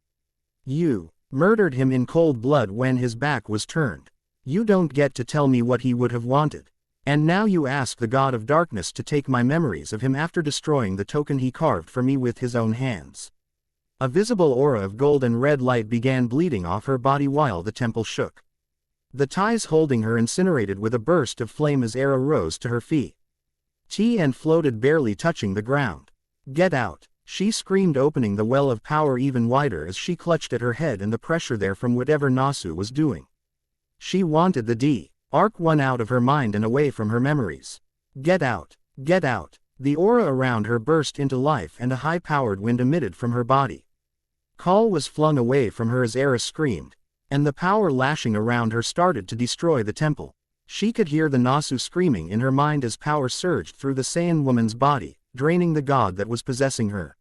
S1: You murdered him in cold blood when his back was turned. You don't get to tell me what he would have wanted. And now you ask the god of darkness to take my memories of him after destroying the token he carved for me with his own hands. A visible aura of gold and red light began bleeding off her body while the temple shook. The ties holding her incinerated with a burst of flame as Era rose to her feet. And floated barely touching the ground. Get out, she screamed, opening the well of power even wider as she clutched at her head and the pressure there from whatever Nasu was doing. She wanted the Arc one out of her mind and away from her memories. Get out, get out. The aura around her burst into life and a high-powered wind emitted from her body. Kal was flung away from her as Era screamed, and the power lashing around her started to destroy the temple. She could hear the Nasu screaming in her mind as power surged through the Saiyan woman's body, draining the god that was possessing her.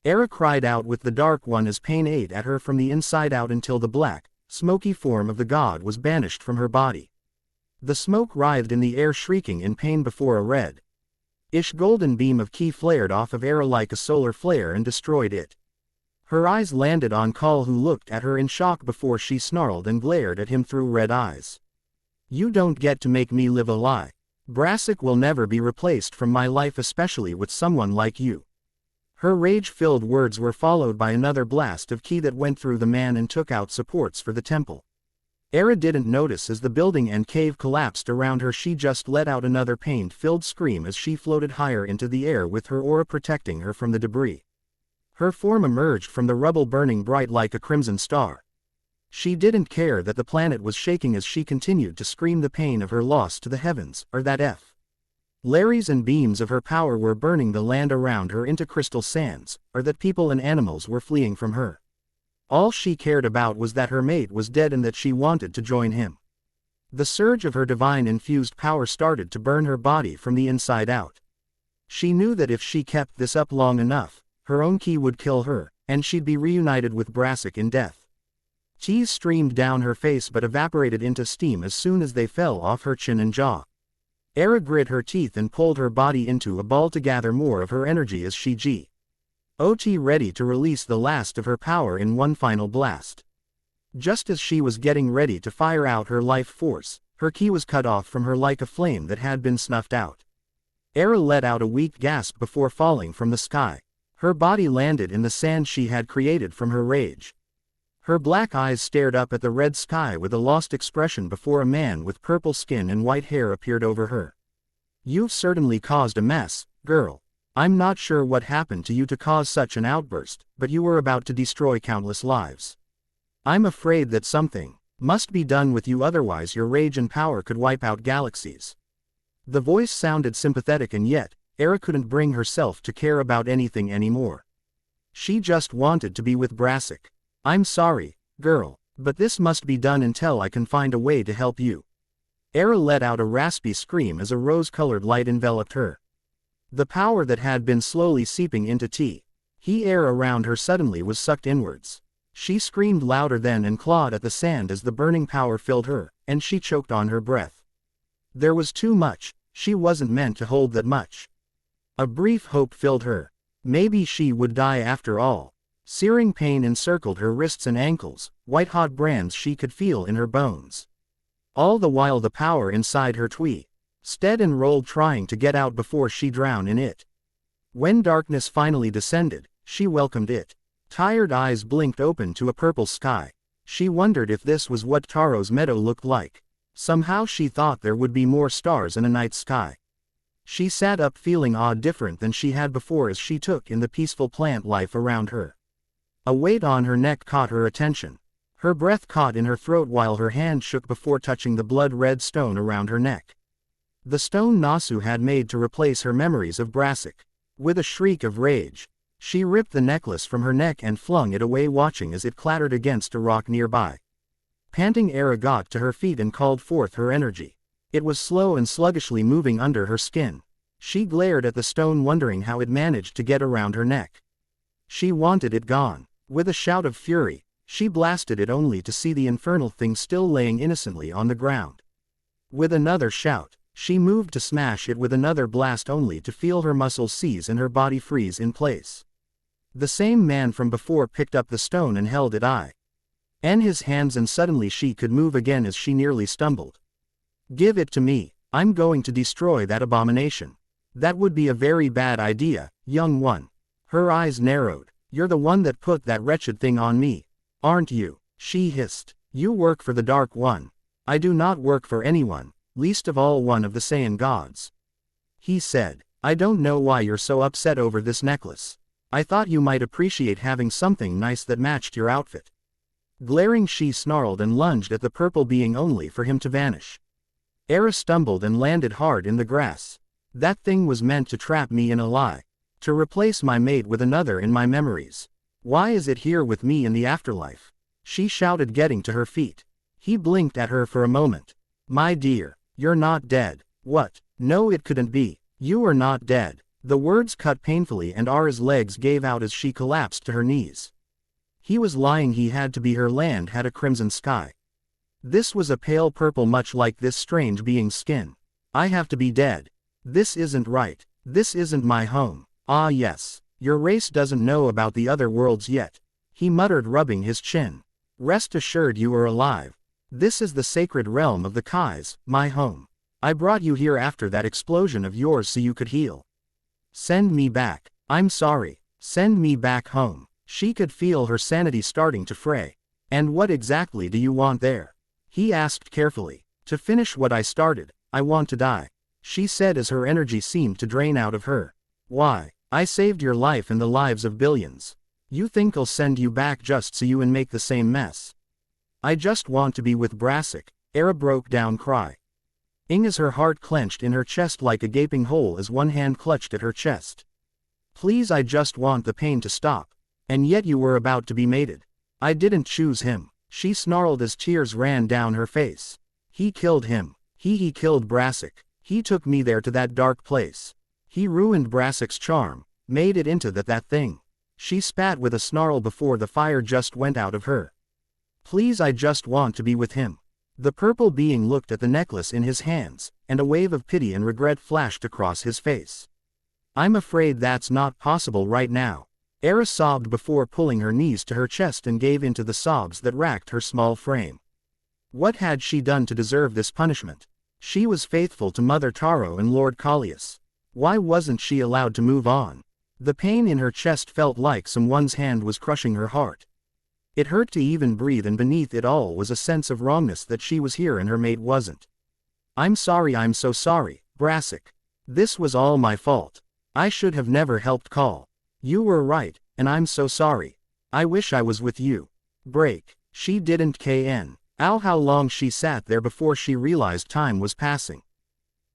S1: Era cried out with the Dark One as pain ate at her from the inside out until the black, smoky form of the god was banished from her body. The smoke writhed in the air, shrieking in pain before a red-ish golden beam of ki flared off of Era like a solar flare and destroyed it. Her eyes landed on Kal, who looked at her in shock before she snarled and glared at him through red eyes. You don't get to make me live a lie. Brassic will never be replaced from my life, especially with someone like you. Her rage-filled words were followed by another blast of ki that went through the man and took out supports for the temple. Era didn't notice as the building and cave collapsed around her. She just let out another pain-filled scream as she floated higher into the air with her aura protecting her from the debris. Her form emerged from the rubble, burning bright like a crimson star. She didn't care that the planet was shaking as she continued to scream the pain of her loss to the heavens, or that Larry's and beams of her power were burning the land around her into crystal sands, or that people and animals were fleeing from her. All she cared about was that her mate was dead and that she wanted to join him. The surge of her divine-infused power started to burn her body from the inside out. She knew that if she kept this up long enough, her own ki would kill her, and she'd be reunited with Brassic in death. Tears streamed down her face but evaporated into steam as soon as they fell off her chin and jaw. Era grit her teeth and pulled her body into a ball to gather more of her energy as she got ready to release the last of her power in one final blast. Just as she was getting ready to fire out her life force, her ki was cut off from her like a flame that had been snuffed out. Era let out a weak gasp before falling from the sky. Her body landed in the sand she had created from her rage. Her black eyes stared up at the red sky with a lost expression before a man with purple skin and white hair appeared over her. "You've certainly caused a mess, girl. I'm not sure what happened to you to cause such an outburst, but you were about to destroy countless lives. I'm afraid that something must be done with you, otherwise your rage and power could wipe out galaxies." The voice sounded sympathetic, and yet, Era couldn't bring herself to care about anything anymore. She just wanted to be with Brassic. "I'm sorry, girl, but this must be done until I can find a way to help you." Era let out a raspy scream as a rose-colored light enveloped her. The power that had been slowly seeping into air around her suddenly was sucked inwards. She screamed louder then and clawed at the sand as the burning power filled her, and she choked on her breath. There was too much. She wasn't meant to hold that much. A brief hope filled her. Maybe she would die after all. Searing pain encircled her wrists and ankles, white-hot brands she could feel in her bones. All the while the power inside her twisted and rolled, trying to get out before she drowned in it. When darkness finally descended, she welcomed it. Tired eyes blinked open to a purple sky. She wondered if this was what Taro's meadow looked like. Somehow she thought there would be more stars in a night sky. She sat up feeling different than she had before as she took in the peaceful plant life around her. A weight on her neck caught her attention. Her breath caught in her throat while her hand shook before touching the blood-red stone around her neck. The stone Nasu had made to replace her memories of Brassic. With a shriek of rage, she ripped the necklace from her neck and flung it away, watching as it clattered against a rock nearby. Panting, Era got to her feet and called forth her energy. It was slow and sluggishly moving under her skin. She glared at the stone, wondering how it managed to get around her neck. She wanted it gone. With a shout of fury, she blasted it, only to see the infernal thing still laying innocently on the ground. With another shout, she moved to smash it with another blast, only to feel her muscles seize and her body freeze in place. The same man from before picked up the stone and held it in his hands, and suddenly she could move again as she nearly stumbled. "Give it to me. I'm going to destroy that abomination." "That would be a very bad idea, young one." Her eyes narrowed. "You're the one that put that wretched thing on me, aren't you?" she hissed. "You work for the Dark One." "I do not work for anyone, least of all one of the Saiyan gods," he said. "I don't know why you're so upset over this necklace. I thought you might appreciate having something nice that matched your outfit." Glaring, she snarled and lunged at the purple being, only for him to vanish. Era stumbled and landed hard in the grass. "That thing was meant to trap me in a lie. To replace my mate with another in my memories. Why is it here with me in the afterlife?" she shouted, getting to her feet. He blinked at her for a moment. "My dear, you're not dead." "What? No, it couldn't be. You are not dead." The words cut painfully and Ara's legs gave out as she collapsed to her knees. He was lying. He had to be. Her land had a crimson sky. This was a pale purple, much like this strange being's skin. "I have to be dead. This isn't right. This isn't my home." "Ah yes. Your race doesn't know about the other worlds yet," he muttered, rubbing his chin. "Rest assured you are alive. This is the sacred realm of the Kais, my home. I brought you here after that explosion of yours so you could heal. Send me back. I'm sorry. Send me back home." She could feel her sanity starting to fray. "And what exactly do you want there?" he asked carefully. "To finish what I started. I want to die," she said as her energy seemed to drain out of her. "Why? I saved your life and the lives of billions. You think I'll send you back just so you and make the same mess?" "I just want to be with Brassic," Era broke down crying as her heart clenched in her chest like a gaping hole as one hand clutched at her chest. "Please, I just want the pain to stop. And yet you were about to be mated." "I didn't choose him," she snarled as tears ran down her face. "He killed him. He killed Brassic. He took me there to that dark place. He ruined Brassic's charm, made it into that thing. She spat with a snarl before the fire just went out of her. Please, I just want to be with him. The purple being looked at the necklace in his hands, and a wave of pity and regret flashed across his face. I'm afraid that's not possible right now. Era sobbed before pulling her knees to her chest and gave in to the sobs that racked her small frame. What had she done to deserve this punishment? She was faithful to Mother Taro and Lord Callias. Why wasn't she allowed to move on? The pain in her chest felt like someone's hand was crushing her heart. It hurt to even breathe, and beneath it all was a sense of wrongness that she was here and her mate wasn't. I'm sorry, I'm so sorry, Brassic. This was all my fault. I should have never helped Call. You were right, and I'm so sorry. I wish I was with you. Break. She didn't kn. Ow, how long she sat there before she realized time was passing.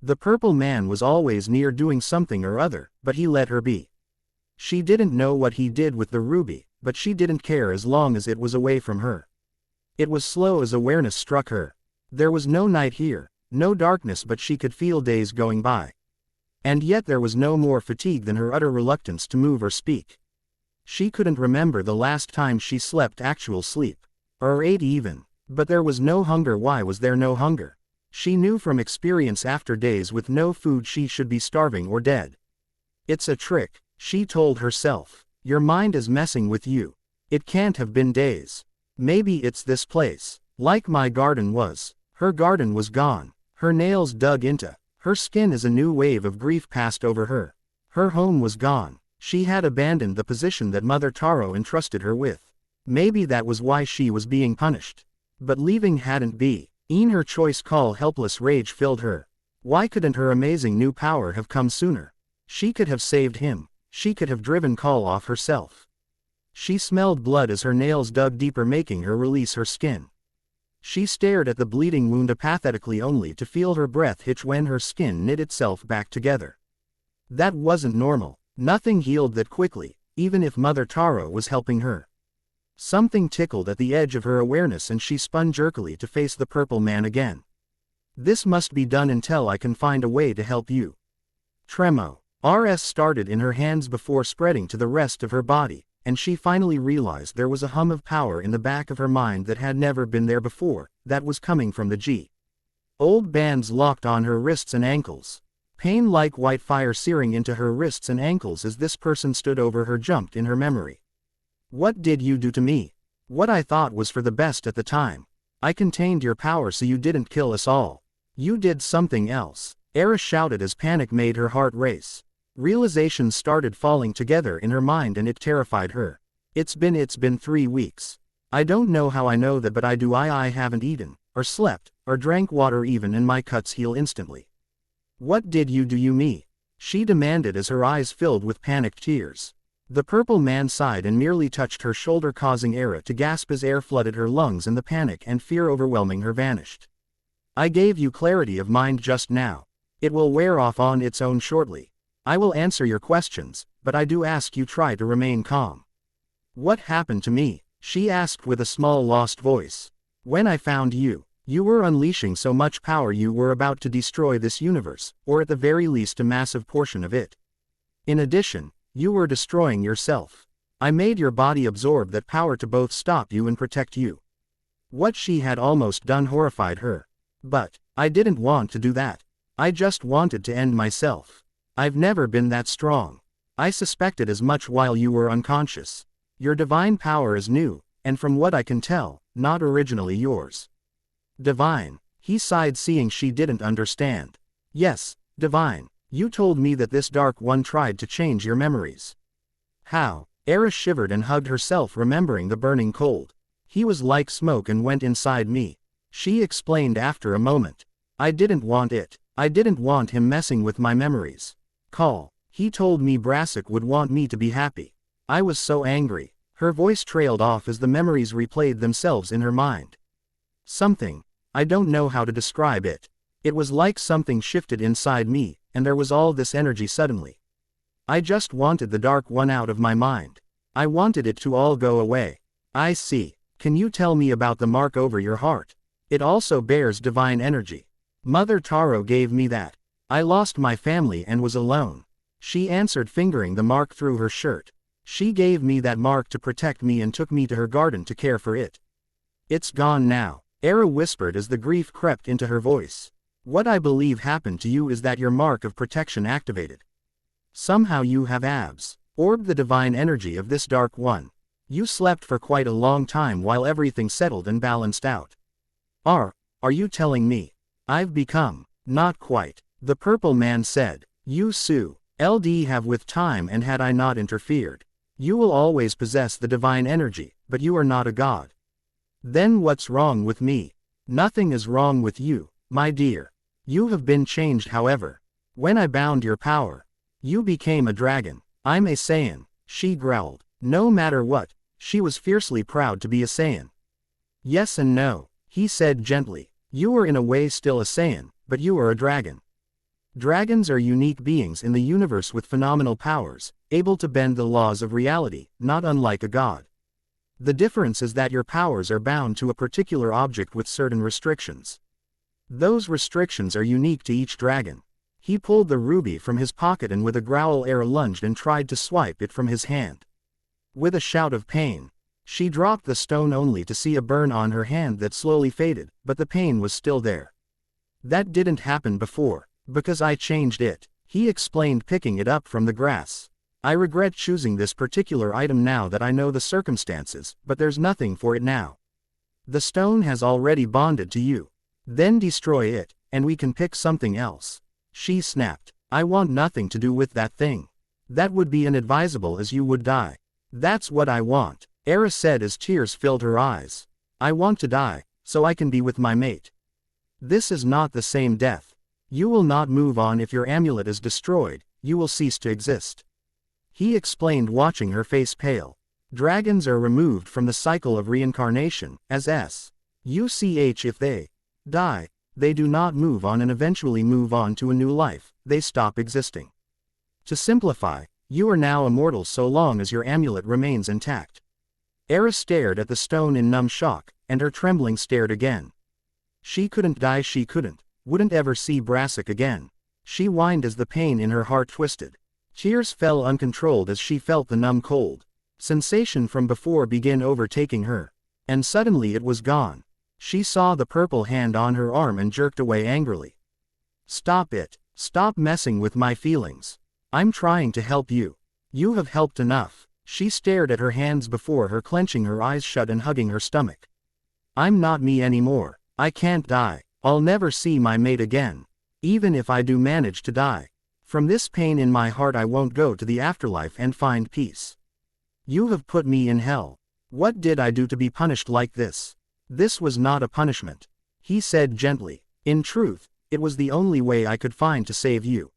S1: The purple man was always near doing something or other, but he let her be. She didn't know what he did with the ruby, but she didn't care as long as it was away from her. It was slow as awareness struck her. There was no night here, no darkness, but she could feel days going by. And yet there was no more fatigue than her utter reluctance to move or speak. She couldn't remember the last time she slept actual sleep. Or ate even. But there was no hunger. Why was there no hunger? She knew from experience after days with no food she should be starving or dead. It's a trick, she told herself. Your mind is messing with you. It can't have been days. Maybe it's this place. Like my garden was. Her garden was gone. Her nails dug into her skin as a new wave of grief passed over her. Her home was gone. She had abandoned the position that Mother Taro entrusted her with. Maybe that was why she was being punished. But leaving hadn't been her choice. Call helpless rage filled her. Why couldn't her amazing new power have come sooner? She could have saved him. She could have driven Call off herself. She smelled blood as her nails dug deeper, making her release her skin. She stared at the bleeding wound apathetically, only to feel her breath hitch when her skin knit itself back together. That wasn't normal. Nothing healed that quickly, even if Mother Taro was helping her. Something tickled at the edge of her awareness and she spun jerkily to face the purple man again. This must be done until I can find a way to help you. Tremo. RS started in her hands before spreading to the rest of her body, and she finally realized there was a hum of power in the back of her mind that had never been there before, that was coming from the G. Old bands locked on her wrists and ankles. Pain like white fire searing into her wrists and ankles as this person stood over her jumped in her memory. What did you do to me? What I thought was for the best at the time. I contained your power so you didn't kill us all. You did something else. Era shouted as panic made her heart race. Realizations started falling together in her mind and it terrified her. It's been 3 weeks. I don't know how I know that, but I do. I haven't eaten, or slept, or drank water even, and my cuts heal instantly. What did you do me? She demanded as her eyes filled with panicked tears. The purple man sighed and merely touched her shoulder, causing Era to gasp as air flooded her lungs and the panic and fear overwhelming her vanished. I gave you clarity of mind just now. It will wear off on its own shortly. I will answer your questions, but I do ask you try to remain calm. What happened to me? She asked with a small lost voice. When I found you, you were unleashing so much power you were about to destroy this universe, or at the very least a massive portion of it. In addition, you were destroying yourself. I made your body absorb that power to both stop you and protect you. What she had almost done horrified her. But I didn't want to do that. I just wanted to end myself. I've never been that strong. I suspected as much while you were unconscious. Your divine power is new, and from what I can tell, not originally yours. Divine. He sighed, seeing she didn't understand. Yes, divine. You told me that this dark one tried to change your memories. How? Era shivered and hugged herself, remembering the burning cold. He was like smoke and went inside me. She explained after a moment. I didn't want it. I didn't want him messing with my memories. Call. He told me Brassic would want me to be happy. I was so angry. Her voice trailed off as the memories replayed themselves in her mind. Something. I don't know how to describe it. It was like something shifted inside me, and there was all this energy suddenly. I just wanted the dark one out of my mind. I wanted it to all go away. I see. Can you tell me about the mark over your heart? It also bears divine energy. Mother Taro gave me that. I lost my family and was alone. She answered, fingering the mark through her shirt. She gave me that mark to protect me and took me to her garden to care for it. It's gone now, Era whispered as the grief crept into her voice. What I believe happened to you is that your mark of protection activated. Somehow you have absorbed the divine energy of this dark one. You slept for quite a long time while everything settled and balanced out. Are you telling me I've become? Not quite, the purple man said. You LD have with time, and had I not interfered, you will always possess the divine energy, but you are not a god. Then what's wrong with me? Nothing is wrong with you, my dear. You have been changed, however. When I bound your power, you became a dragon. I'm a Saiyan, she growled. No matter what, she was fiercely proud to be a Saiyan. Yes and no, he said gently. You are in a way still a Saiyan, but you are a dragon. Dragons are unique beings in the universe with phenomenal powers, able to bend the laws of reality, not unlike a god. The difference is that your powers are bound to a particular object with certain restrictions. Those restrictions are unique to each dragon. He pulled the ruby from his pocket and with a growl Era lunged and tried to swipe it from his hand. With a shout of pain, she dropped the stone only to see a burn on her hand that slowly faded, but the pain was still there. That didn't happen before, because I changed it, he explained, picking it up from the grass. I regret choosing this particular item now that I know the circumstances, but there's nothing for it now. The stone has already bonded to you. Then destroy it, and we can pick something else. She snapped. I want nothing to do with that thing. That would be inadvisable, as you would die. That's what I want, Era said as tears filled her eyes. I want to die, so I can be with my mate. This is not the same death. You will not move on if your amulet is destroyed, you will cease to exist. He explained, watching her face pale. Dragons are removed from the cycle of reincarnation, as such if they die, they do not move on and eventually move on to a new life, they stop existing. To simplify, you are now immortal so long as your amulet remains intact. Era stared at the stone in numb shock, and her trembling stared again. She couldn't die, wouldn't ever see Brassic again. She whined as the pain in her heart twisted. Tears fell uncontrolled as she felt the numb cold sensation from before begin overtaking her. And suddenly it was gone. She saw the purple hand on her arm and jerked away angrily. Stop it. Stop messing with my feelings. I'm trying to help you. You have helped enough. She stared at her hands before her, clenching her eyes shut and hugging her stomach. I'm not me anymore. I can't die. I'll never see my mate again. Even if I do manage to die. From this pain in my heart I won't go to the afterlife and find peace. You have put me in hell. What did I do to be punished like this? This was not a punishment, he said gently. In truth, it was the only way I could find to save you.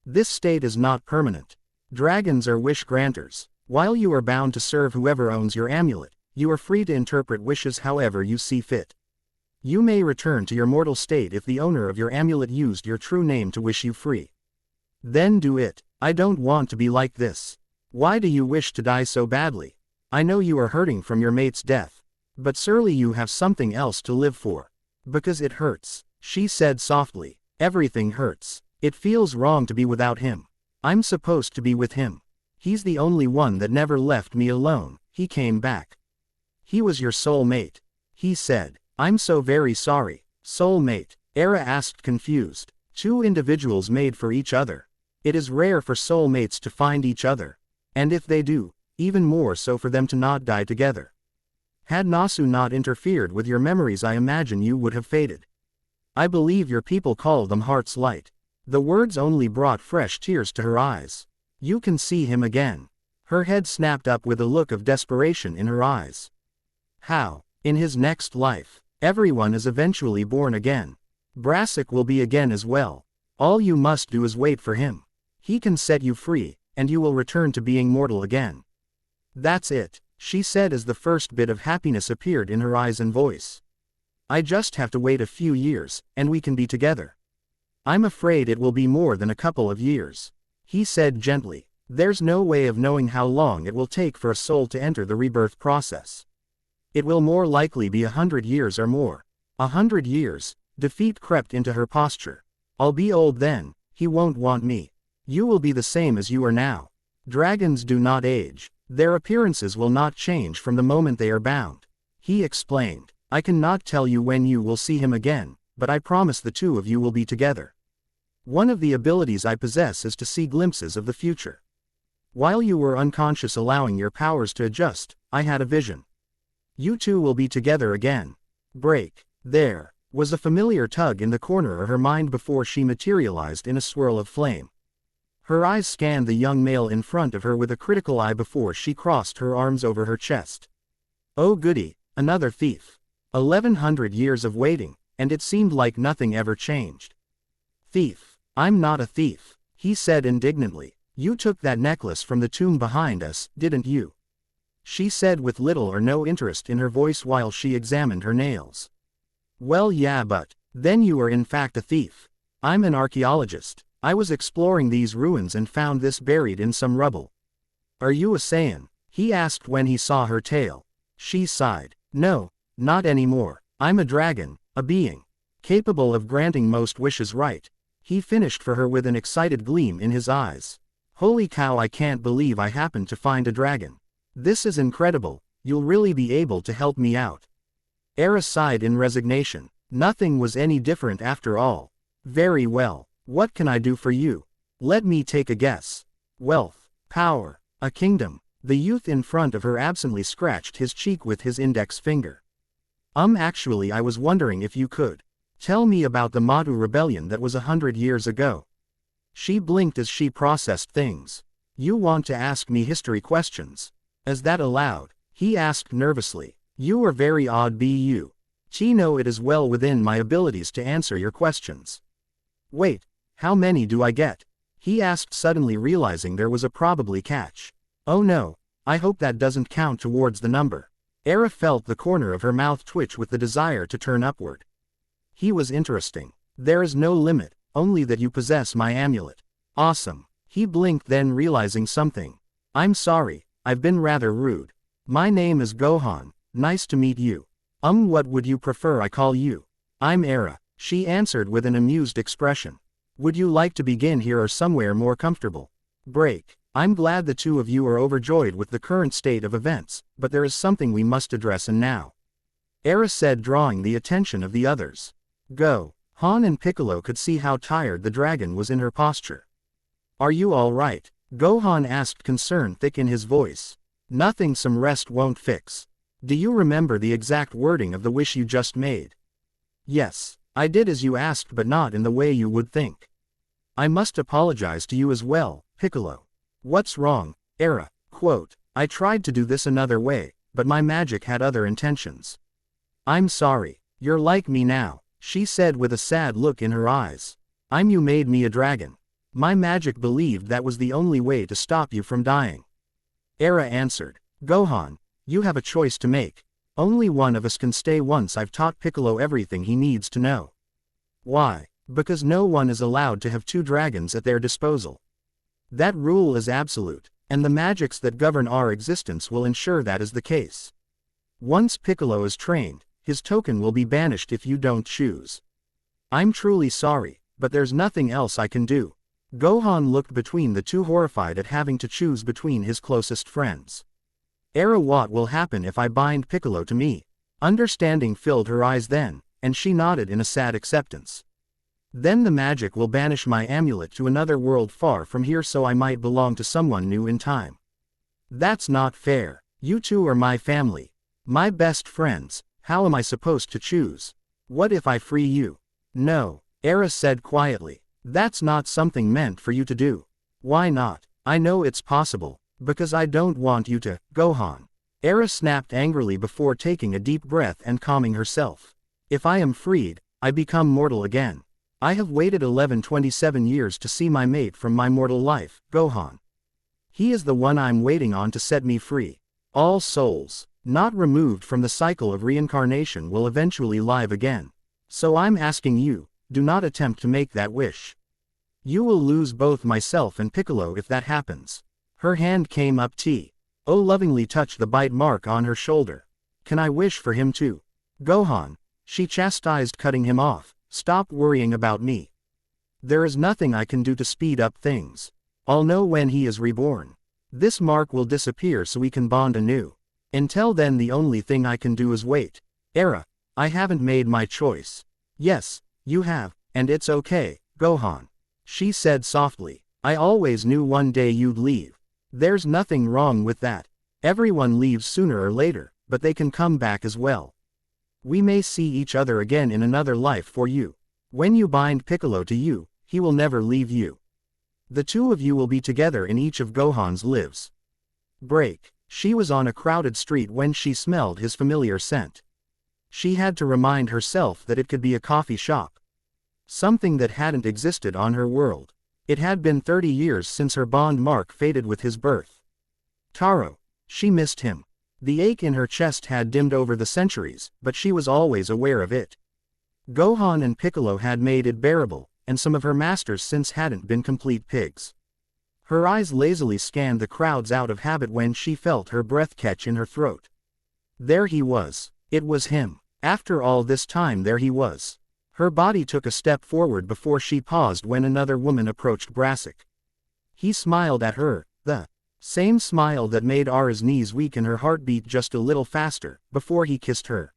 S1: This state is not permanent. Dragons are wish granters. While you are bound to serve whoever owns your amulet, you are free to interpret wishes however you see fit. You may return to your mortal state if the owner of your amulet used your true name to wish you free. Then do it. I don't want to be like this. Why do you wish to die so badly? I know you are hurting from your mate's death. But surely you have something else to live for. Because it hurts, she said softly. Everything hurts. It feels wrong to be without him. I'm supposed to be with him. He's the only one that never left me alone. He came back. He was your soul mate, he said. I'm so very sorry. Soul mate? Era asked, confused. Two individuals made for each other. It is rare for soul mates to find each other. And if they do, even more so for them to not die together. Had Nasu not interfered with your memories, I imagine you would have faded. I believe your people call them heart's light. The words only brought fresh tears to her eyes. You can see him again. Her head snapped up with a look of desperation in her eyes. How? In his next life. Everyone is eventually born again. Brassic will be again as well. All you must do is wait for him. He can set you free, and you will return to being mortal again. That's it, she said as the first bit of happiness appeared in her eyes and voice. I just have to wait a few years, and we can be together. I'm afraid it will be more than a couple of years, he said gently. There's no way of knowing how long it will take for a soul to enter the rebirth process. It will more likely be 100 years or more. 100 years, defeat crept into her posture. I'll be old then, he won't want me. You will be the same as you are now. Dragons do not age. Their appearances will not change from the moment they are bound. He explained. I cannot tell you when you will see him again, but I promise the two of you will be together. One of the abilities I possess is to see glimpses of the future. While you were unconscious allowing your powers to adjust, I had a vision. You two will be together again. Break. There was a familiar tug in the corner of her mind before she materialized in a swirl of flame. Her eyes scanned the young male in front of her with a critical eye before she crossed her arms over her chest. Oh goody, another thief. 1100 years of waiting, and it seemed like nothing ever changed. Thief. I'm not a thief, he said indignantly. You took that necklace from the tomb behind us, didn't you? She said with little or no interest in her voice while she examined her nails. Well yeah, but then you are in fact a thief. I'm an archaeologist. I was exploring these ruins and found this buried in some rubble. Are you a Saiyan? He asked when he saw her tail. She sighed. No, not anymore. I'm a dragon, a being capable of granting most wishes right. He finished for her with an excited gleam in his eyes. Holy cow, I can't believe I happened to find a dragon. This is incredible. You'll really be able to help me out. Era sighed in resignation. Nothing was any different after all. Very well. What can I do for you? Let me take a guess. Wealth, power, a kingdom. The youth in front of her absently scratched his cheek with his index finger. Actually I was wondering if you could tell me about the Matu rebellion that was 100 years ago. She blinked as she processed things. You want to ask me history questions? Is that allowed? He asked nervously. You are very odd, bu. Know it is well within my abilities to answer your questions. Wait, how many do I get? He asked suddenly realizing there was a probably catch. Oh no, I hope that doesn't count towards the number. Era felt the corner of her mouth twitch with the desire to turn upward. He was interesting. There is no limit, only that you possess my amulet. Awesome. He blinked then realizing something. I'm sorry, I've been rather rude. My name is Gohan, nice to meet you. What would you prefer I call you? I'm Era, she answered with an amused expression. Would you like to begin here or somewhere more comfortable? Break. I'm glad the two of you are overjoyed with the current state of events, but there is something we must address and now. Era said, drawing the attention of the others. Go. Han and Piccolo could see how tired the dragon was in her posture. Are you all right? Gohan asked, concern thick in his voice. Nothing some rest won't fix. Do you remember the exact wording of the wish you just made? Yes, I did as you asked, but not in the way you would think. I must apologize to you as well, Piccolo. What's wrong, Era? Quote, I tried to do this another way, but my magic had other intentions. I'm sorry. You're like me now, she said with a sad look in her eyes. You made me a dragon. My magic believed that was the only way to stop you from dying. Era answered. Gohan, you have a choice to make. Only one of us can stay once I've taught Piccolo everything he needs to know. Why? Because no one is allowed to have two dragons at their disposal. That rule is absolute, and the magics that govern our existence will ensure that is the case. Once Piccolo is trained, his token will be banished if you don't choose. I'm truly sorry, but there's nothing else I can do. Gohan looked between the two, horrified at having to choose between his closest friends. Era, what will happen if I bind Piccolo to me? Understanding filled her eyes then, and she nodded in a sad acceptance. Then the magic will banish my amulet to another world far from here, so I might belong to someone new in time. That's not fair. You two are my family. My best friends. How am I supposed to choose? What if I free you? No, Era said quietly. That's not something meant for you to do. Why not? I know it's possible. Because I don't want you to, Gohan. Era snapped angrily before taking a deep breath and calming herself. If I am freed, I become mortal again. I have waited 1127 years to see my mate from my mortal life, Gohan. He is the one I'm waiting on to set me free. All souls, not removed from the cycle of reincarnation, will eventually live again. So I'm asking you, do not attempt to make that wish. You will lose both myself and Piccolo if that happens. Her hand came up lovingly touched the bite mark on her shoulder. Can I wish for him too? Gohan, she chastised, cutting him off. Stop worrying about me. There is nothing I can do to speed up things. I'll know when he is reborn. This mark will disappear so we can bond anew. Until then the only thing I can do is wait. Era, I haven't made my choice. Yes, you have, and it's okay, Gohan. She said softly. I always knew one day you'd leave. There's nothing wrong with that. Everyone leaves sooner or later, but they can come back as well. We may see each other again in another life for you. When you bind Piccolo to you, he will never leave you. The two of you will be together in each of Gohan's lives. Break. She was on a crowded street when she smelled his familiar scent. She had to remind herself that it could be a coffee shop. Something that hadn't existed on her world. It had been 30 years since her bond mark faded with his birth. Taro. She missed him. The ache in her chest had dimmed over the centuries, but she was always aware of it. Gohan and Piccolo had made it bearable, and some of her masters since hadn't been complete pigs. Her eyes lazily scanned the crowds out of habit when she felt her breath catch in her throat. There he was. It was him. After all this time there he was. Her body took a step forward before she paused when another woman approached Brassic. He smiled at her, the same smile that made Ara's knees weak and her heart beat just a little faster, before he kissed her.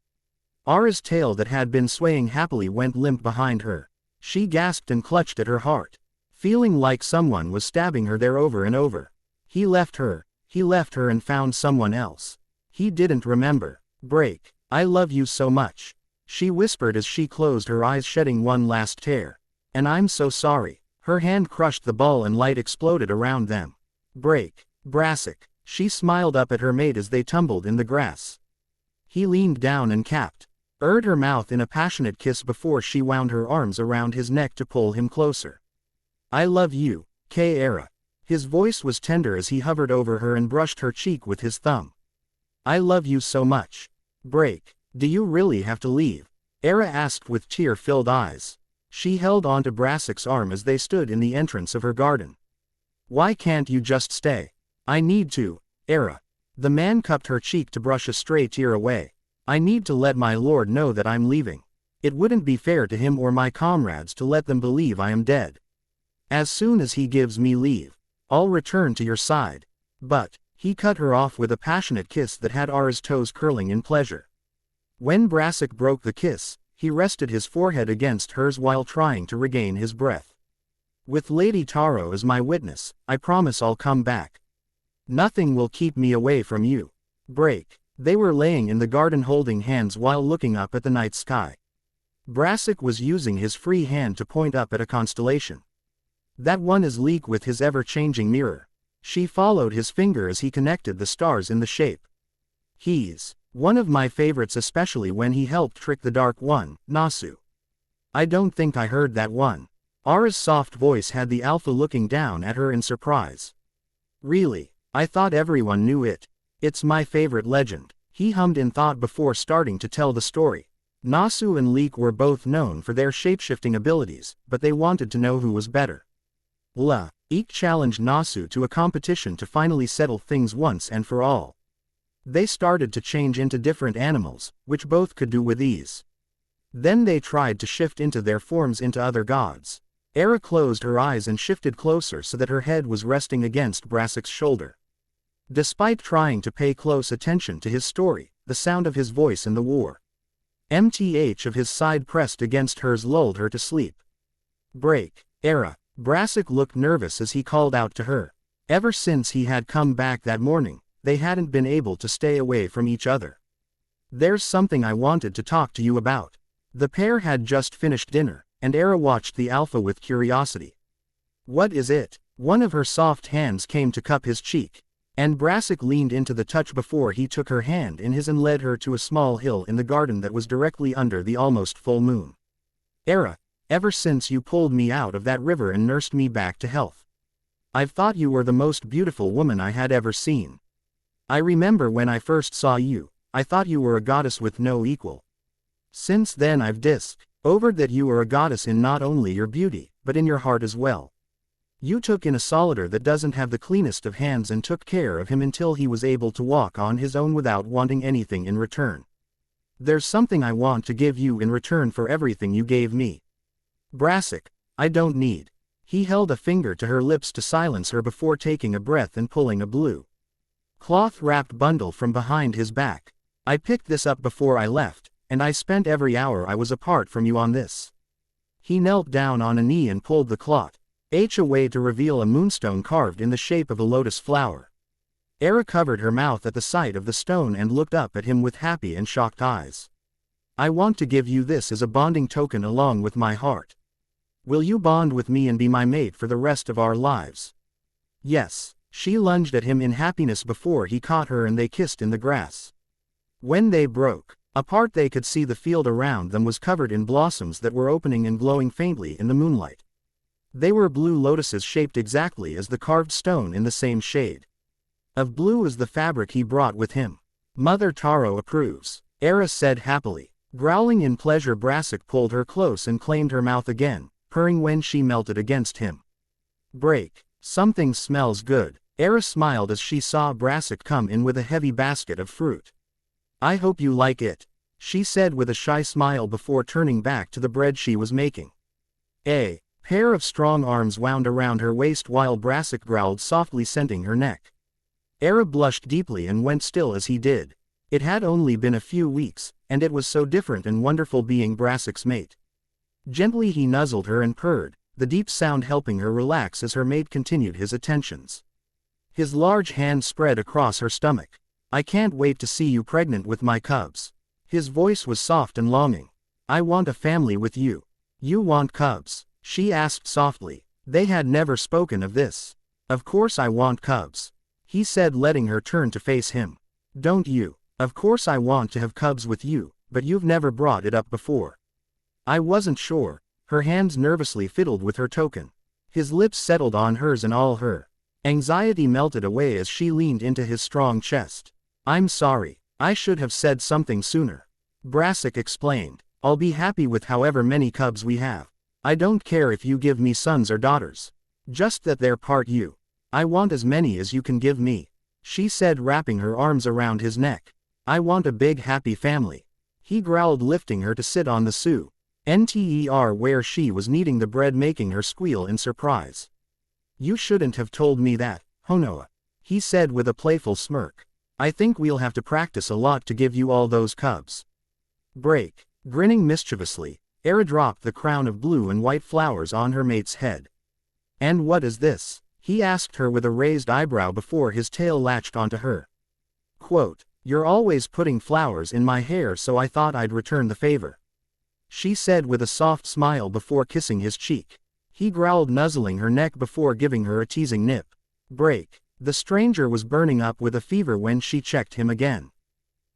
S1: Ara's tail that had been swaying happily went limp behind her. She gasped and clutched at her heart, feeling like someone was stabbing her there over and over. He left her and found someone else. He didn't remember. Break. I love you so much. She whispered as she closed her eyes, shedding one last tear. And I'm so sorry. Her hand crushed the ball and light exploded around them. Break. Brassic. She smiled up at her mate as they tumbled in the grass. He leaned down and capped her mouth in a passionate kiss before she wound her arms around his neck to pull him closer. I love you, K-Era. His voice was tender as he hovered over her and brushed her cheek with his thumb. I love you so much. Break. Do you really have to leave? Era asked with tear-filled eyes. She held onto Brassic's arm as they stood in the entrance of her garden. Why can't you just stay? I need to, Era. The man cupped her cheek to brush a stray tear away. I need to let my lord know that I'm leaving. It wouldn't be fair to him or my comrades to let them believe I am dead. As soon as he gives me leave, I'll return to your side. But, he cut her off with a passionate kiss that had Ara's toes curling in pleasure. When Brassic broke the kiss, he rested his forehead against hers while trying to regain his breath. With Lady Taro as my witness, I promise I'll come back. Nothing will keep me away from you. Break. They were laying in the garden holding hands while looking up at the night sky. Brassic was using his free hand to point up at a constellation. That one is Leek with his ever-changing mirror. She followed his finger as he connected the stars in the shape. He's one of my favorites, especially when he helped trick the Dark One, Nasu. I don't think I heard that one. Ara's soft voice had the Alpha looking down at her in surprise. Really? I thought everyone knew it. It's my favorite legend. He hummed in thought before starting to tell the story. Nasu and Leek were both known for their shapeshifting abilities, but they wanted to know who was better. Leek challenged Nasu to a competition to finally settle things once and for all. They started to change into different animals, which both could do with ease. Then they tried to shift into their forms into other gods. Era closed her eyes and shifted closer so that her head was resting against Brassic's shoulder. Despite trying to pay close attention to his story, the sound of his voice in the war MTH of his side pressed against hers lulled her to sleep. Break. Era. Brassic looked nervous as he called out to her. Ever since he had come back that morning, they hadn't been able to stay away from each other. There's something I wanted to talk to you about. The pair had just finished dinner, and Era watched the Alpha with curiosity. What is it? One of her soft hands came to cup his cheek, and Brassic leaned into the touch before he took her hand in his and led her to a small hill in the garden that was directly under the almost full moon. Era, ever since you pulled me out of that river and nursed me back to health, I've thought you were the most beautiful woman I had ever seen. I remember when I first saw you, I thought you were a goddess with no equal. Since then I've discovered that you are a goddess in not only your beauty, but in your heart as well. You took in a solitaire that doesn't have the cleanest of hands and took care of him until he was able to walk on his own without wanting anything in return. There's something I want to give you in return for everything you gave me. Brassic, I don't need. He held a finger to her lips to silence her before taking a breath and pulling a blue cloth-wrapped bundle from behind his back. I picked this up before I left, and I spent every hour I was apart from you on this. He knelt down on a knee and pulled the cloth away to reveal a moonstone carved in the shape of a lotus flower. Era covered her mouth at the sight of the stone and looked up at him with happy and shocked eyes. I want to give you this as a bonding token along with my heart. Will you bond with me and be my mate for the rest of our lives? Yes. She lunged at him in happiness before he caught her and they kissed in the grass. When they broke apart, they could see the field around them was covered in blossoms that were opening and glowing faintly in the moonlight. They were blue lotuses shaped exactly as the carved stone, in the same shade of blue as the fabric he brought with him. Mother Taro approves, Era said happily. Growling in pleasure, Brassic pulled her close and claimed her mouth again, purring when she melted against him. Break. Something smells good. Era smiled as she saw Brassic come in with a heavy basket of fruit. I hope you like it, she said with a shy smile before turning back to the bread she was making. A pair of strong arms wound around her waist while Brassic growled softly, scenting her neck. Era blushed deeply and went still as he did. It had only been a few weeks, and it was so different and wonderful being Brassic's mate. Gently he nuzzled her and purred, the deep sound helping her relax as her mate continued his attentions. His large hand spread across her stomach. I can't wait to see you pregnant with my cubs. His voice was soft and longing. I want a family with you. You want cubs? She asked softly. They had never spoken of this. Of course I want cubs, he said, letting her turn to face him. Don't you? Of course I want to have cubs with you, but you've never brought it up before. I wasn't sure. Her hands nervously fiddled with her token. His lips settled on hers and all her anxiety melted away as she leaned into his strong chest. I'm sorry. I should have said something sooner, Brassic explained. I'll be happy with however many cubs we have. I don't care if you give me sons or daughters. Just that they're part you. I want as many as you can give me, she said, wrapping her arms around his neck. I want a big happy family, he growled, lifting her to sit on the NTER where she was kneading the bread, making her squeal in surprise. You shouldn't have told me that, Honoa, he said with a playful smirk. I think we'll have to practice a lot to give you all those cubs. Break. Grinning mischievously, Era dropped the crown of blue and white flowers on her mate's head. And what is this? He asked her with a raised eyebrow before his tail latched onto her. Quote, you're always putting flowers in my hair, so I thought I'd return the favor, she said with a soft smile before kissing his cheek. He growled, nuzzling her neck before giving her a teasing nip. Break. The stranger was burning up with a fever when she checked him again.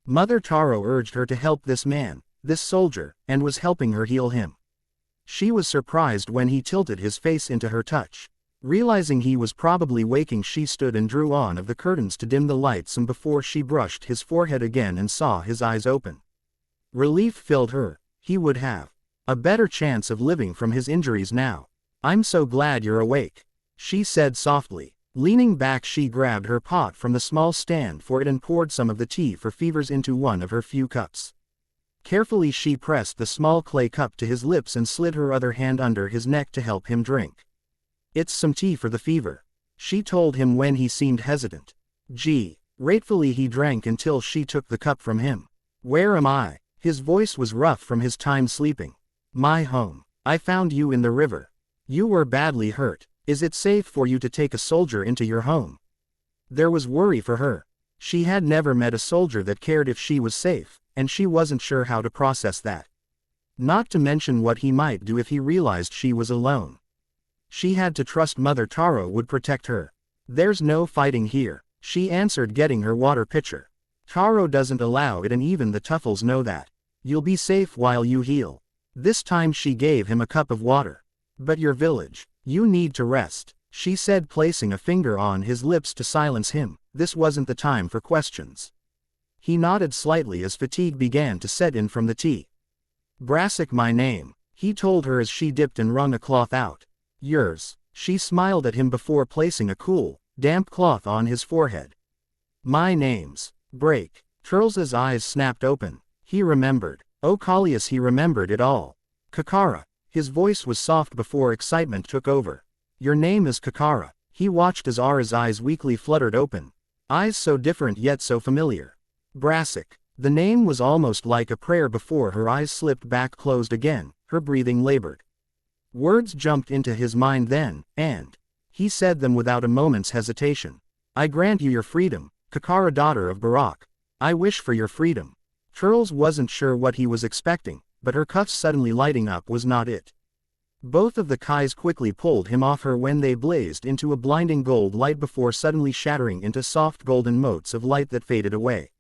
S1: Mother Taro urged her to help this man, this soldier, and was helping her heal him. She was surprised when he tilted his face into her touch. Realizing he was probably waking, she stood and drew on of the curtains to dim the light some before she brushed his forehead again and saw his eyes open. Relief filled her. He would have a better chance of living from his injuries now. I'm so glad you're awake, she said softly. Leaning back, she grabbed her pot from the small stand for it and poured some of the tea for fevers into one of her few cups. Carefully she pressed the small clay cup to his lips and slid her other hand under his neck to help him drink. It's some tea for the fever, she told him when he seemed hesitant. Gee. Gratefully he drank until she took the cup from him. Where am I? His voice was rough from his time sleeping. My home. I found you in the river. You were badly hurt. Is it safe for you to take a soldier into your home? There was worry for her. She had never met a soldier that cared if she was safe, and she wasn't sure how to process that. Not to mention what he might do if he realized she was alone. She had to trust Mother Taro would protect her. There's no fighting here, she answered, getting her water pitcher. Taro doesn't allow it, and even the Tuffles know that. You'll be safe while you heal. This time she gave him a cup of water. But your village. You need to rest, she said, placing a finger on his lips to silence him. This wasn't the time for questions. He nodded slightly as fatigue began to set in from the tea. Brassic, my name, he told her as she dipped and wrung a cloth out. Yours, she smiled at him before placing a cool, damp cloth on his forehead. My name's Break. Turles' eyes snapped open. He remembered. Oh Callias, he remembered it all. Kakara. His voice was soft before excitement took over. Your name is Kakara. He watched as Ara's eyes weakly fluttered open. Eyes so different yet so familiar. Brassic. The name was almost like a prayer before her eyes slipped back closed again, her breathing labored. Words jumped into his mind then, and he said them without a moment's hesitation. I grant you your freedom, Kakara, daughter of Barak. I wish for your freedom. Turles wasn't sure what he was expecting, but her cuffs suddenly lighting up was not it. Both of the Kais quickly pulled him off her when they blazed into a blinding gold light before suddenly shattering into soft golden motes of light that faded away.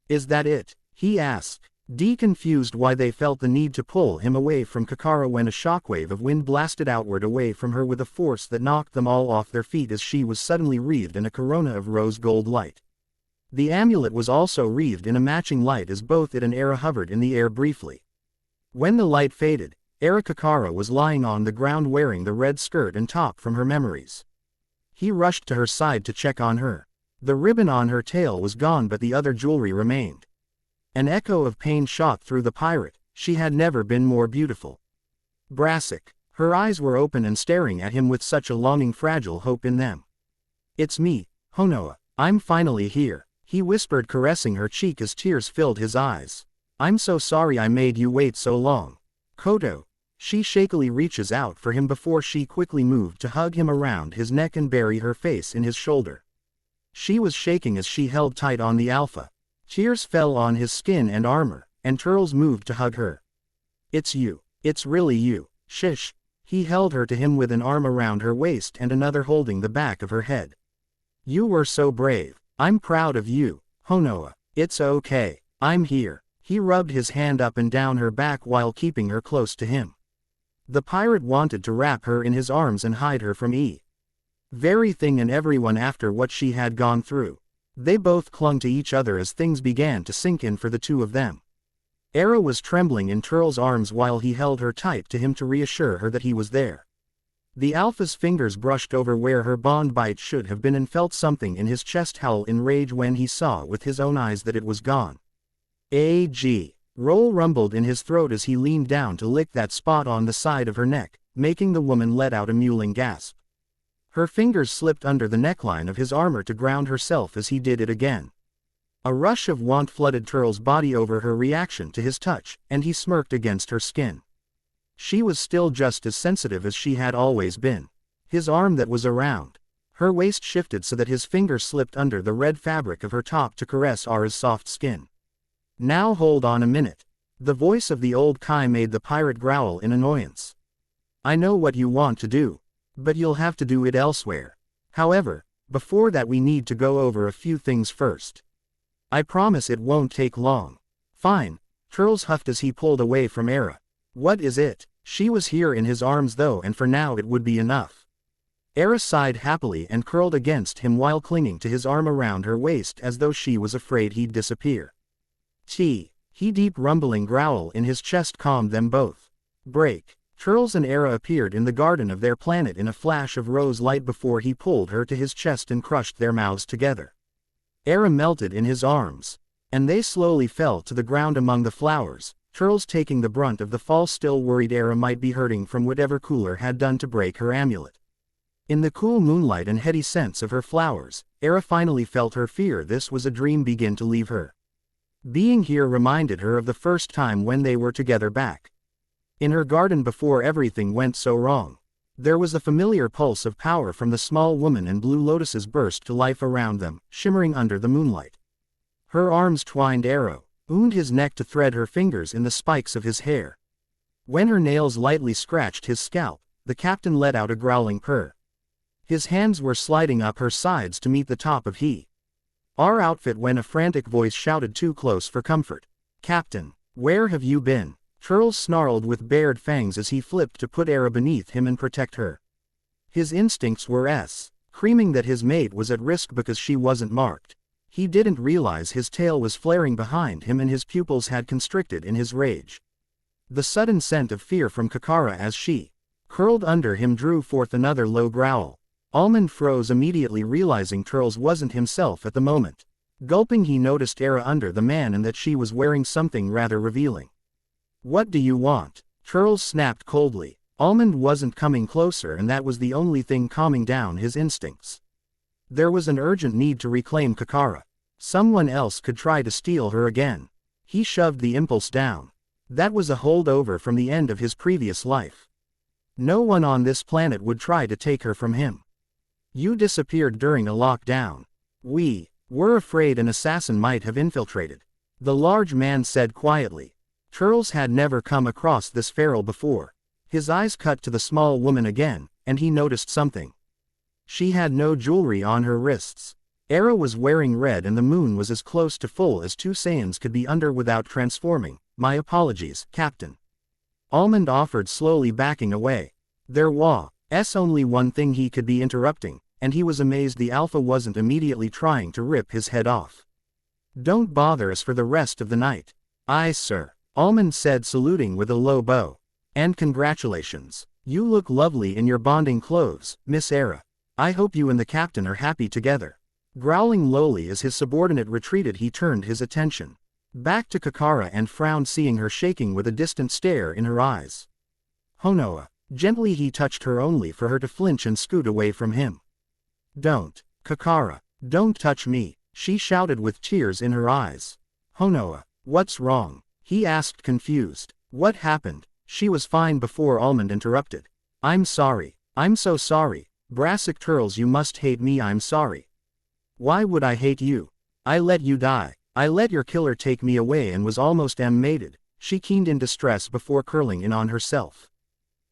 S1: Is that it? He asked, confused why they felt the need to pull him away from Kakara when a shockwave of wind blasted outward away from her with a force that knocked them all off their feet as she was suddenly wreathed in a corona of rose gold light. The amulet was also wreathed in a matching light as both it and Era hovered in the air briefly. When the light faded, Era Kakara was lying on the ground wearing the red skirt and top from her memories. He rushed to her side to check on her. The ribbon on her tail was gone but the other jewelry remained. An echo of pain shot through the pirate. She had never been more beautiful. Brassic. Her eyes were open and staring at him with such a longing fragile hope in them. It's me, Honoa. I'm finally here, he whispered caressing her cheek as tears filled his eyes. I'm so sorry I made you wait so long. Koto. She shakily reaches out for him before she quickly moved to hug him around his neck and bury her face in his shoulder. She was shaking as she held tight on the alpha. Tears fell on his skin and armor, and Turles moved to hug her. It's you. It's really you. Shish. He held her to him with an arm around her waist and another holding the back of her head. You were so brave. I'm proud of you, Honoa. It's okay. I'm here. He rubbed his hand up and down her back while keeping her close to him. The pirate wanted to wrap her in his arms and hide her from everything and everyone after what she had gone through. They both clung to each other as things began to sink in for the two of them. Era was trembling in Turles' arms while he held her tight to him to reassure her that he was there. The alpha's fingers brushed over where her bond bite should have been and felt something in his chest howl in rage when he saw with his own eyes that it was gone. A.G. Roll rumbled in his throat as he leaned down to lick that spot on the side of her neck, making the woman let out a mewling gasp. Her fingers slipped under the neckline of his armor to ground herself as he did it again. A rush of want flooded Turles' body over her reaction to his touch, and he smirked against her skin. She was still just as sensitive as she had always been. His arm that was around her waist shifted so that his fingers slipped under the red fabric of her top to caress Ara's soft skin. Now hold on a minute. The voice of the old Kai made the pirate growl in annoyance. I know what you want to do, but you'll have to do it elsewhere. However, before that we need to go over a few things first. I promise it won't take long. Fine, Turles huffed as he pulled away from Era. What is it? She was here in his arms though, and for now it would be enough. Era sighed happily and curled against him while clinging to his arm around her waist as though she was afraid he'd disappear. He deep rumbling growl in his chest calmed them both. Break. Turles and Era appeared in the garden of their planet in a flash of rose light before he pulled her to his chest and crushed their mouths together. Era melted in his arms, and they slowly fell to the ground among the flowers, Turles taking the brunt of the fall. Still worried Era might be hurting from whatever Cooler had done to break her amulet. In the cool moonlight and heady scents of her flowers, Era finally felt her fear this was a dream begin to leave her. Being here reminded her of the first time when they were together back in her garden before everything went so wrong. There was a familiar pulse of power from the small woman, and blue lotuses burst to life around them, shimmering under the moonlight. Her arms twined Arrow, wound his neck to thread her fingers in the spikes of his hair. When her nails lightly scratched his scalp, the captain let out a growling purr. His hands were sliding up her sides to meet the top of our outfit when a frantic voice shouted too close for comfort. Captain, where have you been? Turles snarled with bared fangs as he flipped to put Era beneath him and protect her. His instincts were screaming that his mate was at risk because she wasn't marked. He didn't realize his tail was flaring behind him and his pupils had constricted in his rage. The sudden scent of fear from Kakara as she curled under him drew forth another low growl. Almond froze immediately, realizing Turles wasn't himself at the moment. Gulping, he noticed Era under the man and that she was wearing something rather revealing. What do you want? Turles snapped coldly. Almond wasn't coming closer, and that was the only thing calming down his instincts. There was an urgent need to reclaim Kakara. Someone else could try to steal her again. He shoved the impulse down. That was a holdover from the end of his previous life. No one on this planet would try to take her from him. You disappeared during a lockdown. We were afraid an assassin might have infiltrated, the large man said quietly. Turles had never come across this feral before. His eyes cut to the small woman again, and he noticed something. She had no jewelry on her wrists. Era was wearing red, and the moon was as close to full as two Saiyans could be under without transforming. My apologies, Captain. Almond offered, slowly backing away. There was only one thing he could be interrupting, and he was amazed the Alpha wasn't immediately trying to rip his head off. Don't bother us for the rest of the night. Aye, sir, Almond said, saluting with a low bow. And congratulations. You look lovely in your bonding clothes, Miss Era. I hope you and the captain are happy together. Growling lowly as his subordinate retreated, he turned his attention back to Kakara and frowned, seeing her shaking with a distant stare in her eyes. Honoa. Gently he touched her, only for her to flinch and scoot away from him. Don't, Kakara, don't touch me, she shouted with tears in her eyes. Honoa, what's wrong? He asked, confused. What happened? She was fine before Almond interrupted. I'm sorry. I'm so sorry. Brassic Turles, you must hate me. I'm sorry. Why would I hate you? I let you die. I let your killer take me away and was almost mated. She keened in distress before curling in on herself.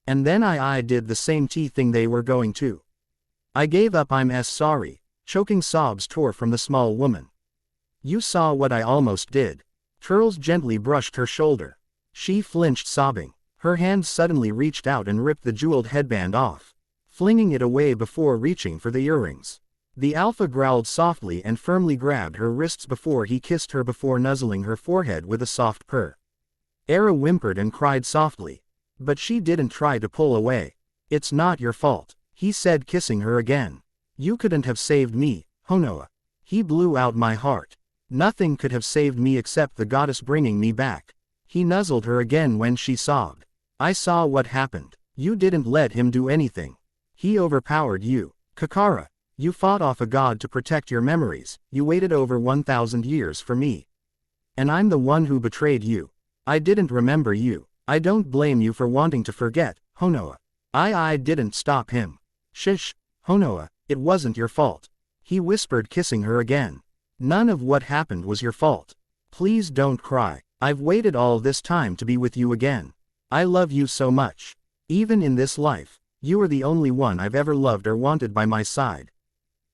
S1: And then I did the same thing they were going to. I gave up. I'm sorry. Choking sobs tore from the small woman. You saw what I almost did. Turles gently brushed her shoulder. She flinched, sobbing. Her hand suddenly reached out and ripped the jeweled headband off, flinging it away before reaching for the earrings. The Alpha growled softly and firmly grabbed her wrists before he kissed her, before nuzzling her forehead with a soft purr. Era whimpered and cried softly. But she didn't try to pull away. It's not your fault, he said, kissing her again. You couldn't have saved me, Honoa. He blew out my heart. Nothing could have saved me except the goddess bringing me back. He nuzzled her again when she sobbed. I saw what happened. You didn't let him do anything. He overpowered you. Kakara, you fought off a god to protect your memories. You waited over 1,000 years for me. And I'm the one who betrayed you. I didn't remember you. I don't blame you for wanting to forget, Honoa. I didn't stop him. Shish, Honoa, it wasn't your fault. He whispered, kissing her again. None of what happened was your fault. Please don't cry. I've waited all this time to be with you again. I love you so much. Even in this life, you are the only one I've ever loved or wanted by my side.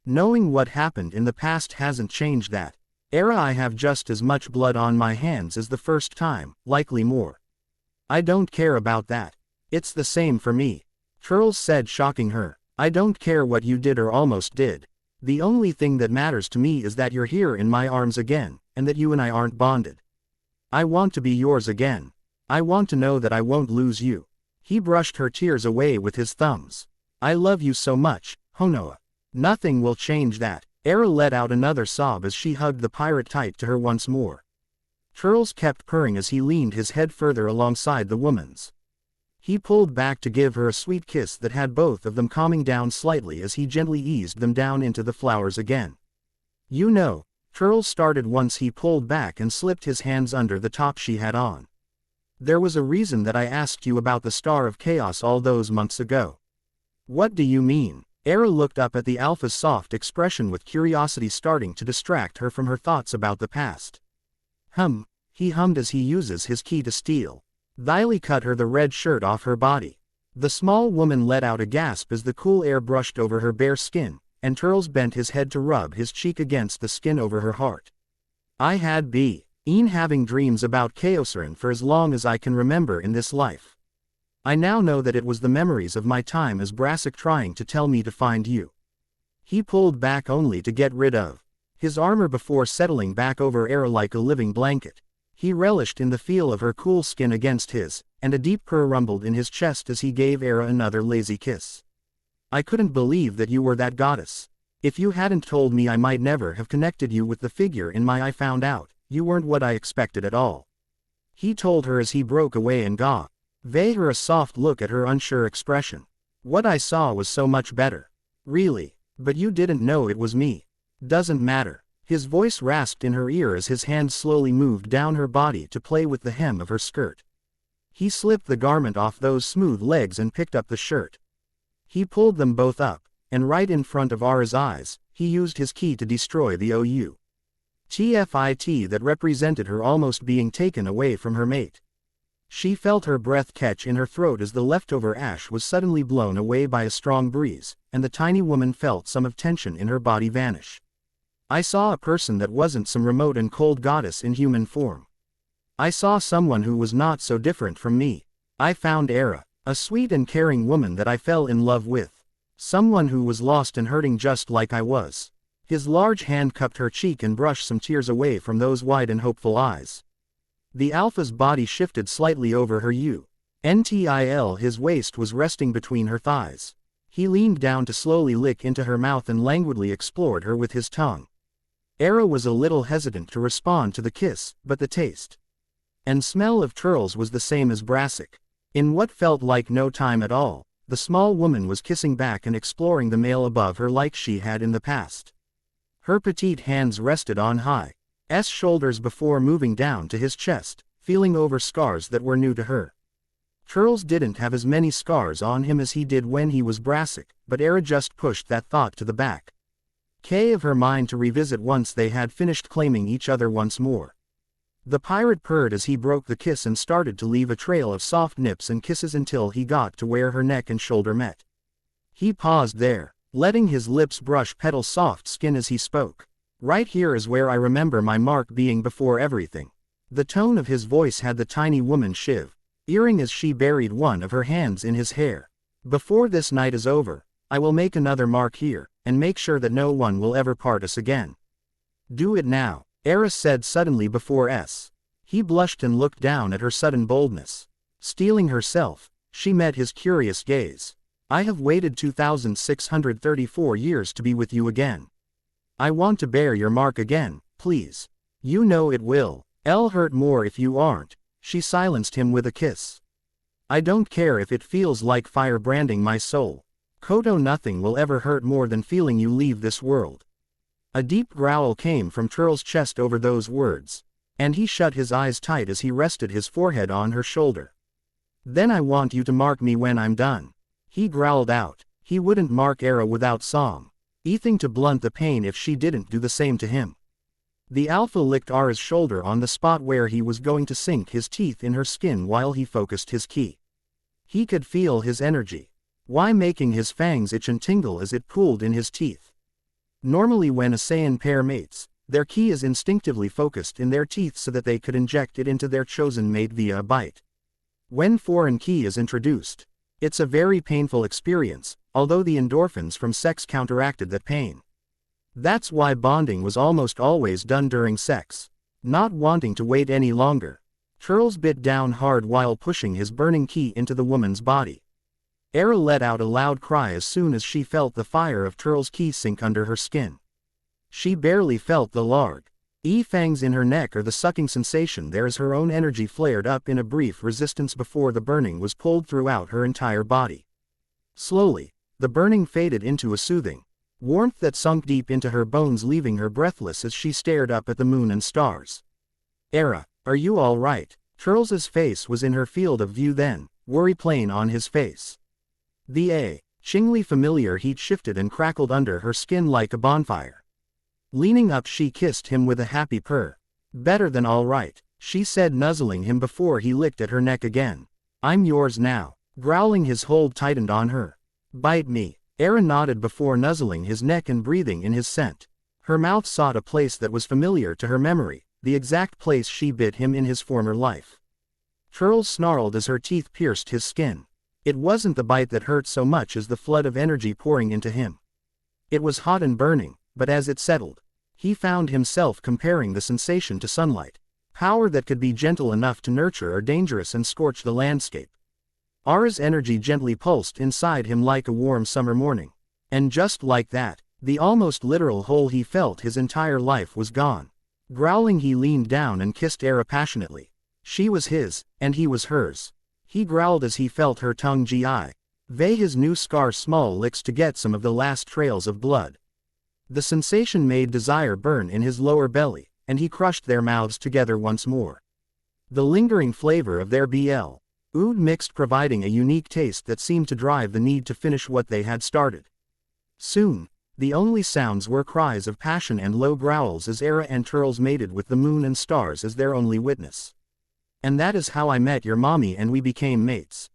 S1: Knowing what happened in the past hasn't changed that. Era, I have just as much blood on my hands as the first time, likely more. I don't care about that. It's the same for me. Turles said, shocking her. I don't care what you did or almost did. The only thing that matters to me is that you're here in my arms again, and that you and I aren't bonded. I want to be yours again. I want to know that I won't lose you. He brushed her tears away with his thumbs. I love you so much, Honoa. Nothing will change that. Era let out another sob as she hugged the pirate tight to her once more. Turles kept purring as he leaned his head further alongside the woman's. He pulled back to give her a sweet kiss that had both of them calming down slightly as he gently eased them down into the flowers again. You know, Turles started once he pulled back and slipped his hands under the top she had on. There was a reason that I asked you about the Star of Chaos all those months ago. What do you mean? Era looked up at the Alpha's soft expression with curiosity starting to distract her from her thoughts about the past. He hummed as he uses his key to steal. Thyli cut her the red shirt off her body. The small woman let out a gasp as the cool air brushed over her bare skin, and Turles bent his head to rub his cheek against the skin over her heart. I had been having dreams about Chaosern for as long as I can remember in this life. I now know that it was the memories of my time as Brassic trying to tell me to find you. He pulled back only to get rid of his armor before settling back over Era like a living blanket. He relished in the feel of her cool skin against his, and a deep purr rumbled in his chest as he gave Era another lazy kiss. I couldn't believe that you were that goddess. If you hadn't told me, I might never have connected you with the figure in my eye. Found out, you weren't what I expected at all. He told her as he broke away and gah. Gave her a soft look at her unsure expression. What I saw was so much better. Really? But you didn't know it was me. Doesn't matter. His voice rasped in her ear as his hand slowly moved down her body to play with the hem of her skirt. He slipped the garment off those smooth legs and picked up the shirt. He pulled them both up, and right in front of Ara's eyes, he used his key to destroy the TFIT that represented her almost being taken away from her mate. She felt her breath catch in her throat as the leftover ash was suddenly blown away by a strong breeze, and the tiny woman felt some of tension in her body vanish. I saw a person that wasn't some remote and cold goddess in human form. I saw someone who was not so different from me. I found Era, a sweet and caring woman that I fell in love with. Someone who was lost and hurting just like I was. His large hand cupped her cheek and brushed some tears away from those wide and hopeful eyes. The Alpha's body shifted slightly over her until his waist was resting between her thighs. He leaned down to slowly lick into her mouth and languidly explored her with his tongue. Era was a little hesitant to respond to the kiss, but the taste and smell of Turles was the same as Brassic. In what felt like no time at all, the small woman was kissing back and exploring the male above her like she had in the past. Her petite hands rested on High's shoulders before moving down to his chest, feeling over scars that were new to her. Turles didn't have as many scars on him as he did when he was Brassic, but Era just pushed that thought to the back of her mind to revisit once they had finished claiming each other once more. The pirate purred as he broke the kiss and started to leave a trail of soft nips and kisses until he got to where her neck and shoulder met. He paused there, letting his lips brush Petal's soft skin as he spoke. Right here is where I remember my mark being before everything. The tone of his voice had the tiny woman shivering as she buried one of her hands in his hair. Before this night is over, I will make another mark here, and make sure that no one will ever part us again. Do it now, Era said suddenly before he blushed and looked down at her sudden boldness. Steeling herself, she met his curious gaze. I have waited 2,634 years to be with you again. I want to bear your mark again, please. You know it will. Hurt more if you aren't. She silenced him with a kiss. I don't care if it feels like fire branding my soul. Koto, nothing will ever hurt more than feeling you leave this world. A deep growl came from Turles' chest over those words, and he shut his eyes tight as he rested his forehead on her shoulder. Then I want you to mark me when I'm done. He growled out. He wouldn't mark Era without song. Anything to blunt the pain if she didn't do the same to him. The Alpha licked Ara's shoulder on the spot where he was going to sink his teeth in her skin while he focused his ki. He could feel his energy. Why making his fangs itch and tingle as it pooled in his teeth. Normally when a Saiyan pair mates, their ki is instinctively focused in their teeth so that they could inject it into their chosen mate via a bite. When foreign ki is introduced, it's a very painful experience, although the endorphins from sex counteracted that pain. That's why bonding was almost always done during sex. Not wanting to wait any longer, Turles bit down hard while pushing his burning ki into the woman's body. Era let out a loud cry as soon as she felt the fire of Turles' ki sink under her skin. She barely felt the fangs in her neck or the sucking sensation there as her own energy flared up in a brief resistance before the burning was pulled throughout her entire body. Slowly, the burning faded into a soothing warmth that sunk deep into her bones, leaving her breathless as she stared up at the moon and stars. Era, are you all right? Turles' face was in her field of view then, worry plain on his face. The chingly familiar heat shifted and crackled under her skin like a bonfire. Leaning up, she kissed him with a happy purr. Better than all right, she said, nuzzling him before he licked at her neck again. I'm yours now. Growling, his hold tightened on her. Bite me. Era nodded before nuzzling his neck and breathing in his scent. Her mouth sought a place that was familiar to her memory, the exact place she bit him in his former life. Turles snarled as her teeth pierced his skin. It wasn't the bite that hurt so much as the flood of energy pouring into him. It was hot and burning, but as it settled, he found himself comparing the sensation to sunlight. Power that could be gentle enough to nurture or dangerous and scorch the landscape. Ara's energy gently pulsed inside him like a warm summer morning. And just like that, the almost literal hole he felt his entire life was gone. Growling, he leaned down and kissed Era passionately. She was his, and he was hers. He growled as he felt her tongue give his new scar small licks to get some of the last trails of blood. The sensation made desire burn in his lower belly, and he crushed their mouths together once more. The lingering flavor of their oud mixed, providing a unique taste that seemed to drive the need to finish what they had started. Soon, the only sounds were cries of passion and low growls as Era and Turles mated with the moon and stars as their only witness. "And that is how I met your mommy and we became mates,"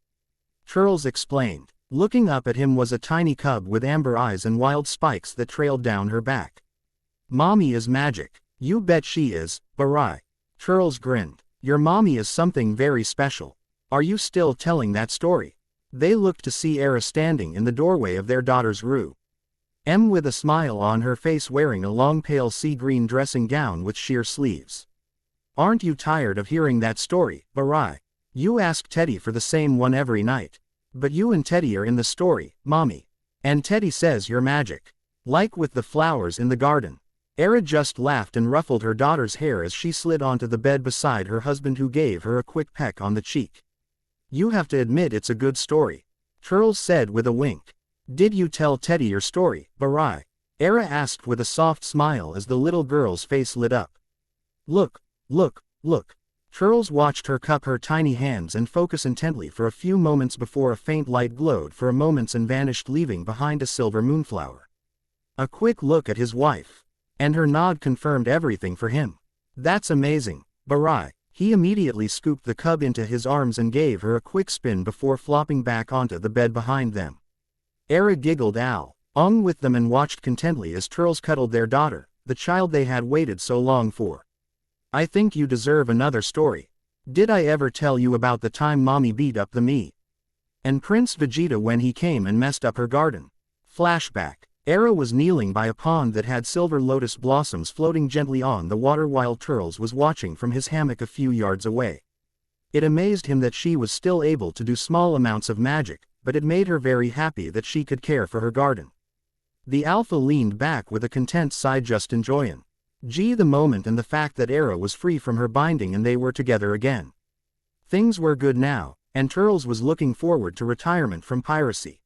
S1: Turles explained. Looking up at him was a tiny cub with amber eyes and wild spikes that trailed down her back. "Mommy is magic." "You bet she is, Barai." Turles grinned. "Your mommy is something very special. Are you still telling that story?" They looked to see Era standing in the doorway of their daughter's room. With a smile on her face, wearing a long pale sea green dressing gown with sheer sleeves. "Aren't you tired of hearing that story, Barai? You ask Teddy for the same one every night. But you and Teddy are in the story, Mommy. And Teddy says you're magic. Like with the flowers in the garden." Era just laughed and ruffled her daughter's hair as she slid onto the bed beside her husband, who gave her a quick peck on the cheek. "You have to admit it's a good story," Turles said with a wink. "Did you tell Teddy your story, Barai?" Era asked with a soft smile as the little girl's face lit up. Look, look. Turles watched her cup her tiny hands and focus intently for a few moments before a faint light glowed for a moment and vanished, leaving behind a silver moonflower. A quick look at his wife, and her nod confirmed everything for him. "That's amazing, Barai." He immediately scooped the cub into his arms and gave her a quick spin before flopping back onto the bed behind them. Era giggled along with them and watched contentedly as Turles cuddled their daughter, the child they had waited so long for. "I think you deserve another story. Did I ever tell you about the time Mommy beat up the me and Prince Vegeta when he came and messed up her garden?" Flashback. Era was kneeling by a pond that had silver lotus blossoms floating gently on the water while Turles was watching from his hammock a few yards away. It amazed him that she was still able to do small amounts of magic, but it made her very happy that she could care for her garden. The Alpha leaned back with a content sigh, just enjoying the moment and the fact that Era was free from her binding and they were together again. Things were good now, and Turles was looking forward to retirement from piracy.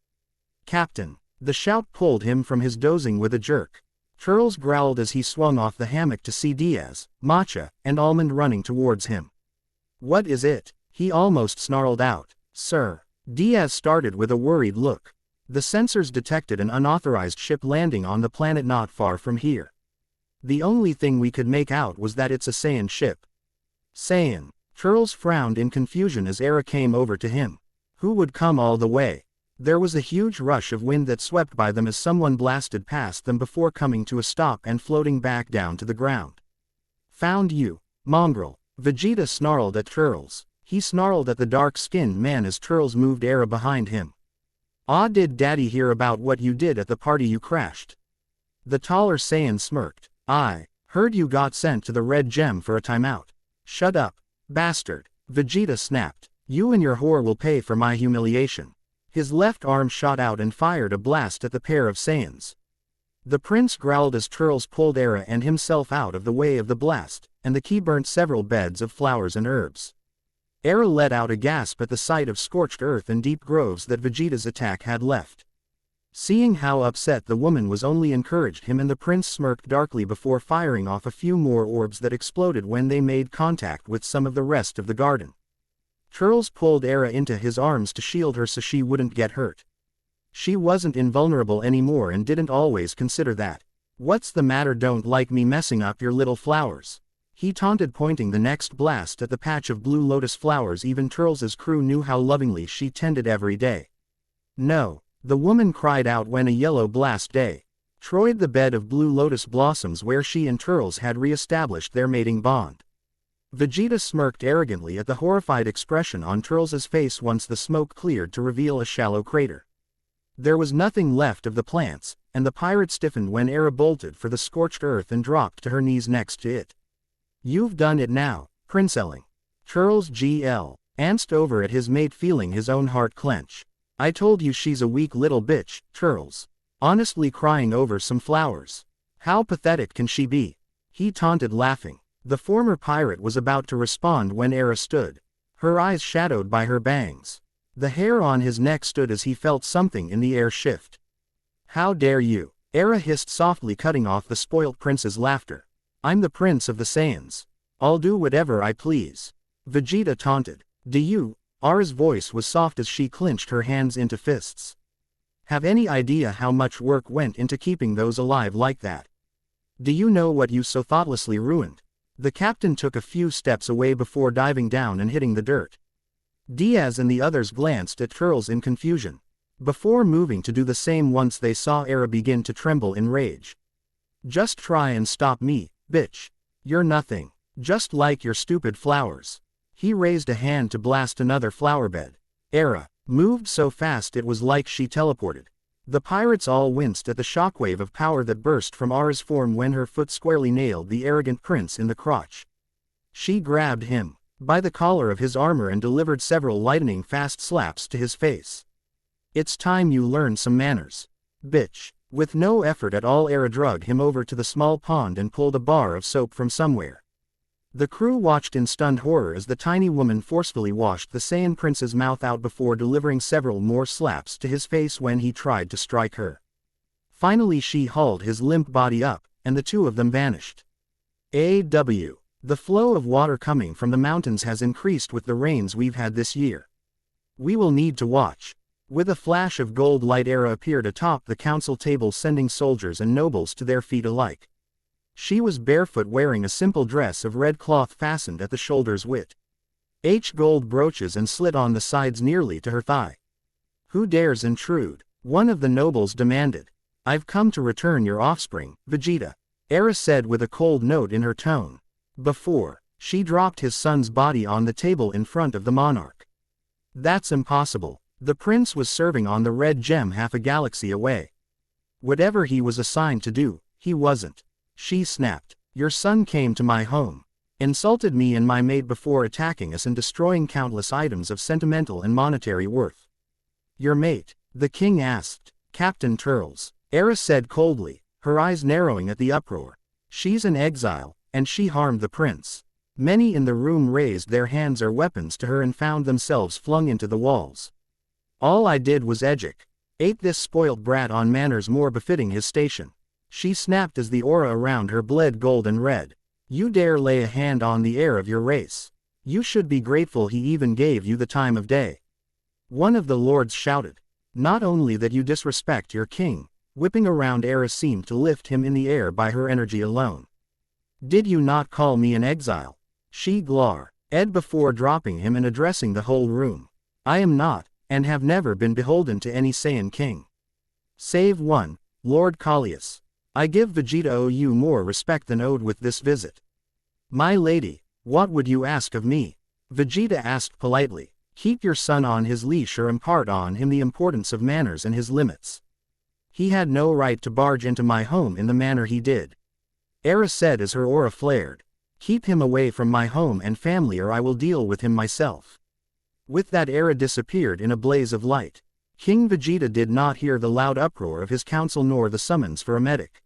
S1: "Captain!" The shout pulled him from his dozing with a jerk. Turles growled as he swung off the hammock to see Diaz, Matcha, and Almond running towards him. "What is it?" he almost snarled out. "Sir." Diaz started with a worried look. "The sensors detected an unauthorized ship landing on the planet not far from here. The only thing we could make out was that it's a Saiyan ship." "Saiyan?" Turles frowned in confusion as Era came over to him. "Who would come all the way?" There was a huge rush of wind that swept by them as someone blasted past them before coming to a stop and floating back down to the ground. "Found you, mongrel." Vegeta snarled at Turles. He snarled at the dark-skinned man as Turles moved Era behind him. Did Daddy hear about what you did at the party you crashed?" The taller Saiyan smirked. "I heard you got sent to the Red Gem for a timeout." "Shut up, bastard," Vegeta snapped. "You and your whore will pay for my humiliation." His left arm shot out and fired a blast at the pair of Saiyans. The prince growled as Turles pulled Era and himself out of the way of the blast, and the key burnt several beds of flowers and herbs. Era let out a gasp at the sight of scorched earth and deep groves that Vegeta's attack had left. Seeing how upset the woman was only encouraged him, and the prince smirked darkly before firing off a few more orbs that exploded when they made contact with some of the rest of the garden. Turles pulled Era into his arms to shield her so she wouldn't get hurt. She wasn't invulnerable anymore and didn't always consider that. "What's the matter? Don't like me messing up your little flowers?" he taunted, pointing the next blast at the patch of blue lotus flowers even Turles's crew knew how lovingly she tended every day. "No," the woman cried out when a yellow blast destroyed the bed of blue lotus blossoms where she and Turles had re-established their mating bond. Vegeta smirked arrogantly at the horrified expression on Turles's face once the smoke cleared to reveal a shallow crater. There was nothing left of the plants, and the pirate stiffened when Era bolted for the scorched earth and dropped to her knees next to it. "You've done it now, Princelling." Turles answered over at his mate, feeling his own heart clench. "I told you she's a weak little bitch, Turles. Honestly, crying over some flowers. How pathetic can she be?" he taunted, laughing. The former pirate was about to respond when Era stood her eyes shadowed by her bangs. The hair on his neck stood as he felt something in the air shift. "How dare you?" Era hissed softly, cutting off the spoilt prince's laughter. "I'm the prince of the Saiyans. I'll do whatever I please." Vegeta taunted. "Do you?" Ara's voice was soft as she clenched her hands into fists. "Have any idea how much work went into keeping those alive like that? Do you know what you so thoughtlessly ruined?" The captain took a few steps away before diving down and hitting the dirt. Diaz and the others glanced at Turles in confusion, before moving to do the same once they saw Era begin to tremble in rage. "Just try and stop me, bitch. You're nothing. Just like your stupid flowers." He raised a hand to blast another flowerbed. Era moved so fast it was like she teleported. The pirates all winced at the shockwave of power that burst from Ara's form when her foot squarely nailed the arrogant prince in the crotch. She grabbed him by the collar of his armor and delivered several lightning-fast slaps to his face. "It's time you learn some manners, bitch." With no effort at all, Era dragged him over to the small pond and pulled a bar of soap from somewhere. The crew watched in stunned horror as the tiny woman forcefully washed the Saiyan prince's mouth out before delivering several more slaps to his face when he tried to strike her. Finally she hauled his limp body up, and the two of them vanished. The flow of water coming from the mountains has increased with the rains we've had this year. We will need to watch. With a flash of gold light, Era appeared atop the council table, sending soldiers and nobles to their feet alike. She was barefoot, wearing a simple dress of red cloth fastened at the shoulders with gold brooches and slit on the sides nearly to her thigh. "Who dares intrude?" one of the nobles demanded. "I've come to return your offspring, Vegeta," Era said with a cold note in her tone. Before she dropped his son's body on the table in front of the monarch. "That's impossible. The prince was serving on the red gem half a galaxy away. Whatever he was assigned to do, he wasn't." She snapped. "Your son came to my home, insulted me and my maid before attacking us and destroying countless items of sentimental and monetary worth." "Your mate?" the king asked. "Captain Turles," Era said coldly, her eyes narrowing at the uproar. "She's an exile, and she harmed the prince." Many in the room raised their hands or weapons to her and found themselves flung into the walls. "All I did was educate this spoilt brat on manners more befitting his station," she snapped as the aura around her bled gold and red. "You dare lay a hand on the heir of your race? You should be grateful he even gave you the time of day." One of the lords shouted. "Not only that, you disrespect your king." Whipping around, Era seemed to lift him in the air by her energy alone. "Did you not call me an exile?" she glared before dropping him and addressing the whole room. "I am not, and have never been beholden to any Saiyan king. Save one, Lord Kallius. I give Vegeta you more respect than owed with this visit." "My lady, what would you ask of me?" Vegeta asked politely. "Keep your son on his leash or impart on him the importance of manners and his limits. He had no right to barge into my home in the manner he did," Era said as her aura flared. "Keep him away from my home and family or I will deal with him myself." With that, Era disappeared in a blaze of light. King Vegeta did not hear the loud uproar of his council nor the summons for a medic.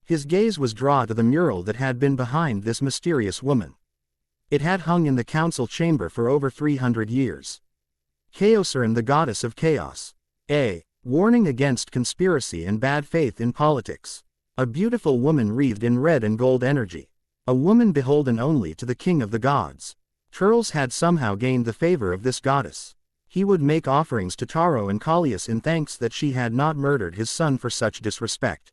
S1: His gaze was drawn to the mural that had been behind this mysterious woman. It had hung in the council chamber for over 300 years. Chaosarin, the goddess of chaos. A warning against conspiracy and bad faith in politics. A beautiful woman wreathed in red and gold energy. A woman beholden only to the king of the gods. Turles had somehow gained the favor of this goddess. He would make offerings to Taro and Kallius in thanks that she had not murdered his son for such disrespect.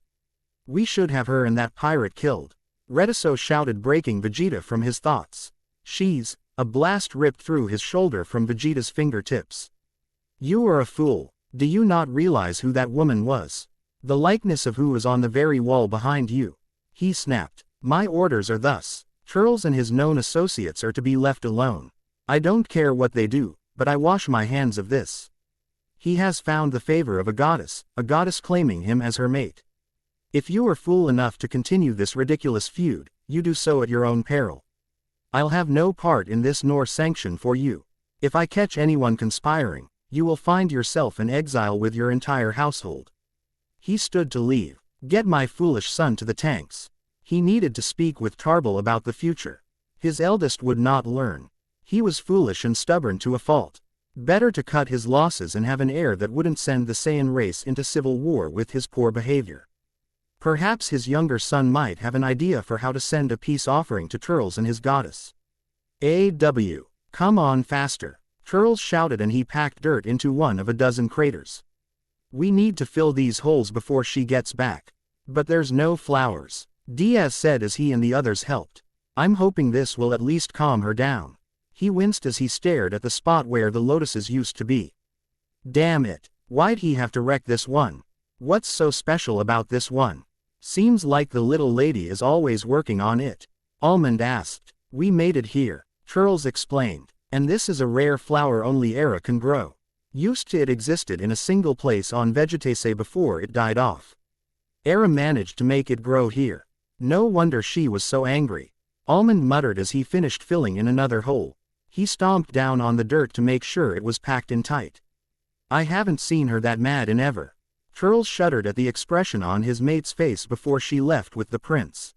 S1: "We should have her and that pirate killed," Rediso shouted, breaking Vegeta from his thoughts. "She's..." A blast ripped through his shoulder from Vegeta's fingertips. "You are a fool. Do you not realize who that woman was? The likeness of who is on the very wall behind you," he snapped. "My orders are thus. Turles and his known associates are to be left alone. I don't care what they do, but I wash my hands of this. He has found the favor of a goddess claiming him as her mate. If you are fool enough to continue this ridiculous feud, you do so at your own peril. I'll have no part in this nor sanction for you. If I catch anyone conspiring, you will find yourself in exile with your entire household." He stood to leave. "Get my foolish son to the tanks." He needed to speak with Tarbell about the future. His eldest would not learn. He was foolish and stubborn to a fault. Better to cut his losses and have an heir that wouldn't send the Saiyan race into civil war with his poor behavior. Perhaps his younger son might have an idea for how to send a peace offering to Turles and his goddess. Come on faster. Turles shouted, and he packed dirt into one of a dozen craters. We need to fill these holes before she gets back. But there's no flowers, Diaz said as he and the others helped. I'm hoping this will at least calm her down. He winced as he stared at the spot where the lotuses used to be. Damn it, why'd he have to wreck this one? What's so special about this one? Seems like the little lady is always working on it. Almond asked. We made it here, Turles explained, and this is a rare flower only Era can grow. Used to it existed in a single place on Vegetace before it died off. Era managed to make it grow here. No wonder she was so angry. Almond muttered as he finished filling in another hole. He stomped down on the dirt to make sure it was packed in tight. I haven't seen her that mad in ever. Turles shuddered at the expression on his mate's face before she left with the prince.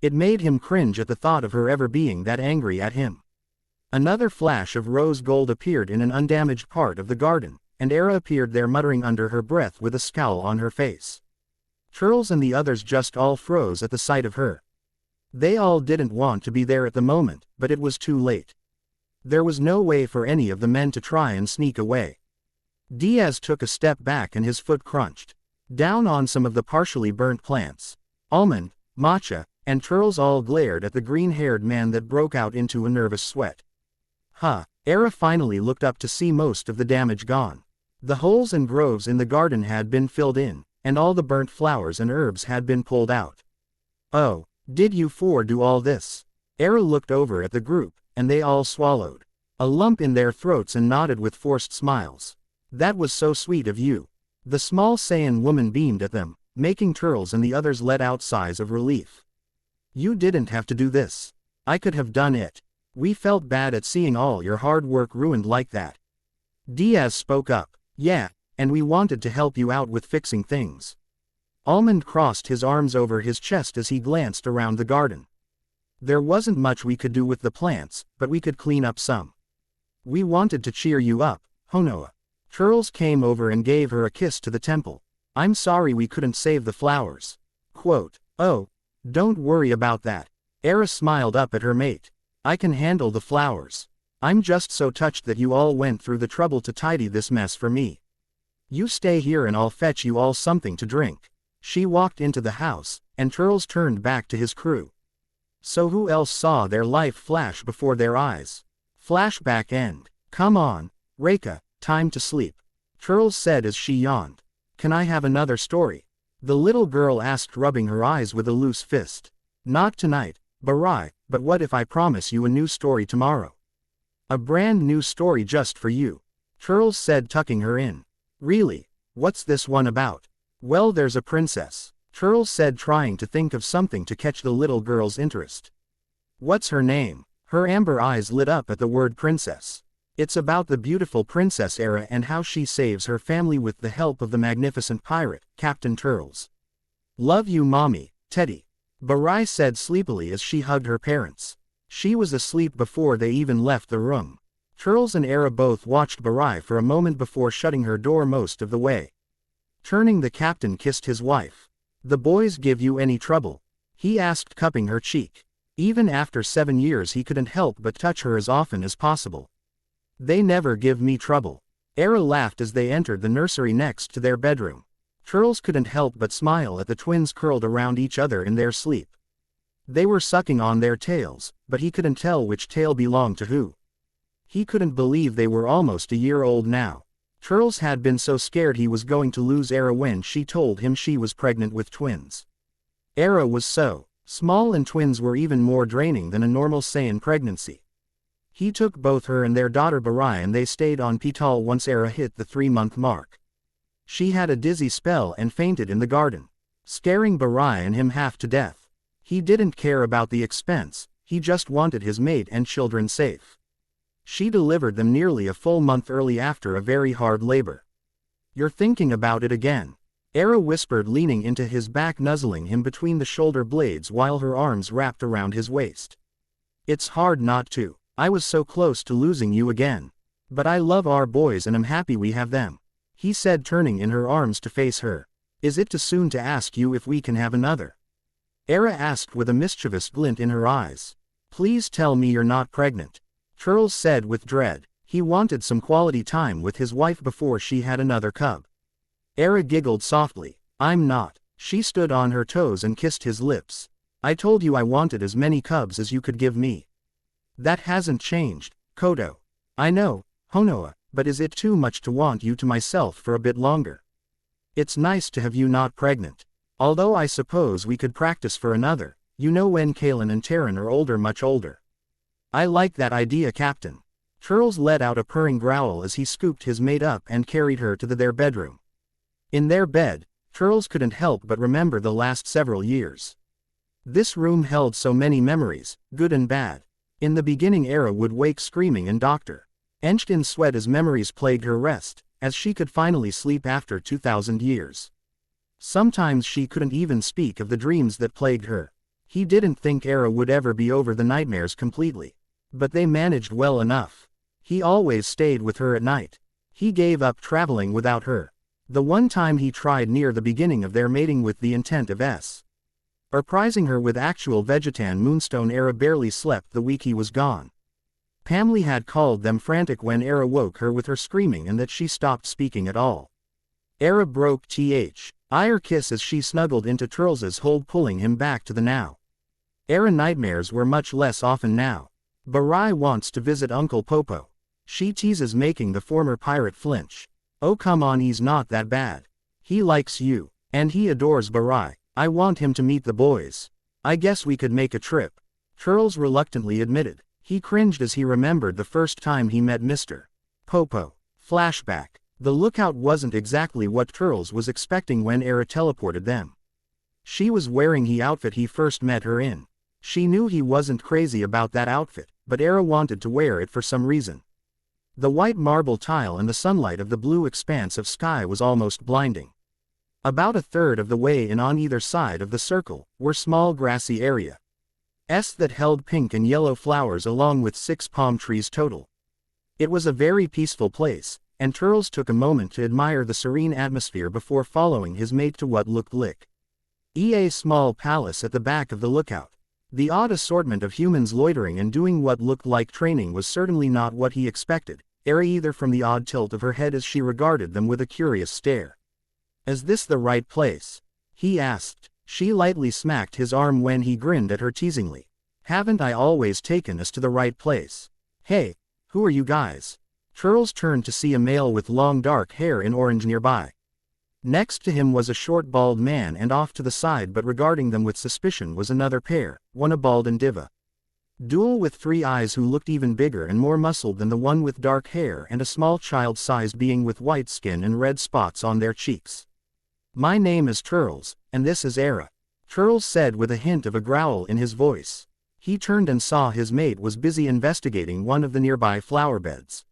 S1: It made him cringe at the thought of her ever being that angry at him. Another flash of rose gold appeared in an undamaged part of the garden, and Era appeared there muttering under her breath with a scowl on her face. Turles and the others just all froze at the sight of her. They all didn't want to be there at the moment, but it was too late. There was no way for any of the men to try and sneak away. Diaz took a step back and his foot crunched down on some of the partially burnt plants. Almond, Matcha, and Turles all glared at the green-haired man that broke out into a nervous sweat. Era finally looked up to see most of the damage gone. The holes and groves in the garden had been filled in, and all the burnt flowers and herbs had been pulled out. Oh, did you four do all this? Era looked over at the group, and they all swallowed a lump in their throats and nodded with forced smiles. That was so sweet of you. The small Saiyan woman beamed at them, making Turles and the others let out sighs of relief. You didn't have to do this. I could have done it. We felt bad at seeing all your hard work ruined like that. Diaz spoke up. Yeah, and we wanted to help you out with fixing things. Almond crossed his arms over his chest as he glanced around the garden. There wasn't much we could do with the plants, but we could clean up some. We wanted to cheer you up, Honoa. Turles came over and gave her a kiss to the temple. I'm sorry we couldn't save the flowers. Quote, oh, don't worry about that. Era smiled up at her mate. I can handle the flowers. I'm just so touched that you all went through the trouble to tidy this mess for me. You stay here and I'll fetch you all something to drink. She walked into the house, and Turles turned back to his crew. So who else saw their life flash before their eyes? Flashback end. Come on, Reika, time to sleep. Turles said as she yawned. Can I have another story? The little girl asked, rubbing her eyes with a loose fist. Not tonight, Barai, but what if I promise you a new story tomorrow? A brand new story just for you. Turles said, tucking her in. Really? What's this one about? Well, there's a princess. Turles said, trying to think of something to catch the little girl's interest. What's her name? Her amber eyes lit up at the word princess. It's about the beautiful Princess Era and how she saves her family with the help of the magnificent pirate, Captain Turles. Love you, Mommy, Teddy. Barai said sleepily as she hugged her parents. She was asleep before they even left the room. Turles and Era both watched Barai for a moment before shutting her door most of the way. Turning, the captain kissed his wife. The boys give you any trouble? He asked, cupping her cheek. Even after 7 years he couldn't help but touch her as often as possible. They never give me trouble. Era laughed as they entered the nursery next to their bedroom. Turles couldn't help but smile at the twins curled around each other in their sleep. They were sucking on their tails, but he couldn't tell which tail belonged to who. He couldn't believe they were almost a year old now. Turles had been so scared he was going to lose Era when she told him she was pregnant with twins. Era was so small, and twins were even more draining than a normal Saiyan pregnancy. He took both her and their daughter Barai, and they stayed on Pital once Era hit the 3-month mark. She had a dizzy spell and fainted in the garden, scaring Barai and him half to death. He didn't care about the expense, he just wanted his mate and children safe. She delivered them nearly a full month early after a very hard labor. You're thinking about it again, Era whispered, leaning into his back, nuzzling him between the shoulder blades while her arms wrapped around his waist. It's hard not to. I was so close to losing you again. But I love our boys and am happy we have them. He said, turning in her arms to face her. Is it too soon to ask you if we can have another? Era asked with a mischievous glint in her eyes. Please tell me you're not pregnant. Turles said with dread. He wanted some quality time with his wife before she had another cub. Era giggled softly. I'm not. She stood on her toes and kissed his lips. I told you I wanted as many cubs as you could give me. That hasn't changed, Kodo. I know, Honoa, but is it too much to want you to myself for a bit longer? It's nice to have you not pregnant. Although I suppose we could practice for another, you know, when Kalen and Terran are older, much older. I like that idea, Captain. Turles let out a purring growl as he scooped his mate up and carried her to their bedroom. In their bed, Turles couldn't help but remember the last several years. This room held so many memories, good and bad. In the beginning, Era would wake screaming and Dr. Enched in sweat as memories plagued her rest, as she could finally sleep after 2,000 years. Sometimes she couldn't even speak of the dreams that plagued her. He didn't think Era would ever be over the nightmares completely. But they managed well enough. He always stayed with her at night. He gave up traveling without her. The one time he tried near the beginning of their mating with the intent of surprising her with actual Vegetan moonstone, Era barely slept the week he was gone. Pamela had called them frantic when Era woke her with her screaming and that she stopped speaking at all. Era broke her kiss as she snuggled into Turles's hold, pulling him back to the now. Era nightmares were much less often now. Barai wants to visit Uncle Popo. She teases, making the former pirate flinch. Oh come on, he's not that bad. He likes you. And he adores Barai. I want him to meet the boys. I guess we could make a trip. Turles reluctantly admitted. He cringed as he remembered the first time he met Mr. Popo. Flashback. The lookout wasn't exactly what Turles was expecting when Era teleported them. She was wearing the outfit he first met her in. She knew he wasn't crazy about that outfit, but Era wanted to wear it for some reason. The white marble tile and the sunlight of the blue expanse of sky was almost blinding. About a third of the way in, on either side of the circle, were small grassy areas that held pink and yellow flowers along with 6 palm trees total. It was a very peaceful place, and Turles took a moment to admire the serene atmosphere before following his mate to what looked like a small palace at the back of the lookout. The odd assortment of humans loitering and doing what looked like training was certainly not what he expected, either, from the odd tilt of her head as she regarded them with a curious stare. Is this the right place? He asked. She lightly smacked his arm when he grinned at her teasingly. Haven't I always taken us to the right place? Hey, who are you guys? Turles turned to see a male with long dark hair in orange nearby. Next to him was a short bald man, and off to the side but regarding them with suspicion was another pair, one a bald and diva dual with 3 eyes who looked even bigger and more muscled than the one with dark hair, and a small child-sized being with white skin and red spots on their cheeks. My name is Turles, and this is Era. Turles said with a hint of a growl in his voice. He turned and saw his mate was busy investigating one of the nearby flower beds.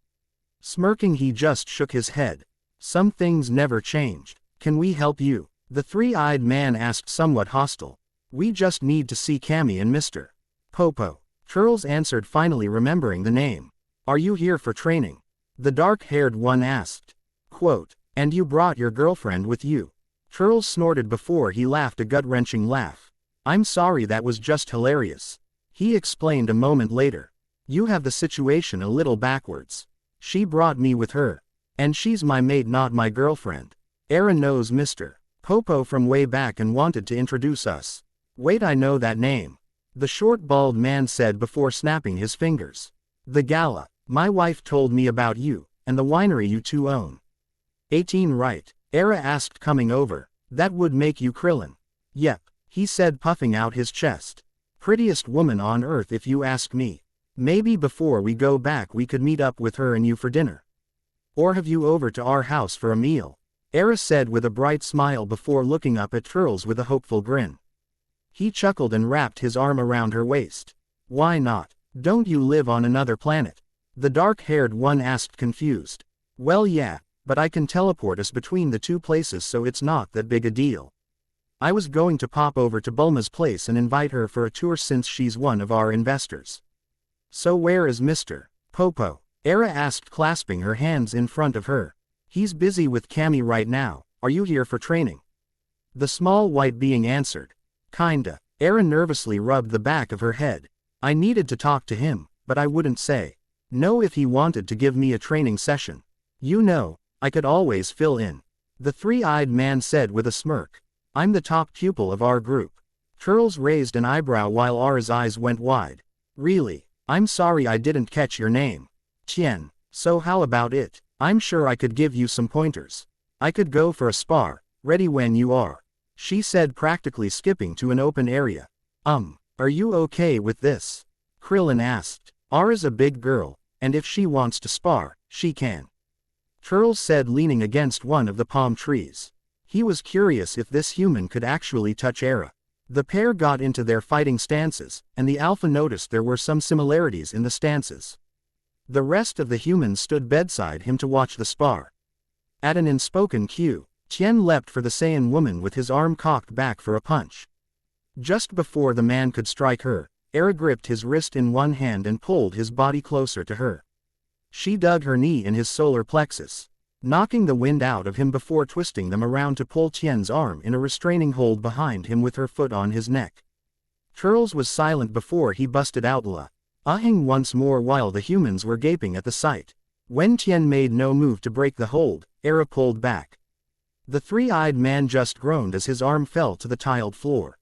S1: Smirking, he just shook his head. Some things never changed. Can we help you? The 3-eyed man asked, somewhat hostile. We just need to see Cammy and Mr. Popo. Turles answered, finally remembering the name. Are you here for training? The dark-haired one asked. Quote, and you brought your girlfriend with you? Turles snorted before he laughed a gut-wrenching laugh. I'm sorry, that was just hilarious. He explained a moment later. You have the situation a little backwards. She brought me with her. And she's my mate, not my girlfriend. Era knows Mr. Popo from way back and wanted to introduce us. Wait, I know that name. The short bald man said before snapping his fingers. The gala. My wife told me about you, and the winery you two own. 18 right? Era asked, coming over. That would make you Krillin. Yep, he said, puffing out his chest. Prettiest woman on earth if you ask me. Maybe before we go back we could meet up with her and you for dinner. Or have you over to our house for a meal? Era said with a bright smile before looking up at Turles with a hopeful grin. He chuckled and wrapped his arm around her waist. Why not? Don't you live on another planet? The dark-haired one asked, confused. Well, yeah, but I can teleport us between the 2 places, so it's not that big a deal. I was going to pop over to Bulma's place and invite her for a tour since she's one of our investors. So where is Mr. Popo? Era asked, clasping her hands in front of her. He's busy with Cammy right now. Are you here for training? The small white being answered. Kinda. Era nervously rubbed the back of her head. I needed to talk to him, but I wouldn't say no if he wanted to give me a training session. You know, I could always fill in. The three-eyed man said with a smirk. I'm the top pupil of our group. Turles raised an eyebrow while Ara's eyes went wide. Really? I'm sorry I didn't catch your name. Tien. So how about it? I'm sure I could give you some pointers. I could go for a spar, ready when you are. She said, practically skipping to an open area. Are you okay with this? Krillin asked. Ara's a big girl, and if she wants to spar, she can. Turles said, leaning against one of the palm trees. He was curious if this human could actually touch Era. The pair got into their fighting stances, and the Alpha noticed there were some similarities in the stances. The rest of the humans stood bedside him to watch the spar. At an unspoken cue, Tien leapt for the Saiyan woman with his arm cocked back for a punch. Just before the man could strike her, Era gripped his wrist in one hand and pulled his body closer to her. She dug her knee in his solar plexus, knocking the wind out of him before twisting them around to pull Tien's arm in a restraining hold behind him with her foot on his neck. Turles was silent before he busted out ahing once more while the humans were gaping at the sight. When Tien made no move to break the hold, Era pulled back. The three-eyed man just groaned as his arm fell to the tiled floor.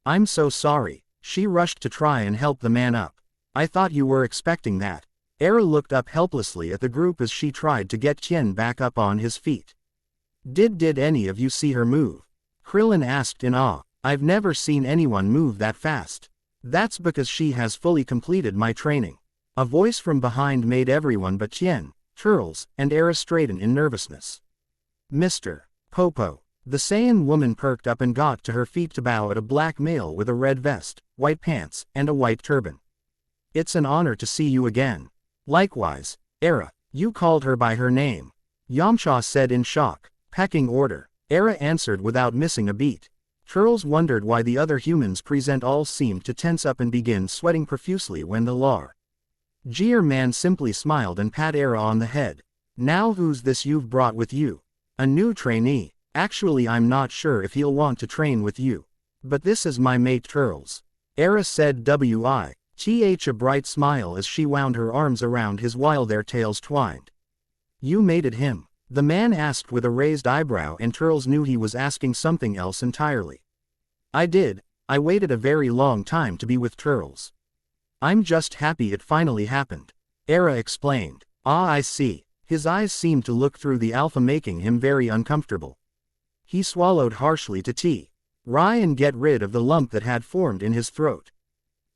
S1: I'm so sorry. She rushed to try and help the man up. I thought you were expecting that. Era looked up helplessly at the group as she tried to get Tien back up on his feet. Did any of you see her move? Krillin asked in awe. I've never seen anyone move that fast. That's because she has fully completed my training. A voice from behind made everyone but Tien, Turles, and Era straighten in nervousness. Mr. Popo. The Saiyan woman perked up and got to her feet to bow at a black male with a red vest, white pants, and a white turban. It's an honor to see you again. Likewise, Era. You called her by her name. Yamcha said in shock. Pecking order. Era answered without missing a beat. Turles wondered why the other humans present all seemed to tense up and begin sweating profusely when the Gear man simply smiled and pat Era on the head. Now who's this you've brought with you? A new trainee. Actually, I'm not sure if he'll want to train with you. But this is my mate Turles. Era said with a bright smile as she wound her arms around his while their tails twined. You mated him? The man asked with a raised eyebrow, and Turles knew he was asking something else entirely. I did. I waited a very long time to be with Turles. I'm just happy it finally happened. Era explained. Ah, I see. His eyes seemed to look through the Alpha, making him very uncomfortable. He swallowed harshly to try and get rid of the lump that had formed in his throat.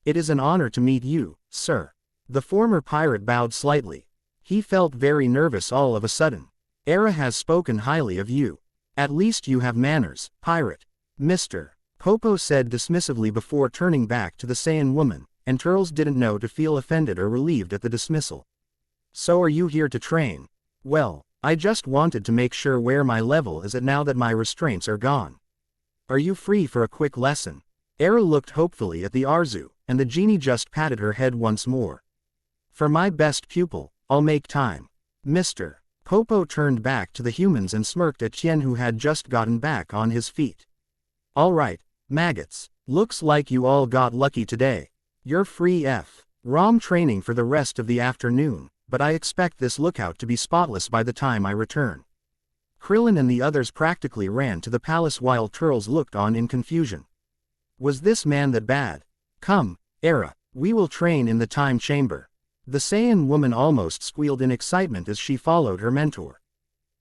S1: It is an honor to meet you, sir. The former pirate bowed slightly. He felt very nervous all of a sudden. Era has spoken highly of you. At least you have manners, pirate. Mr. Popo said dismissively before turning back to the Saiyan woman, and Turles didn't know to feel offended or relieved at the dismissal. So are you here to train? Well, I just wanted to make sure where my level is at now that my restraints are gone. Are you free for a quick lesson? Era looked hopefully at the Arzu, and the genie just patted her head once more. For my best pupil, I'll make time. Mr. Popo turned back to the humans and smirked at Tien, who had just gotten back on his feet. All right, maggots. Looks like you all got lucky today. You're free from training for the rest of the afternoon, but I expect this lookout to be spotless by the time I return. Krillin and the others practically ran to the palace while Turles looked on in confusion. Was this man that bad? Come, Era, we will train in the time chamber. The Saiyan woman almost squealed in excitement as she followed her mentor.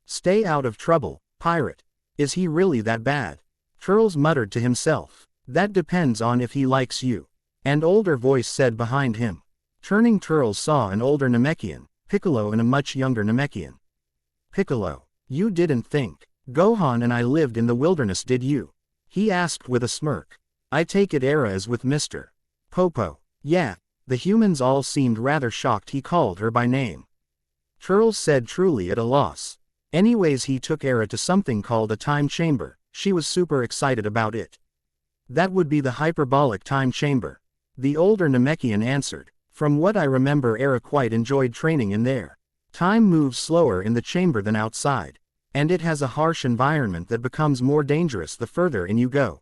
S1: Stay out of trouble, pirate. Is he really that bad? Turles muttered to himself. That depends on if he likes you. An older voice said behind him. Turning, Turles saw an older Namekian, Piccolo, and a much younger Namekian. Piccolo, you didn't think Gohan and I lived in the wilderness, did you? He asked with a smirk. I take it Era is with Mr. Popo. Yeah. The humans all seemed rather shocked he called her by name. Turles said, truly at a loss. Anyways, he took Era to something called a time chamber. She was super excited about it. That would be the hyperbolic time chamber. The older Namekian answered. From what I remember, Era quite enjoyed training in there. Time moves slower in the chamber than outside, and it has a harsh environment that becomes more dangerous the further in you go.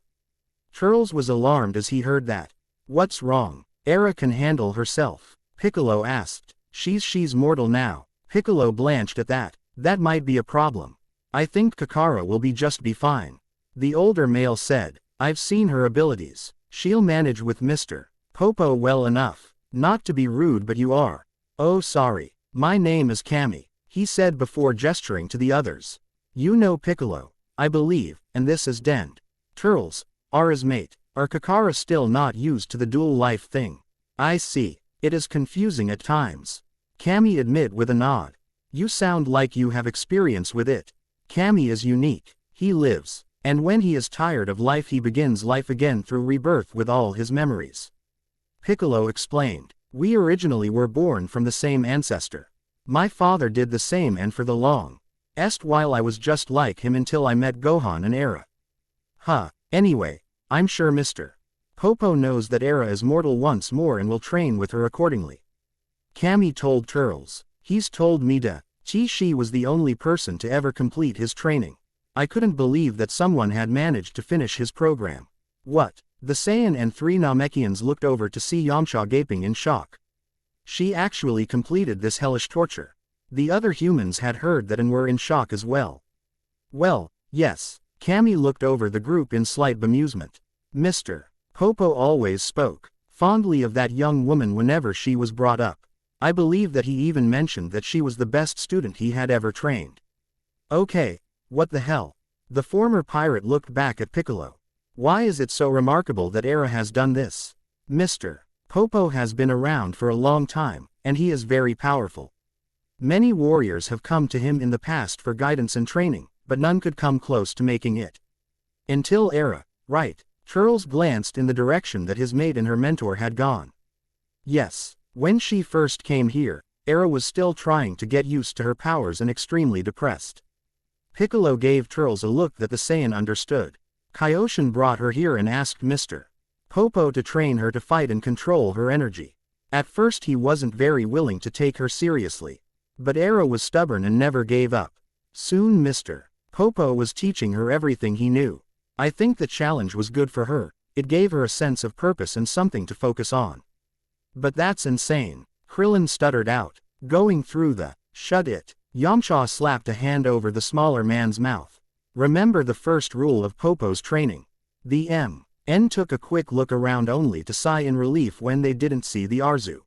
S1: Turles was alarmed as he heard that. What's wrong? Era can handle herself, Piccolo asked. She's mortal now. Piccolo blanched at that. That might be a problem. I think Kakara will be fine. The older male said. I've seen her abilities. She'll manage with Mr. Popo well enough. Not to be rude, but you are. Oh, sorry. My name is Kami, he said before gesturing to the others. You know Piccolo, I believe, and this is Dend. Turles, Ara's mate. Are Kakara still not used to the dual life thing? I see. It is confusing at times. Kami admitted with a nod. You sound like you have experience with it. Kami is unique. He lives, and when he is tired of life he begins life again through rebirth with all his memories. Piccolo explained. We originally were born from the same ancestor. My father did the same, and for the longest while I was just like him until I met Gohan and Era. Anyway, I'm sure Mr. Popo knows that Era is mortal once more and will train with her accordingly. Kami told Turles. He's told me to. Chi was the only person to ever complete his training. I couldn't believe that someone had managed to finish his program. What? The Saiyan and 3 Namekians looked over to see Yamcha gaping in shock. She actually completed this hellish torture. The other humans had heard that and were in shock as well. Well, yes. Kami looked over the group in slight bemusement. Mr. Popo always spoke fondly of that young woman whenever she was brought up. I believe that he even mentioned that she was the best student he had ever trained. Okay, what the hell? The former pirate looked back at Piccolo. Why is it so remarkable that Era has done this? Mr. Popo has been around for a long time, and he is very powerful. Many warriors have come to him in the past for guidance and training, but none could come close to making it. Until Era, right? Turles glanced in the direction that his mate and her mentor had gone. Yes, when she first came here, Era was still trying to get used to her powers and extremely depressed. Piccolo gave Turles a look that the Saiyan understood. Kaioshin brought her here and asked Mr. Popo to train her to fight and control her energy. At first he wasn't very willing to take her seriously. But Era was stubborn and never gave up. Soon Mr. Popo was teaching her everything he knew. I think the challenge was good for her. It gave her a sense of purpose and something to focus on. But that's insane. Krillin stuttered out. Going through the shut it. Yamcha slapped a hand over the smaller man's mouth. Remember the first rule of Popo's training. The M.N. took a quick look around only to sigh in relief when they didn't see the Arzu.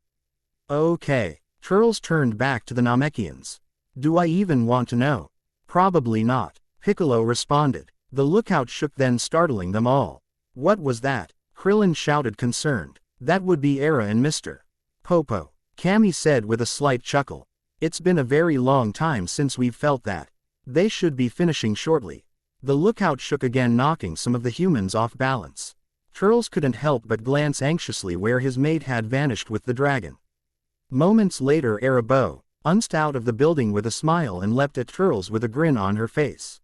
S1: Okay. Turles turned back to the Namekians. Do I even want to know? Probably not, Piccolo responded. The lookout shook, then startling them all. What was that? Krillin shouted concerned. That would be Era and Mr. Popo, Kami said with a slight chuckle. It's been a very long time since we've felt that. They should be finishing shortly. The lookout shook again, knocking some of the humans off balance. Turles couldn't help but glance anxiously where his mate had vanished with the dragon. Moments later Era bounced out of the building with a smile and leapt at Turles with a grin on her face.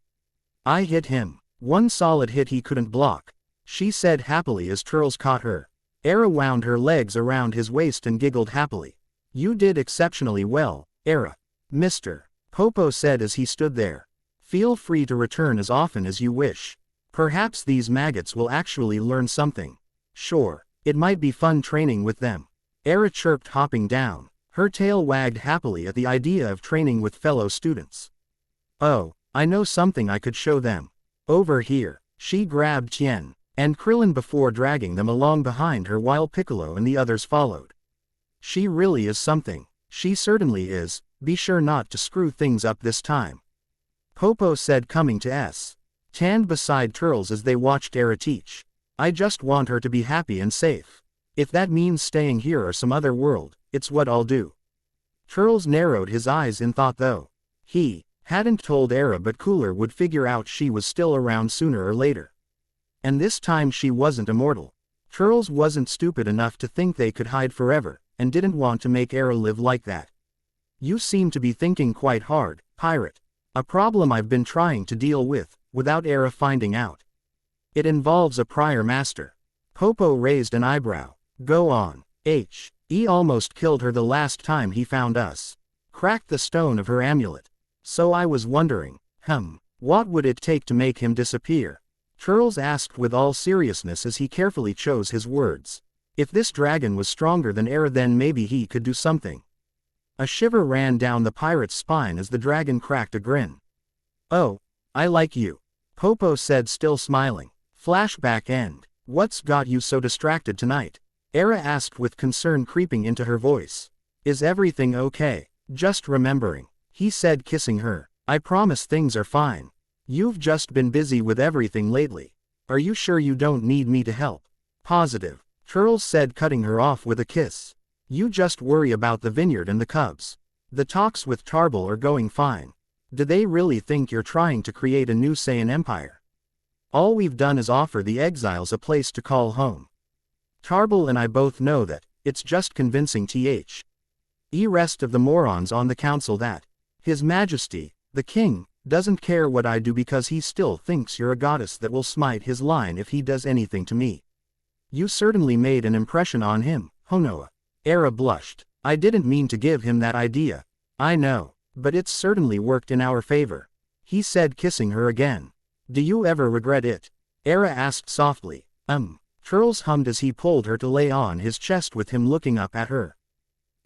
S1: I hit him. One solid hit he couldn't block, she said happily as Turles caught her. Era wound her legs around his waist and giggled happily. You did exceptionally well, Era. Mr. Popo said as he stood there. Feel free to return as often as you wish. Perhaps these maggots will actually learn something. Sure, it might be fun training with them. Era chirped, hopping down. Her tail wagged happily at the idea of training with fellow students. Oh, I know something I could show them. Over here. She grabbed Tien and Krillin before dragging them along behind her while Piccolo and the others followed. She really is something. She certainly is. Be sure not to screw things up this time, Popo said, coming to stand beside Turles as they watched Era teach. I just want her to be happy and safe. If that means staying here or some other world, it's what I'll do. Turles narrowed his eyes in thought, though. He hadn't told Era, but Cooler would figure out she was still around sooner or later. And this time she wasn't immortal. Turles wasn't stupid enough to think they could hide forever, and didn't want to make Era live like that. You seem to be thinking quite hard, pirate. A problem I've been trying to deal with, without Era finding out. It involves a prior master. Popo raised an eyebrow. Go on. He almost killed her the last time he found us. Cracked the stone of her amulet. So I was wondering, what would it take to make him disappear? Turles asked with all seriousness as he carefully chose his words. If this dragon was stronger than Era, then maybe he could do something. A shiver ran down the pirate's spine as the dragon cracked a grin. Oh, I like you, Popo said, still smiling. Flashback end. What's got you so distracted tonight? Era asked with concern creeping into her voice. Is everything okay? Just remembering, he said, kissing her. I promise things are fine. You've just been busy with everything lately. Are you sure you don't need me to help? Positive, Turles said, cutting her off with a kiss. You just worry about the vineyard and the cubs. The talks with Turles are going fine. Do they really think you're trying to create a new Saiyan empire? All we've done is offer the exiles a place to call home. Turles and I both know that it's just convincing the rest of the morons on the council that His Majesty, the king, doesn't care what I do because he still thinks you're a goddess that will smite his line if he does anything to me. You certainly made an impression on him, Honoa. Era blushed. I didn't mean to give him that idea. I know, but it's certainly worked in our favor, he said, kissing her again. Do you ever regret it? Era asked softly. Turles hummed as he pulled her to lay on his chest with him, looking up at her.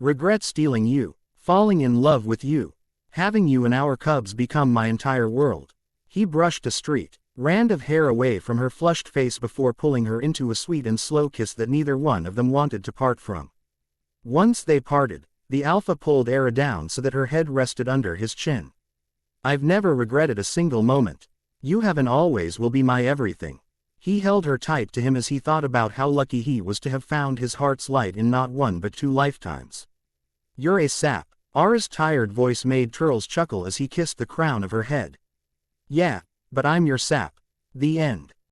S1: Regret stealing you, falling in love with you, having you and our cubs become my entire world. He brushed a straight rand of hair away from her flushed face before pulling her into a sweet and slow kiss that neither one of them wanted to part from. Once they parted, the Alpha pulled Era down so that her head rested under his chin. I've never regretted a single moment. You have and always will be my everything. He held her tight to him as he thought about how lucky he was to have found his heart's light in not one but 2 lifetimes. You're a sap. Ara's tired voice made Turles chuckle as he kissed the crown of her head. Yeah, but I'm your sap. The end.